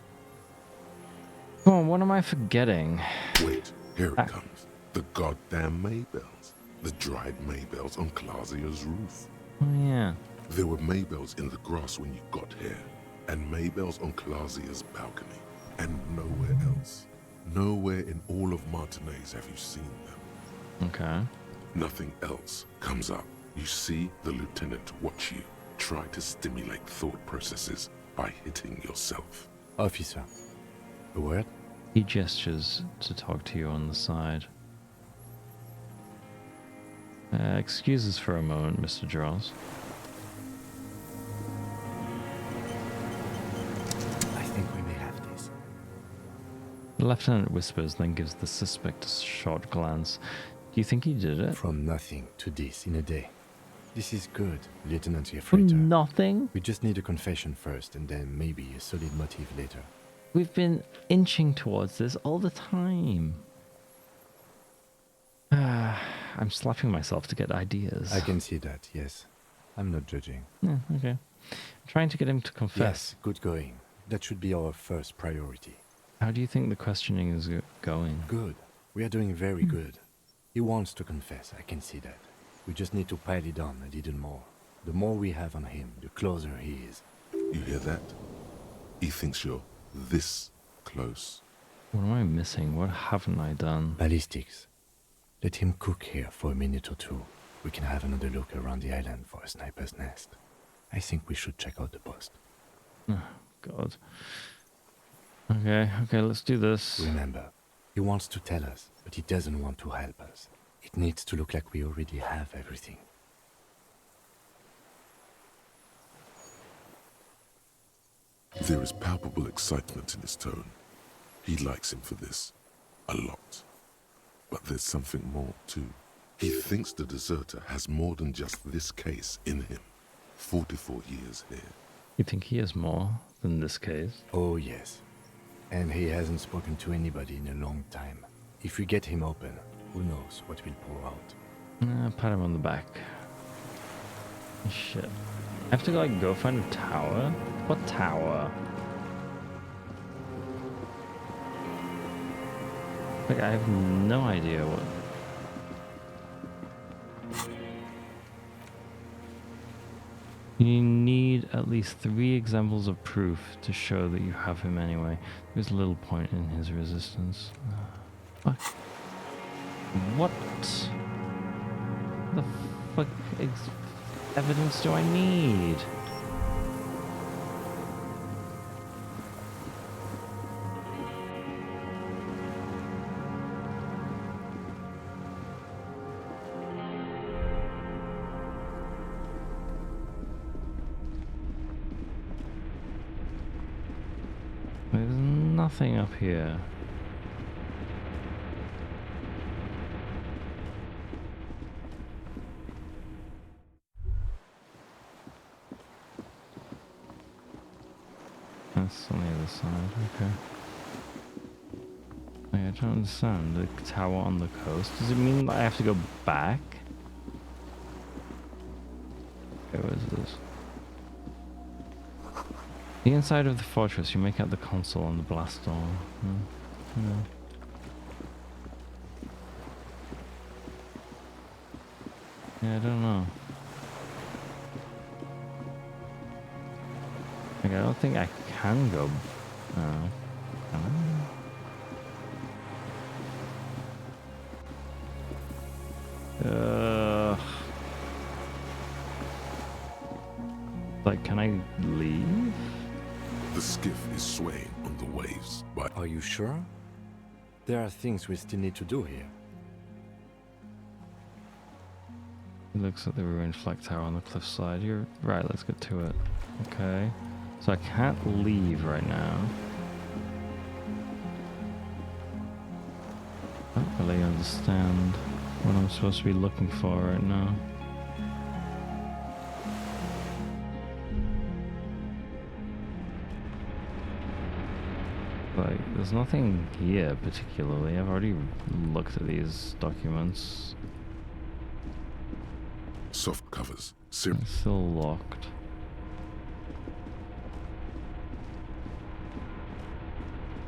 Come on, what am I forgetting? Wait, here it comes. The goddamn Maybells. The dried Maybells on Clausia's roof. Oh, yeah. There were Maybells in the grass when you got here, and Maybells on Clausia's balcony, and nowhere else. Nowhere in all of Martinez have you seen them. Okay. Nothing else comes up. You see the lieutenant watch you. Try to stimulate thought processes by hitting yourself. Officer, a word? He gestures to talk to you on the side. Excuse us for a moment, Mr. Draws. I think we may have this. The lieutenant whispers, then gives the suspect a short glance. Do you think he did it? From nothing to this in a day. This is good, Lieutenant For Jeffrey. nothing? We just need a confession first, and then maybe a solid motive later. We've been inching towards this all the time. I'm slapping myself to get ideas. I can see that, yes. I'm not judging. Yeah, okay. I'm trying to get him to confess. Yes, good going. That should be our first priority. How do you think the questioning is going? Good. We are doing very good. He wants to confess, I can see that. We just need to pile it on a little more. The more we have on him, the closer he is. You hear that? He thinks you're this close. What am I missing? What haven't I done? Ballistics. Let him cook here for a minute or two. We can have another look around the island for a sniper's nest. I think we should check out the post. Oh, God. Okay, let's do this. Remember, he wants to tell us, but he doesn't want to help us. It needs to look like we already have everything. There is palpable excitement in his tone. He likes him for this. A lot. But there's something more, too. He thinks the deserter has more than just this case in him. 44 years here. You think he has more than this case? Oh, yes. And he hasn't spoken to anybody in a long time. If we get him open, who knows what will pour out. Pat him on the back. Shit. I have to like go find a tower? What tower? Like I have no idea what. You need at least 3 examples of proof to show that you have him anyway. There's little point in his resistance. Fuck. What? The fuck evidence do I need? There's nothing up here. That's on the other side, okay. I don't understand. The tower on the coast. Does it mean that I have to go back? Okay, where is this? The inside of the fortress, you make out the console and the blast door. Yeah, I don't know. Like, I don't think I can go. Can I? Like, can I leave? The skiff is swaying on the waves, but... Are you sure? There are things we still need to do here. It looks like the ruined flag tower on the cliffside. You're right, let's get to it. Okay. So I can't leave right now. I don't really understand what I'm supposed to be looking for right now. Like, there's nothing here particularly. I've already looked at these documents. Soft covers. It's still locked.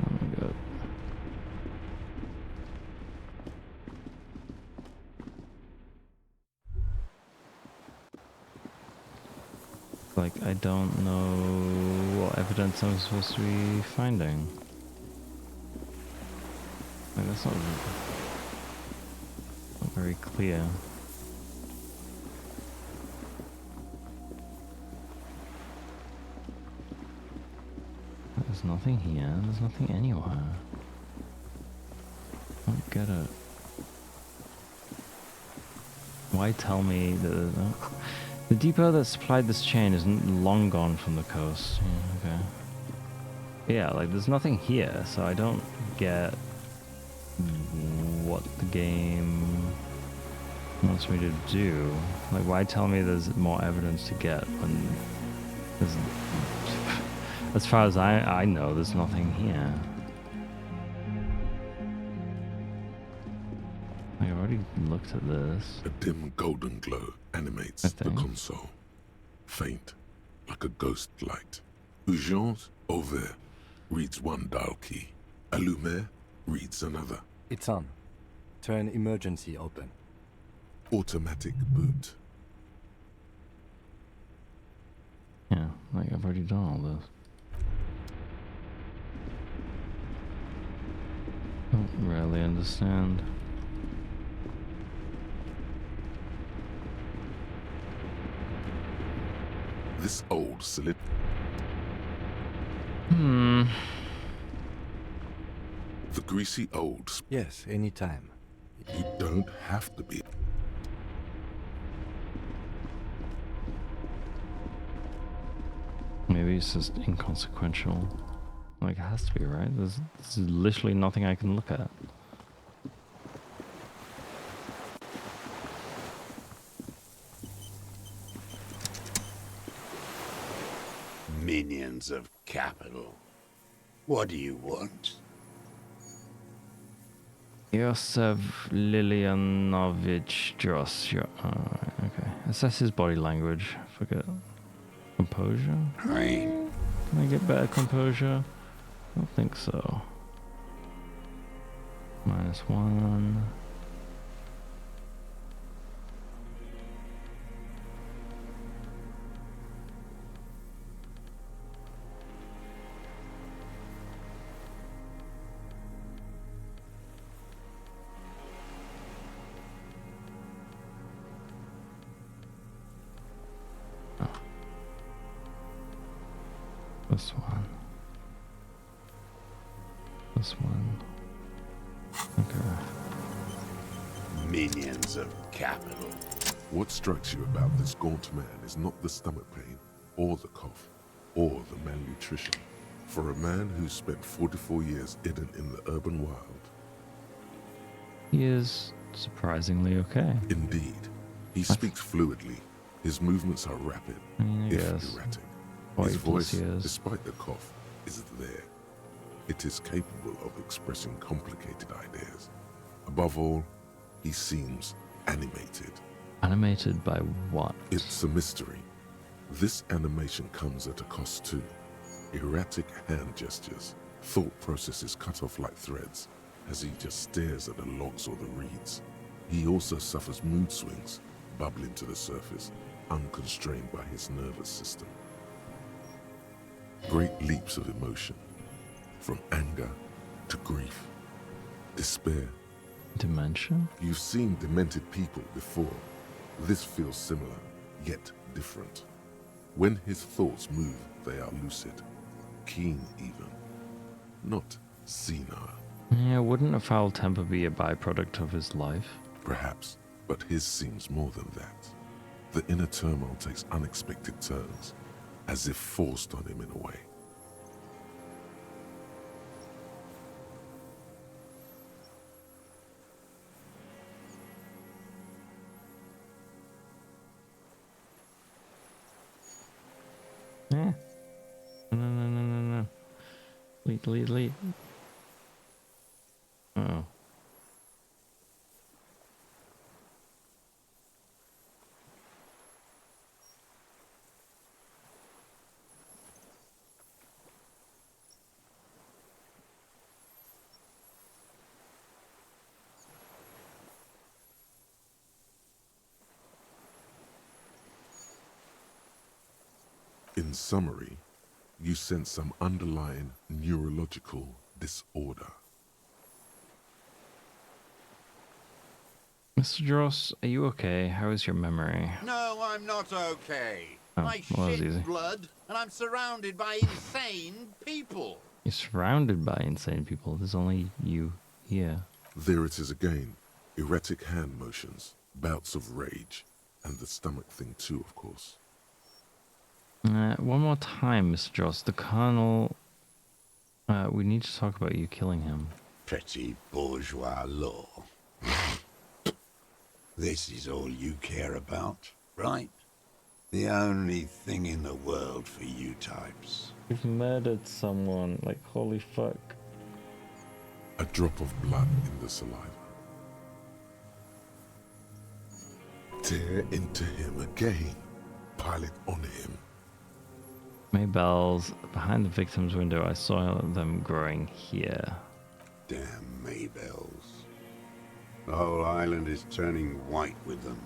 Oh my god. Like, I don't know what evidence I'm supposed to be finding. Like, that's not very clear. There's nothing here. There's nothing anywhere. I don't get it. Why tell me that the depot that supplied this chain is long gone from the coast? Yeah, okay. Yeah, like there's nothing here, so I don't get what the game wants me to do. Like, why tell me there's more evidence to get when there's... As far as I know, there's nothing here. I already looked at this. A dim golden glow animates the console. Faint, like a ghost light. Urgence ouvert reads one dial key. Allumer reads another. It's on. Turn emergency open. Automatic boot. Yeah, like I've already done all this. Don't really understand. This old solid. The greasy old. Yes, anytime. You don't have to be. Maybe it's just inconsequential. Like, it has to be, right? There's literally nothing I can look at. Minions of capital. What do you want? Josef Lilianovich Drosja. Okay. Assess his body language. Forget. Composure? Rain. Can I get better composure? I don't think so. -1. +1. +1. Okay. Minions of capital. What strikes you about this gaunt man is not the stomach pain, or the cough, or the malnutrition. For a man who spent 44 years hidden in the urban wild. He is surprisingly okay. Indeed. He speaks fluidly. His movements are rapid, if erratic. His voice, despite the cough, is there. It is capable of expressing complicated ideas. Above all, he seems animated. Animated by what? It's a mystery. This animation comes at a cost too. Erratic hand gestures, thought processes cut off like threads, as he just stares at the logs or the reeds. He also suffers mood swings, bubbling to the surface, unconstrained by his nervous system. Great leaps of emotion, from anger to grief, despair. Dementia? You've seen demented people before. This feels similar, yet different. When his thoughts move, they are lucid, keen even, not senile. Yeah, wouldn't a foul temper be a byproduct of his life? Perhaps, but his seems more than that. The inner turmoil takes unexpected turns, as if forced on him in a way. Yeah. No. Lead. Oh. In summary, you sense some underlying neurological disorder. Mr. Dross, are you okay? How is your memory? No, I'm not okay. Oh, My well, that was shit's easy. blood, and I'm surrounded by insane people. You're surrounded by insane people. There's only you here. There it is again. Erratic hand motions, bouts of rage, and the stomach thing too, of course. One more time, Mr. Dross. The Colonel... we need to talk about you killing him. Petty bourgeois law. This is all you care about, right? The only thing in the world for you types. You've murdered someone. Like, holy fuck. A drop of blood in the saliva. Tear into him again. Pile it on him. Maybells. Behind the victim's window, I saw them growing here. Damn Maybells. The whole island is turning white with them.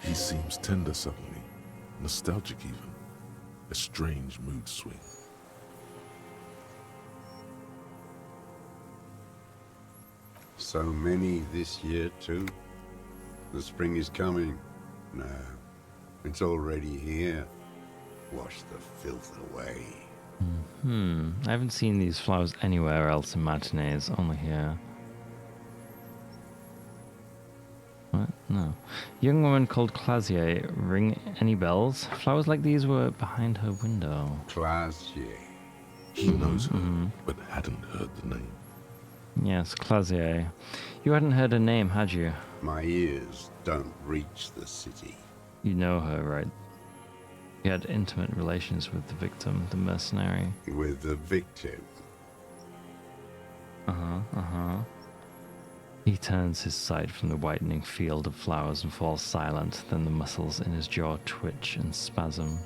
He seems tender suddenly, nostalgic even, a strange mood swing. So many this year too. The spring is coming. No, it's already here. Wash the filth away. I haven't seen these flowers anywhere else in Matinees, only here. What? No. Young woman called Clasier. Ring any bells? Flowers like these were behind her window. Clasier. He knows her, but hadn't heard the name. Yes, Clasier. You hadn't heard her name, had you? My ears don't reach the city. You know her, right? You had intimate relations with the victim, the mercenary. With the victim? He turns his sight from the whitening field of flowers and falls silent, then the muscles in his jaw twitch and spasm.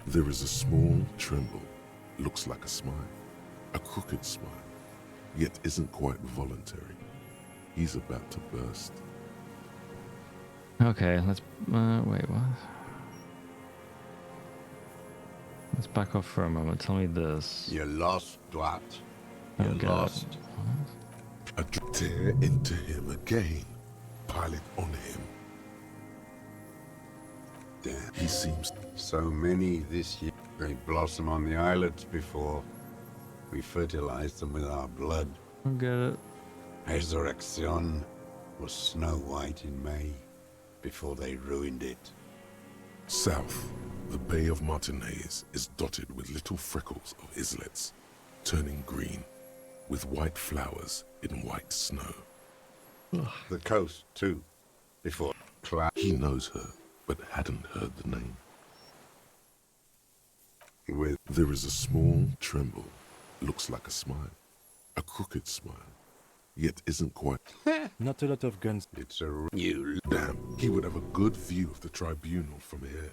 There is a small tremble, looks like a smile, a crooked smile, yet isn't quite voluntary. He's about to burst. Okay, let's... wait, what? Let's back off for a moment. Tell me this. You're lost, Dwat. You're lost. A tear into him again, pile it on him. Damn. He seems... So many this year. They blossom on the islets before. We fertilize them with our blood. I get it. Resurrection was snow white in May, before they ruined it. South, the Bay of Martinaise is dotted with little freckles of islets, turning green, with white flowers in white snow. The coast, too, before He knows her, but hadn't heard the name. There is a small tremble, looks like a smile, a crooked smile, yet isn't quite... Not a lot of guns. It's a new... Damn, he would have a good view of the tribunal from here.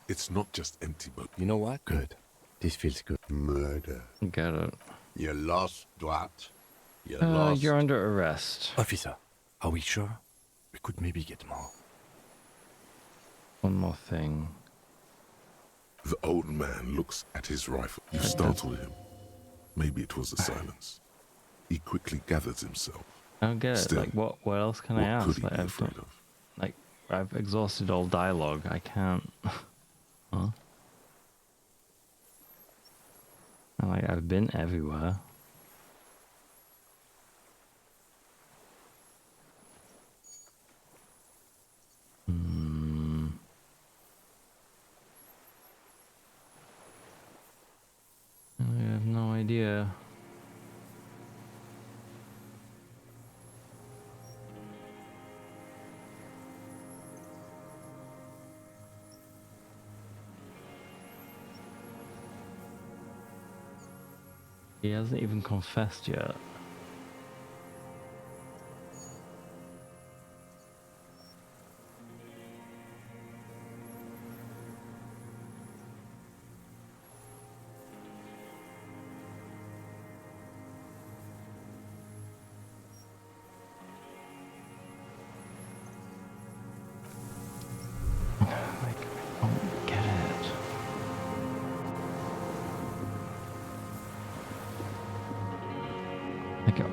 It's not just empty, but... You know what? Good. This feels good. Murder. Get it. You're lost, Dwat. You're lost. You're under arrest. Officer, are we sure? We could maybe get more. One more thing. The old man looks at his rifle. You startled him. Maybe it was the silence. He quickly gathers himself. I don't get it. Still, Like, what else can I ask? Could he Like, be afraid of? Like, I've exhausted all dialogue. I can't... Huh? Like, I've been everywhere. I have no idea. He hasn't even confessed yet.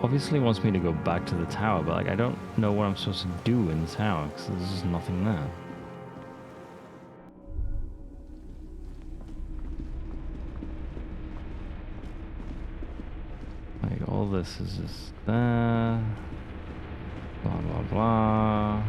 Obviously wants me to go back to the tower, but like I don't know what I'm supposed to do in the tower because there's just nothing there. Like all this is just there. Blah blah blah.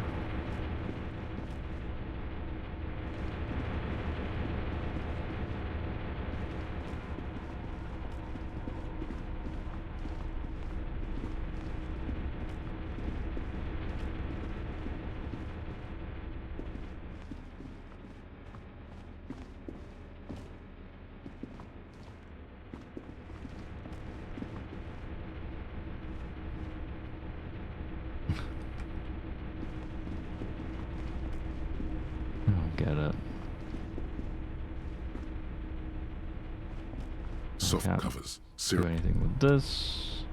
Get it. Soft covers. Do anything with this.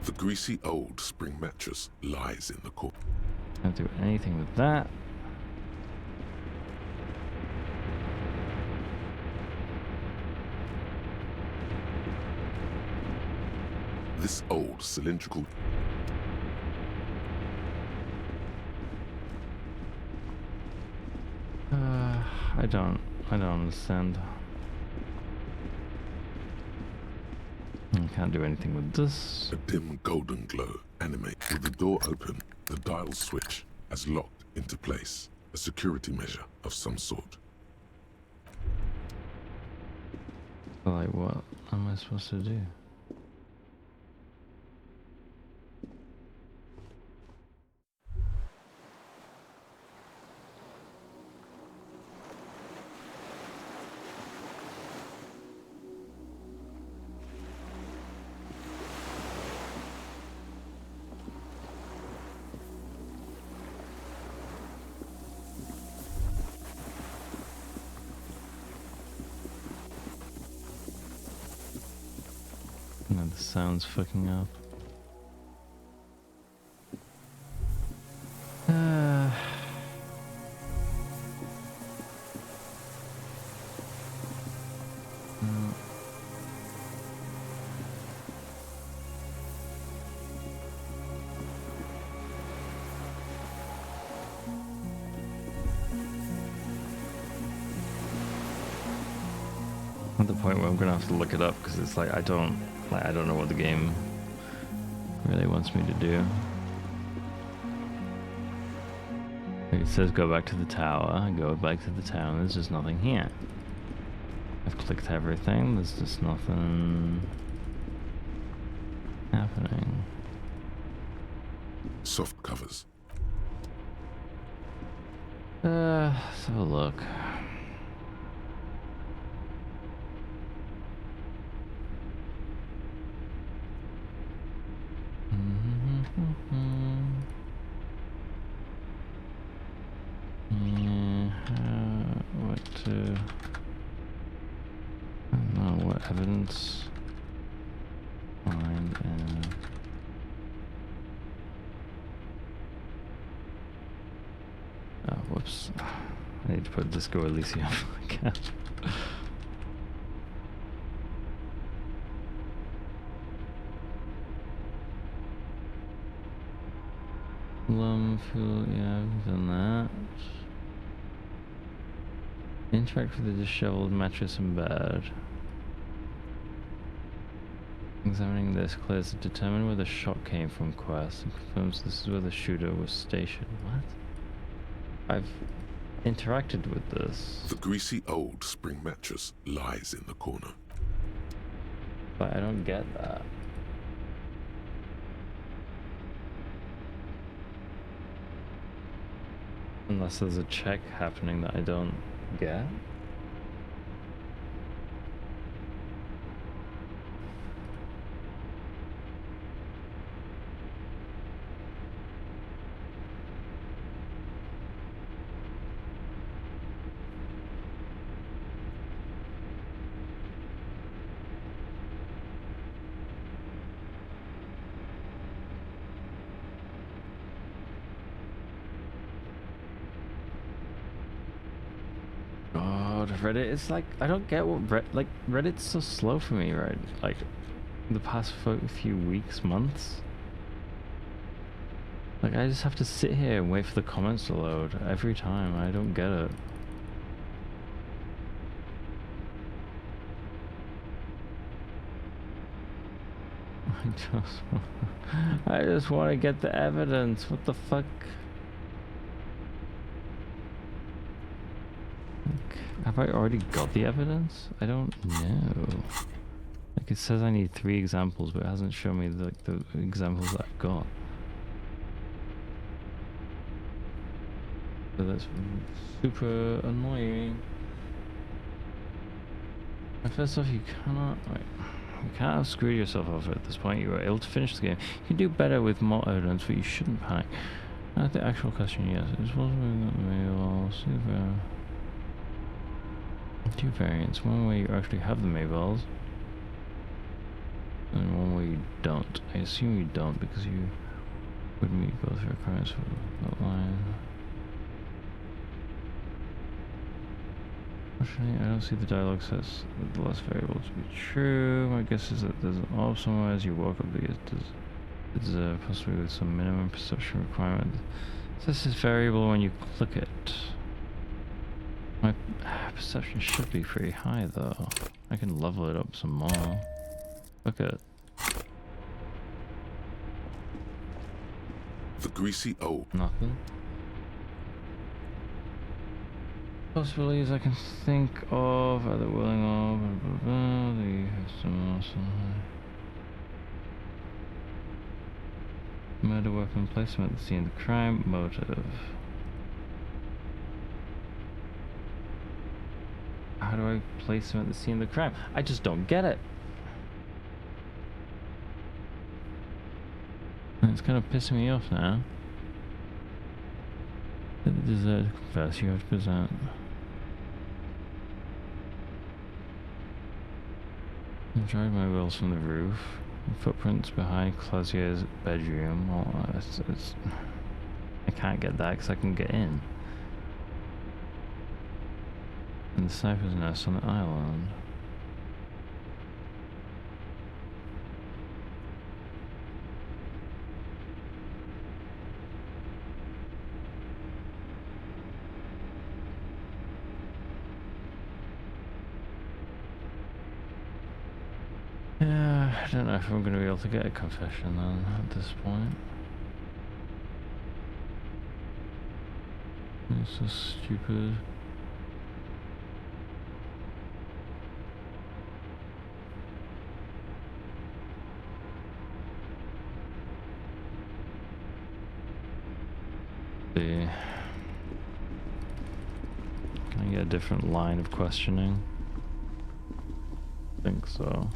The greasy old spring mattress lies in the corner. Can't do anything with that. This old cylindrical... I don't understand. I can't do anything with this. A dim golden glow animates. With the door open, the dial switch has locked into place. A security measure of some sort. Like, what am I supposed to do? No, the sound's fucking up. At the point where I'm gonna have to look it up because it's like I don't know what the game really wants me to do. Like it says go back to the tower, I go back to the tower, and there's just nothing here. I've clicked everything, there's just nothing happening. Soft covers. Let's have a look. Evidence find and oh whoops, I need to put Disco Elysium again. Fuel, yeah, we've done that. Interact with the disheveled mattress and bed. Examining this clears to determine where the shot came from quest and confirms this is where the shooter was stationed. What? I've interacted with this. The greasy old spring mattress lies in the corner. But I don't get that. Unless there's a check happening that I don't get. Reddit is like, I don't get what Reddit's so slow for me, right? Like the past few weeks, months. Like I just have to sit here and wait for the comments to load every time. I don't get it. I just want to get the evidence. What the fuck? Have I already got the evidence? I don't know. Like it says I need 3 examples, but it hasn't shown me the examples that I've got. So that's super annoying. First off, you cannot have screwed yourself over at this point. You were able to finish the game. You can do better with more evidence, but you shouldn't panic. Not the actual question, yes. It's possible that maybe super. 2 variants, one where you actually have the Maybells, and one where you don't. I assume you don't because you would meet both requirements for that line. Unfortunately, I don't see the dialogue says the last variable to be true. My guess is that there's an orb somewhere as you walk up the there's possibly with some minimum perception requirement. So this is variable when you click it. My perception should be pretty high though. I can level it up some more. Look at it. The greasy old. Nothing. Possibilities I can think of are the willing of blah, blah, blah. They have some awesome murder weapon placement at the scene of the crime. Motive. How do I place him at the scene of the crime? I just don't get it. It's kind of pissing me off now. The desert confess you have to present. I dried my wheels from the roof. Footprints behind Clasier's bedroom. Well, I can't get that because I can get in. And the sniper's nest on the island. Yeah, I don't know if I'm going to be able to get a confession then at this point. It's so stupid. See. Can I get a different line of questioning? I think so.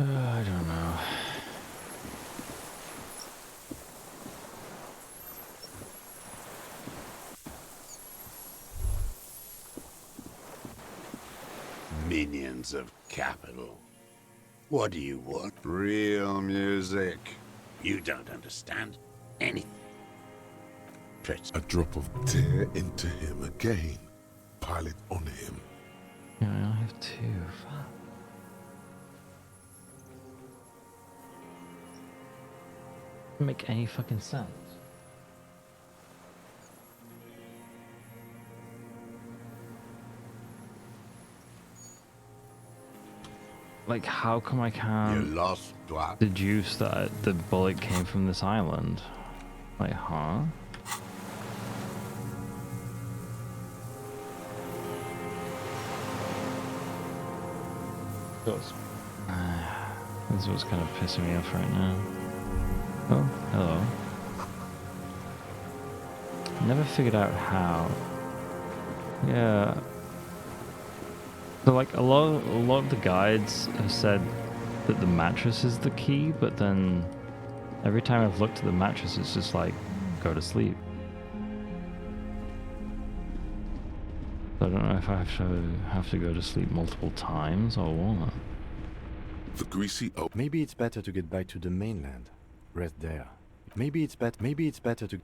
I don't know. Minions of capital. What do you want? Real music. You don't understand anything. A drop of tear into him again. Pile it on him. Yeah, I only have two. Fuck. Doesn't make any fucking sense. Like, how come I can't deduce that the bullet came from this island? Like, huh? This is what's kind of pissing me off right now. Oh, hello. Never figured out how. Yeah. So like a lot of the guides have said that the mattress is the key, but then every time I've looked at the mattress, it's just like, go to sleep. So I don't know if I have to go to sleep multiple times or what. The greasy oak. Maybe it's better to get back to the mainland. Rest there. Maybe it's better to.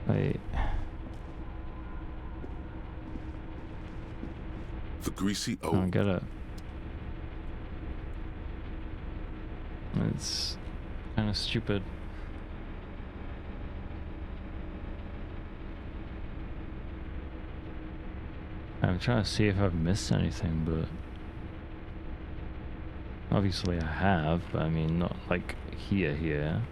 Wait. The greasy oak. I don't get it. It's kind of stupid. I'm trying to see if I've missed anything, but obviously I have, but I mean not like here.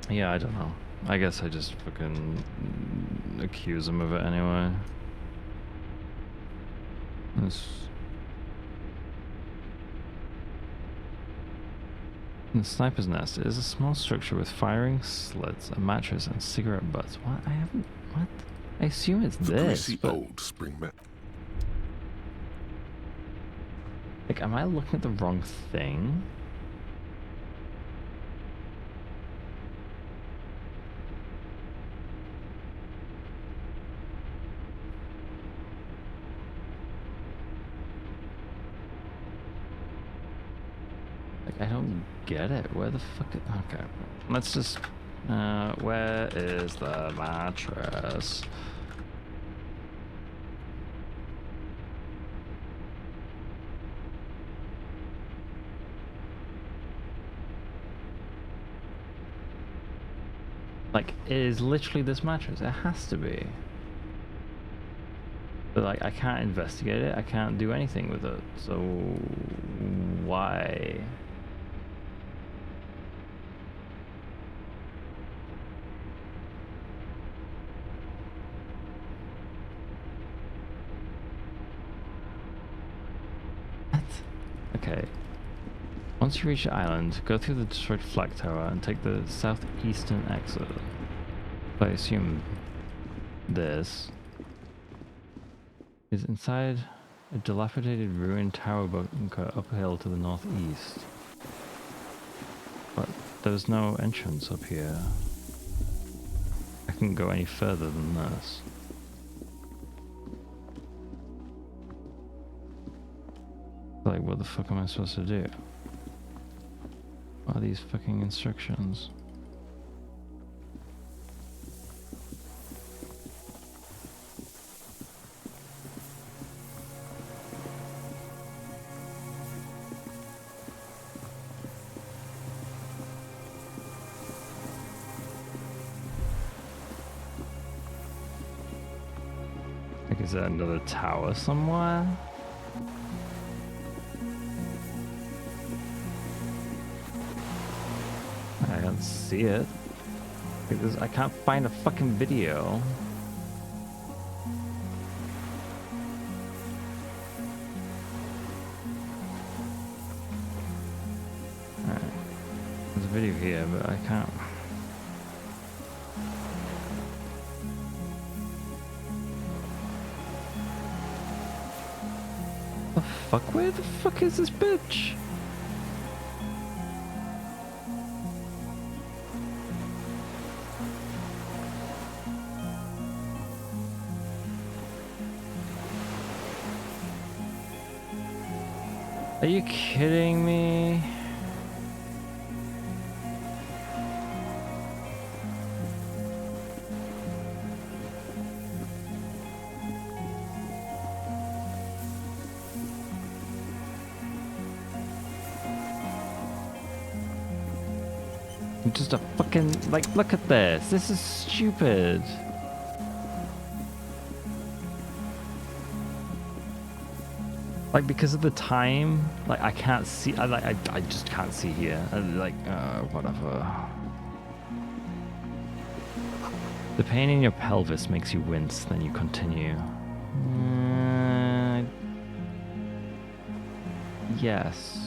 Yeah, I don't know. I guess I just fucking accuse him of it anyway. The sniper's nest is a small structure with firing slits, a mattress, and cigarette butts. What? I haven't. What? I assume it's The this. greasy But, old spring mat. like, am I looking at the wrong thing? Like, I don't get it. Where the fuck? Okay, let's just. Where is the mattress? Like, it is literally this mattress. It has to be. But, like, I can't investigate it. I can't do anything with it. So, why? What? Okay. Once you reach the island, go through the destroyed flag tower and take the southeastern exit. I assume this is inside a dilapidated ruined tower bunker uphill to the northeast. But there's no entrance up here. I can't go any further than this. Like, what the fuck am I supposed to do? What are these fucking instructions? Like, is there another tower somewhere? I don't see it. Because I can't find a fucking video. Alright. There's a video here, but I can't. The fuck? Where the fuck is this bitch? Are you kidding me? I'm just a fucking, like, look at this. This is stupid. Like, because of the time, like, I can't see, I just can't see here. Like, whatever. The pain in your pelvis makes you wince, then you continue. Yes.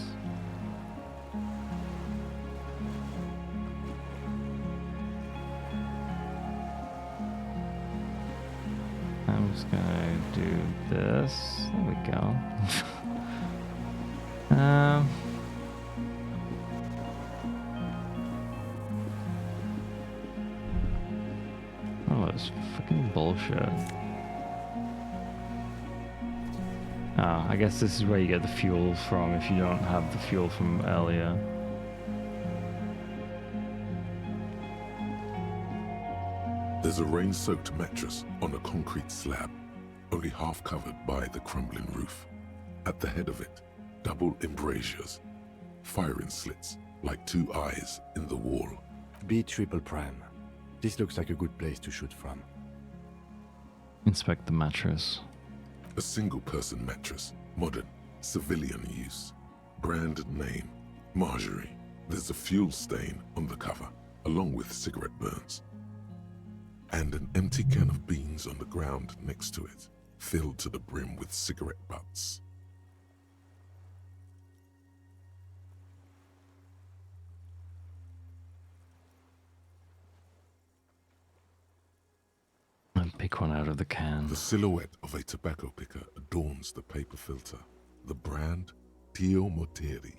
I'm just gonna do this. There we go. Oh, that's fucking bullshit. Oh, I guess this is where you get the fuel from if you don't have the fuel from earlier. There's a rain-soaked mattress on a concrete slab, only half covered by the crumbling roof. At the head of it, double embrasures, firing slits like two eyes in the wall. B triple prime. This looks like a good place to shoot from. Inspect the mattress. A single-person mattress, modern, civilian use. Brand name, Marjorie. There's a fuel stain on the cover. along with cigarette burns. And an empty can of beans on the ground next to it, filled to the brim with cigarette butts. I pick one out of the can. The silhouette of a tobacco picker adorns the paper filter. The brand, Tio Moteri.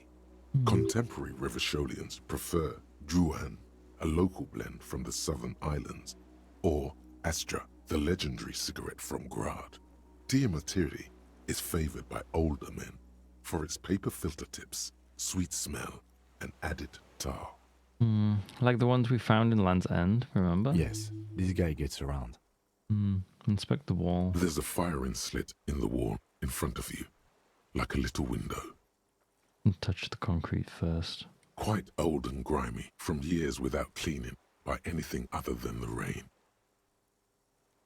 Contemporary Revacholians prefer Druan, a local blend from the southern islands, or Astra, the legendary cigarette from Grad. Tio Moteri is favored by older men for its paper filter tips, sweet smell, and added tar. Like the ones we found in Land's End, remember? Yes, this guy gets around. Inspect the wall. There's a firing slit in the wall in front of you, like a little window. And touch the concrete first. Quite old and grimy from years without cleaning by anything other than the rain.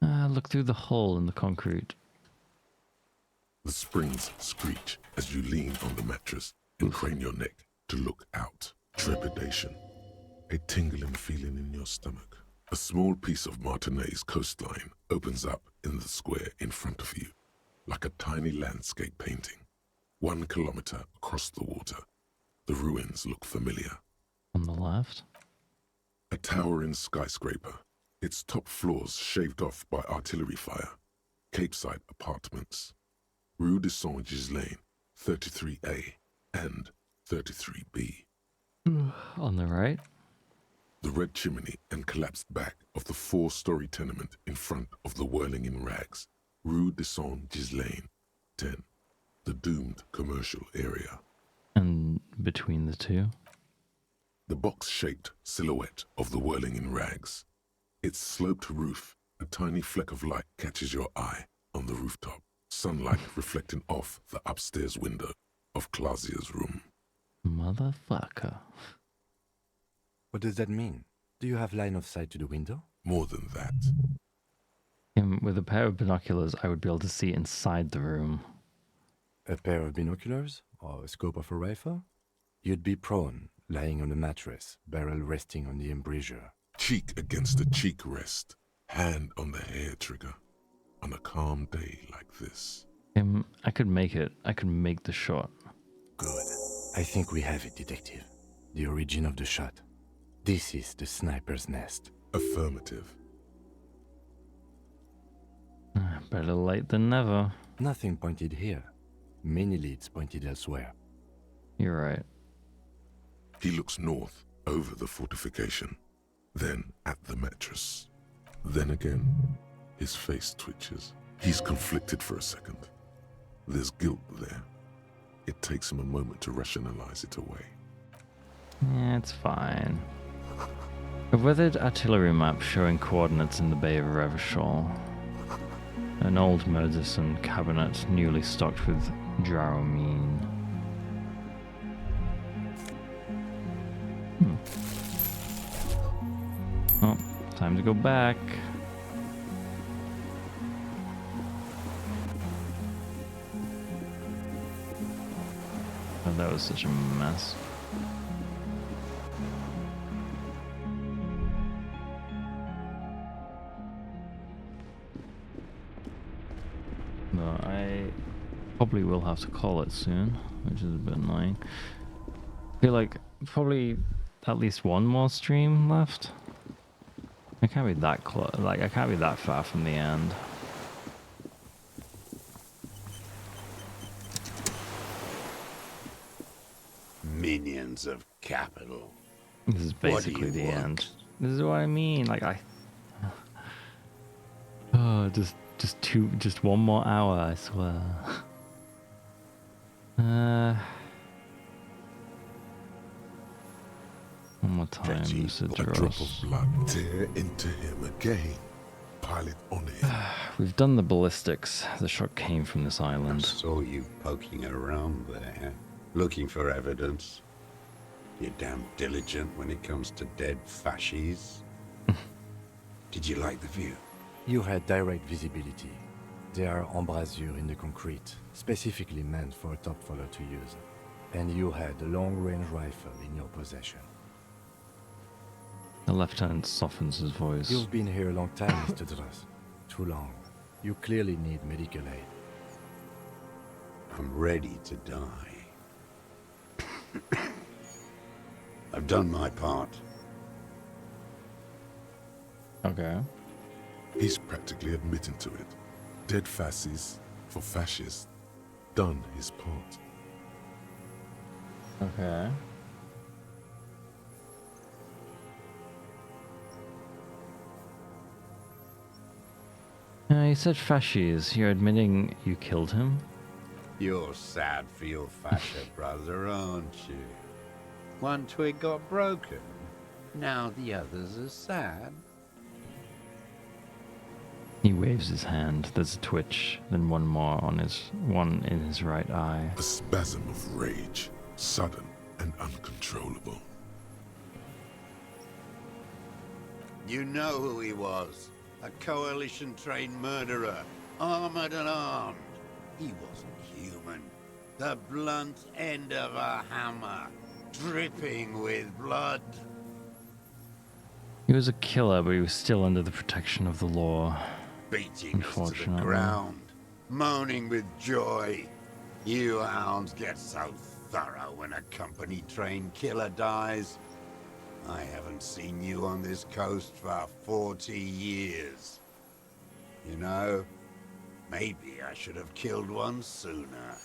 Look through the hole in the concrete. The springs screech as you lean on the mattress and crane your neck to look out. Trepidation. A tingling feeling in your stomach. A small piece of Martinez coastline opens up in the square in front of you, like a tiny landscape painting. 1 kilometer across the water. The ruins look familiar. On the left? A towering skyscraper, its top floors shaved off by artillery fire. Capeside apartments. Rue de Saint-Ghislain, 33A and 33B. On the right? The red chimney and collapsed back of the 4-story tenement in front of the whirling in rags. Rue de Saint-Ghislain, 10. The doomed commercial area. And between the two? The box-shaped silhouette of the whirling in rags. Its sloped roof, a tiny fleck of light catches your eye on the rooftop. Sunlight reflecting off the upstairs window of Clausia's room. Motherfucker. What does that mean? Do you have line of sight to the window? More than that. With a pair of binoculars, I would be able to see inside the room. A pair of binoculars? Or a scope of a rifle? You'd be prone, lying on a mattress, barrel resting on the embrasure. Cheek against the cheek rest, hand on the hair trigger. On a calm day like this. I could make it. I could make the shot. Good. I think we have it, Detective. The origin of the shot. This is the sniper's nest. Affirmative. Better late than never. Nothing pointed here. Many leads pointed elsewhere. You're right. He looks north, over the fortification, then at the mattress. Then again, his face twitches. He's conflicted for a second. There's guilt there. It takes him a moment to rationalize it away. Yeah, it's fine. A weathered artillery map showing coordinates in the Bay of Revachol. An old Murchison cabinet newly stocked with Jaromine. Oh, time to go back. Oh, that was such a mess. No, I probably will have to call it soon, which is a bit annoying. I feel like probably at least one more stream left. I can't be that close, like I can't be that far from the end. Minions of capital. This is basically the end. This is what I mean. Like oh, just one more hour, I swear. One more time, Mr. A drop of blood tear into him again. Pile it on him. We've done the ballistics. The shot came from this island. I saw you poking around there, looking for evidence. You're damn diligent when it comes to dead fascies. Did you like the view? You had direct visibility. There are embrasures in the concrete, specifically meant for a top follower to use. And you had a long-range rifle in your possession. The lieutenant softens his voice. You've been here a long time, Mr. Dras. Too long. You clearly need medical aid. I'm ready to die. I've done my part. Okay. He's practically admitting to it. Dead fascists for fascists. Done his part. Okay. You said fascists. You're admitting you killed him? You're sad for your fascia brother, aren't you? One twig got broken. Now the others are sad. He waves his hand. There's a twitch, then one more on one in his right eye. A spasm of rage, sudden and uncontrollable. You know who he was. A coalition-trained murderer, armored and armed. He wasn't human. The blunt end of a hammer, dripping with blood. He was a killer, but he was still under the protection of the law. Beating us to the ground, moaning with joy. You hounds get so thorough when a company-trained killer dies. I haven't seen you on this coast for 40 years. You know, maybe I should have killed one sooner.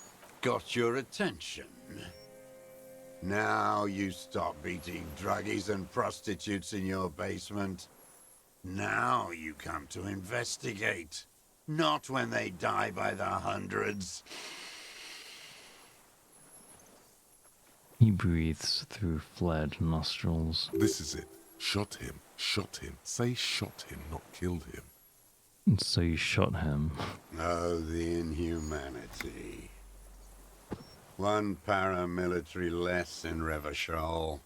Got your attention. Now you stop beating druggies and prostitutes in your basement. Now you come to investigate. Not when they die by the hundreds. He breathes through flared nostrils. This is it. Shot him. Shot him. Say shot him, not killed him. And so you shot him. Oh, the inhumanity. One paramilitary less in Revachol.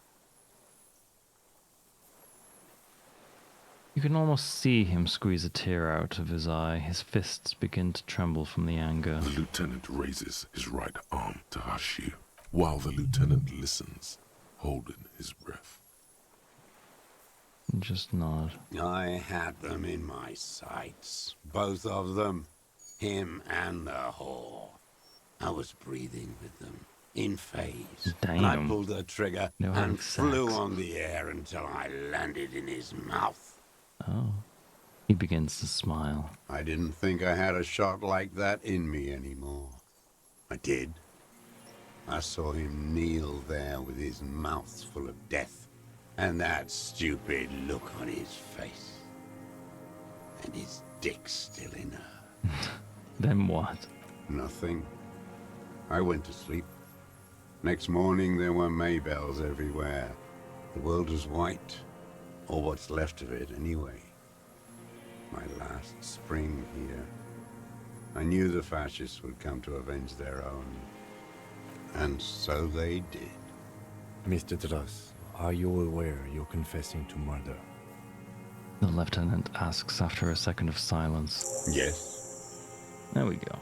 You can almost see him squeeze a tear out of his eye. His fists begin to tremble from the anger. The lieutenant raises his right arm to hush you, while the lieutenant listens, holding his breath. Just nod. I had them in my sights. Both of them. Him and the whore. I was breathing with them. In phase. Damn. And I pulled the trigger No and flew sex. on the air until I landed in his mouth. Oh. He begins to smile. I didn't think I had a shot like that in me anymore. I did. I saw him kneel there with his mouth full of death, and that stupid look on his face. And his dick still in her. Then what? Nothing. I went to sleep. Next morning there were Maybells everywhere. The world was white. Or what's left of it, anyway. My last spring here. I knew the fascists would come to avenge their own. And so they did. Mr. Dras, are you aware you're confessing to murder? The lieutenant asks after a second of silence. Yes. There we go.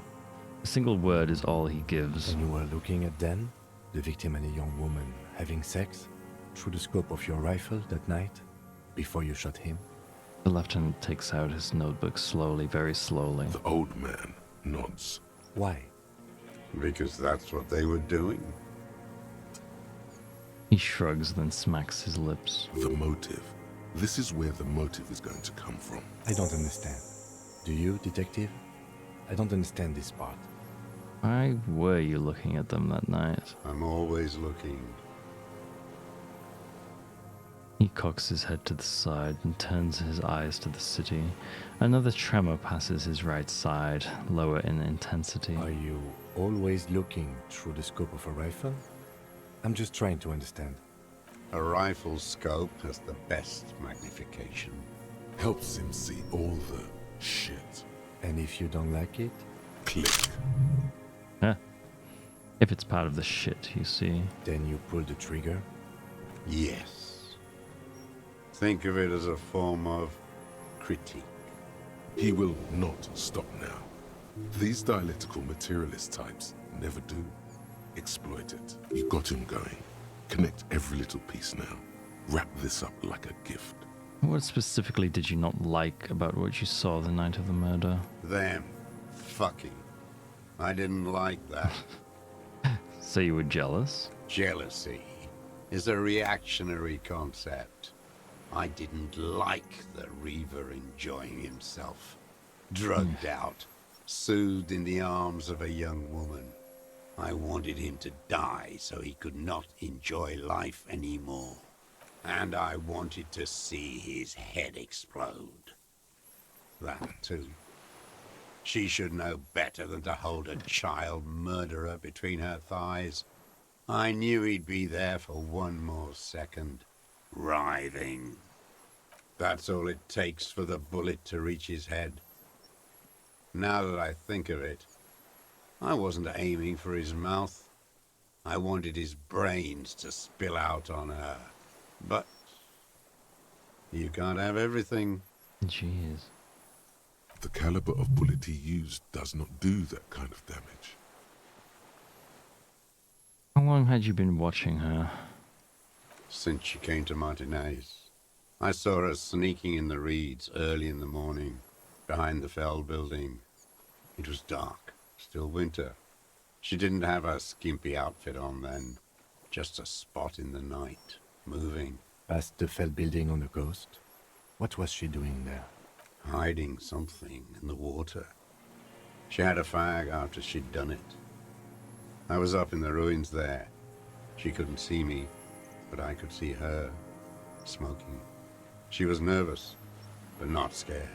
A single word is all he gives. And you were looking at Dan, the victim and a young woman, having sex, through the scope of your rifle that night? Before you shot him? The lieutenant takes out his notebook slowly, very slowly. The old man nods. Why? Because that's what they were doing. He shrugs, then smacks his lips. The motive. This is where the motive is going to come from. I don't understand. Do you, detective? I don't understand this part. Why were you looking at them that night? I'm always looking. He cocks his head to the side and turns his eyes to the city. Another tremor passes his right side, lower in intensity. Are you always looking through the scope of a rifle? I'm just trying to understand. A rifle's scope has the best magnification. Helps him see all the shit. And if you don't like it? Click. Huh. If it's part of the shit, you see. Then you pull the trigger? Yes. Think of it as a form of critique. He will not stop now. These dialectical materialist types never do. Exploit it. You got him going. Connect every little piece now. Wrap this up like a gift. What specifically did you not like about what you saw the night of the murder? Them. Fucking. I didn't like that. So you were jealous? Jealousy is a reactionary concept. I didn't like the Reaver enjoying himself. Drugged out, soothed in the arms of a young woman. I wanted him to die so he could not enjoy life anymore. And I wanted to see his head explode. That too. She should know better than to hold a child murderer between her thighs. I knew he'd be there for one more second, writhing. That's all it takes for the bullet to reach his head. Now that I think of it, I wasn't aiming for his mouth. I wanted his brains to spill out on her. But you can't have everything. Jeez. The caliber of bullet he used does not do that kind of damage. How long had you been watching her? Since she came to Martinez. I saw her sneaking in the reeds early in the morning, behind the Fell building. It was dark, still winter. She didn't have her skimpy outfit on then, just a spot in the night, moving. Past the Fell building on the coast? What was she doing there? Hiding something in the water. She had a fag after she'd done it. I was up in the ruins there. She couldn't see me, but I could see her, smoking. She was nervous, but not scared.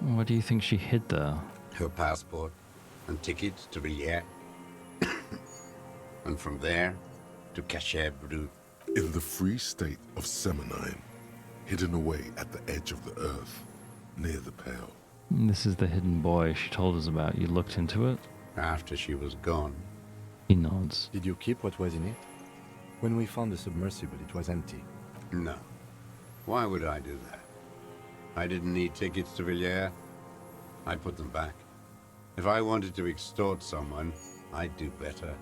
What do you think she hid there? Her passport and tickets to Villiers. And from there to Cachet Brut. In the free state of Semonine, hidden away at the edge of the earth, near the Pale. This is the hidden boy she told us about. You looked into it? After she was gone. He nods. Did you keep what was in it? When we found the submersible, it was empty. No. Why would I do that? I didn't need tickets to Villiers. I put them back. If I wanted to extort someone, I'd do better.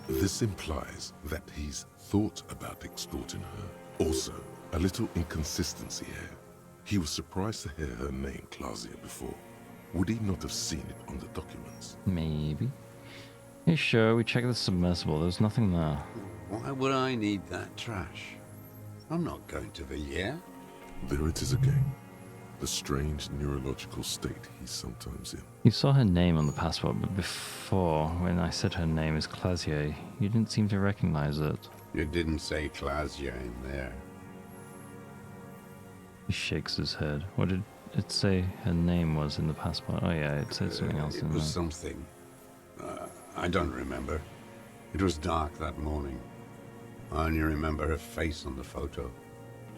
This implies that he's thought about extorting her. Also, a little inconsistency here. He was surprised to hear her name Clausia before. Would he not have seen it on the documents? Maybe. Hey, sure, we checked the submersible. There's nothing there. Why would I need that trash? I'm not going to Villiers. There it is again. The strange neurological state he's sometimes in. You saw her name on the passport, but before, when I said her name is Clausier, you didn't seem to recognize it. You didn't say Clausia in there. He shakes his head. What did it say her name was in the passport? Oh yeah, it said something else. It was something. I don't remember. It was dark that morning. I only remember her face on the photo.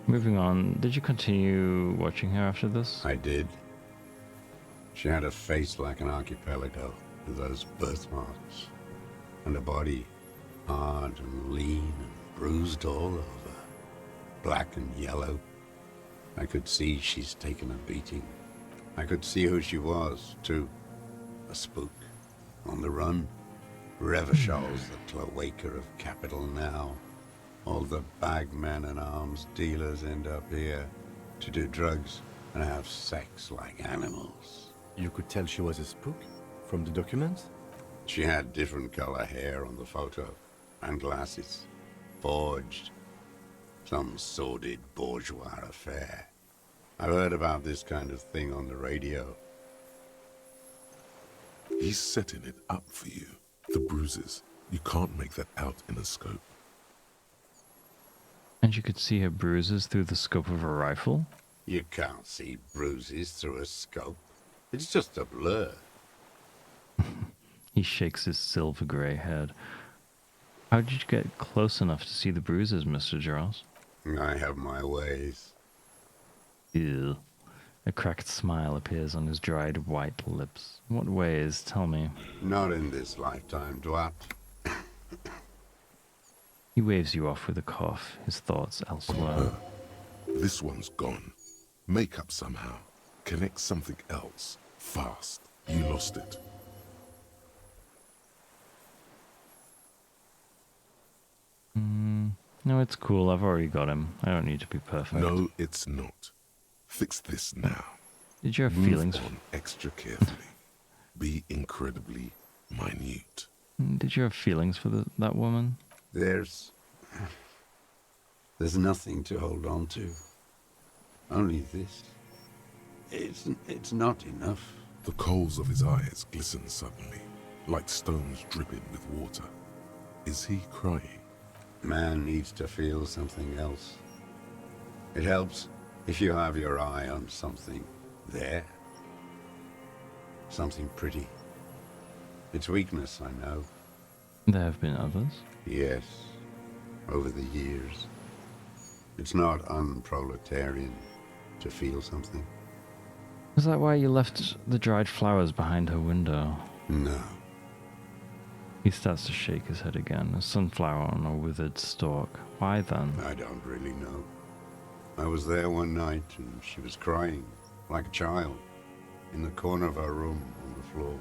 Moving on, did you continue watching her after this? I did. She had a face like an archipelago, with those birthmarks, and a body hard and lean and bruised all over, black and yellow. I could see she's taken a beating. I could see who she was, too. A spook, on the run. Revachol's the cloaca of capital now. All the bagmen and arms dealers end up here to do drugs and have sex like animals. You could tell she was a spook from the documents? She had different color hair on the photo and glasses. Forged. Some sordid bourgeois affair. I've heard about this kind of thing on the radio. He's setting it up for you. The bruises. You can't make that out in a scope. And you could see her bruises through the scope of a rifle? You can't see bruises through a scope. It's just a blur. He shakes his silver grey head. How did you get close enough to see the bruises, Mr. Jaros? I have my ways. Ew. A cracked smile appears on his dried white lips. What ways? Tell me. Not in this lifetime, Dwat. He waves you off with a cough, his thoughts elsewhere. This one's gone. Make up somehow. Connect something else. Fast. You lost it. No, it's cool. I've already got him. I don't need to be perfect. No, it's not. Fix this now. Did you have Move feelings? on extra carefully. Be incredibly minute. Did you have feelings for that woman? There's nothing to hold on to. Only this. It's not enough. The coals of his eyes glisten suddenly, like stones dripping with water. Is he crying? Man needs to feel something else. It helps if you have your eye on something there. Something pretty. It's weakness, I know. There have been others? Yes, over the years. It's not unproletarian to feel something. Is that why you left the dried flowers behind her window? No. He starts to shake his head again. A sunflower on a withered stalk. Why then? I don't really know. I was there one night and she was crying, like a child, in the corner of our room on the floor,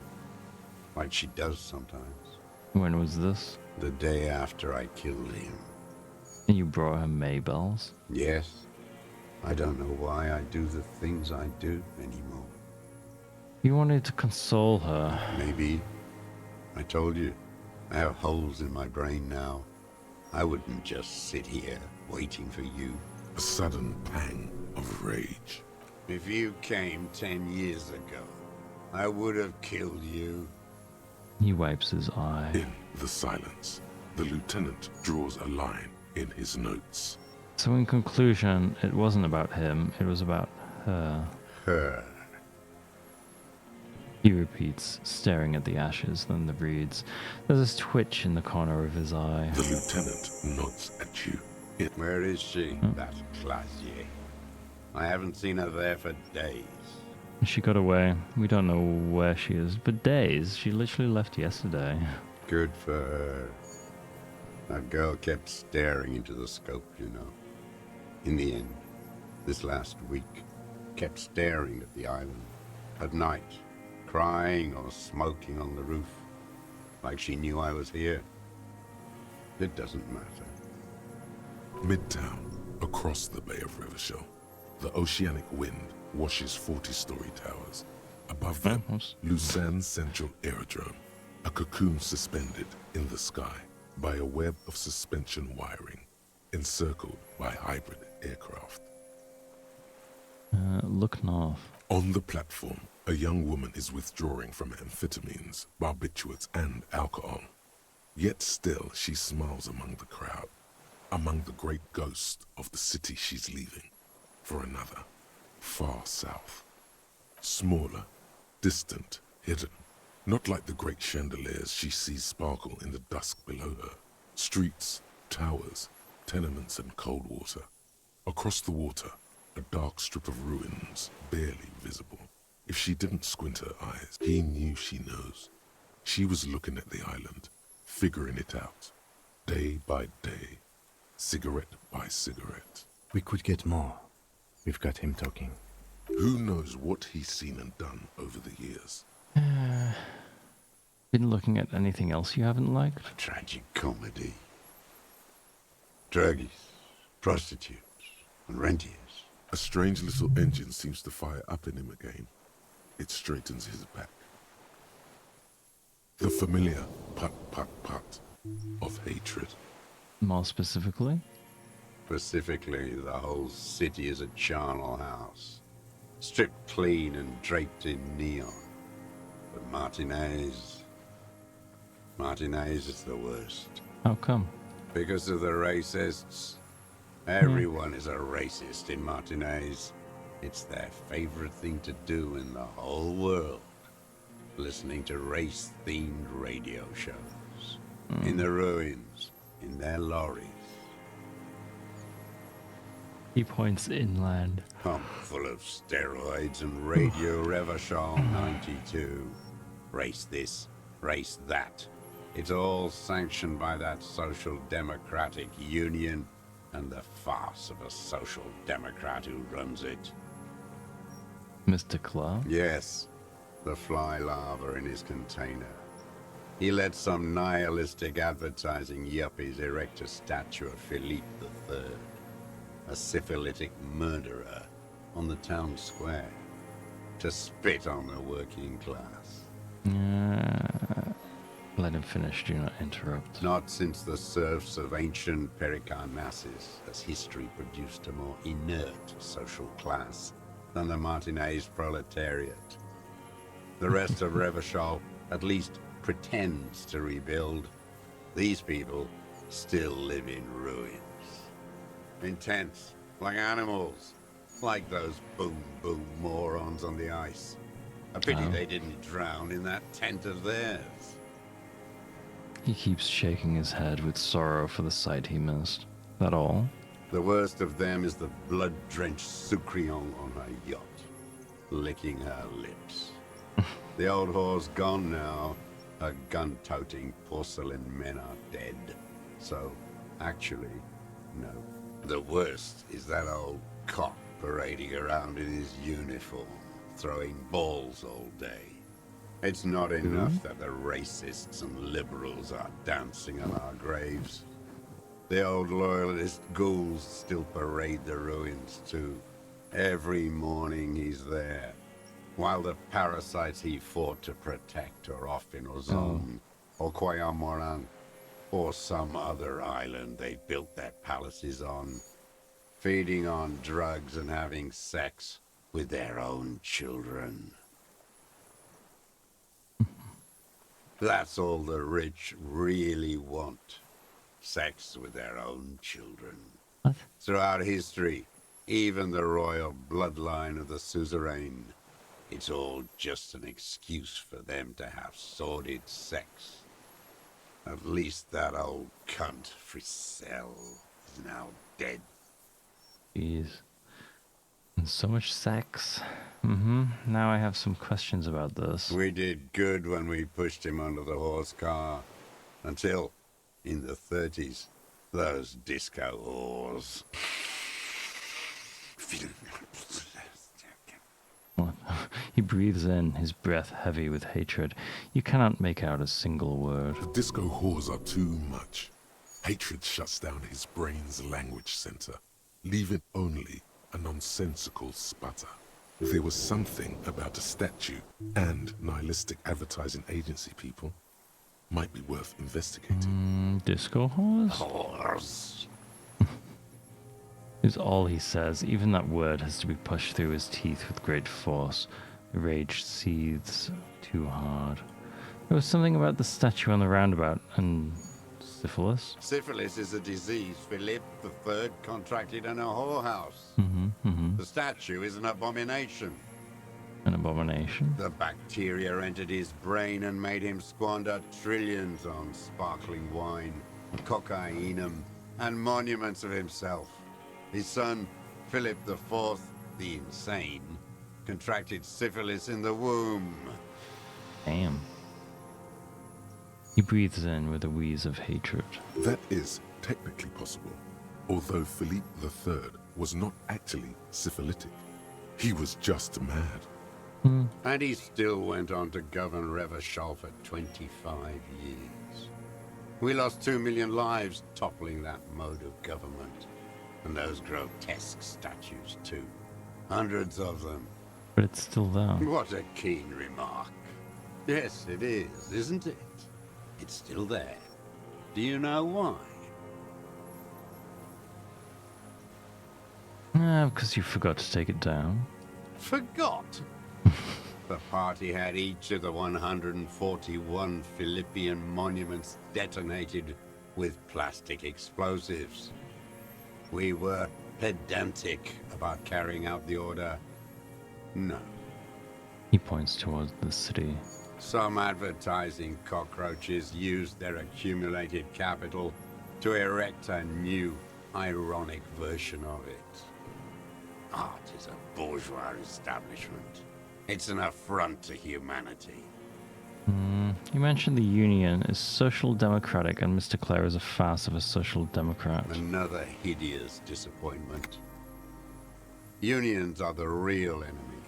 like she does sometimes. When was this? The day after I killed him. And you brought her Maybells? Yes. I don't know why I do the things I do anymore. You wanted to console her. Maybe. I told you. I have holes in my brain now. I wouldn't just sit here waiting for you. A sudden pang of rage. If you came 10 years ago, I would have killed you. He wipes his eye. In the silence, the lieutenant draws a line in his notes. So in conclusion, it wasn't about him, it was about her. Her. He repeats, staring at the ashes, then the reeds. There's this twitch in the corner of his eye. The lieutenant nods at you. Where is she? That Clasier. I haven't seen her there for days. She got away. We don't know where she is, but days. She literally left yesterday. Good for her. That girl kept staring into the scope, you know. In the end, this last week, kept staring at the island. At night, crying or smoking on the roof. Like she knew I was here. It doesn't matter. Midtown, across the Bay of Rivershell, the oceanic wind washes 40-story towers. Above them, Lucerne Central Aerodrome, a cocoon suspended in the sky by a web of suspension wiring, encircled by hybrid aircraft. Look north. On the platform, a young woman is withdrawing from amphetamines, barbiturates, and alcohol. Yet still, she smiles among the crowd, among the great ghosts of the city she's leaving, for another, far south. Smaller, distant, hidden, not like the great chandeliers she sees sparkle in the dusk below her. Streets, towers, tenements, and cold water. Across the water, a dark strip of ruins, barely visible. If she didn't squint her eyes, he knew she knows. She was looking at the island, figuring it out, day by day, cigarette by cigarette. We could get more. We've got him talking. Who knows what he's seen and done over the years? Been looking at anything else you haven't liked? A tragic comedy. Druggies, prostitutes, and rentiers. A strange little engine seems to fire up in him again. It straightens his back. The familiar put of hatred. More specifically? Specifically, the whole city is a charnel house. Stripped clean and draped in neon. But Martinez is the worst. How come? Because of the racists. Everyone is a racist in Martinez. It's their favorite thing to do in the whole world. Listening to race-themed radio shows. In the ruins, in their lorries. He points inland. Pump full of steroids and Radio Revachol 92. Race this, race that. It's all sanctioned by that Social Democratic Union and the farce of a Social Democrat who runs it. Mr. Clark? Yes, the fly larva in his container. He let some nihilistic advertising yuppies erect a statue of Philippe III, a syphilitic murderer, on the town square, to spit on the working class. Let him finish, do not interrupt. Not since the serfs of ancient Perican masses has history produced a more inert social class than the Martinez proletariat. The rest of Revachol at least pretends to rebuild. These people still live in ruins. In tents, like animals, like those boom morons on the ice. A pity they didn't drown in that tent of theirs. He keeps shaking his head with sorrow for the sight he missed. That all? The worst of them is the blood-drenched Sucrion on her yacht, licking her lips. The old whore's gone now. Her gun-toting porcelain men are dead. So, actually, no. The worst is that old cock parading around in his uniform, throwing balls all day. It's not enough that the racists and liberals are dancing on our graves. The old loyalist ghouls still parade the ruins too. Every morning he's there, while the parasites he fought to protect are off in Ozone, or Quayamoran, or some other island they built their palaces on, feeding on drugs and having sex with their own children. That's all the rich really want. Sex with their own children. What? Throughout history, even the royal bloodline of the suzerain, it's all just an excuse for them to have sordid sex. At least that old cunt, Frisell, is now dead. Jeez. And so much sex. Now I have some questions about this. We did good when we pushed him under the horse car. Until, in the 30s, those disco whores. What? He breathes in, his breath heavy with hatred. You cannot make out a single word. The disco whores are too much. Hatred shuts down his brain's language center, leaving only a nonsensical sputter. There was something about a statue and nihilistic advertising agency people might be worth investigating. Disco whores? Whores. Is all he says. Even that word has to be pushed through his teeth with great force. The rage seethes too hard. There was something about the statue on the roundabout and syphilis. Syphilis is a disease Philippe III contracted in a whorehouse. The statue is an abomination. An abomination? The bacteria entered his brain and made him squander trillions on sparkling wine, cocainum, and monuments of himself. His son, Philip IV, the insane, contracted syphilis in the womb. Damn. He breathes in with a wheeze of hatred. That is technically possible, although Philippe III was not actually syphilitic. He was just mad. And he still went on to govern Revachol for 25 years. We lost 2 million lives toppling that mode of government. And those grotesque statues too. Hundreds of them. But it's still there. What a keen remark. Yes, it is, isn't it? It's still there. Do you know why? Because you forgot to take it down. Forgot? The party had each of the 141 Philippian monuments detonated with plastic explosives. We were pedantic about carrying out the order. No. He points towards the city. Some advertising cockroaches used their accumulated capital to erect a new, ironic version of it. Art is a bourgeois establishment. It's an affront to humanity. You mentioned the Union is social democratic and Mr. Clare is a farce of a social democrat. Another hideous disappointment. Unions are the real enemy.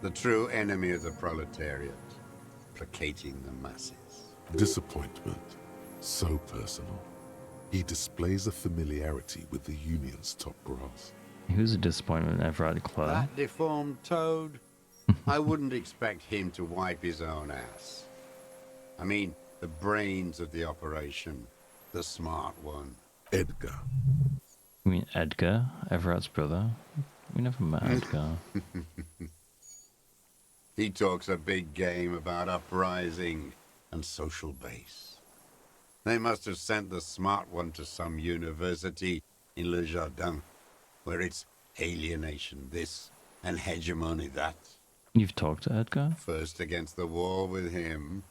The true enemy of the proletariat. Placating the masses. Disappointment, so personal. He displays a familiarity with the Union's top brass. Who's a disappointment ever at the club? That deformed toad? I wouldn't expect him to wipe his own ass. I mean, the brains of the operation, the smart one. Edgar. You mean Edgar, Everett's brother? We never met Edgar. He talks a big game about uprising and social base. They must have sent the smart one to some university in Le Jardin, where it's alienation this and hegemony that. You've talked to Edgar? First against the wall with him.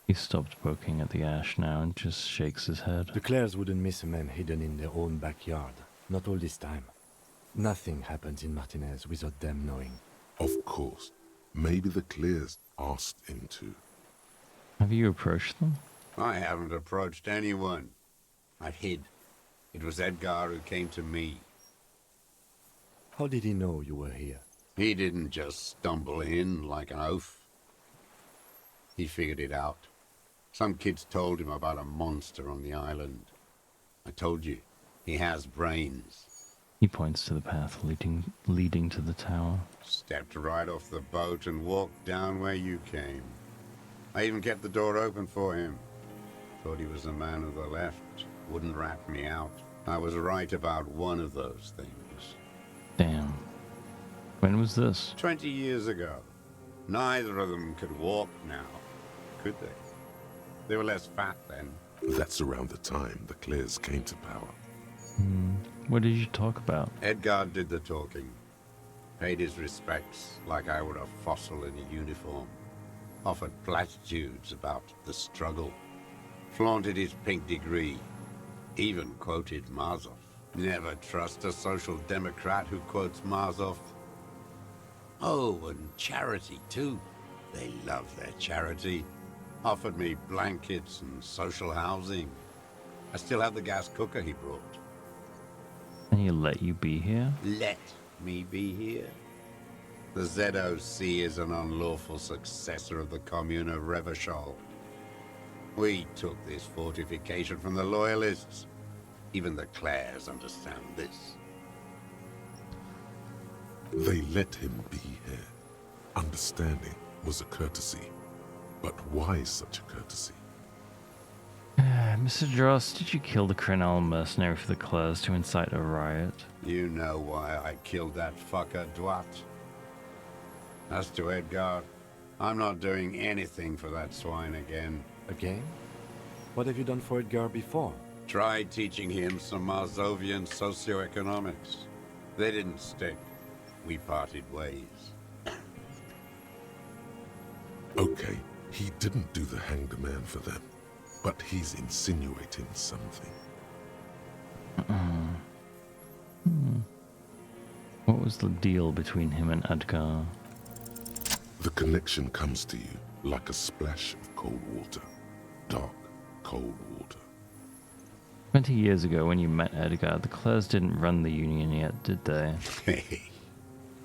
He stopped poking at the ash now and just shakes his head. The Clares wouldn't miss a man hidden in their own backyard. Not all this time. Nothing happens in Martinez without them knowing. Of course. Maybe the Clears asked him to. Have you approached them? I haven't approached anyone. I've hid. It was Edgar who came to me. How did he know you were here? He didn't just stumble in like an oaf. He figured it out. Some kids told him about a monster on the island. I told you, he has brains. He points to the path leading to the tower. Stepped right off the boat and walked down where you came. I even kept the door open for him. Thought he was a man of the left. Wouldn't rat me out. I was right about one of those things. Damn. When was this? 20 years ago. Neither of them could walk now, could they? They were less fat then. That's around the time the Clears came to power. What did you talk about? Edgar did the talking. Paid his respects like I were a fossil in a uniform. Offered platitudes about the struggle. Flaunted his pink degree. Even quoted Marzoff. Never trust a social democrat who quotes Marzoff. Oh, and charity too. They love their charity. Offered me blankets and social housing. I still have the gas cooker he brought. And he let you be here? Let me be here? The ZOC is an unlawful successor of the Commune of Revachol. We took this fortification from the Loyalists. Even the Clares understand this. They let him be here. Understanding was a courtesy. But why such a courtesy? Mr. Dross, did you kill the Crenel mercenary for the Clares to incite a riot? You know why I killed that fucker, Dwat. As to Edgar, I'm not doing anything for that swine again. Again? What have you done for Edgar before? Tried teaching him some Marzovian socioeconomics. They didn't stick. We parted ways. Okay, he didn't do the hanged man for them, but he's insinuating something. What was the deal between him and Edgar? The connection comes to you like a splash of cold water. Dark, cold water. 20 years ago when you met Edgar, the Clares didn't run the Union yet, did they? Hey.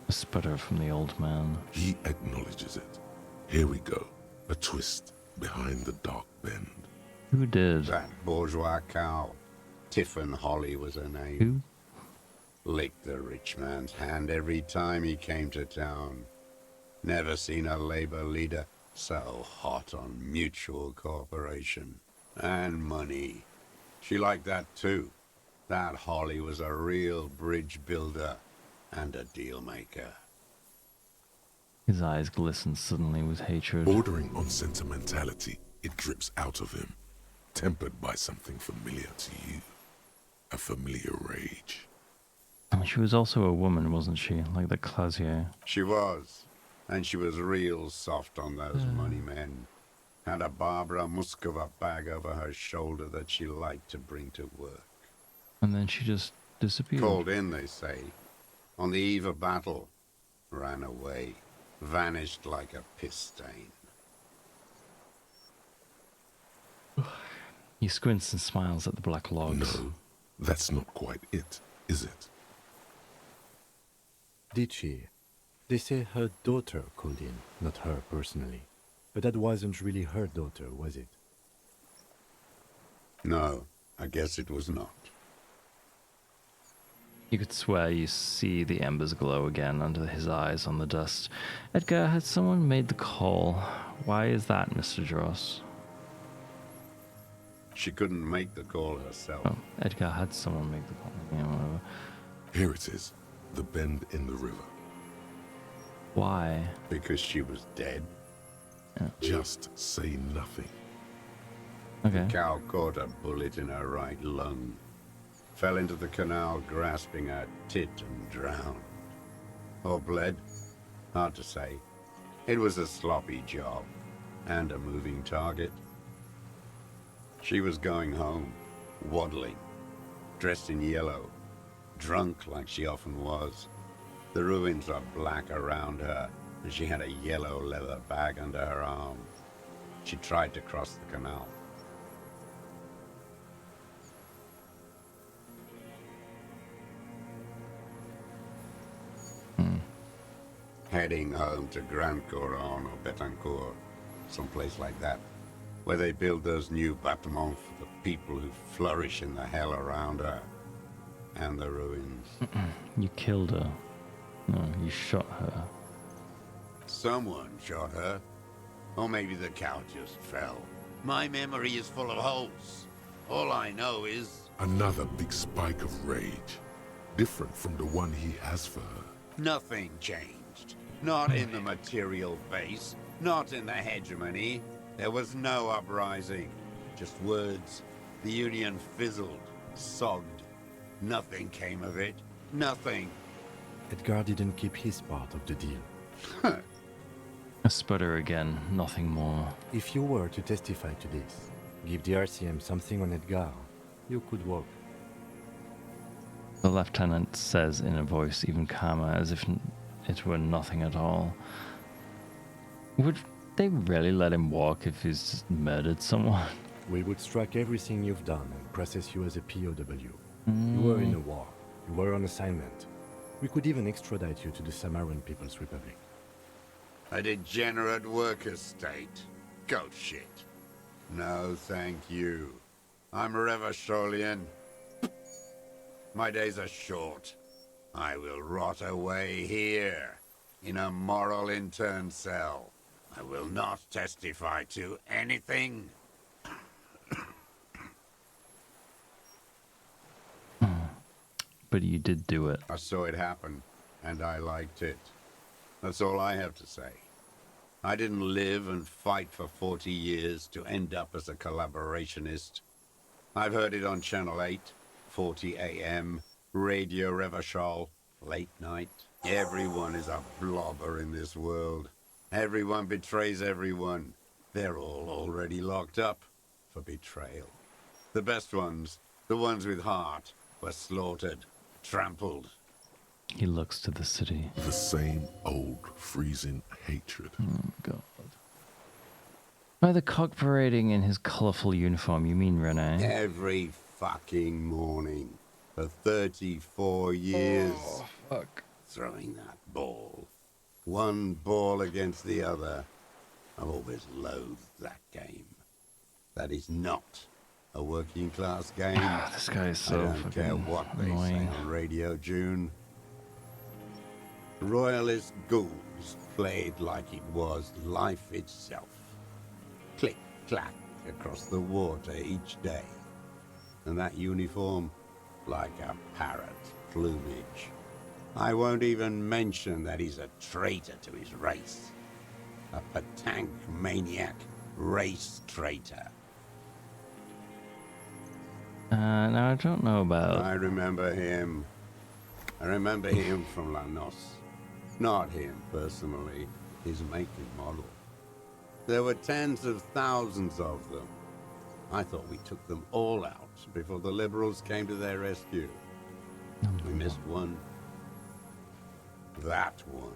A sputter from the old man. He acknowledges it. Here we go. A twist behind the dark bend. Who did? That bourgeois cow. Tiffin Holly was her name. Who? Licked the rich man's hand every time he came to town. Never seen a labor leader so hot on mutual cooperation. And money. She liked that too. That Holly was a real bridge builder and a deal maker. His eyes glisten suddenly with hatred. Bordering on sentimentality, it drips out of him, tempered by something familiar to you. A familiar rage. She was also a woman, wasn't she? Like the Clasier. She was. And she was real soft on those money men. Had a Barbara Muscova bag over her shoulder that she liked to bring to work. And then she just disappeared. Called in, they say. On the eve of battle. Ran away. Vanished like a piss stain. He squints and smiles at the black logs. No, that's not quite it, is it? Did she? They say her daughter called in, not her personally. But that wasn't really her daughter, was it? No, I guess it was not. You could swear you see the embers glow again under his eyes on the dust. Edgar, has someone made the call? Why is that, Mr. Dross? She couldn't make the call herself. Oh, Edgar had someone make the call. Yeah, whatever. Here it is, the bend in the river. Why? Because she was dead. Yeah. Just say nothing. Okay. The cow caught a bullet in her right lung. Fell into the canal grasping her tit and drowned. Or bled? Hard to say. It was a sloppy job. And a moving target. She was going home, waddling, dressed in yellow, drunk like she often was. The ruins are black around her, and she had a yellow leather bag under her arm. She tried to cross the canal. Heading home to Grand Couronne or Betancourt, someplace like that, where they build those new bâtiments for the people who flourish in the hell around her. And the ruins. You killed her. No, you shot her. Someone shot her. Or maybe the cow just fell. My memory is full of holes. All I know is... Another big spike of rage. Different from the one he has for her. Nothing changed. Not in the material base. Not in the hegemony. There was no uprising. Just words. The Union fizzled. Sogged. Nothing came of it. Nothing. Edgar didn't keep his part of the deal. A sputter again, nothing more. If you were to testify to this, give the RCM something on Edgar, you could walk. The lieutenant says in a voice even calmer, as if it were nothing at all. Would they really let him walk if he's just murdered someone? We would strike everything you've done and process you as a POW. You were in a war. You were on assignment. We could even extradite you to the Samaran People's Republic. A degenerate worker state. Go shit. No, thank you. I'm Revacholian. My days are short. I will rot away here, in a moral intern cell. I will not testify to anything. But you did do it. I saw it happen, and I liked it. That's all I have to say. I didn't live and fight for 40 years to end up as a collaborationist. I've heard it on Channel 8, 40 AM, Radio Revachol, late night. Everyone is a blobber in this world. Everyone betrays everyone. They're all already locked up for betrayal. The best ones, the ones with heart, were slaughtered, trampled. He looks to the city. The same old freezing hatred. Oh, God. By the cock parading in his colourful uniform, you mean Rene? Every fucking morning. For 34 years. Oh, fuck. Throwing that ball. One ball against the other. I've always loathed that game. That is not a working class game. This guy is so I don't care what they say on Radio June. Royalist ghouls played like it was life itself. Click, clack across the water each day. And that uniform, like a parrot's plumage. I won't even mention that he's a traitor to his race. A Patank maniac race traitor. Now I don't know about... I remember him. I remember him from Lanos. Not him, personally. His make and model. There were tens of thousands of them. I thought we took them all out before the Liberals came to their rescue. We missed one. That one.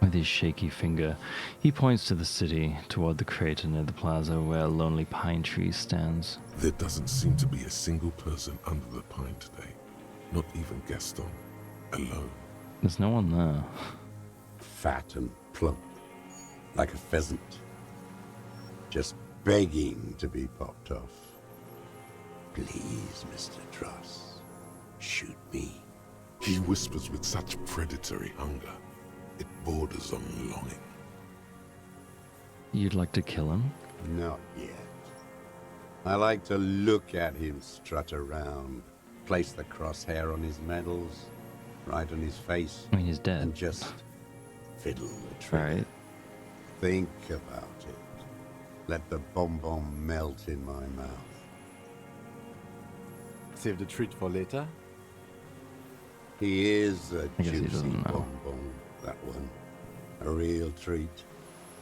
With his shaky finger, he points to the city, toward the crater near the plaza where a lonely pine tree stands. There doesn't seem to be a single person under the pine today. Not even Gaston. Alone. There's no one there. Fat and plump. like a pheasant, just begging to be popped off. Please, Mr. Dross, shoot me. He whispers with such predatory hunger, it borders on longing. You'd like to kill him? Not yet. I like to look at him strut around, place the crosshair on his medals, right on his face. I mean, he's dead. And just fiddle the trigger. Right. Think about it. Let the bonbon melt in my mouth. Save the treat for later? He is a I guess he juicy doesn't know. bonbon, that one. A real treat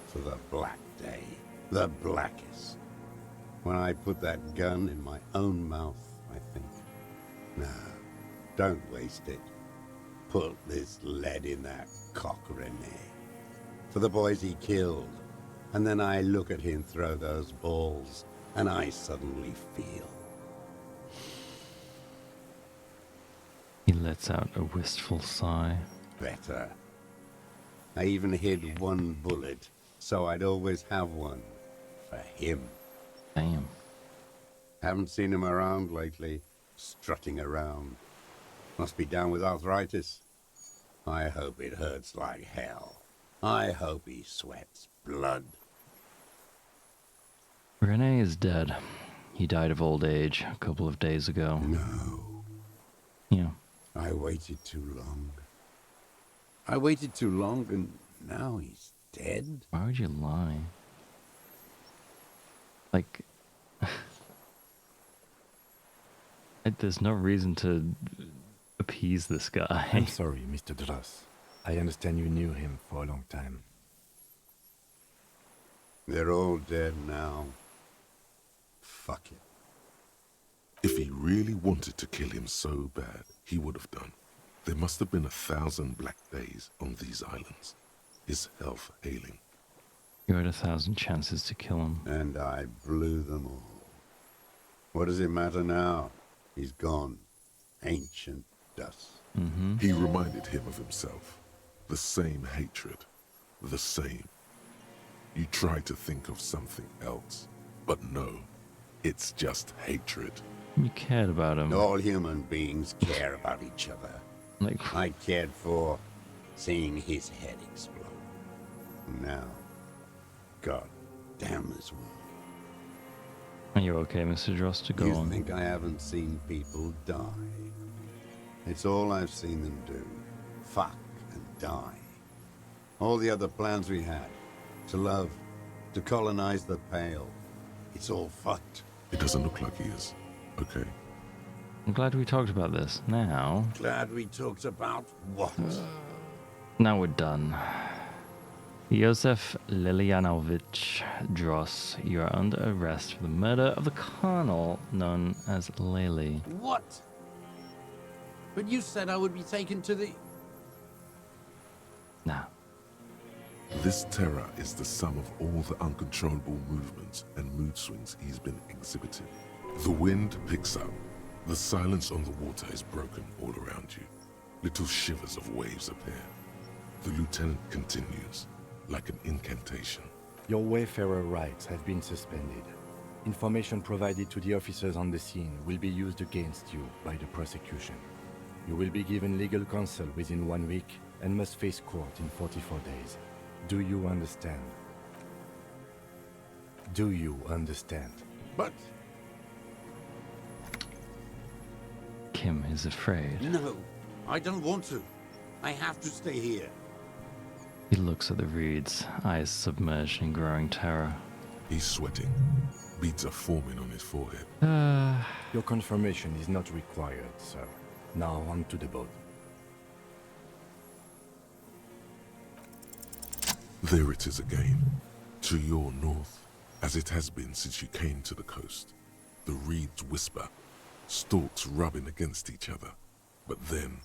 for the black day. The blackest. When I put that gun in my own mouth, I think. No, don't waste it. Put this lead in that cock, Renee. For the boys he killed. And then I look at him throw those balls, and I suddenly feel. He lets out a wistful sigh. Better. I even hid one bullet, so I'd always have one. For him. Damn. Haven't seen him around lately. Strutting around. Must be down with arthritis. I hope it hurts like hell. I hope he sweats blood. Renee is dead. He died of old age a couple of days ago. No. Yeah. I waited too long. I waited too long and now he's dead? Why would you lie? Like... There's no reason to appease this guy. I'm sorry, Mr. Dross. I understand you knew him for a long time. They're all dead now. Fuck it. If he really wanted to kill him so bad, he would have done. There must have been 1,000 black days on these islands. His health ailing. You had 1,000 chances to kill him. And I blew them all. What does it matter now? He's gone. Ancient dust. Mm-hmm. He reminded him of himself. The same hatred. The same. You try to think of something else. But no. It's just hatred. You cared about him. All human beings care about each other. Like... I cared for seeing his head explode. Now, God damn this world. Are you okay, Mr. Dross, to go You on? think I haven't seen people die? It's all I've seen them do. Fuck and die. All the other plans we had. To love. To colonize the Pale. It's all fucked. It doesn't look like he is. Okay. I'm glad we talked about this. Now... Glad we talked about what? Now we're done. Josef Lilianovich Dross, you are under arrest for the murder of the colonel known as Lely. What? But you said I would be taken to the... Nah. This terror is the sum of all the uncontrollable movements and mood swings he's been exhibiting. The wind picks up. The silence on the water is broken all around you. Little shivers of waves appear. The lieutenant continues, like an incantation. Your Wayfarer rights have been suspended. Information provided to the officers on the scene will be used against you by the prosecution. You will be given legal counsel within 1 week and must face court in 44 days. Do you understand? Do you understand? But... Kim is afraid. No, I don't want to. I have to stay here. He looks at the reeds, eyes submerged in growing terror. He's sweating. Beads are forming on his forehead. Your confirmation is not required, sir. Now on to the boat. There it is again. To your north, as it has been since you came to the coast. The reeds whisper, stalks rubbing against each other. But then,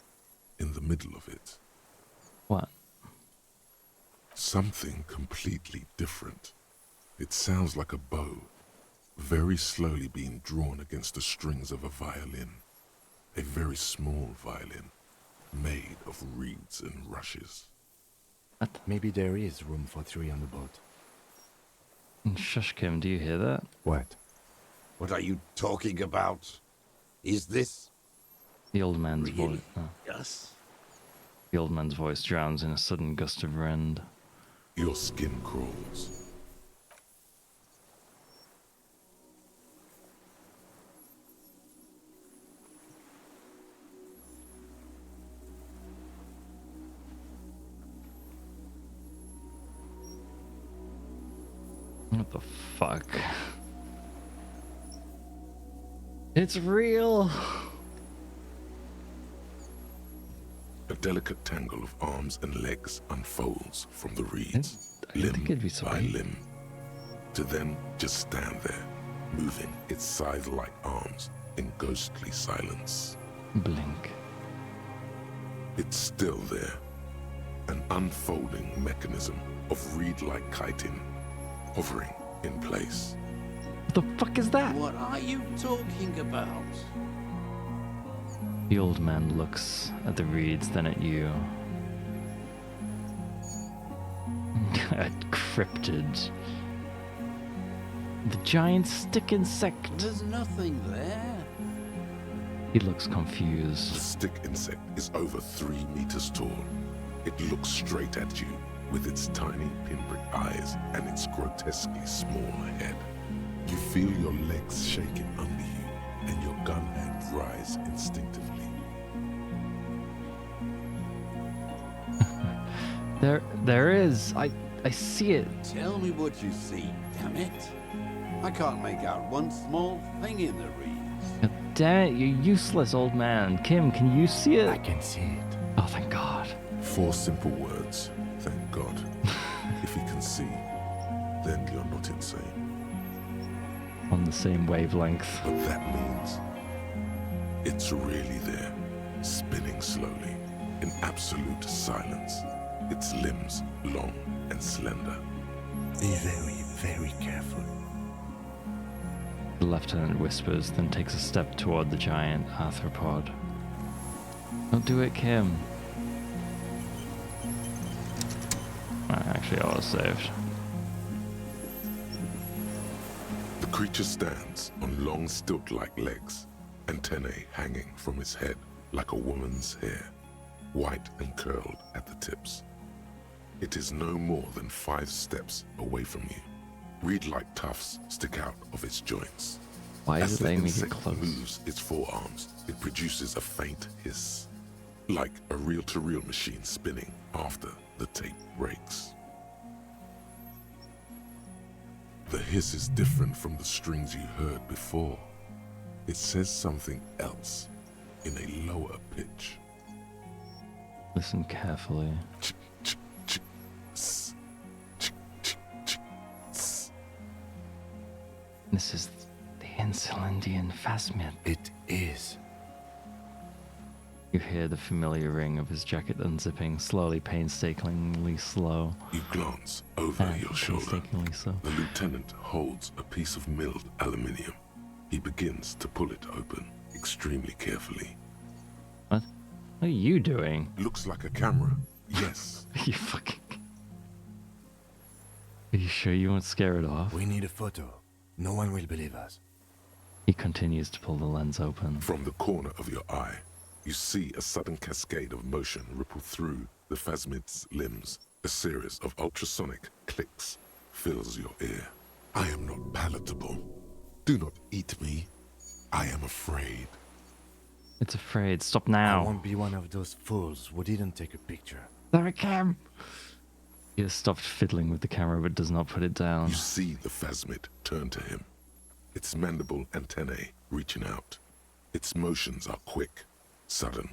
in the middle of it... What? Something completely different. It sounds like a bow, very slowly being drawn against the strings of a violin. A very small violin, made of reeds and rushes. What? Maybe there is room for 3 on the boat. Shush, Kim, do you hear that? What? What are you talking about? Is this... The old man's really voice. Oh. Yes. The old man's voice drowns in a sudden gust of wind. Your skin crawls. What the fuck? It's real! A delicate tangle of arms and legs unfolds from the reeds, I limb think it'd be so by big. limb, to then just stand there, moving its scythe-like arms in ghostly silence. Blink. It's still there, an unfolding mechanism of reed-like chitin, hovering in place. What the fuck is that? What are you talking about? The old man looks at the reeds, then at you. A cryptid. The giant stick insect. There's nothing there. He looks confused. The stick insect is over 3 meters tall. It looks straight at you with its tiny pinprick eyes and its grotesquely small head. You feel your legs shaking under you and your gun hand rise instinctively. There is. I see it. Tell me what you see, damn it. I can't make out one small thing in the reeds. God damn it, you useless old man. Kim, can you see it? I can see it. Oh, thank God. 4 simple words, thank God. If you can see, then you're not insane. On the same wavelength. But that means it's really there, spinning slowly, in absolute silence. Its limbs long and slender. Be very, very careful. The lieutenant whispers, then takes a step toward the giant arthropod. Don't do it, Kim. Actually, I was saved. The creature stands on long stilt-like legs, antennae hanging from its head like a woman's hair, white and curled at the tips. It is no more than 5 steps away from you. Reed-like tufts stick out of its joints. Why is As it the letting me get insect close? moves its forearms, it produces a faint hiss, like a reel-to-reel machine spinning after the tape breaks. The hiss is different from the strings you heard before. It says something else in a lower pitch. Listen carefully. This is the Insulindian phasmid. It is. You hear the familiar ring of his jacket unzipping, slowly, painstakingly slow. You glance over your shoulder. Painstakingly slow. The lieutenant holds a piece of milled aluminium. He begins to pull it open, extremely carefully. What? What are you doing? Looks like a camera. Yes. You fucking... Are you sure you won't scare it off? We need a photo. No one will believe us. He continues to pull the lens open. From the corner of your eye, you see a sudden cascade of motion ripple through the phasmid's limbs. A series of ultrasonic clicks fills your ear. I am not palatable. Do not eat me. I am afraid. It's afraid. Stop now. I won't be one of those fools who didn't take a picture. There it came. He has stopped fiddling with the camera but does not put it down. You see the phasmid turn to him, its mandible antennae reaching out. Its motions are quick, sudden.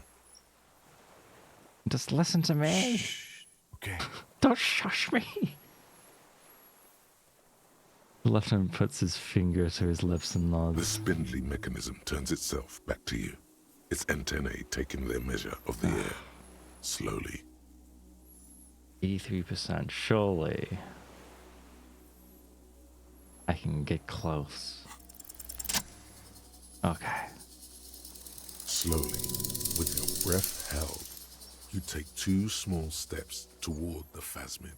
Just listen to me. Shh. Okay. Don't shush me. The lieutenant puts his finger to his lips and nods. The spindly mechanism turns itself back to you, its antennae taking their measure of the air, slowly. 83%. Surely I can get close. Okay. Slowly, with your breath held, You take 2 small steps toward the phasmid.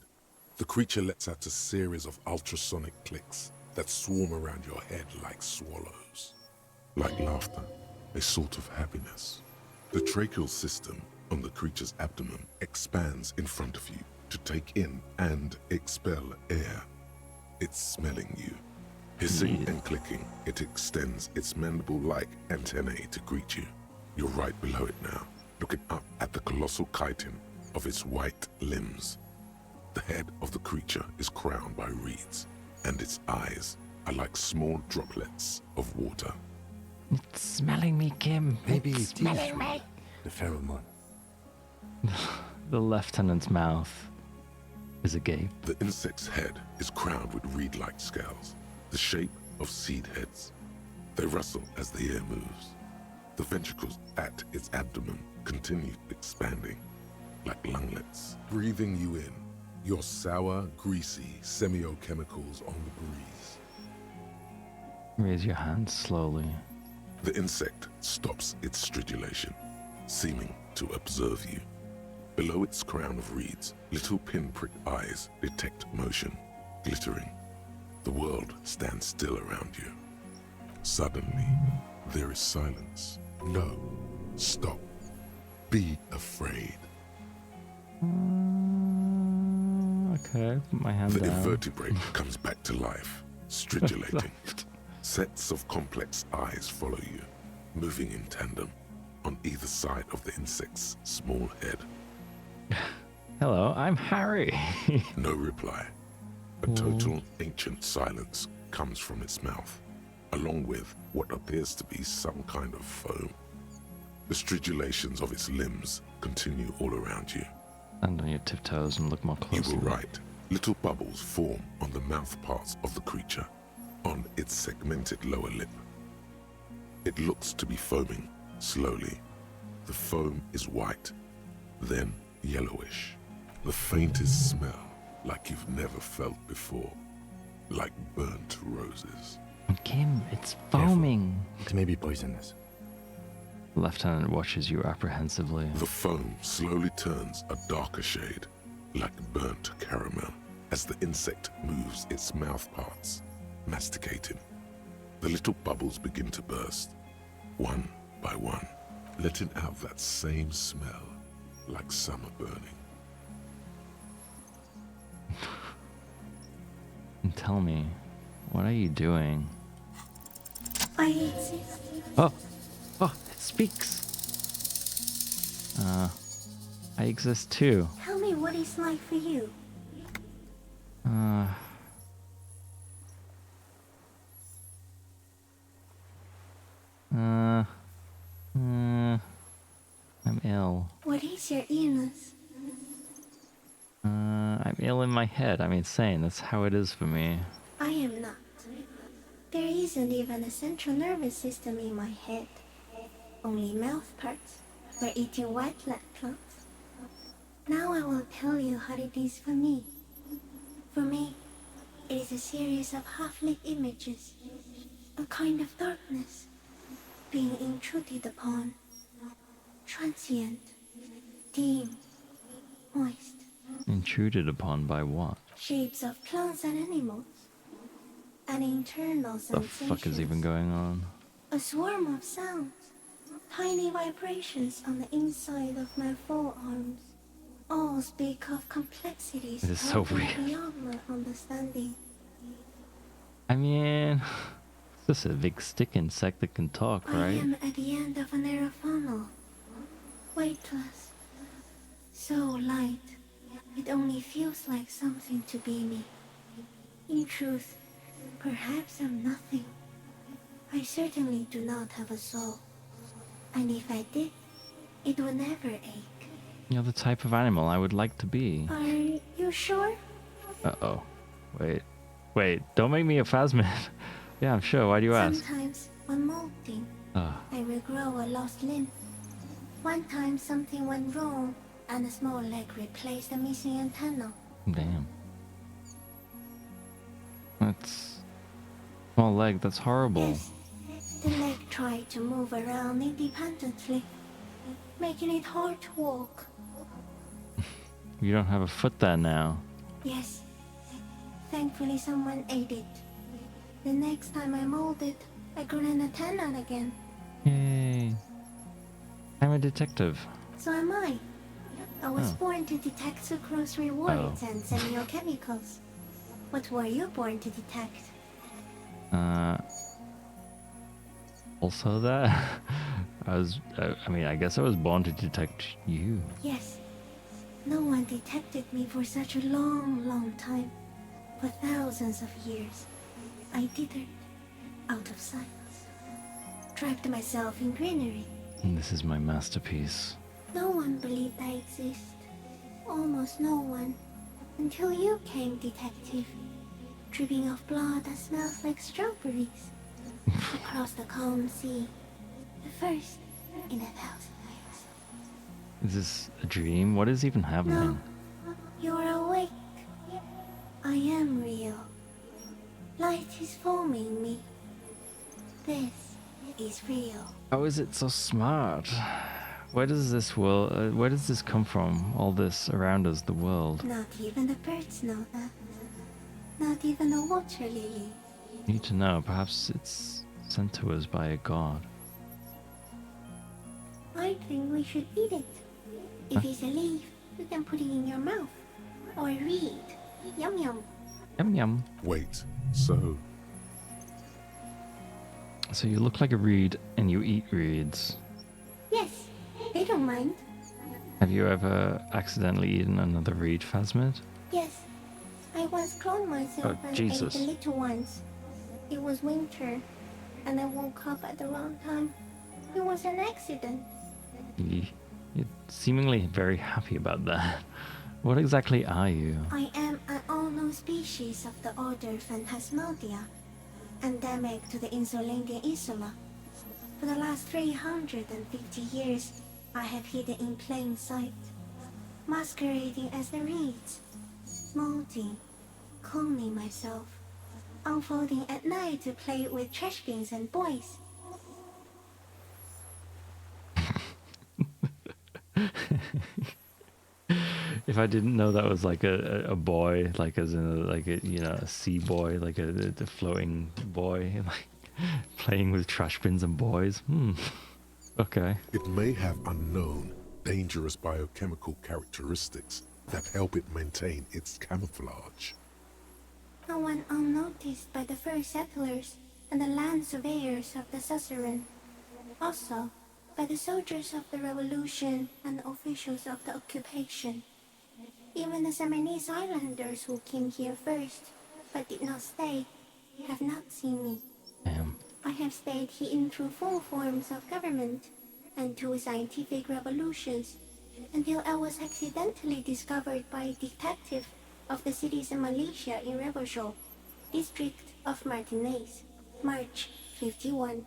The creature lets out a series of ultrasonic clicks that swarm around your head like swallows. Like laughter, a sort of happiness. The tracheal system on the creature's abdomen expands in front of you to take in and expel air. It's smelling you. Hissing and clicking, it extends its mandible-like antennae to greet you. You're right below it now, looking up at the colossal chitin of its white limbs. The head of the creature is crowned by reeds, and its eyes are like small droplets of water. It's smelling me, Kim. Maybe it's it is smelling me. The pheromone. The lieutenant's mouth is agape. The insect's head is crowned with reed-like scales, the shape of seed heads. They rustle as the air moves. The ventricles at its abdomen continue expanding, like lunglets, breathing you in, your sour, greasy semiochemicals on the breeze. Raise your hand slowly. The insect stops its stridulation, seeming to observe you. Below its crown of reeds, little pinprick eyes detect motion, glittering. The world stands still around you. Suddenly, there is silence. No, stop. Be afraid. Okay, put my hand The down. invertebrate comes back to life, stridulating. Sets of complex eyes follow you, moving in tandem on either side of the insect's small head. Hello, I'm Harry. No reply. A total ancient silence comes from its mouth, along with what appears to be some kind of foam. The stridulations of its limbs continue all around you. Stand on your tiptoes and look more closely. You were right. Little bubbles form on the mouth parts of the creature, on its segmented lower lip. It looks to be foaming, slowly. The foam is white, then yellowish. The faintest smell, like you've never felt before. Like burnt roses. Kim, it's foaming. It may be poisonous. The lieutenant watches you apprehensively. The foam slowly turns a darker shade, like burnt caramel, as the insect moves its mouth parts, masticating. The little bubbles begin to burst, one by one, letting out that same smell, like summer burning. And tell me, what are you doing? I exist. Oh, it speaks. I exist too. Tell me what it's like for you. I'm ill. What is your illness? I'm ill in my head. I'm insane. That's how it is for me. I am not. There isn't even a central nervous system in my head. Only mouth parts for eating white plants. Now I will tell you how it is for me. For me, it is a series of half-lit images. A kind of darkness being intruded upon. Transient, dim, moist. Intruded upon by what? Shapes of plants and animals. An internal The sensation. fuck is even going on? A swarm of sounds. Tiny vibrations on the inside of my forearms. All speak of complexities It is so far weird. beyond my understanding. I mean, it's just a big stick insect that can talk, I right? am at the end of a narrow funnel. Weightless. So light. It only feels like something to be me. In truth, perhaps I'm nothing. I certainly do not have a soul. And if I did, it would never ache. You're the type of animal I would like to be. Are you sure? Uh-oh. Wait, don't make me a phasmid. Yeah, I'm sure. Why do you ask? Sometimes, when molting, Ah. I regrow a lost limb. One time something went wrong, and a small leg replaced the missing antenna. Damn. That's... small leg, that's horrible. Yes, the leg tried to move around independently, making it hard to walk. You don't have a foot there now. Yes. Thankfully someone ate it. The next time I molded, I grew an antenna again. Yay. I'm a detective. So am I. I was born to detect sucrose rewards and semiochemicals. What were you born to detect? Also that? I guess I was born to detect you. Yes. No one detected me for such a long, long time. For thousands of years. I dithered, out of sight. Trapped myself in greenery. And this is my masterpiece. No one believed I exist. Almost no one. Until you came, detective. Dripping off blood that smells like strawberries. Across the calm sea. The first in 1,000 years. Is this a dream? What is even happening? No, you're awake. I am real. Light is forming me. This is real. How is it so smart? Where does this world? Where does this come from? All this around us, the world. Not even the birds know that. Not even the water lily. Need to know. Perhaps it's sent to us by a god. I think we should eat it. If it's a leaf, you can put it in your mouth. Or read. Yum yum. Yum yum. Wait, so you look like a reed and you eat reeds. Yes, they don't mind. Have you ever accidentally eaten another reed, Phasmid? Yes, I once cloned myself and Jesus. ate the little ones. It was winter, and I woke up at the wrong time. It was an accident. You're seemingly very happy about that. What exactly are you? I am an unknown species of the order Phantasmadia, endemic to the Insulandian Insula. For the last 350 years, I have hidden in plain sight, masquerading as the reeds, molding, cloning myself, unfolding at night to play with trash bins and boys. If I didn't know that was like a boy, like as in a sea boy, like a floating boy, like playing with trash bins and boys. Okay. it may have unknown, dangerous biochemical characteristics that help it maintain its camouflage. No one unnoticed by the first settlers and the land surveyors of the suzerain. Also, by the soldiers of the revolution and officials of the occupation. Even the Samanese islanders who came here first, but did not stay, have not seen me. Damn. I have stayed hidden through 4 forms of government and 2 scientific revolutions, until I was accidentally discovered by a detective of the citizen militia in Reverchol, district of Martinez, March 51.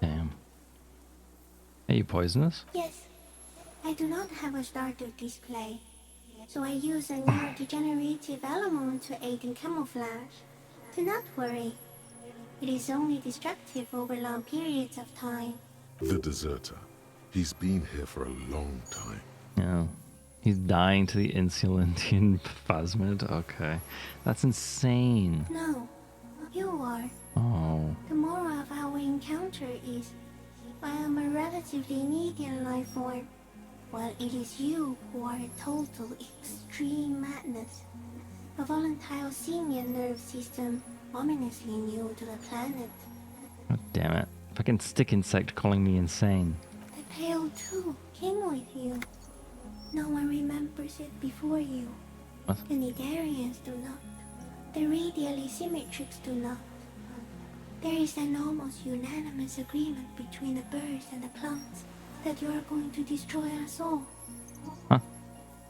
Damn. Are you poisonous? Yes, I do not have a starter display, so I use a neurodegenerative element to aid in camouflage. Do not worry, it is only destructive over long periods of time. The deserter. He's been here for a long time. Yeah. He's dying to the Insulandian Phasmid? Okay. That's insane. No, you are. Oh. The moral of our encounter is, I am a relatively medium life form, while it is you who are a total extreme madness. A volatile simian nerve system ominously new to the planet. God damn it. Fucking stick insect calling me insane. The Pale too came with you. No one remembers it before you. What? The Nidarians do not. The radially symmetrics do not. There is an almost unanimous agreement between the birds and the plants that you are going to destroy us all. Huh?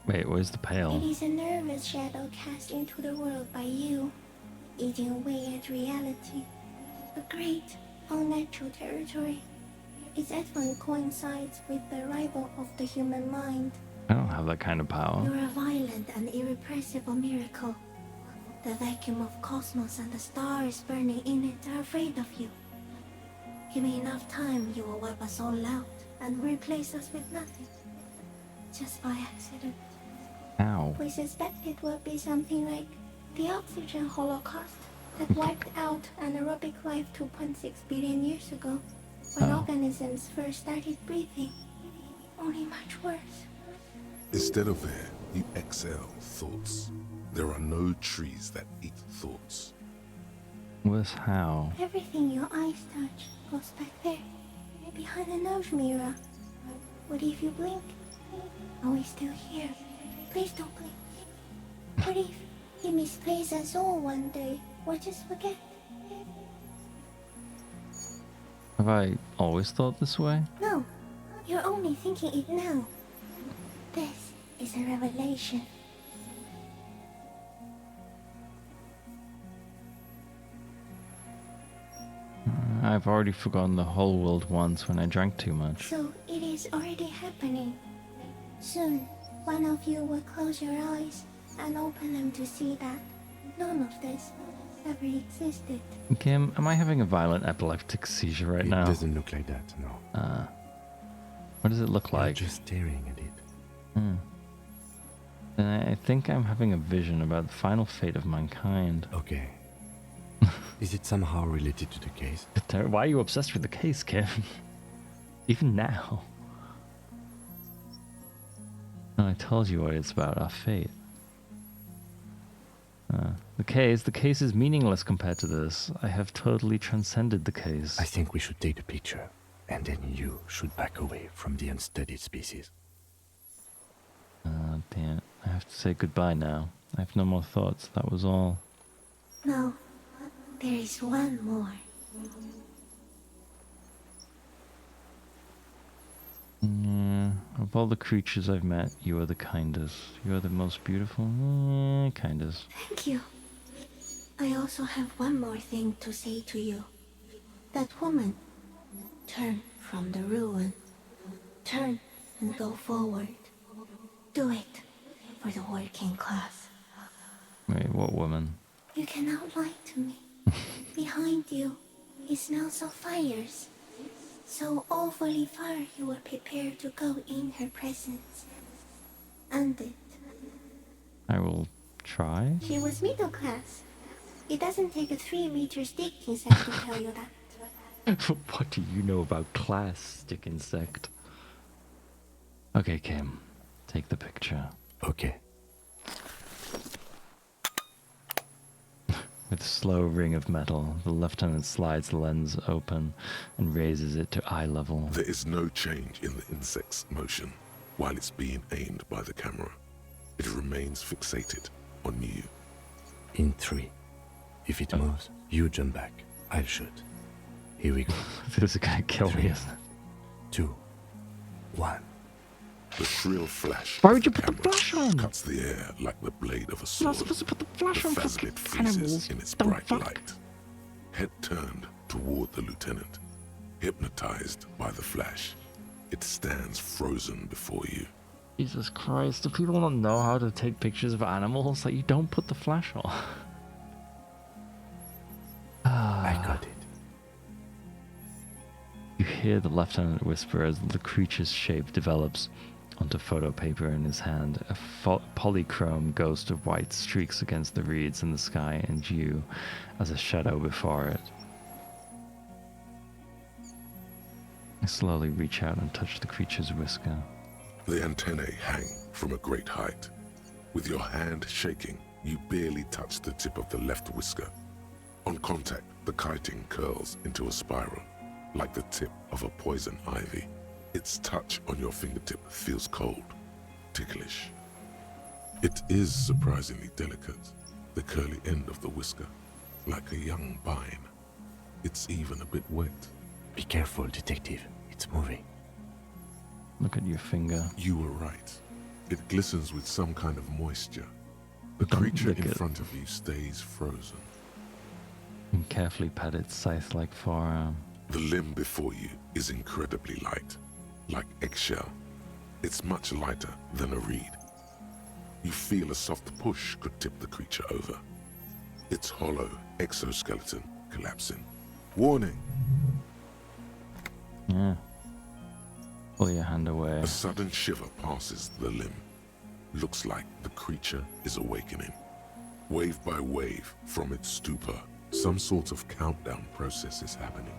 Wait, where's the It pail? is a nervous shadow cast into the world by you, eating away at reality. A great, unnatural territory. Its advent coincides with the arrival of the human mind. I don't have that kind of power. You're a violent and irrepressible miracle. The vacuum of cosmos and the stars burning in it are afraid of you. Give me enough time, you will wipe us all out and replace us with nothing. Just by accident. Ow. We suspect it will be something like the oxygen holocaust that wiped out anaerobic life 2.6 billion years ago, when organisms first started breathing. Only much worse. Instead of air, you exhale thoughts. There are no trees that eat thoughts. Where's how? Everything your eyes touch goes back there, behind the nose mirror. What if you blink? Are we still here? Please don't blink. What if he misplaces us all one day? We'll just forget. Have I always thought this way? No, you're only thinking it now. This is a revelation. I've already forgotten the whole world once when I drank too much. So it is already happening. Soon, one of you will close your eyes and open them to see that none of this ever existed. Kim, am I having a violent epileptic seizure right now? It doesn't look like that, no. What does it look You're like? just staring at it. Then I think I'm having a vision about the final fate of mankind. Okay. Is it somehow related to the case? Why are you obsessed with the case, Kim? Even now. No, I told you what it's about, our fate. The case is meaningless compared to this. I have totally transcended the case. I think we should take the picture, and then you should back away from the unstudied species. Damn it. I have to say goodbye now. I have no more thoughts, that was all. No, there is one more. Of all the creatures I've met, you are the kindest. You are the most beautiful, kindest. Thank you. I also have one more thing to say to you. That woman, turn from the ruin. Turn and go forward. Do it for the working class. Wait, what woman? You cannot lie to me. Behind you, it smells of fires. So awfully far you were prepared to go in her presence. And it. I will try. She was middle class. It doesn't take a 3-meter stick insect to tell you that. What do you know about class, stick insect? Okay, Kim. Take the picture. Okay. With a slow ring of metal, the lieutenant slides the lens open and raises it to eye level. There is no change in the insect's motion while it's being aimed by the camera. It remains fixated on you. In 3. If it moves, you jump back. I'll shoot. Here we go. This is gonna kill me, isn't it? 2, 1. The shrill flash. Why would you put the flash on? Cuts the air like the blade of a You're sword. not supposed to put the flash on. Phasmid freezes Animals. in its Don't bright fuck. light. Head turned toward the lieutenant, hypnotized by the flash. It stands frozen before you. Jesus Christ, do people not know how to take pictures of animals? Like, you don't put the flash on. I got it. You hear the lieutenant whisper as the creature's shape develops onto photo paper in his hand. A polychrome ghost of white streaks against the reeds in the sky and you as a shadow before it. I slowly reach out and touch the creature's whisker. The antennae hang from a great height. With your hand shaking, you barely touch the tip of the left whisker. On contact, the chitin curls into a spiral, like the tip of a poison ivy. Its touch on your fingertip feels cold, ticklish. It is surprisingly delicate, the curly end of the whisker, like a young vine. It's even a bit wet. Be careful, detective. It's moving. Look at your finger. You were right. It glistens with some kind of moisture. The Don't creature lick in it. front of you stays frozen. And carefully pat its scythe-like forearm. The limb before you is incredibly light, like eggshell. It's much lighter than a reed. You feel a soft push could tip the creature over. Its hollow exoskeleton collapsing. Warning! Yeah. Pull your hand away. A sudden shiver passes the limb. Looks like the creature is awakening. Wave by wave from its stupor, some sort of countdown process is happening.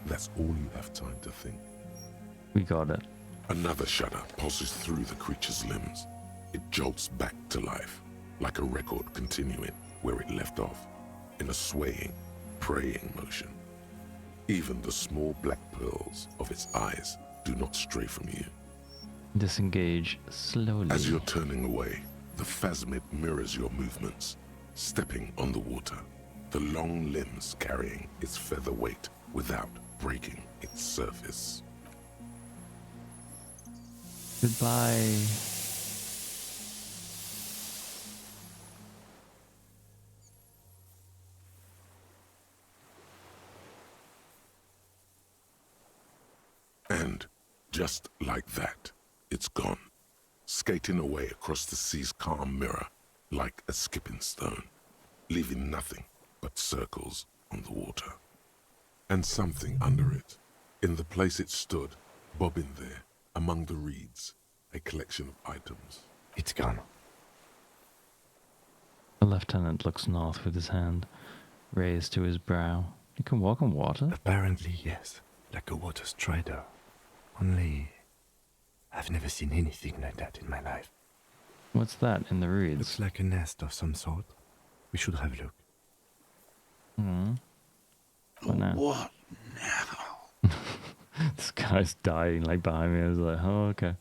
That's all you have time to think. We got it. Another shudder pulses through the creature's limbs. It jolts back to life, like a record continuing where it left off, in a swaying, praying motion. Even the small black pearls of its eyes do not stray from you. Disengage slowly. As you're turning away, the phasmid mirrors your movements, stepping on the water, the long limbs carrying its feather weight without breaking its surface. Goodbye. And just like that, it's gone, skating away across the sea's calm mirror like a skipping stone, leaving nothing but circles on the water. And something under it, in the place it stood, bobbing there, among the reeds, a collection of items. It's gone. The lieutenant looks north with his hand raised to his brow. You can walk on water? Apparently, yes. Like a water strider. Only, I've never seen anything like that in my life. What's that in the reeds? Looks like a nest of some sort. We should have a look. What now? What now? This guy's dying like behind me. I was like, oh, okay.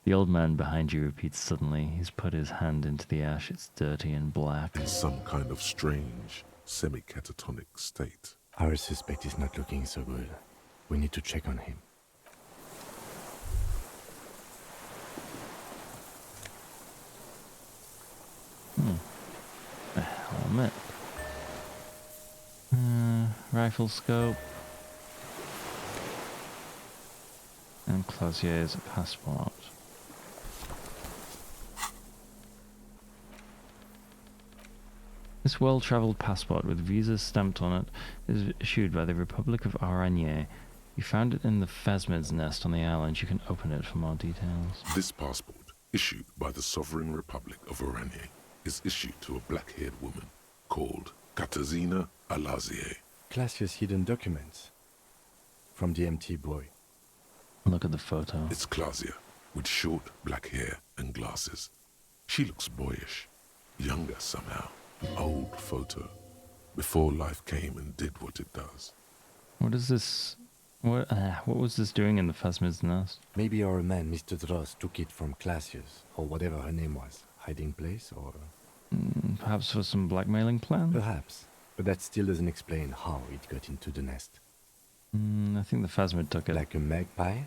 The old man behind you repeats suddenly. He's put his hand into the ash. It's dirty and black. In some kind of strange, semi-catatonic state. Our suspect is not looking so good. We need to check on him. A helmet. Rifle scope. And Clasier's passport. This well-traveled passport with visas stamped on it is issued by the Republic of Aranye. You found it in the Phasmid's nest on the island. You can open it for more details. This passport, issued by the Sovereign Republic of Oranje, is issued to a black-haired woman called Katarzyna Alazie. Clasier's hidden documents from the MT boy. Look at the photo. It's Klasia, with short black hair and glasses. She looks boyish, younger somehow. An old photo, before life came and did what it does. What is this? What was this doing in the Phasmid's nest? Maybe our man, Mr. Dross, took it from Clasier's, or whatever her name was. Hiding place, or... Perhaps for some blackmailing plan? Perhaps. But that still doesn't explain how it got into the nest. I think the Phasmid took it. Like a magpie?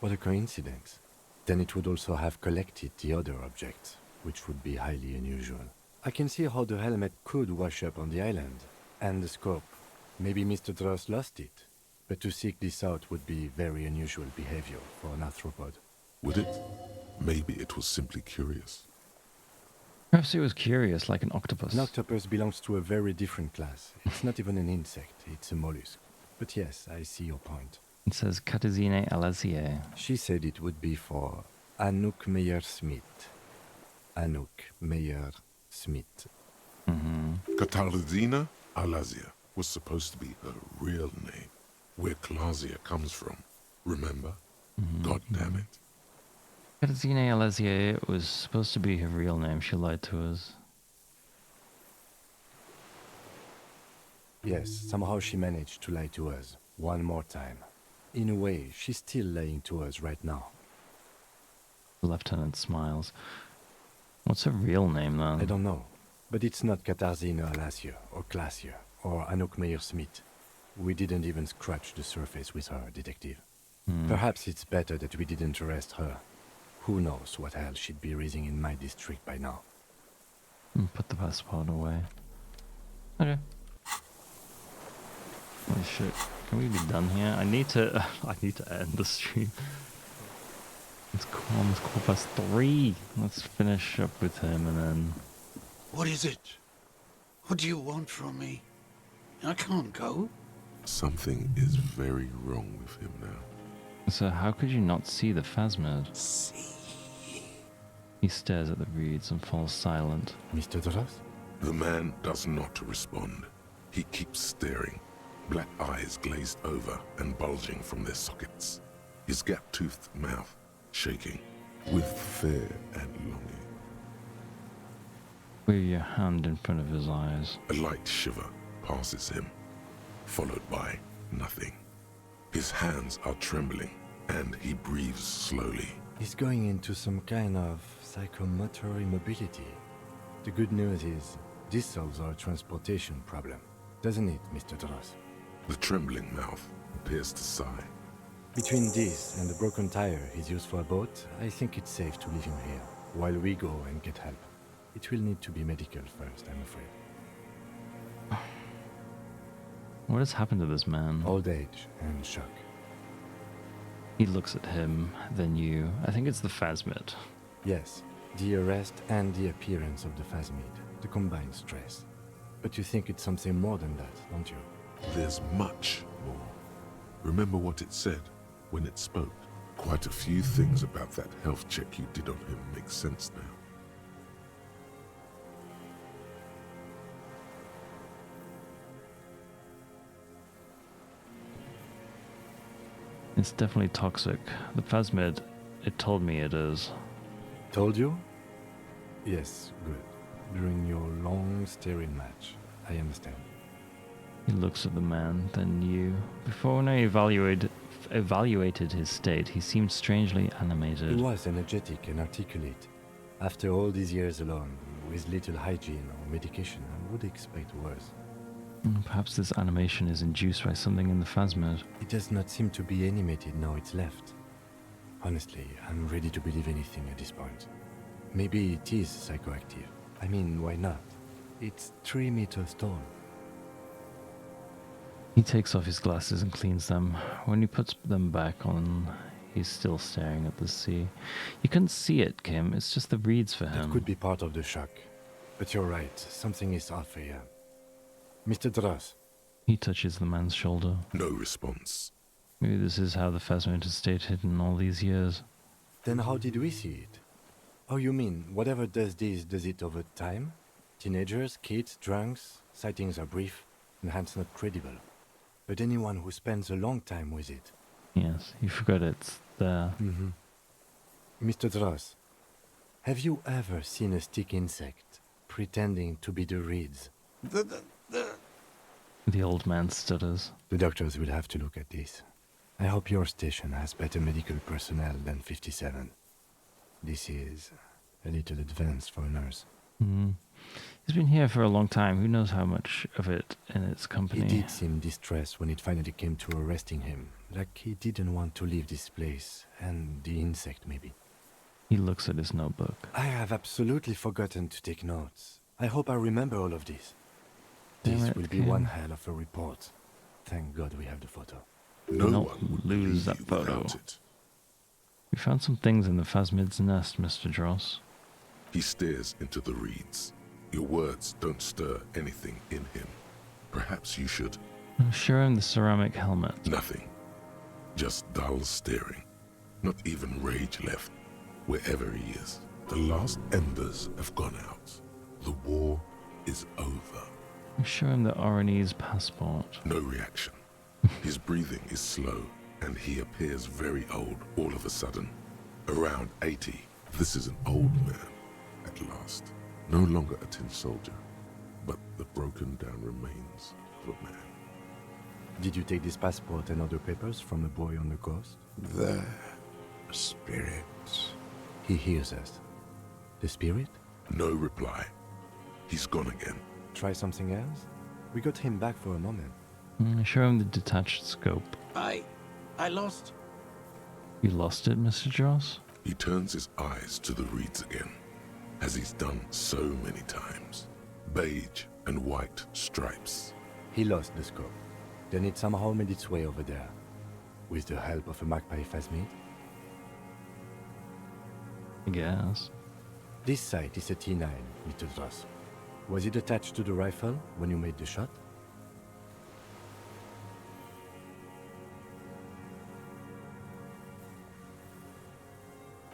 What a coincidence. Then it would also have collected the other objects, which would be highly unusual. I can see how the helmet could wash up on the island. And the scope. Maybe Mr. Dross lost it. But to seek this out would be very unusual behavior for an arthropod. Would it? Maybe it was simply curious. Perhaps it was curious, like an octopus. An octopus belongs to a very different class. It's not even an insect, it's a mollusk. But yes, I see your point. It says Katarzyna Alazie. She said it would be for Anouk Meyer-Smith. Anouk Meyer-Smith. Katarzyna Alazie was supposed to be her real name, where Klasia comes from. Remember? God damn it. Katarzyna Alazie was supposed to be her real name. She lied to us. Yes, somehow she managed to lie to us. One more time. In a way, she's still lying to us right now. The lieutenant smiles. What's her real name, then? I don't know. But it's not Katarzyna Alazie, or Klasia, or Anouk Meyer-Smith. We didn't even scratch the surface with her, detective. Perhaps it's better that we didn't arrest her. Who knows what hell she'd be raising in my district by now. Put the passport away. Okay. Holy shit. Can we be done here? I need to end the stream. It's 3:15. Let's finish up with him and then... What is it? What do you want from me? I can't go. Something is very wrong with him now. So how could you not see the Phasmid? See? He stares at the reeds and falls silent. Mr. Dross? The man does not respond. He keeps staring, black eyes glazed over and bulging from their sockets, his gap-toothed mouth shaking with fear and longing. Wave your hand in front of his eyes. A light shiver passes him, followed by nothing. His hands are trembling, and he breathes slowly. He's going into some kind of psychomotor immobility. The good news is, this solves our transportation problem. Doesn't it, Mr. Dross? The trembling mouth appears to sigh. Between this and the broken tire he's used for a boat, I think it's safe to leave him here, while we go and get help. It will need to be medical first, I'm afraid. What has happened to this man? Old age and shock. He looks at him, then you. I think it's the phasmid. Yes, the arrest and the appearance of the phasmid, the combined stress. But you think it's something more than that, don't you? There's much more. Remember what it said when it spoke? Quite a few things about that health check you did on him make sense now. It's definitely toxic. The phasmid, it told me it is. Told you? Yes, good. During your long staring match, I understand. He looks at the man, then you. Before when I evaluated his state, he seemed strangely animated. He was energetic and articulate. After all these years alone, with little hygiene or medication, I would expect worse. Perhaps this animation is induced by something in the phasmid. It does not seem to be animated now it's left. Honestly, I'm ready to believe anything at this point. Maybe it is psychoactive. I mean, why not? It's 3 meters tall. He takes off his glasses and cleans them. When he puts them back on, he's still staring at the sea. You couldn't see it, Kim. It's just the reeds for him. That could be part of the shock. But you're right. Something is off here. Mr. Dross. He touches the man's shoulder. No response. Maybe this is how the phasmid has stayed hidden all these years. Then how did we see it? Oh, you mean, whatever does this, does it over time? Teenagers, kids, drunks, sightings are brief, and hence not credible. But anyone who spends a long time with it. Yes, you forgot it's there. Mm-hmm. Mr. Dross, have you ever seen a stick insect pretending to be the reeds? The old man stutters. The doctors will have to look at this. I hope your station has better medical personnel than 57. This is a little advanced for a nurse. Mm. He's been here for a long time. Who knows how much of it in its company? He did seem distressed when it finally came to arresting him. Like he didn't want to leave this place. And the insect, maybe. He looks at his notebook. I have absolutely forgotten to take notes. I hope I remember all of this. This will be one hell of a report. Thank God we have the photo. No Not one would lose that believe photo. without it. We found some things in the phasmid's nest, Mr. Dross. He stares into the reeds. Your words don't stir anything in him. Perhaps you should. Show him the ceramic helmet. Nothing. Just dull staring. Not even rage left, wherever he is. The last embers have gone out. The war is over. Show him the Oranese passport. No reaction. His breathing is slow, and he appears very old all of a sudden. Around 80. This is an old man, at last. No longer a tin soldier, but the broken down remains of a man. Did you take this passport and other papers from a boy on the coast? The spirit. He hears us. The spirit? No reply. He's gone again. Try something else? We got him back for a moment. Show him the detached scope. I lost. You lost it, Mr. Dross? He turns his eyes to the reeds again, as he's done so many times. Beige and white stripes. He lost the scope. Then it somehow made its way over there. With the help of a magpie phasmid? I guess. This sight is a T9, Mr. Dross. Was it attached to the rifle when you made the shot?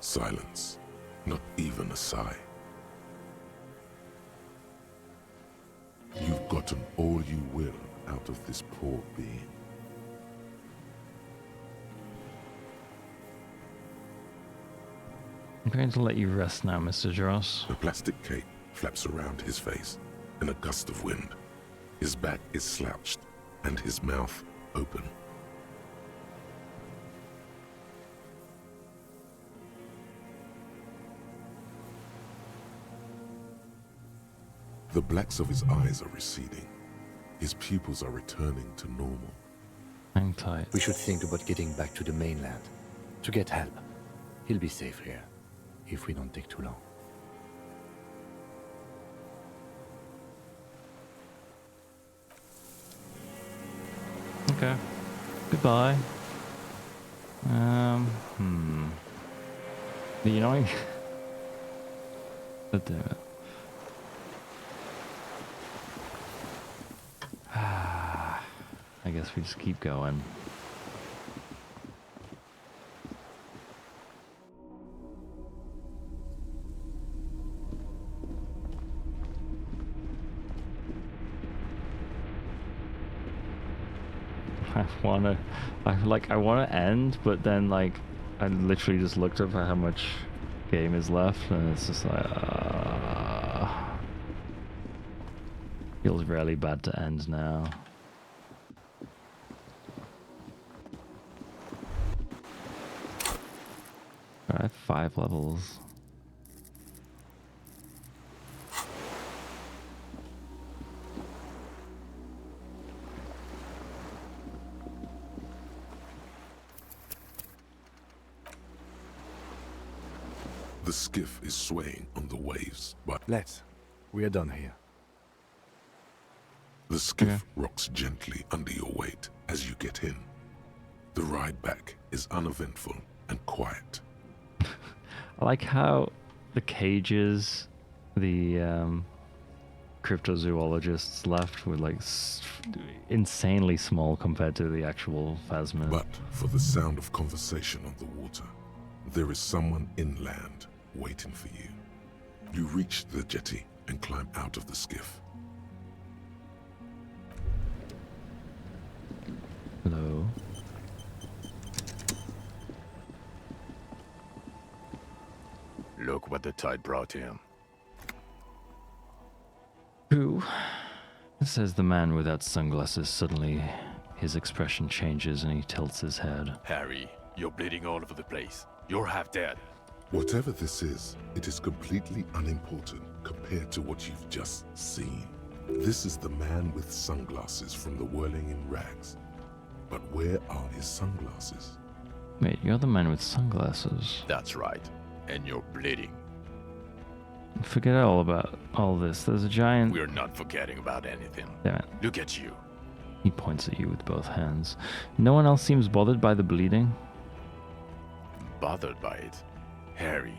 Silence. Not even a sigh. You've gotten all you will out of this poor being. I'm going to let you rest now, Mr. Dross. The plastic cape flaps around his face in a gust of wind. His back is slouched and his mouth open. The blacks of his eyes are receding. His pupils are returning to normal. Hang tight. We should think about getting back to the mainland to get help. He'll be safe here if we don't take too long. Okay. Goodbye. You know, God damn it. I guess we just keep going. I wanna end, but then like I literally just looked up at how much game is left, and it's just like feels really bad to end now. I have 5 levels. The skiff is swaying on the waves, but we are done here. The skiff rocks gently under your weight as you get in. The ride back is uneventful and quiet. I like how the cages the cryptozoologists left were like insanely small compared to the actual phasmid. But for the sound of conversation on the water, there is someone inland waiting for you. You reach the jetty and climb out of the skiff. Hello. Look what the tide brought him. Who? Says the man without sunglasses. Suddenly, his expression changes and he tilts his head. Harry, you're bleeding all over the place. You're half dead. Whatever this is, it is completely unimportant compared to what you've just seen. This is the man with sunglasses from the Whirling in Rags. But where are his sunglasses? Wait, you're the man with sunglasses. That's right. And you're bleeding. Forget all about all this. There's a giant... We're not forgetting about anything. Damn it. Look at you. He points at you with both hands. No one else seems bothered by the bleeding. Bothered by it? Harry,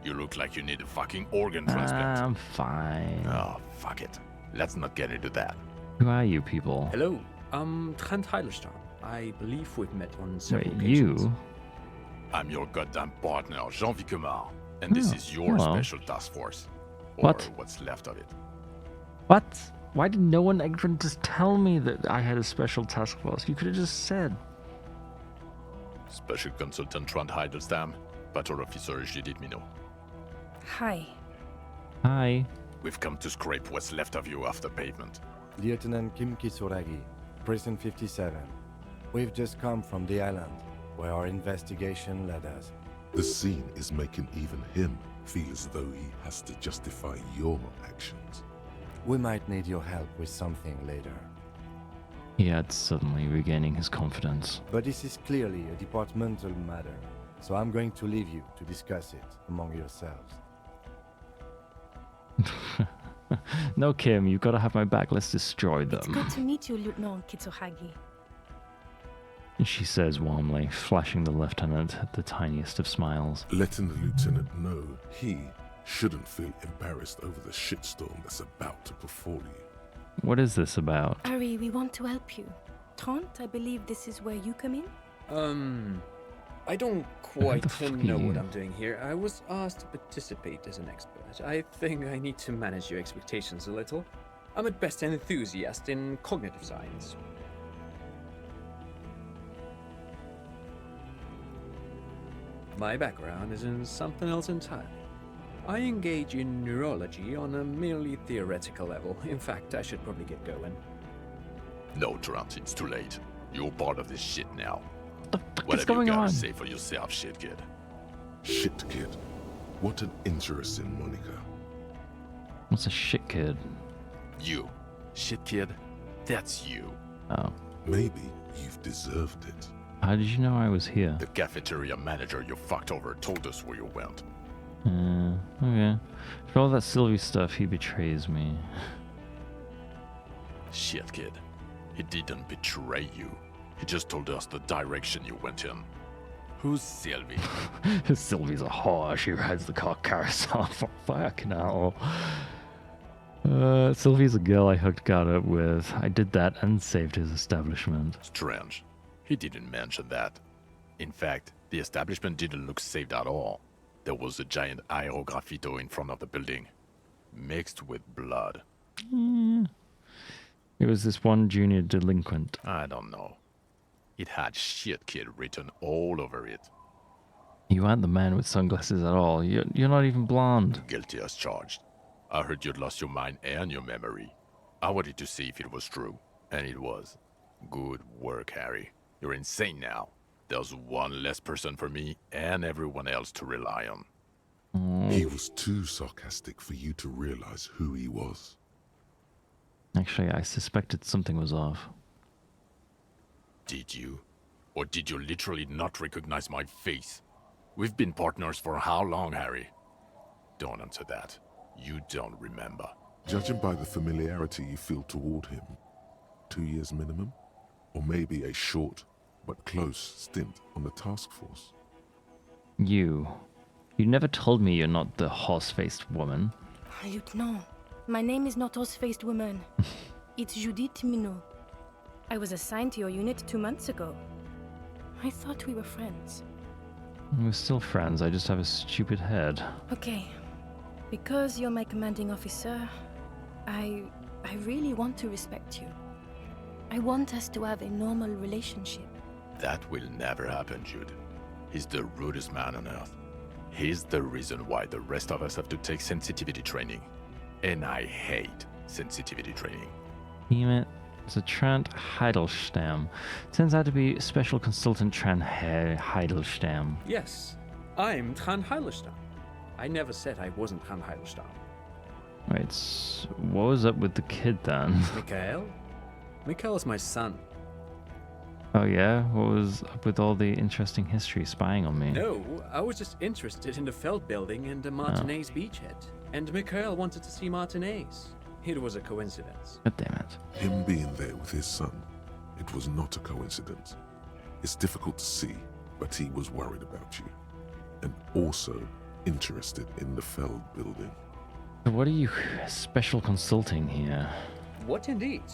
you look like you need a fucking organ transplant. I'm fine. Oh, fuck it. Let's not get into that. Who are you people? Hello, I'm Trent Heilerstein. I believe we've met on several Wait, occasions. you? I'm your goddamn partner, Jean Vicomar. And this is your hello. special task force. Or What? what's left of it. What? Why did no one even just tell me that I had a special task force? You could have just said. Special Consultant Trent Heilerstam, Patrol Officer Judith Minot. Hi. Hi. We've come to scrape what's left of you after pavement. Lieutenant Kim Kisuragi, Prison 57. We've just come from the island, where our investigation led us. The scene is making even him feel as though he has to justify your actions. We might need your help with something later. He had suddenly regaining his confidence. But this is clearly a departmental matter, so I'm going to leave you to discuss it among yourselves. No, Kim, you've got to have my back. Let's destroy them. It's good to meet you, Lieutenant Kitsuhagi. She says warmly, flashing the lieutenant the tiniest of smiles. Letting the lieutenant know he shouldn't feel embarrassed over the shitstorm that's about to befall you. What is this about? Ari, we want to help you. Trent, I believe this is where you come in? I don't quite fuck are know what you? I'm doing here. I was asked to participate as an expert. I think I need to manage your expectations a little. I'm at best an enthusiast in cognitive science. My background is in something else entirely. I engage in neurology on a merely theoretical level. In fact, I should probably get going. No, Trent, it's too late. You're part of this shit now. What's going on? Say for yourself, shit kid. Shit kid. What an interesting moniker. What's a shit kid? You. Shit kid? That's you. Oh. Maybe you've deserved it. How did you know I was here? The cafeteria manager you fucked over told us where you went. Okay. For all that Sylvie stuff, he betrays me. Shit, kid. He didn't betray you. He just told us the direction you went in. Who's Sylvie? Sylvie's a whore. She rides the car carousel for fucking hell. Sylvie's a girl I hooked God up with. I did that and saved his establishment. Strange. He didn't mention that. In fact, the establishment didn't look saved at all. There was a giant aerograffito in front of the building, mixed with blood. It was this one junior delinquent. I don't know. It had shit kid written all over it. You aren't the man with sunglasses at all. You're not even blonde. Guilty as charged. I heard you'd lost your mind and your memory. I wanted to see if it was true, and it was. Good work, Harry. You're insane now. There's one less person for me and everyone else to rely on. He was too sarcastic for you to realize who he was. Actually, I suspected something was off. Did you? Or did you literally not recognize my face? We've been partners for how long, Harry? Don't answer that. You don't remember. Judging by the familiarity you feel toward him, 2 years minimum? Or maybe a short but close stint on the task force. You never told me you're not the horse-faced woman. Lieutenant, my name is not horse-faced woman. It's Judith Minot. I was assigned to your unit 2 months ago. I thought we were friends. We're still friends, I just have a stupid head. Okay. Because you're my commanding officer, I really want to respect you. I want us to have a normal relationship. That will never happen, Jude. He's the rudest man on earth. He's the reason why the rest of us have to take sensitivity training. And I hate sensitivity training. Damn it. It's a Trant Heidelstam. Turns out to be Special Consultant Trant Heidelstam. Yes, I'm Tran Heidelstam. I never said I wasn't Tran Heidelstam. Wait, what was up with the kid then? Mikhail? Mikhail's my son. Oh yeah? What was up with all the interesting history spying on me? No, I was just interested in the Feld building and the Martinez beachhead. And Mikhail wanted to see Martinez. It was a coincidence. God damn it. Him being there with his son, it was not a coincidence. It's difficult to see, but he was worried about you. And also interested in the Feld building. So what are you special consulting here? What indeed?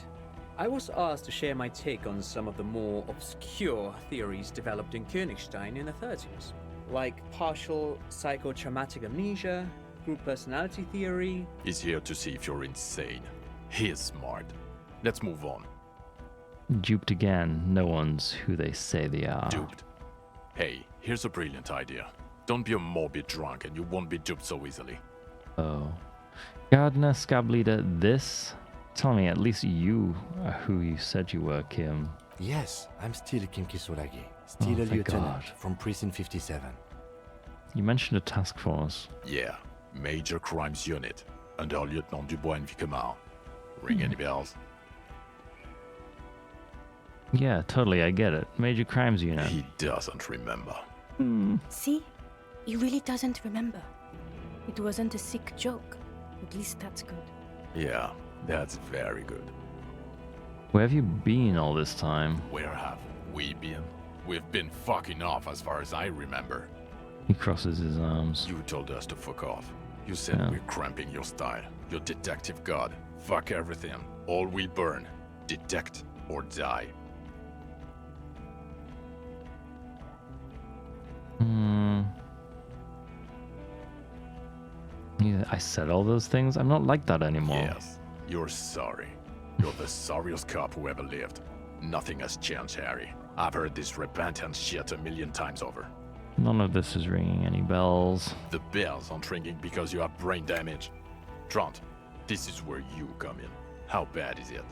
I was asked to share my take on some of the more obscure theories developed in Königstein in the 30s, like partial psychotraumatic amnesia, group personality theory. He's here to see if you're insane. He is smart. Let's move on. Duped again. No one's who they say they are. Duped? Hey, here's a brilliant idea. Don't be a morbid drunk and you won't be duped so easily. Oh. Gardener, Scab Leader, this? Tell me, at least you are who you said you were, Kim. Yes, I'm still Kim Kisolagi, still a thank lieutenant God. from Precinct 57. You mentioned a task force. Yeah, Major Crimes Unit, under Lieutenant Dubois and Vicomar. Ring any bells? Yeah, totally, I get it. Major Crimes Unit. He doesn't remember. See? He really doesn't remember. It wasn't a sick joke. At least that's good. Yeah, that's very good. Where have you been all this time? Where have we been? We've been fucking off as far as I remember. He crosses his arms. You told us to fuck off. You said we're cramping your style. Your detective god. Fuck everything. All will burn. Detect or die. Yeah, I said all those things. I'm not like that anymore. Yes, you're sorry. You're the sorriest cop who ever lived. Nothing has changed, Harry. I've heard this repentance shit 1,000,000 times over. None of this is ringing any bells. The bells aren't ringing because you have brain damage. Trant, this is where you come in. How bad is it?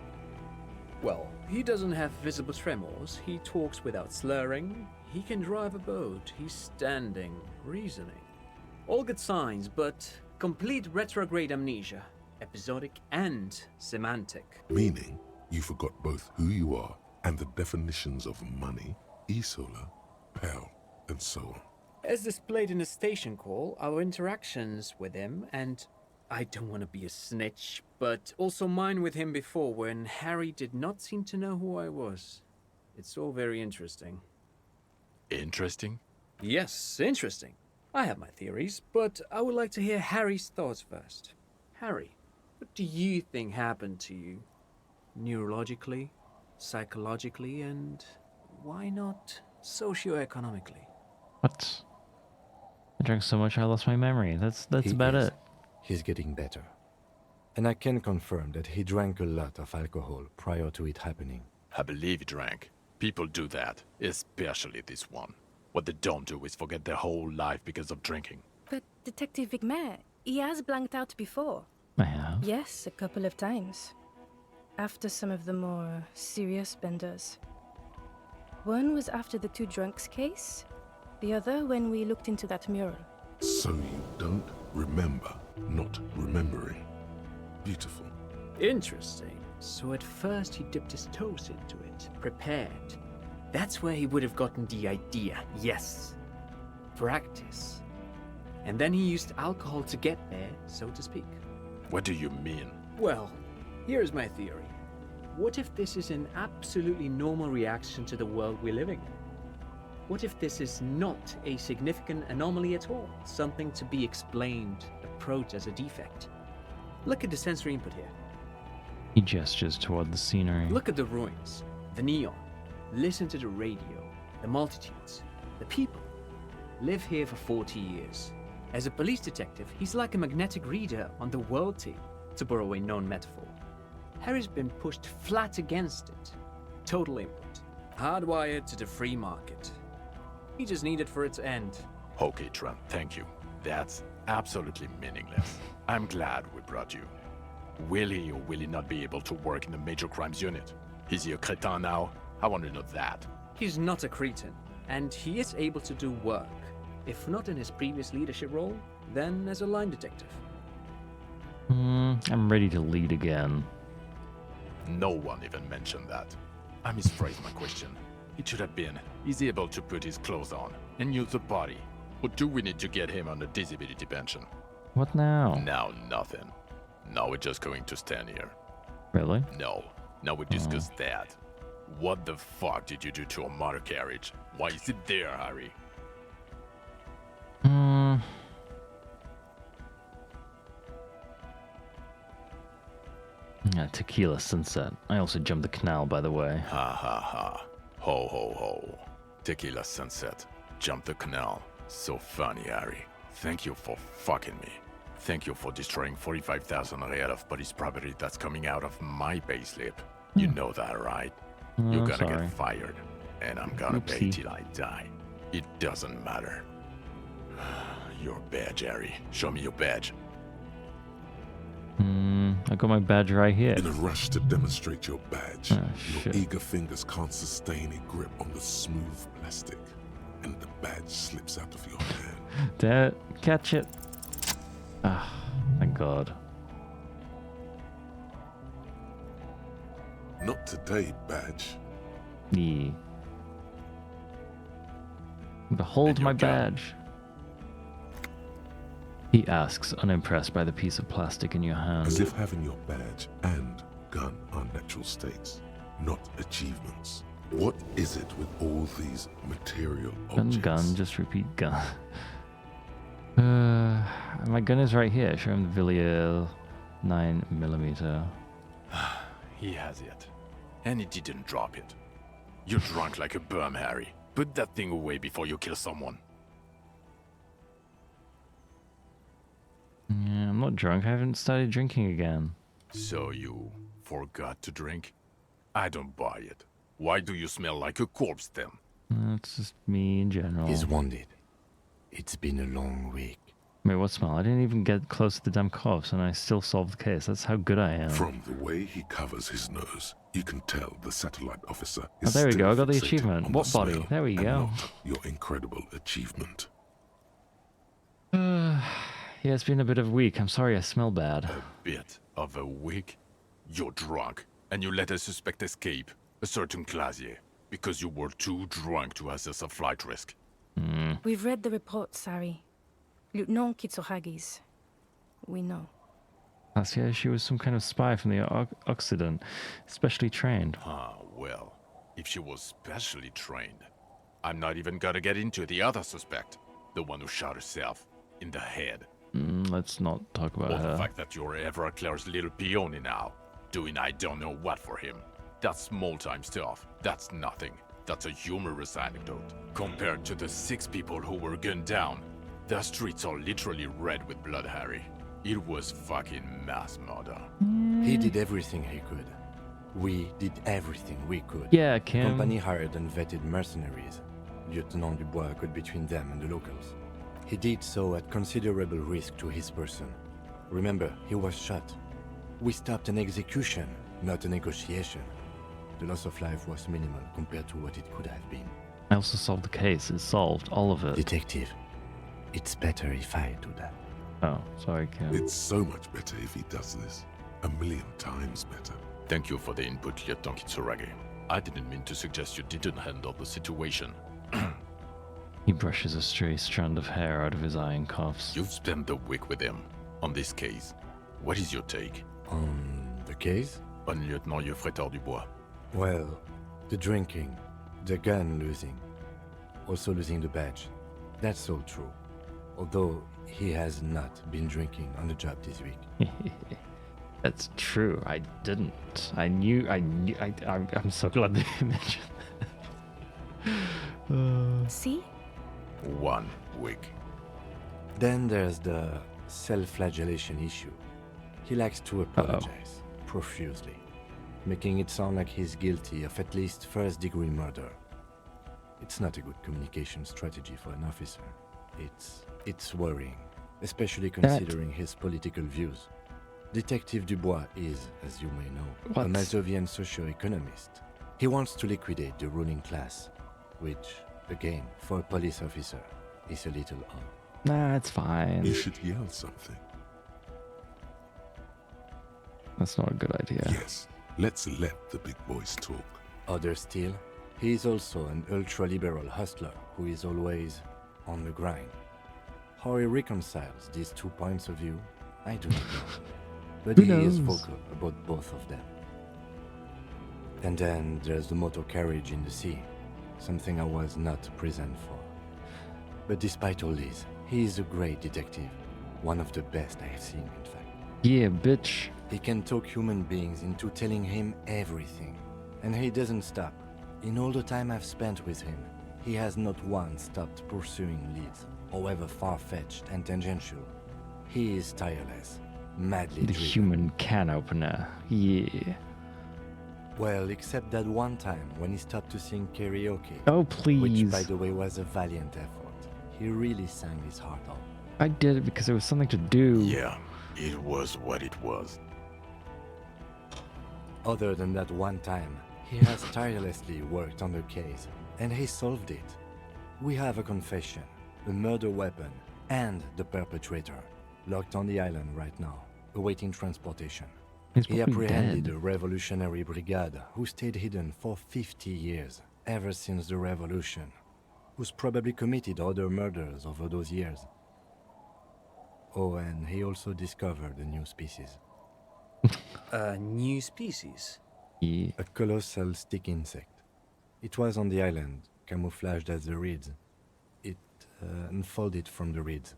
Well, he doesn't have visible tremors, he talks without slurring, he can drive a boat, he's standing, reasoning. All good signs, but complete retrograde amnesia, episodic and semantic. Meaning, you forgot both who you are and the definitions of money, Isola, Pell, and so on. As displayed in the station call, our interactions with him, and I don't want to be a snitch, but also mine with him before when Harry did not seem to know who I was. It's all very interesting. Interesting? Yes, interesting. I have my theories, but I would like to hear Harry's thoughts first. Harry, what do you think happened to you? Neurologically, psychologically, and why not socioeconomically? What? I drank so much I lost my memory. That's about it. He's getting better. And I can confirm that he drank a lot of alcohol prior to it happening. I believe he drank. People do that, especially this one. What they don't do is forget their whole life because of drinking. But Detective Vigmer, he has blanked out before. I have? Yes, a couple of times. After some of the more serious benders. One was after the two drunks case, the other when we looked into that mural. So you don't remember not remembering. Beautiful. Interesting. So at first he dipped his toes into it, prepared. That's where he would have gotten the idea, yes. Practice. And then he used alcohol to get there, so to speak. What do you mean? Well, here's my theory. What if this is an absolutely normal reaction to the world we're living in? What if this is not a significant anomaly at all? Something to be explained, approached as a defect? Look at the sensory input here. He gestures toward the scenery. Look at the ruins, the neon. Listen to the radio, the multitudes, the people. Live here for 40 years. As a police detective, he's like a magnetic reader on the world tape, to borrow a known metaphor. Harry's been pushed flat against it. Total input. Hardwired to the free market. He just needed for it to end. Okay, Trent, thank you. That's absolutely meaningless. I'm glad we brought you. Will he or will he not be able to work in the major crimes unit? Is he a cretin now? I want to know that. He's not a cretin, and he is able to do work. If not in his previous leadership role, then as a line detective. I'm ready to lead again. No one even mentioned that. I misphrased my question. It should have been, is he able to put his clothes on and use the body? Or do we need to get him on a disability pension? What now? Now nothing. Now we're just going to stand here. Really? No. Now we discuss that. What the fuck did you do to a motor carriage? Why is it there, Harry? Tequila sunset. I also jumped the canal, by the way. Ha ha ha. Ho ho ho. Tequila sunset. Jump the canal. So funny, Harry. Thank you for fucking me. Thank you for destroying 45,000 real of police property that's coming out of my payslip. You know that, right? You're gonna get fired. And I'm gonna pay till I die. It doesn't matter. Your badge, Harry. Show me your badge. I got my badge right here. In a rush to demonstrate your badge, your eager fingers can't sustain a grip on the smooth plastic, and the badge slips out of your hand. Dad, catch it. Ah, thank God. Not today, badge. Yeah. Behold my badge. He asks, unimpressed by the piece of plastic in your hand. As if having your badge and gun are natural states, not achievements. What is it with all these material objects? Gun, just repeat gun. My gun is right here. Show him the Villiers 9mm. He has it. And he didn't drop it. You're drunk like a bum, Harry. Put that thing away before you kill someone. Yeah, not drunk. I haven't started drinking again. So you forgot to drink? I don't buy it. Why do you smell like a corpse then? It's just me in general. He's wounded. It's been a long week. Wait, what smell? I didn't even get close to the damn corpse, and I still solved the case. That's how good I am. From the way he covers his nose, you can tell the satellite officer Oh, is there we still go. I got the fixated achievement. on What the body? smell There we and go. not your incredible achievement. Yeah, it's been a bit of a week. I'm sorry I smell bad. A bit of a week? You're drunk, and you let a suspect escape, a certain Clasier, because you were too drunk to assess a flight risk. We've read the report, Sari. Lieutenant Kitsuhagi's. We know. Yeah, she was some kind of spy from the Occident, specially trained. Ah, well, if she was specially trained, I'm not even gonna get into the other suspect, the one who shot herself in the head. Let's not talk about Or her. the fact that you're Everclear's little peony now, doing I don't know what for him. That's small-time stuff. That's nothing. That's a humorous anecdote. Compared to the 6 people who were gunned down, the streets are literally red with blood, Harry. It was fucking mass murder. He did everything he could. We did everything we could. Yeah, The Kim. company hired and vetted mercenaries. Lieutenant Dubois got between them and the locals. He did so at considerable risk to his person. Remember, he was shot. We stopped an execution, not a negotiation. The loss of life was minimal compared to what it could have been. I also solved the case. It's solved, all of it. Detective, it's better if I do that. Oh, sorry, Kim. It's so much better if he does this. 1,000,000 times better. Thank you for the input, Lieutenant Kitsuragi. I didn't mean to suggest you didn't handle the situation. He brushes a stray strand of hair out of his eye and coughs. You've spent the week with him on this case. What is your take? On the case? On Lieutenant Geoffrey Dubois. Well, the drinking, the gun losing, also losing the badge. That's all true. Although he has not been drinking on the job this week. That's true. I didn't. I'm so glad that you mentioned that. See? 1 week. Then there's the self-flagellation issue. He likes to apologize profusely, making it sound like he's guilty of at least first-degree murder. It's not a good communication strategy for an officer. It's worrying, especially considering his political views. Detective Dubois is, as you may know, a Mazovian socio-economist. He wants to liquidate the ruling class, which, again, for a police officer, is a little odd. Nah, it's fine. You should yell something. That's not a good idea. Yes, let's let the big boys talk. Other still, he is also an ultra-liberal hustler who is always on the grind. How he reconciles these 2 points of view, I do not know. But Who he is knows? vocal about both of them. And then there's the motor carriage in the sea, something I was not present for. But despite all this, he is a great detective, one of the best I have seen, in fact. Yeah, bitch. He can talk human beings into telling him everything, and he doesn't stop. In all the time I've spent with him, he has not once stopped pursuing leads, however far-fetched and tangential. He is tireless, madly The driven. human can opener. Yeah. Well, except that one time when he stopped to sing karaoke. Oh, please. Which, by the way, was a valiant effort. He really sang his heart out. I did it because it was something to do. Yeah, it was what it was. Other than that one time, he has tirelessly worked on the case, and he solved it. We have a confession, a murder weapon, and the perpetrator, locked on the island right now, awaiting transportation. He's He probably apprehended dead. a revolutionary brigade who stayed hidden for 50 years, ever since the revolution, who's probably committed other murders over those years. Oh, and he also discovered a new species. A new species? Yeah. A colossal stick insect. It was on the island, camouflaged as the reeds. It unfolded from the reeds.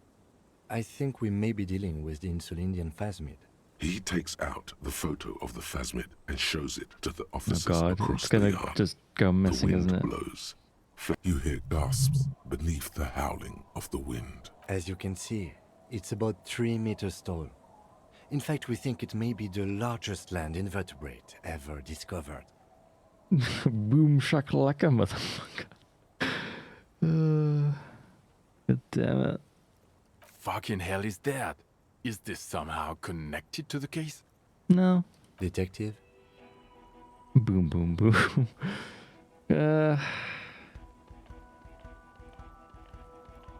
I think we may be dealing with the Insulindian phasmid. He takes out the photo of the phasmid and shows it to the Oh officers god, across it's the gonna yard. just go The missing, wind isn't it? blows. You hear gasps beneath the howling of the wind. As you can see, it's about 3 meters tall, In fact, we think it may be the largest land invertebrate ever discovered. Boom shakalaka, motherfucker. God damn it. Fucking hell is that? Is this somehow connected to the case? No. Detective? Boom, boom, boom.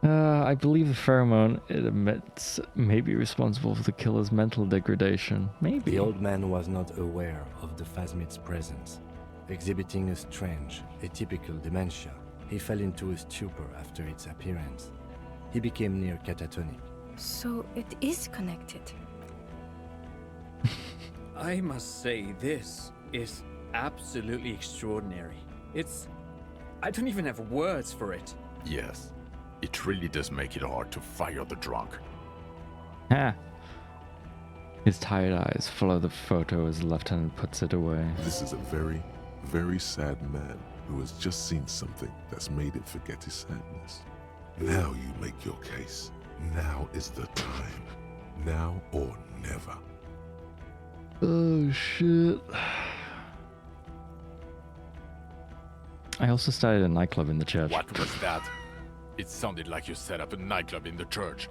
I believe the pheromone it emits may be responsible for the killer's mental degradation. Maybe. The old man was not aware of the phasmid's presence. Exhibiting a strange, atypical dementia, he fell into a stupor after its appearance. He became near catatonic. So it is connected. I must say, this is absolutely extraordinary. I don't even have words for it. Yes. It really does make it hard to fire the drunk. Ha! His tired eyes follow the photo as the lieutenant puts it away. This is a very, very sad man who has just seen something that's made him forget his sadness. Now you make your case. Now is the time. Now or never. Oh, shit. I also started a nightclub in the church. What was that? It sounded like you set up a nightclub in the church.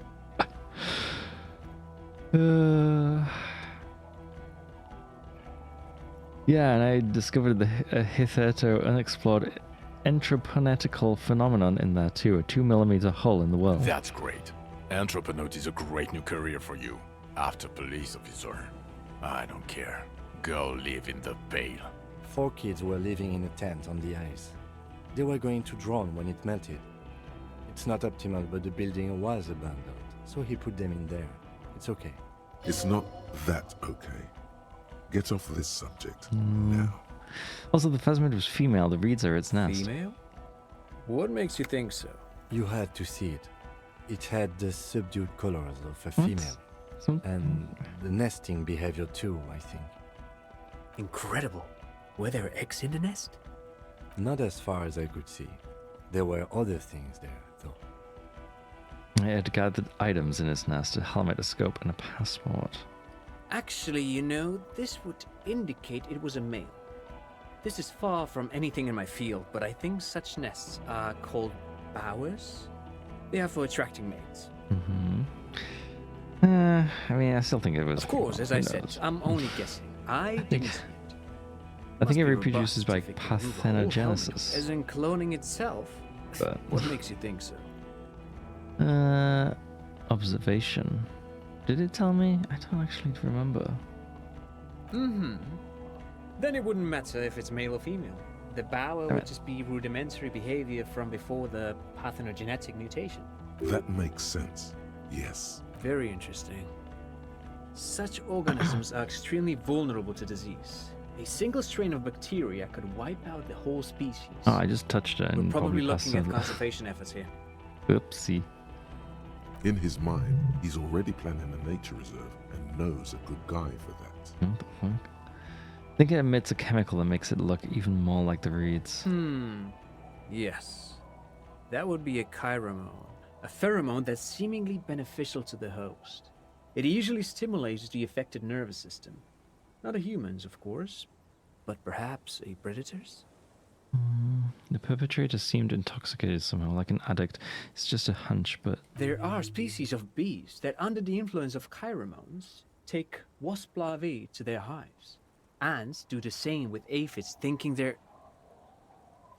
Yeah, and I discovered a hitherto unexplored anthroponetical phenomenon in there too, a 2mm hole in the world. That's great. Anthroponaut is a great new career for you. After police officer. I don't care. Go live in the Pale. 4 kids were living in a tent on the ice. They were going to drown when it melted. It's not optimal, but the building was abandoned, so he put them in there. It's okay. It's not that okay. Get off this subject now. Also, the phasmid was female. The reeds are its nest. Female? What makes you think so? You had to see it. It had the subdued colors of a female. And the nesting behavior too, I think. Incredible. Were there eggs in the nest? Not as far as I could see. There were other things there, though. It had gathered items in its nest, a helmet, a scope, and a passport. Actually, you know, this would indicate it was a male. This is far from anything in my field, but I think such nests are called bowers. They are for attracting mates. I mean, I still think it was. Of course, as I said, I'm only guessing. I didn't see it. I think it Must be reproduces by robust if it can move a whole helmet, parthenogenesis. As in cloning itself. But What makes you think so? observation. Did it tell me? I don't actually remember. Then it wouldn't matter if it's male or female. The bower would just be rudimentary behavior from before the parthenogenetic mutation. That makes sense. Yes. Very interesting. Such organisms are extremely vulnerable to disease. A single strain of bacteria could wipe out the whole species. Oh, I just touched it. We're And probably looking at passed conservation efforts here. it. Oopsie. In his mind, he's already planning a nature reserve and knows a good guy for that. What the fuck? I think it emits a chemical that makes it look even more like the reeds. Yes. That would be a chiromone. A pheromone that's seemingly beneficial to the host. It usually stimulates the affected nervous system. Not a human's, of course, but perhaps a predator's? The perpetrator seemed intoxicated somehow, like an addict. It's just a hunch, but... There are species of bees that, under the influence of chiromones, take wasp larvae to their hives. Ants do the same with aphids, thinking they're...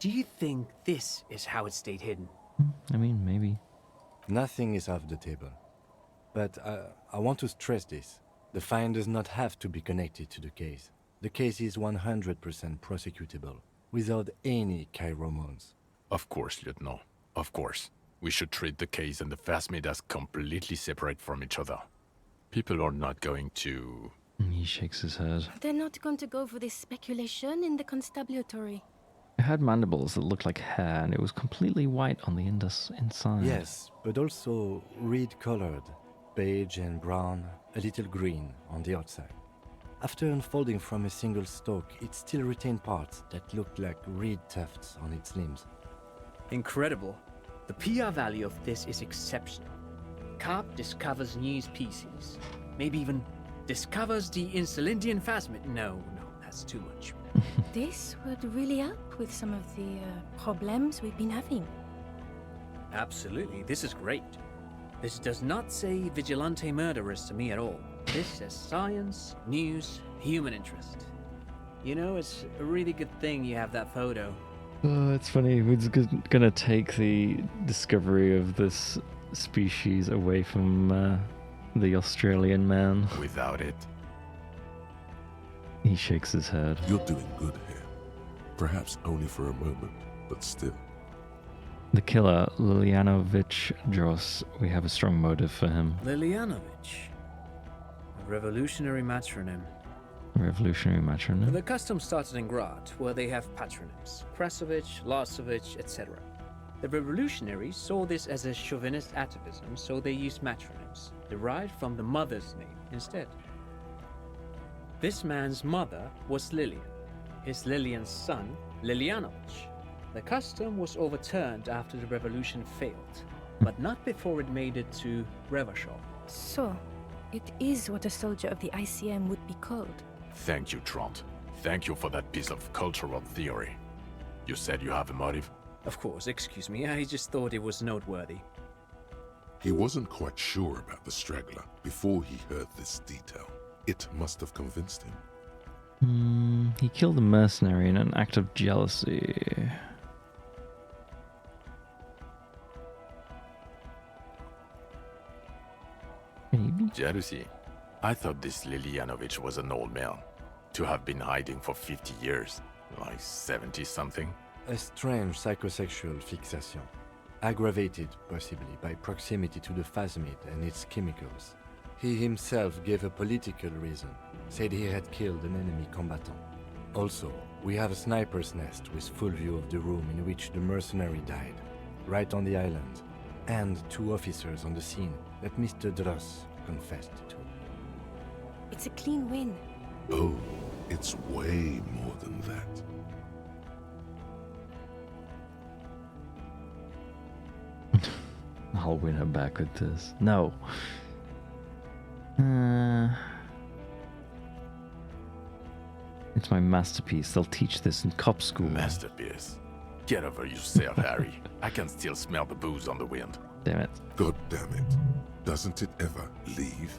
Do you think this is how it stayed hidden? I mean, maybe. Nothing is off the table. But I want to stress this. The find does not have to be connected to the case. The case is 100% prosecutable, without any chiromones. Of course, Lieutenant. Of course. We should treat the case and the phasmid as completely separate from each other. People are not going to... He shakes his head. They're not going to go for this speculation in the constabulary. It had mandibles that looked like hair, and it was completely white on the inside. Yes, but also reed-colored, beige and brown, a little green on the outside. After unfolding from a single stalk, it still retained parts that looked like reed tufts on its limbs. Incredible. The PR value of this is exceptional. Carp discovers new species, maybe even discovers the Insulindian phasmid. No, that's too much. This would really help with some of the problems we've been having. Absolutely, this is great. This does not say vigilante murderers to me at all. This says science, news, human interest. You know, it's a really good thing you have that photo. Oh, it's funny. We're gonna take the discovery of this species away from the Australian man. Without it. He shakes his head. You're doing good here. Perhaps only for a moment, but still. The killer, Lilianovich Dros, we have a strong motive for him. Lilianovich. A revolutionary matronym. Revolutionary matronym? The custom started in Grad, where they have patronyms. Krasovich, Lasovich, etc. The revolutionaries saw this as a chauvinist atavism, so they used matronyms, derived from the mother's name instead. This man's mother was Lilian. His Lilian's son, Lilianovich. The custom was overturned after the revolution failed, but not before it made it to Revachol. So, it is what a soldier of the ICM would be called. Thank you, Trant. Thank you for that piece of cultural theory. You said you have a motive? Of course, excuse me, I just thought it was noteworthy. He wasn't quite sure about the straggler before he heard this detail. It must have convinced him. He killed a mercenary in an act of jealousy. Maybe? Jealousy? I thought this Lilianovich was an old man. To have been hiding for 50 years. Like 70-something. A strange psychosexual fixation. Aggravated, possibly, by proximity to the phasmid and its chemicals. He himself gave a political reason. Said he had killed an enemy combatant. Also, we have a sniper's nest with full view of the room in which the mercenary died. Right on the island. And 2 officers on the scene that Mr. Dross confessed to. It's a clean win. Oh, it's way more than that. I'll win her back with this. No. It's my masterpiece. They'll teach this in cop school. Masterpiece. Get over yourself, Harry. I can still smell the booze on the wind. Damn it. God damn it. Doesn't it ever leave?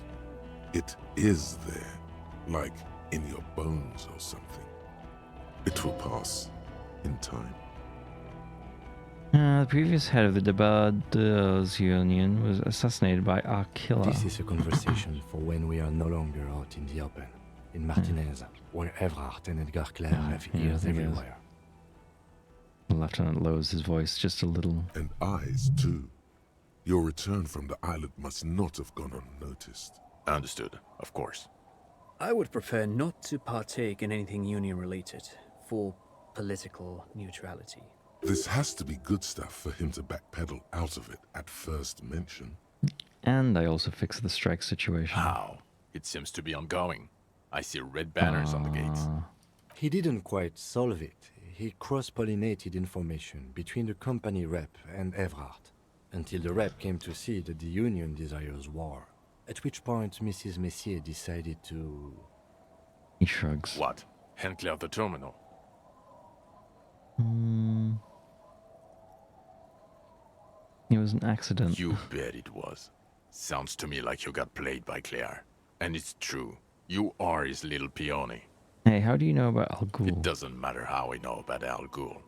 It is there. Like in your bones or something. It will pass in time. The previous head of the Debardeurs Union was assassinated by our killer. This is a conversation for when we are no longer out in the open. In Martinez, where Evrart and Edgar Clare have ears everywhere. The lieutenant lowers his voice just a little. And eyes, too. Your return from the island must not have gone unnoticed. Understood, of course. I would prefer not to partake in anything union-related, for political neutrality. This has to be good stuff for him to backpedal out of it at first mention. And I also fixed the strike situation. How? It seems to be ongoing. I see red banners on the gates. He didn't quite solve it. He cross-pollinated information between the company rep and Evrart, until the rep came to see that the Union desires war, at which point Mrs. Messier decided to... He shrugs. What? Hand clear the terminal? It was an accident. You bet it was. Sounds to me like you got played by Claire. And it's true. You are his little peony. Hey, how do you know about Al Ghul? It doesn't matter how I know about Al Ghul.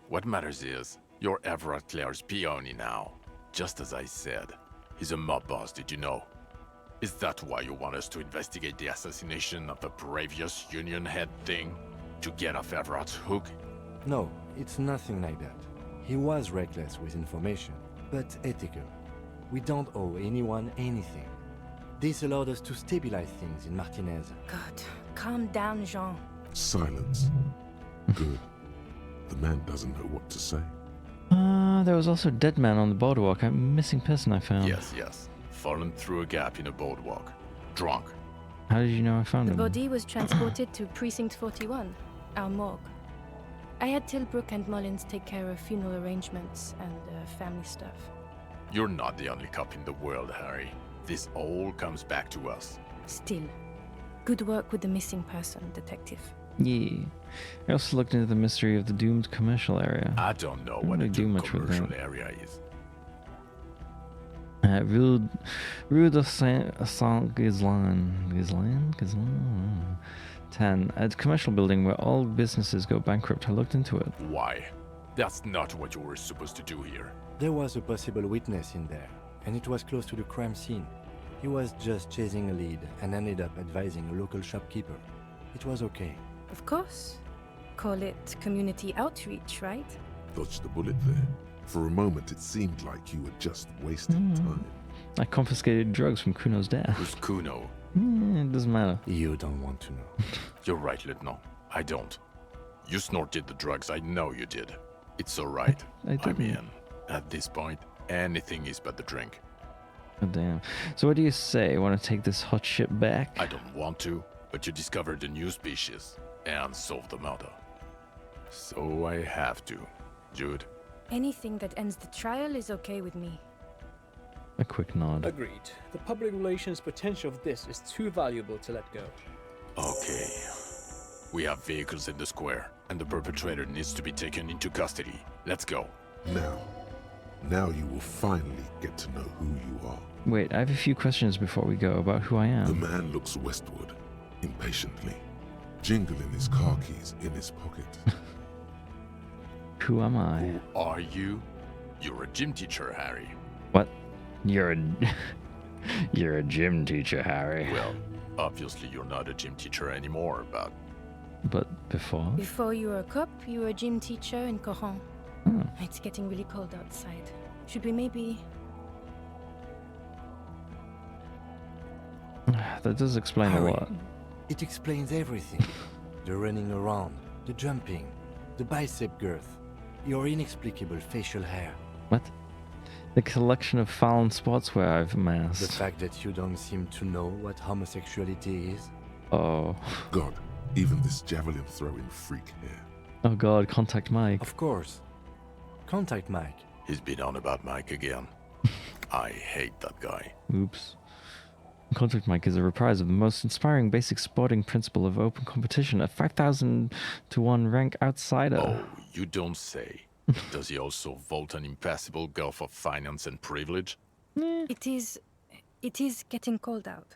What matters is, you're Everett Claire's peony now. Just as I said. He's a mob boss, did you know? Is that why you want us to investigate the assassination of the previous Union head thing? To get off Everett's hook? No, it's nothing like that. He was reckless with information, but ethical. We don't owe anyone anything. This allowed us to stabilize things in Martinez. God, calm down, Jean. Silence. Good. The man doesn't know what to say. There was also a dead man on the boardwalk. A missing person I found. Yes. Fallen through a gap in a boardwalk. Drunk. How did you know I found The him? body was transported to Precinct 41, our morgue. I had Tilbrook and Mullins take care of funeral arrangements and family stuff. You're not the only cop in the world, Harry. This all comes back to us. Still, Good work with the missing person, detective. Yeah. I also looked into the mystery of the doomed commercial area. I don't know Didn't what a really do doomed much with commercial that. area is. Rue de Saint-Ghislain. Ghislain? 10. A commercial building where all businesses go bankrupt. I looked into it. Why? That's not what you were supposed to do here. There was a possible witness in there, and it was close to the crime scene. He was just chasing a lead and ended up advising a local shopkeeper. It was okay. Of course. Call it community outreach, right? Dodged the bullet there. For a moment, it seemed like you were just wasting time. I confiscated drugs from Kuno's dad. Who's Kuno? It doesn't matter. You don't want to know. You're right, Lieutenant. I don't. You snorted the drugs, I know you did. It's alright. I mean, at this point, anything is but the drink. Oh, damn. So what do you say? Want to take this hot shit back? I don't want to, but you discovered a new species and solved the murder. So I have to. Jude? Anything that ends the trial is okay with me. A quick nod. Agreed. The public relations potential of this is too valuable to let go. Okay. We have vehicles in the square, and the perpetrator needs to be taken into custody. Let's go. Now you will finally get to know who you are. Wait, I have a few questions before we go about who I am. The man looks westward, impatiently, jingling his car keys in his pocket. Who am I? Who are you? You're a gym teacher, Harry. What? You're a gym teacher, Harry. Well, obviously you're not a gym teacher anymore, but... But before? Before you were a cop, you were a gym teacher in Coran. Oh. It's getting really cold outside. Should we maybe... That does explain Harry, a lot. It explains everything. The running around, the jumping, the bicep girth, your inexplicable facial hair. What? The collection of foul sportswear I've amassed. The fact that you don't seem to know what homosexuality is. Oh. God, even this javelin throwing freak here. Oh god, contact Mike. Of course. Contact Mike. He's been on about Mike again. I hate that guy. Oops. Contact Mike is a reprise of the most inspiring basic sporting principle of open competition, a 5,000 to 1 rank outsider. Oh, you don't say. Does he also vault an impassable gulf of finance and privilege? It is getting cold out.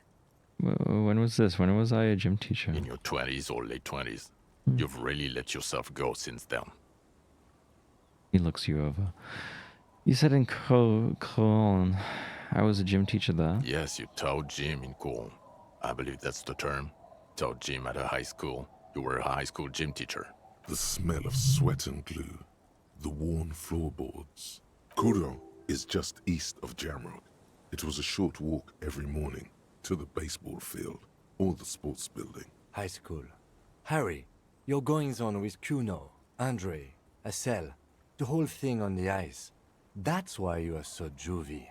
When was this? When was I a gym teacher? In your 20s or late 20s. You've really let yourself go since then. He looks you over. You said in Cologne, I was a gym teacher there. Yes, you taught gym in Cologne. I believe that's the term. Taught gym at a high school. You were a high school gym teacher. The smell of sweat and glue. The worn floorboards. Coudon is just east of Jamrock. It was a short walk every morning to the baseball field or the sports building. High school. Harry, your goings-on with Kuno, Andre, Acel, the whole thing on the ice. That's why you are so juvie.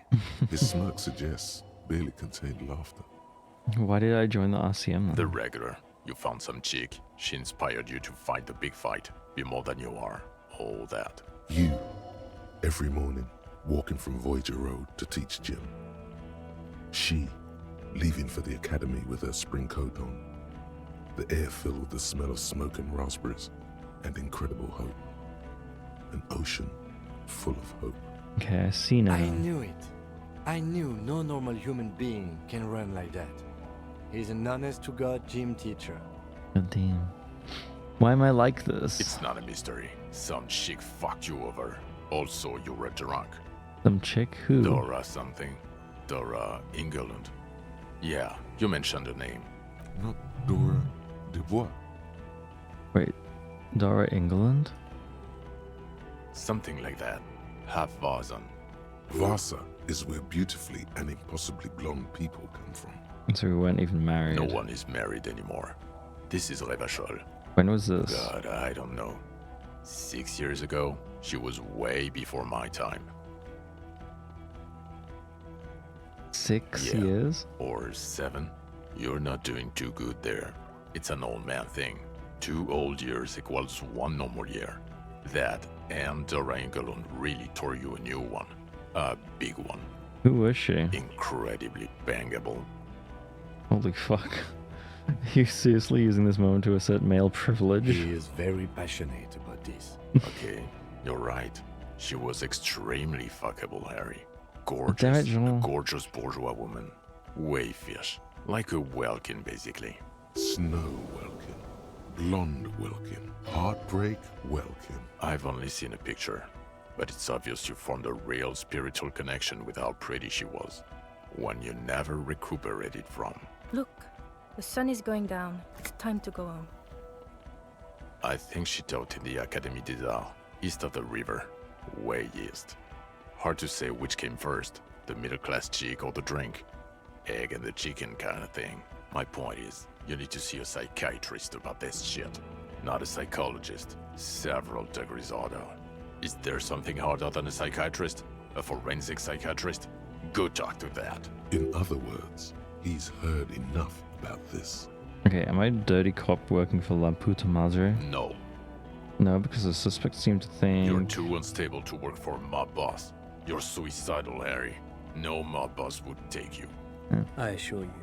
His smirk suggests barely contained laughter. Why did I join the RCM then? The regular. You found some chick. She inspired you to fight the big fight. Be more than you are. All that. You, every morning, walking from Voyager Road to teach gym. She, leaving for the academy with her spring coat on. The air filled with the smell of smoke and raspberries and incredible hope. An ocean full of hope. Okay, I see now. I knew it. I knew no normal human being can run like that. He's an honest-to-God gym teacher. God damn. Why am I like this? It's not a mystery. Some chick fucked you over. Also, you were drunk. Some chick who? Dora something. Dora England. Yeah, you mentioned the name. Not Dora Dubois. Wait, Dora England? Something like that. Half Vazan. Vasa is where beautifully and impossibly blonde people come from. So we weren't even married. No one is married anymore. This is Revachol. When was this? God, I don't know. 6 years ago, she was way before my time. 6 years? Or 7. You're not doing too good there. It's an old man thing. 2 old years equals 1 normal year. That and Dora Engelund really tore you a new one. A big one. Who was she? Incredibly bangable. Holy fuck. You're seriously using this moment to assert male privilege? He is very passionate about this. Okay, you're right. She was extremely fuckable, Harry. Gorgeous, Damn it, a Jean. gorgeous bourgeois woman. Wayfish, like a Welkin, basically. Snow Welkin. Blonde Welkin. Heartbreak Welkin. I've only seen a picture, but it's obvious you formed a real spiritual connection with how pretty she was. One you never recuperated from. Look, the sun is going down. It's time to go home. I think she taught in the Académie des Arts, east of the river. Way east. Hard to say which came first, the middle-class chick or the drink. Egg and the chicken kind of thing. My point is, you need to see a psychiatrist about this shit. Not a psychologist. Several degrees harder. Is there something harder than a psychiatrist? A forensic psychiatrist? Go talk to that. In other words, he's heard enough about this. Okay, am I a dirty cop working for La Puta Madre? No. No, because the suspects seem to think... You're too unstable to work for a mob boss. You're suicidal, Harry. No mob boss would take you. I assure you,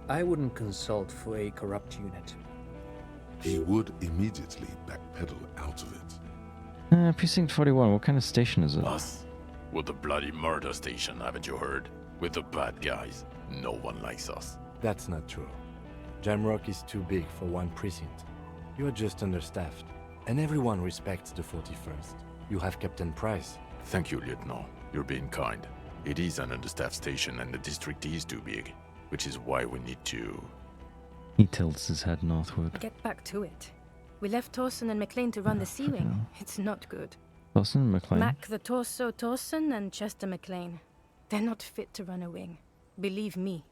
I wouldn't consult for a corrupt unit. He would immediately backpedal out of it. Precinct 41, what kind of station is it? Us? We're the bloody murder station, haven't you heard? We're the bad guys. No one likes us. That's not true. Jamrock is too big for one precinct. You are just understaffed, and everyone respects the 41st. You have Captain Price. Thank you, Lieutenant. You're being kind. It is an understaffed station and the district is too big, which is why we need to... He tilts his head northward. Get back to it. We left Torsen and McLean to run the Sea Wing. It's not good. Torsen and McLean? Mac the Torso Torsen and Chester McLean. They're not fit to run a wing. Believe me.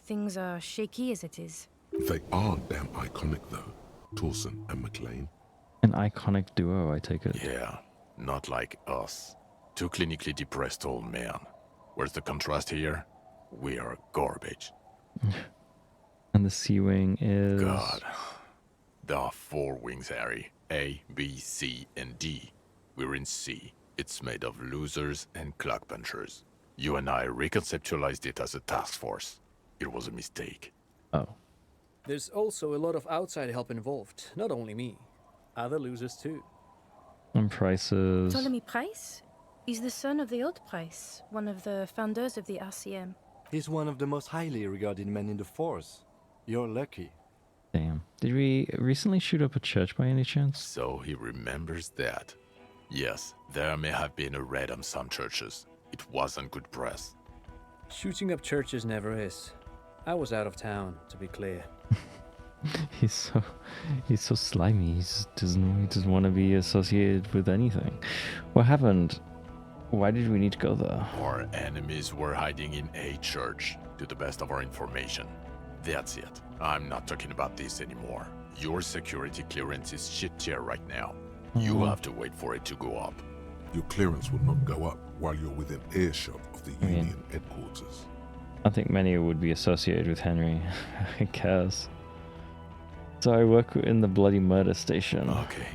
Things are shaky as it is. They are damn iconic though, Torsen and McLean. An iconic duo, I take it. Yeah, not like us. Two clinically depressed old men. Where's the contrast here? We are garbage. And the Sea Wing is... God. There are 4 wings, Harry. A, B, C, and D. We're in C. It's made of losers and clock punchers. You and I reconceptualized it as a task force. It was a mistake. Oh. There's also a lot of outside help involved, not only me. Other losers too. And Price's... Ptolemy Price? He's the son of the old Price, one of the founders of the RCM. He's one of the most highly regarded men in the force. You're lucky. Damn. Did we recently shoot up a church by any chance? So he remembers that. Yes, there may have been a raid on some churches. It wasn't good press. Shooting up churches never is. I was out of town, to be clear. He's so slimy. He doesn't want to be associated with anything. What happened? Why did we need to go there? Our enemies were hiding in a church, to the best of our information. That's it. I'm not talking about this anymore. Your security clearance is shit tier right now. You have to wait for it to go up. Your clearance will not go up while you're within earshot of the Union headquarters. I think many would be associated with Henry. I guess. So I work in the bloody murder station. Okay.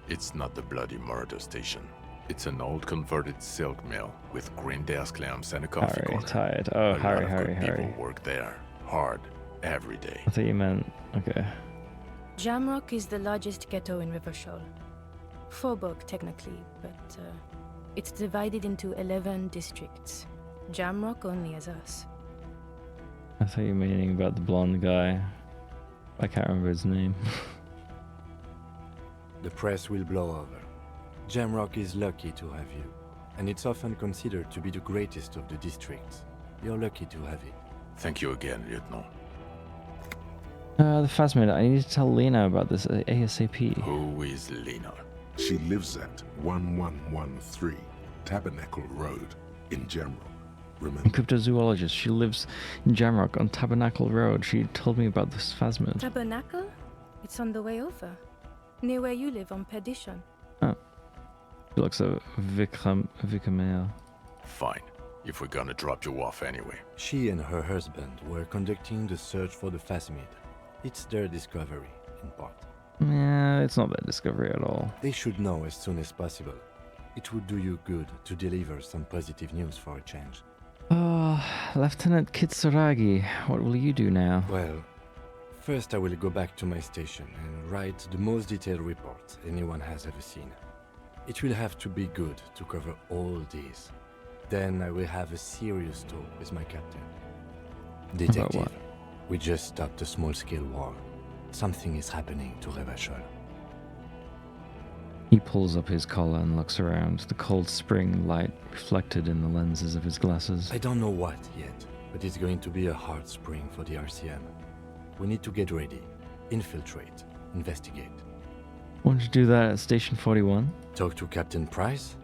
It's not the bloody murder station. It's an old converted silk mill with green desk lamps and a coffee corner. Tired. Oh, Harry. People work there. Hard. Every day. I thought you meant... Okay. Jamrock is the largest ghetto in Rivershoal. Faubourg, technically, but it's divided into 11 districts. Jamrock only has us. I thought you were meaning about the blonde guy. I can't remember his name. The press will blow over. Jamrock is lucky to have you, and it's often considered to be the greatest of the districts. You're lucky to have it. Thank you again, Lieutenant. The Phasmid, I need to tell Lena about this ASAP. Who is Lena? She lives at 1113 Tabernacle Road in Jamrock. Remember? Cryptozoologist. She lives in Jamrock on Tabernacle Road. She told me about this Phasmid. Tabernacle? It's on the way over. Near where you live on Perdition. Oh. She looks a Vicamere. Fine. If we're gonna drop you off anyway. She and her husband were conducting the search for the Phasmid. It's their discovery, in part. Yeah, it's not their discovery at all. They should know as soon as possible. It would do you good to deliver some positive news for a change. Oh, Lieutenant Kitsuragi, what will you do now? Well, First, I will go back to my station and write the most detailed report anyone has ever seen. It will have to be good to cover all these. Then I will have a serious talk with my captain. Detective, what? we just stopped a small-scale war. Something is happening to Revachol. He pulls up his collar and looks around, the cold spring light reflected in the lenses of his glasses. I don't know what yet, but it's going to be a hard spring for the RCM. We need to get ready, infiltrate, investigate. Won't you do that at Station 41? Talk to Captain Price?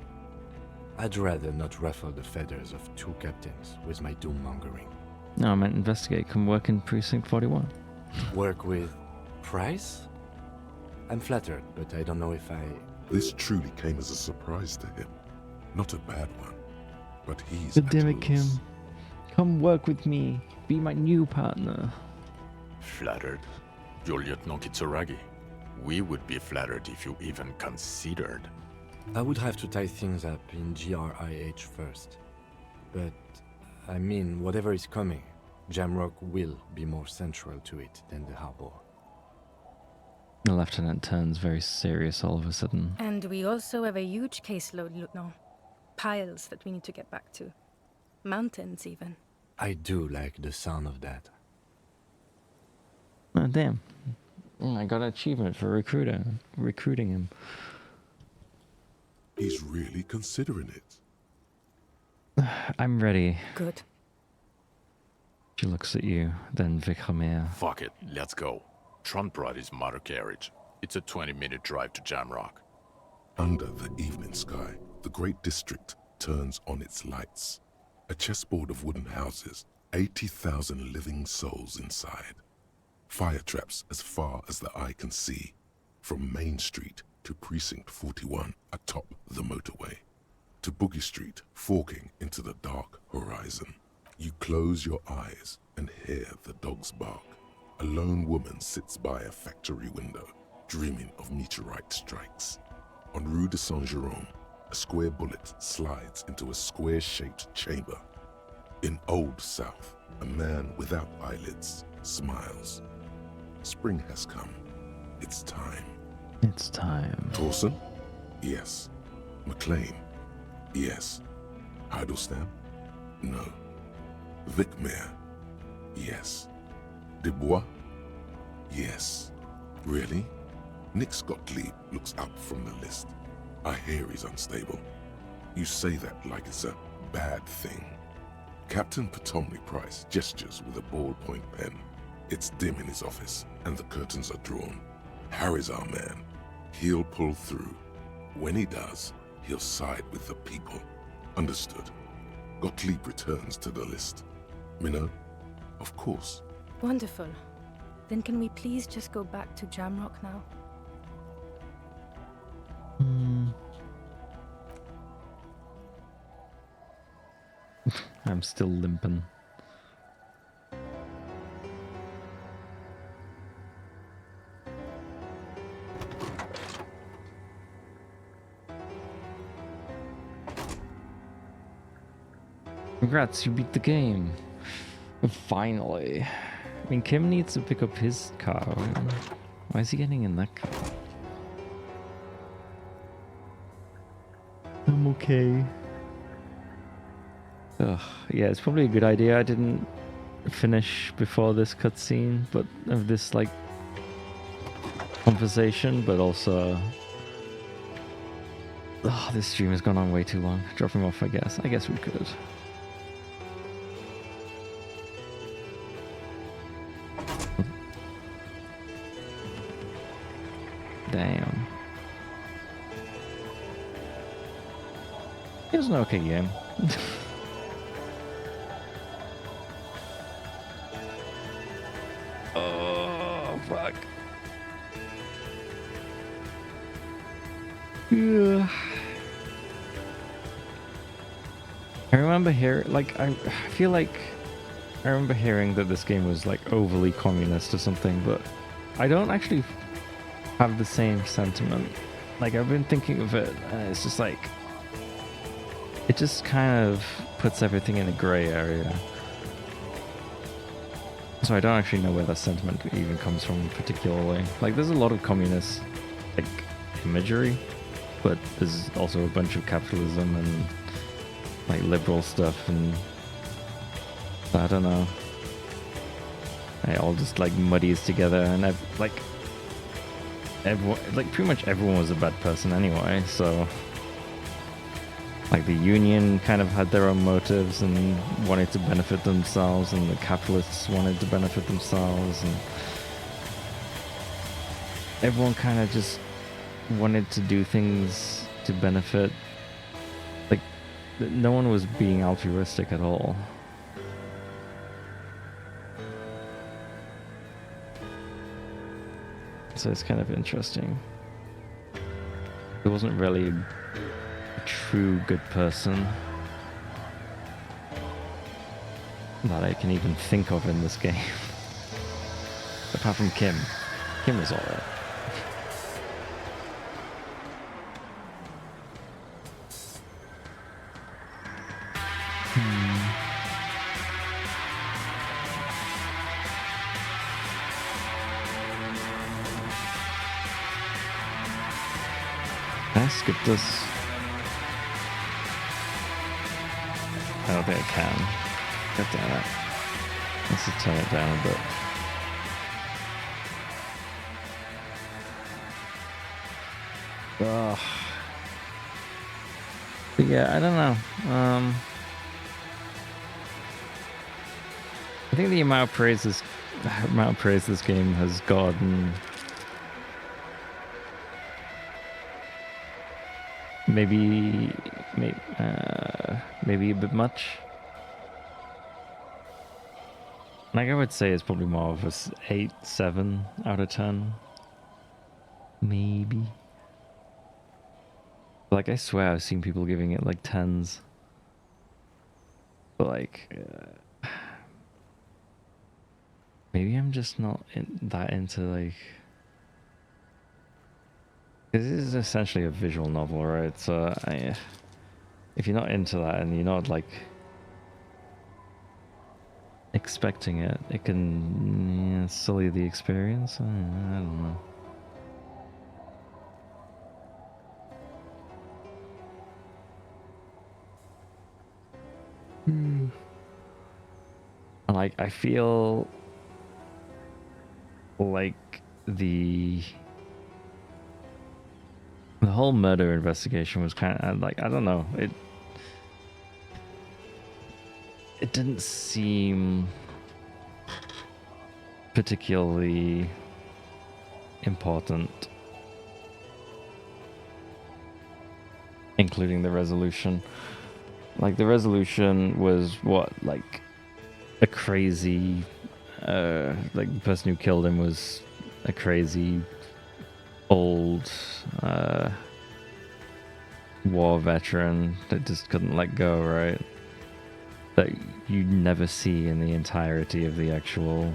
I'd rather not ruffle the feathers of two captains with my doom-mongering. No, I meant investigate. Come work in Precinct 41. Work with Price? I'm flattered, but I don't know if I... This truly came as a surprise to him. Not a bad one, but he's God damn at it, Kim. loose. Come work with me. Be my new partner. Flattered? You're Lieutenant Kitsuragi. We would be flattered if you even considered. I would have to tie things up in GRIH first. But, I mean, whatever is coming, Jamrock will be more central to it than the harbor. The lieutenant turns very serious all of a sudden. And we also have a huge caseload, Lieutenant. Piles that we need to get back to. Mountains, even. I do like the sound of that. Oh, damn. I got an achievement for recruiting him. He's really considering it. I'm ready. Good. She looks at you, then Vikramir. Fuck it, let's go. Trump brought his motor carriage. It's a 20-minute drive to Jamrock. Under the evening sky, the great district turns on its lights. A chessboard of wooden houses, 80,000 living souls inside. Fire traps as far as the eye can see, from Main Street to Precinct 41 atop the motorway, to Boogie Street forking into the dark horizon. You close your eyes and hear the dogs bark. A lone woman sits by a factory window, dreaming of meteorite strikes. On Rue de Saint-Jérôme, a square bullet slides into a square-shaped chamber. In Old South, a man without eyelids smiles. Spring has come. It's time. It's time. Torsen? Yes. McLean? Yes. Heidelstein? No. Vicmere? Yes. Dubois? Yes. Really? Nick Gottlieb looks up from the list. I hear he's unstable. You say that like it's a bad thing. Captain Potomny Price gestures with a ballpoint pen. It's dim in his office, and the curtains are drawn. Harry's our man. He'll pull through. When he does, he'll side with the people. Understood. Gottlieb returns to the list. Minnow? Of course. Wonderful. Then can we please just go back to Jamrock now? I'm still limping. Congrats, you beat the game. Finally. I mean, Kim needs to pick up his car. Why is he getting in that car? I'm okay. Ugh, yeah, it's probably a good idea I didn't finish before this cutscene, but of this, like, conversation, but also... Ugh, this stream has gone on way too long. Drop him off, I guess. I guess we could. Damn. It was an okay game. Oh, fuck. Yeah. I remember hearing, like, I feel like I remember hearing that this game was, like, overly communist or something, but I don't actually have the same sentiment. Like, I've been thinking of it, and it's just like, it just kind of puts everything in a gray area. So I don't actually know where that sentiment even comes from particularly. Like, there's a lot of communist, like, imagery, but there's also a bunch of capitalism and, like, liberal stuff, and I don't know. It all just, like, muddies together, and everyone, like, pretty much everyone was a bad person anyway, so... Like, the union kind of had their own motives and wanted to benefit themselves, and the capitalists wanted to benefit themselves, and everyone kind of just wanted to do things to benefit. Like, no one was being altruistic at all. So it's kind of interesting. There wasn't really a true good person that I can even think of in this game. Apart from Kim. Kim was alright. Can I skip this? I don't think I can. God damn it. Let's just turn it down a bit. Ugh. But yeah, I don't know. I think the amount of praise this game has gotten maybe a bit much. Like, I would say it's probably more of a 8, 7 out of 10. Maybe. Like, I swear I've seen people giving it like 10s. But like, maybe I'm just not that into like... This is essentially a visual novel, right? So if you're not into that and you're not like expecting it, it can sully the experience. I don't know. Like, I feel like the whole murder investigation was kind of like, I don't know, it didn't seem particularly important, including the resolution. Like, the resolution was what, like a crazy like, the person who killed him was a crazy old war veteran that just couldn't let go, right? That you never see in the entirety of the actual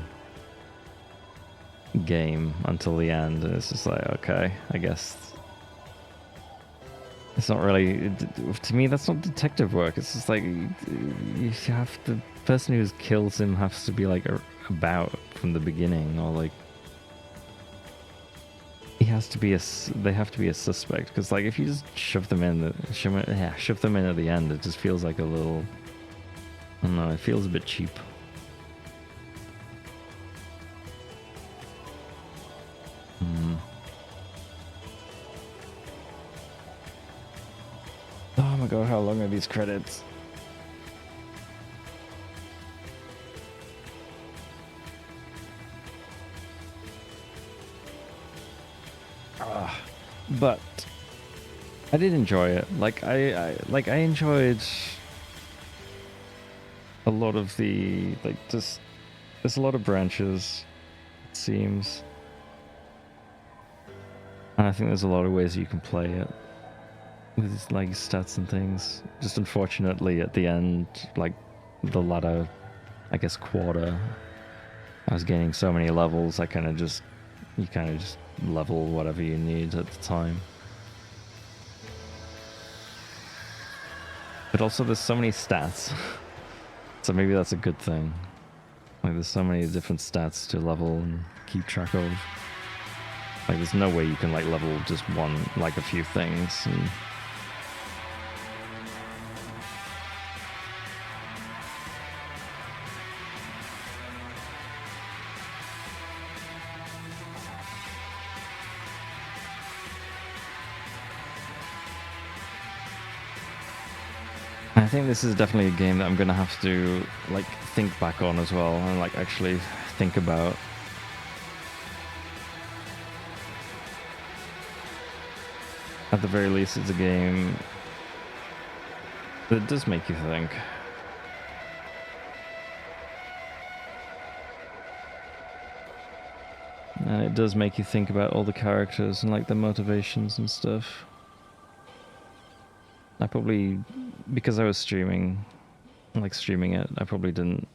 game until the end, and it's just like, okay, I guess it's not really, to me that's not detective work. It's just like, you have, the person who kills him has to be like about from the beginning, or like they have to be a suspect, because like if you just shove them in at the end, it just feels like a little, I don't know, it feels a bit cheap. Oh my god, how long are these credits? But I did enjoy it. Like, I enjoyed a lot of the, like, just, there's a lot of branches, it seems. And I think there's a lot of ways you can play it with, like, stats and things. Just unfortunately at the end, like, the latter, I guess, quarter, I was gaining so many levels, you kind of just level whatever you need at the time. But also there's so many stats, so maybe that's a good thing. Like, there's so many different stats to level and keep track of. Like, there's no way you can, like, level just one, like, a few things. And I think this is definitely a game that I'm gonna have to, like, think back on as well, and, like, actually think about. At the very least, it's a game that does make you think. And it does make you think about all the characters and, like, the motivations and stuff. I probably, because I was streaming it, I probably didn't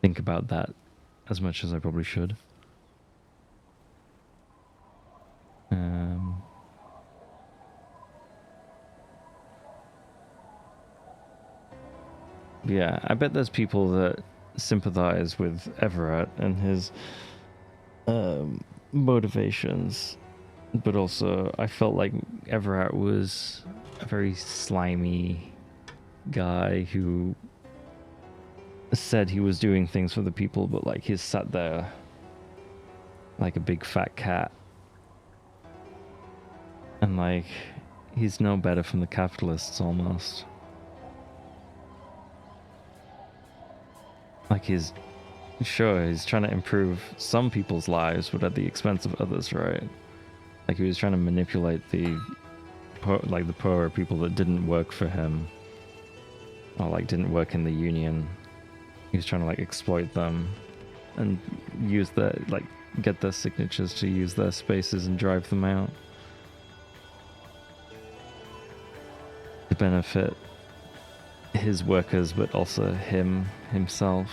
think about that as much as I probably should. Yeah, I bet there's people that sympathize with Everett and his motivations, but also I felt like Everett was a very slimy guy who said he was doing things for the people, but, like, he's sat there like a big fat cat, and, like, he's no better from the capitalists almost. Like, he's trying to improve some people's lives, but at the expense of others, right? Like, he was trying to manipulate the poorer people that didn't work for him, or, like, didn't work in the union. He was trying to, like, exploit them and use their, like, get their signatures to use their spaces and drive them out to benefit his workers, but also himself.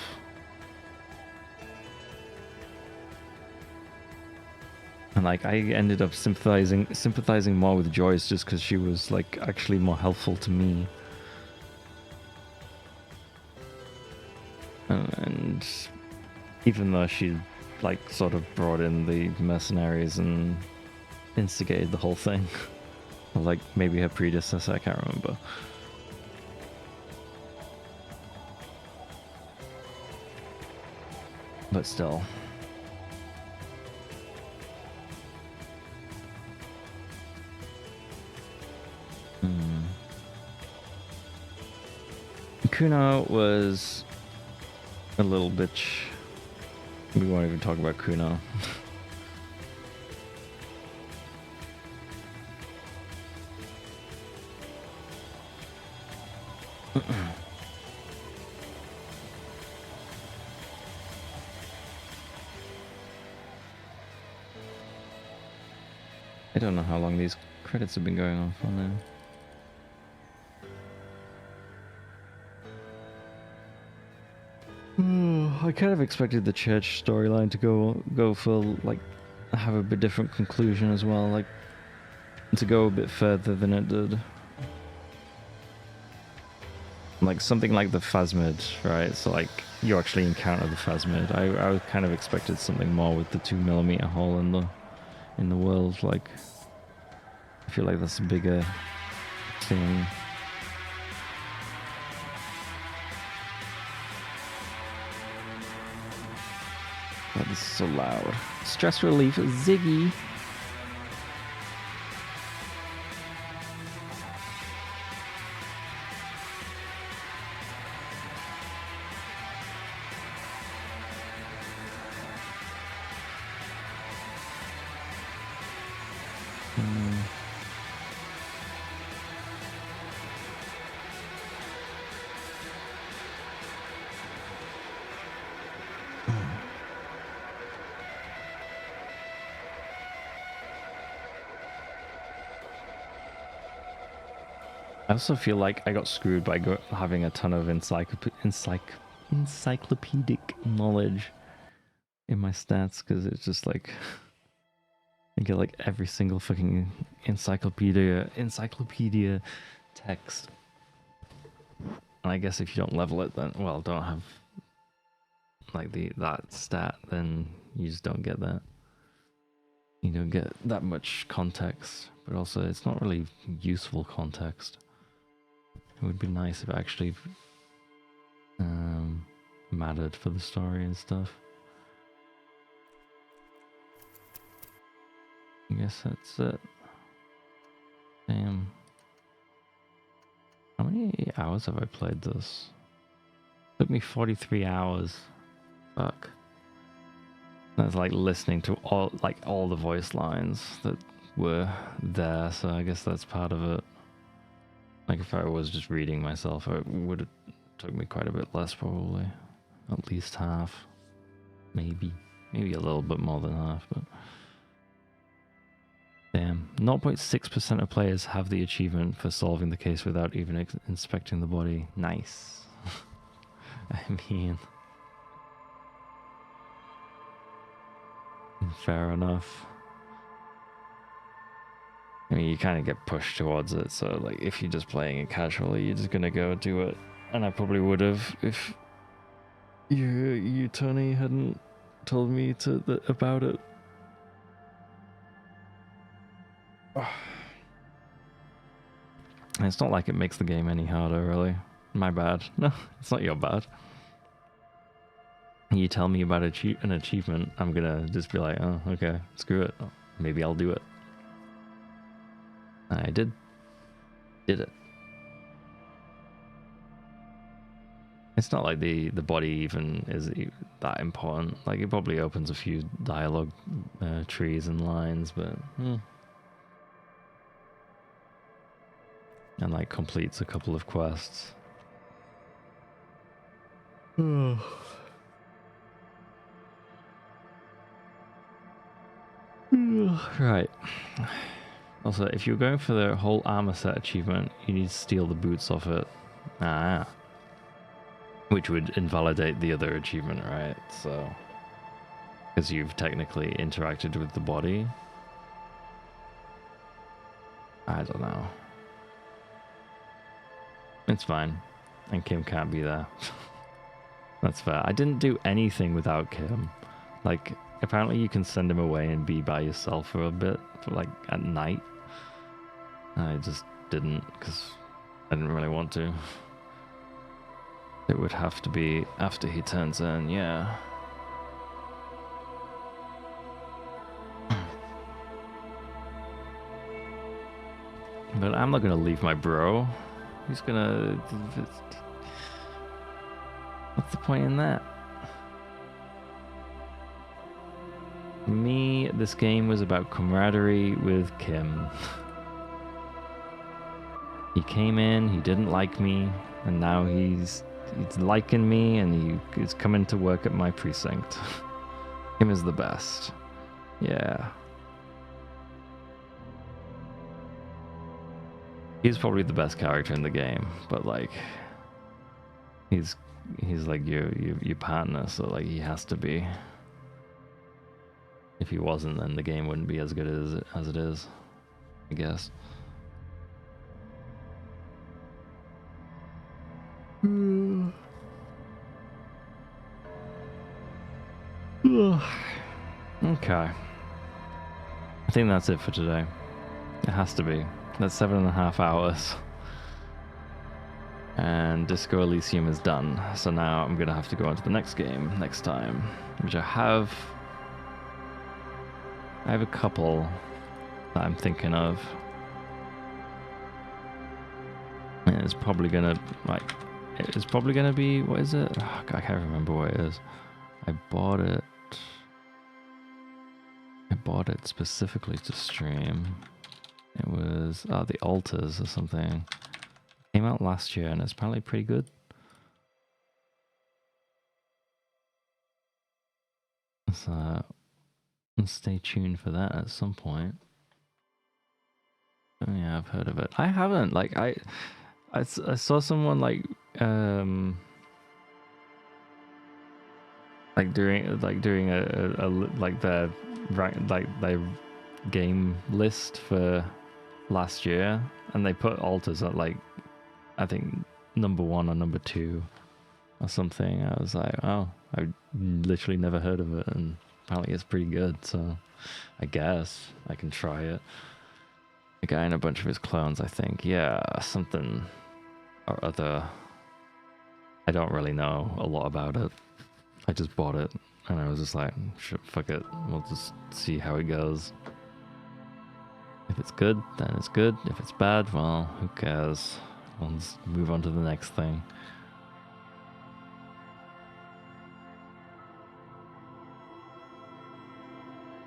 And, like, I ended up sympathizing more with Joyce just because she was, like, actually more helpful to me. And even though she, like, sort of brought in the mercenaries and instigated the whole thing, or, like, maybe her predecessor, I can't remember. But still. Kuno was a little bitch. We won't even talk about Kuno. I don't know how long these credits have been going on for now. I kind of expected the church storyline to go for, like, have a bit different conclusion as well, like, to go a bit further than it did. Like, something like the Phasmid, right? So, like, you actually encounter the Phasmid. I kind of expected something more with the 2mm hole in the world. Like, I feel like that's a bigger thing. Oh, this is so loud. Stress relief, Ziggy. I also feel like I got screwed by having a ton of encyclopedic knowledge in my stats, because it's just like I get like every single fucking encyclopedia text And I guess if you don't level it, then well, don't have like that stat, then you just don't get that. You don't get that much context, but also it's not really useful context. It would be nice if it actually mattered for the story and stuff. I guess that's it. Damn. How many hours have I played this? It took me 43 hours. Fuck. That's like listening to all the voice lines that were there, so I guess that's part of it. Like if I was just reading myself, it would have took me quite a bit less probably. At least half. Maybe a little bit more than half, but damn. 0.6% of players have the achievement for solving the case without even inspecting the body. Nice. I mean, fair enough. I mean, you kind of get pushed towards it, so like if you're just playing it casually, you're just gonna go do it. And I probably would have if you Tony hadn't told me about it. It's not like it makes the game any harder, really. My bad. No, it's not your bad. You tell me about an achievement, I'm gonna just be like, oh, okay, screw it. Oh, maybe I'll do it. I did it. It's not like the body even is that important. Like it probably opens a few dialogue trees and lines, but and like completes a couple of quests. Right. Also, if you're going for the whole armor set achievement, you need to steal the boots off it. Which would invalidate the other achievement, right? So, because you've technically interacted with the body. I don't know. It's fine. And Kim can't be there. That's fair. I didn't do anything without Kim. Like, apparently you can send him away and be by yourself for a bit, for like at night. I just didn't, because I didn't really want to. It would have to be after he turns in, yeah. But I'm not gonna leave my bro. He's gonna... What's the point in that? For me, this game was about camaraderie with Kim. He came in, he didn't like me, and now he's liking me, and he's coming to work at my precinct. Kim is the best. Yeah. He's probably the best character in the game, but like, he's like your partner, so like he has to be. If he wasn't, then the game wouldn't be as good as it is, I guess. Okay. I think that's it for today. It has to be. That's 7.5 hours. And Disco Elysium is done. So now I'm gonna have to go on to the next game next time, which I have a couple that I'm thinking of. And it's probably gonna be, what is it? Oh, God, I can't remember what it is. I bought it specifically to stream. It was The Altars or something. It came out last year and it's apparently pretty good. So stay tuned for that at some point. Oh yeah, I've heard of it. I haven't. Like I saw someone like during their game list for last year, and they put Altars at like I think number 1 or number 2 or something. I was like, oh, I've literally never heard of it, and apparently it's pretty good, so I guess I can try it. The guy and a bunch of his clones, I think. Yeah, something or other. I don't really know a lot about it. I just bought it, and I was just like, fuck it, we'll just see how it goes. If it's good, then it's good. If it's bad, well, who cares? We'll just move on to the next thing.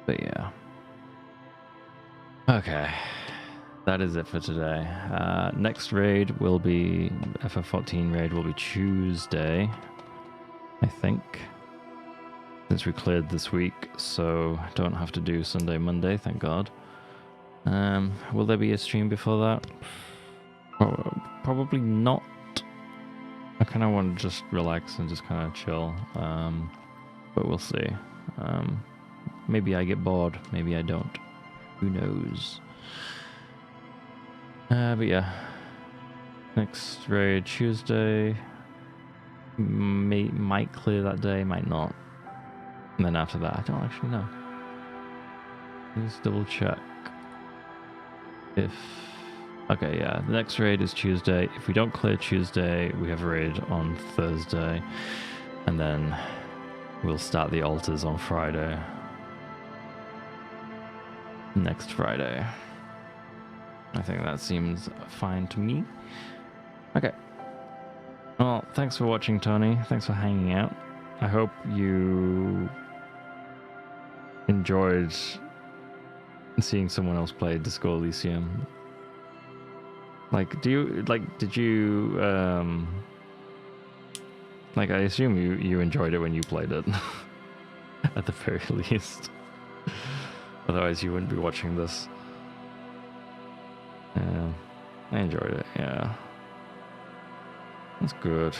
But yeah. Okay. That is it for today. Next raid will be, FF14 raid will be Tuesday, I think. Since we cleared this week, so don't have to do Sunday, Monday, thank God. Will there be a stream before that? Probably not. I kind of want to just relax and just kind of chill. But we'll see. Maybe I get bored, maybe I don't. Who knows? But yeah. Next raid Tuesday. Might clear that day, might not. And then after that, I don't actually know. Let's double check. If... Okay, yeah, the next raid is Tuesday. If we don't clear Tuesday, we have a raid on Thursday. And then we'll start the altars on Friday. Next Friday. I think that seems fine to me. Okay. Well, thanks for watching, Tony. Thanks for hanging out. I hope you enjoyed seeing someone else play Disco Elysium. Like, did you, like, I assume you enjoyed it when you played it, at the very least. Otherwise, you wouldn't be watching this. Yeah, I enjoyed it, yeah. That's good.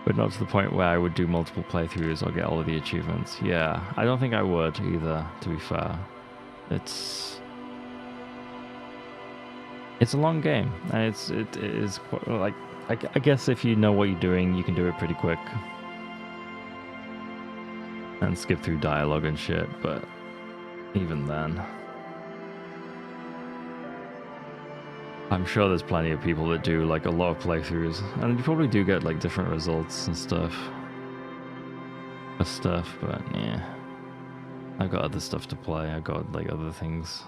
But not to the point where I would do multiple playthroughs or get all of the achievements. Yeah, I don't think I would either, to be fair. It's a long game, and it is quite, like, I guess if you know what you're doing, you can do it pretty quick. And skip through dialogue and shit, but even then. I'm sure there's plenty of people that do like a lot of playthroughs, and you probably do get like different results and stuff. But yeah. I've got other stuff to play, I've got like other things.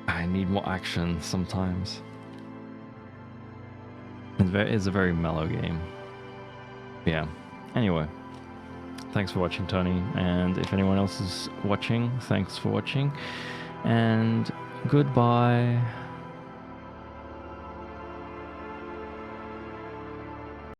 I need more action sometimes. It's a very mellow game. Yeah. Anyway, thanks for watching, Tony, and if anyone else is watching, thanks for watching, and goodbye.